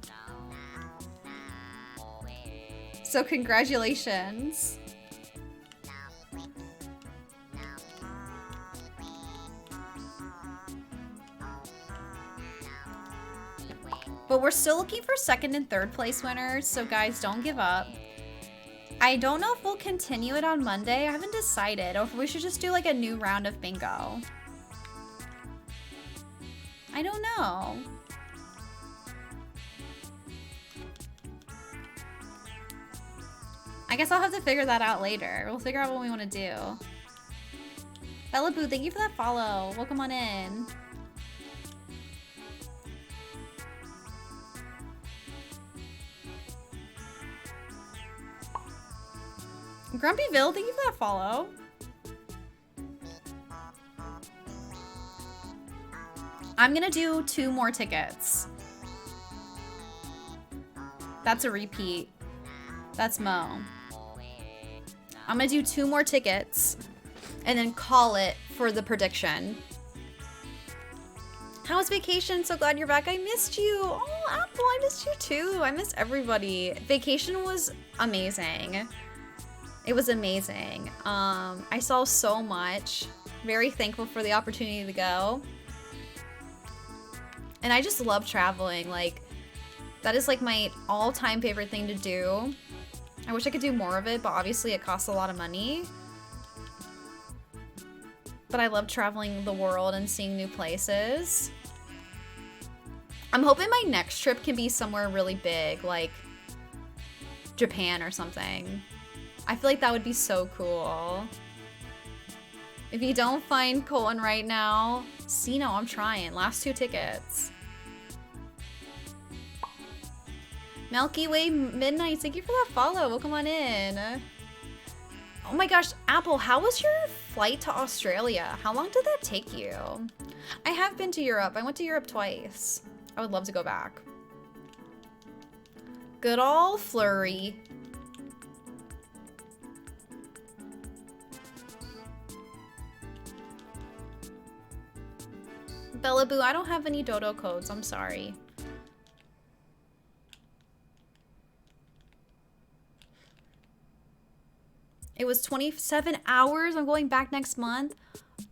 So congratulations. But we're still looking for 2nd and 3rd place winners, so guys, don't give up. I don't know if we'll continue it on Monday. I haven't decided, or if we should just do like a new round of bingo. I don't know. I guess I'll have to figure that out later. We'll figure out what we want to do. Bella Boo, thank you for that follow. Welcome on in. Grumpyville, thank you for that follow. I'm gonna do 2 more tickets. That's a repeat. That's Mo. I'm gonna do 2 more tickets and then call it for the prediction. How was vacation? So glad you're back. I missed you. Oh, Apple, I missed you too. I missed everybody. Vacation was amazing. It was amazing. I saw so much. Very thankful for the opportunity to go. And I just love traveling. Like, that is like my all-time favorite thing to do. I wish I could do more of it, but obviously it costs a lot of money. But I love traveling the world and seeing new places. I'm hoping my next trip can be somewhere really big, like Japan or something. I feel like that would be so cool. If you don't find Colton right now, Sino, I'm trying. Last 2 tickets. Milky Way Midnight, thank you for that follow. Welcome on in. Oh my gosh, Apple, how was your flight to Australia? How long did that take you? I have been to Europe. I went to Europe twice. I would love to go back. Good ol' Flurry. Bella Boo, I don't have any dodo codes. I'm sorry. It was 27 hours. I'm going back next month.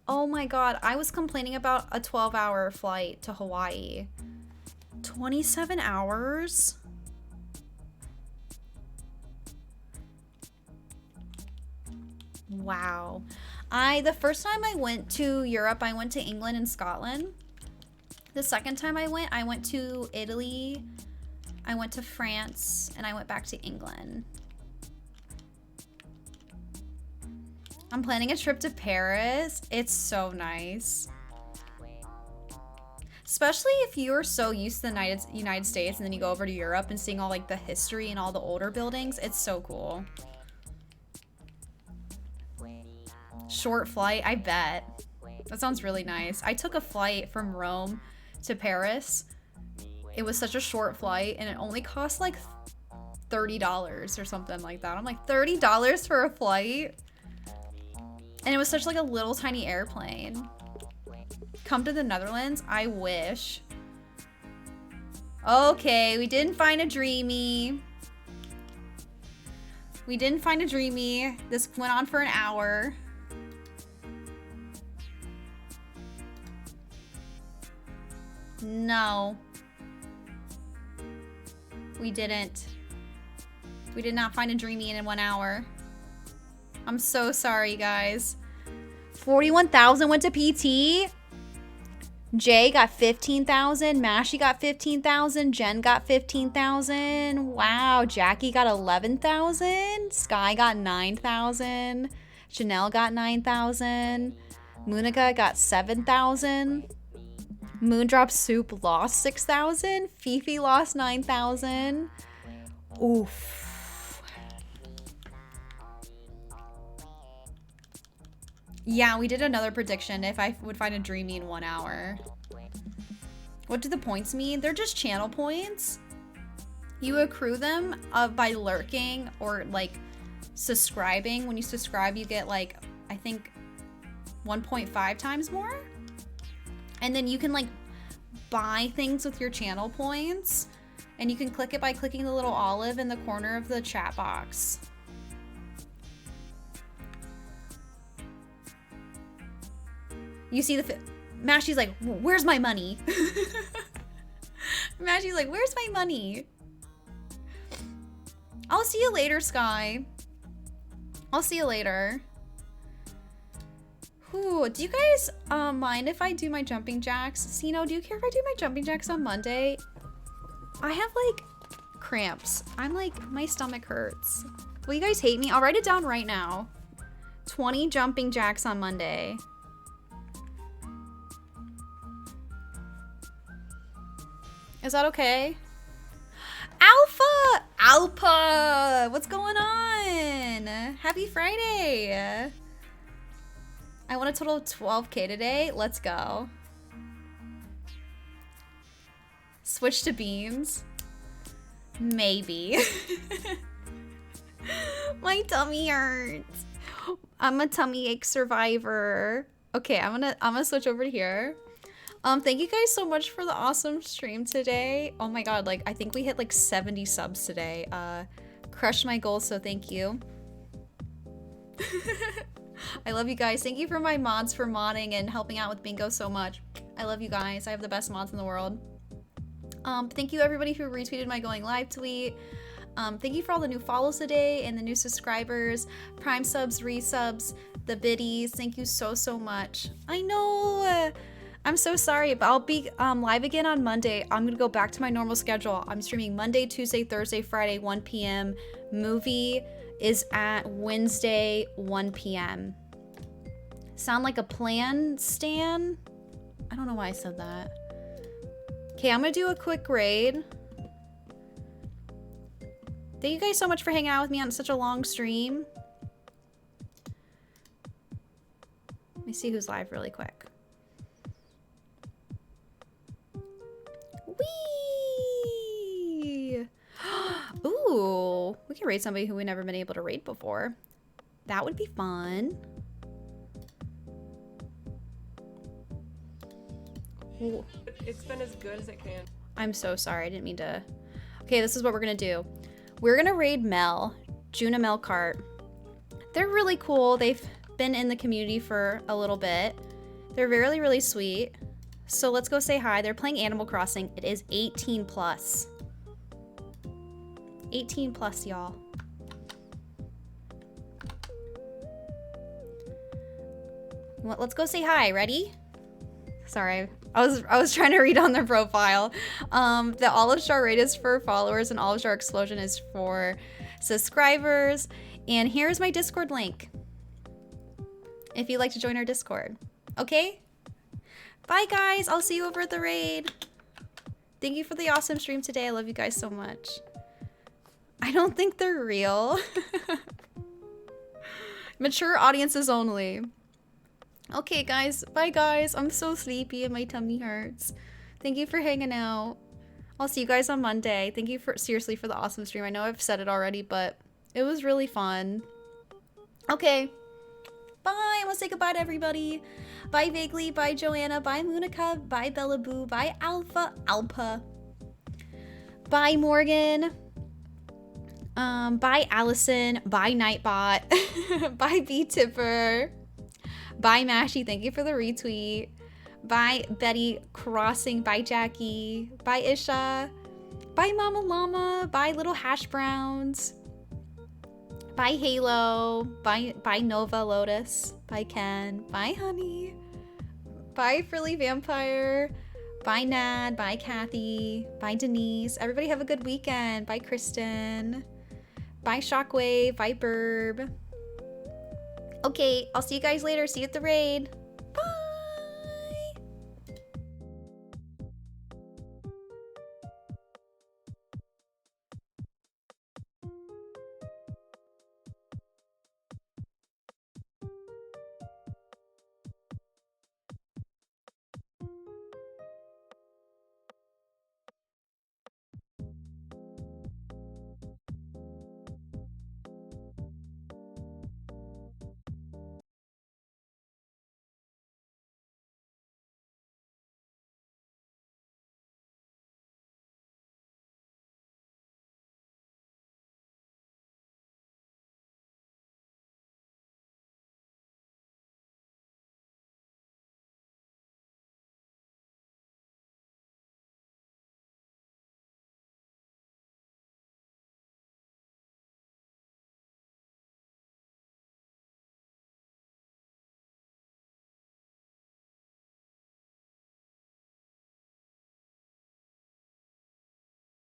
Oh my god. I was complaining about a 12-hour flight to Hawaii. 27 hours? Wow. The first time I went to Europe, I went to England and Scotland. The second time I went to Italy, I went to France, and I went back to England. I'm planning a trip to Paris. It's so nice. Especially if you're so used to the United States and then you go over to Europe and seeing all like the history and all the older buildings. It's so cool. Short flight, I bet. That sounds really nice. I took a flight from Rome to Paris. It was such a short flight and it only cost like $30 or something like that. I'm like, $30 for a flight? And it was such like a little tiny airplane. Come to the Netherlands? I wish. Okay, we didn't find a dreamie. We didn't find a dreamie. This went on for an hour. No. We didn't. We did not find a dreamie in 1 hour. I'm so sorry, guys. 41,000 went to PT. Jay got 15,000. Mashy got 15,000. Jen got 15,000. Wow. Jackie got 11,000. Sky got 9,000. Chanel got 9,000. Monica got 7,000. Moondrop Soup lost 6,000. Fifi lost 9,000. Oof. Yeah, we did another prediction if I would find a dreamie in 1 hour. What do the points mean? They're just channel points. You accrue them by lurking or like subscribing. When you subscribe, you get like, I think 1.5 times more. And then you can like buy things with your channel points. And you can click it by clicking the little olive in the corner of the chat box. You see the Mashy's like, where's my money? Mashy's like, where's my money? I'll see you later, Sky. I'll see you later. Ooh, do you guys mind if I do my jumping jacks? Sino, do you care if I do my jumping jacks on Monday? I have like cramps. I'm like, my stomach hurts. Will you guys hate me? I'll write it down right now. 20 jumping jacks on Monday. Is that okay? Alpha! Alpha! What's going on? Happy Friday! I want a total of 12K today. Let's go. Switch to beans. Maybe. My tummy hurts. I'm a tummy ache survivor. Okay, I'm gonna switch over to here. Thank you guys so much for the awesome stream today. Oh my god, like I think we hit like 70 subs today. Crushed my goal, so thank you. I love you guys. Thank you for my mods for modding and helping out with bingo so much. I love you guys. I have the best mods in the world. Thank you everybody who retweeted my going live tweet. Thank you for all the new follows today and the new subscribers, prime subs, resubs, the biddies. Thank you so much. I know. I'm so sorry, but I'll be live again on Monday. I'm gonna go back to my normal schedule. I'm streaming Monday, Tuesday, Thursday, Friday, 1 p.m. Movie is at Wednesday, 1 p.m. Sound like a plan, Stan? I don't know why I said that. Okay, I'm gonna do a quick raid. Thank you guys so much for hanging out with me on such a long stream. Let me see who's live really quick. Whee! Ooh, we can raid somebody who we've never been able to raid before. That would be fun. Ooh. It's been as good as it can. I'm so sorry. I didn't mean to. Okay, this is what we're gonna do. We're gonna raid Mel, Juna Melcart. They're really cool. They've been in the community for a little bit. They're really, really sweet. So let's go say hi. They're playing Animal Crossing. It is 18 plus. 18 plus, y'all. Well, let's go say hi. Ready? Sorry, I was trying to read on their profile. The Olive Star Raid is for followers, and Olive Star Explosion is for subscribers. And here's my Discord link if you'd like to join our Discord. Okay? Bye, guys. I'll see you over at the raid. Thank you for the awesome stream today. I love you guys so much. I don't think they're real. Mature audiences only. Okay, guys. Bye, guys. I'm so sleepy and my tummy hurts. Thank you for hanging out. I'll see you guys on Monday. Thank you seriously for the awesome stream. I know I've said it already, but it was really fun. Okay. Bye. I'm gonna say goodbye to everybody. Bye, Vaguely. Bye, Joanna. Bye, Munica. Bye, Bella Boo. Bye, Alpa. Bye, Morgan. Bye, Allison. Bye, Nightbot. Bye, B-Tipper. Bye, Mashy. Thank you for the retweet. Bye, Betty Crossing. Bye, Jackie. Bye, Isha. Bye, Mama Llama. Bye, Little Hash Browns. Bye, Halo. Bye, Nova Lotus. Bye, Ken. Bye, Honey. Bye, Frilly Vampire. Bye, Nad. Bye, Kathy. Bye, Denise. Everybody have a good weekend. Bye, Kristen. Bye, Shockwave. Bye, Burb. Okay, I'll see you guys later. See you at the raid.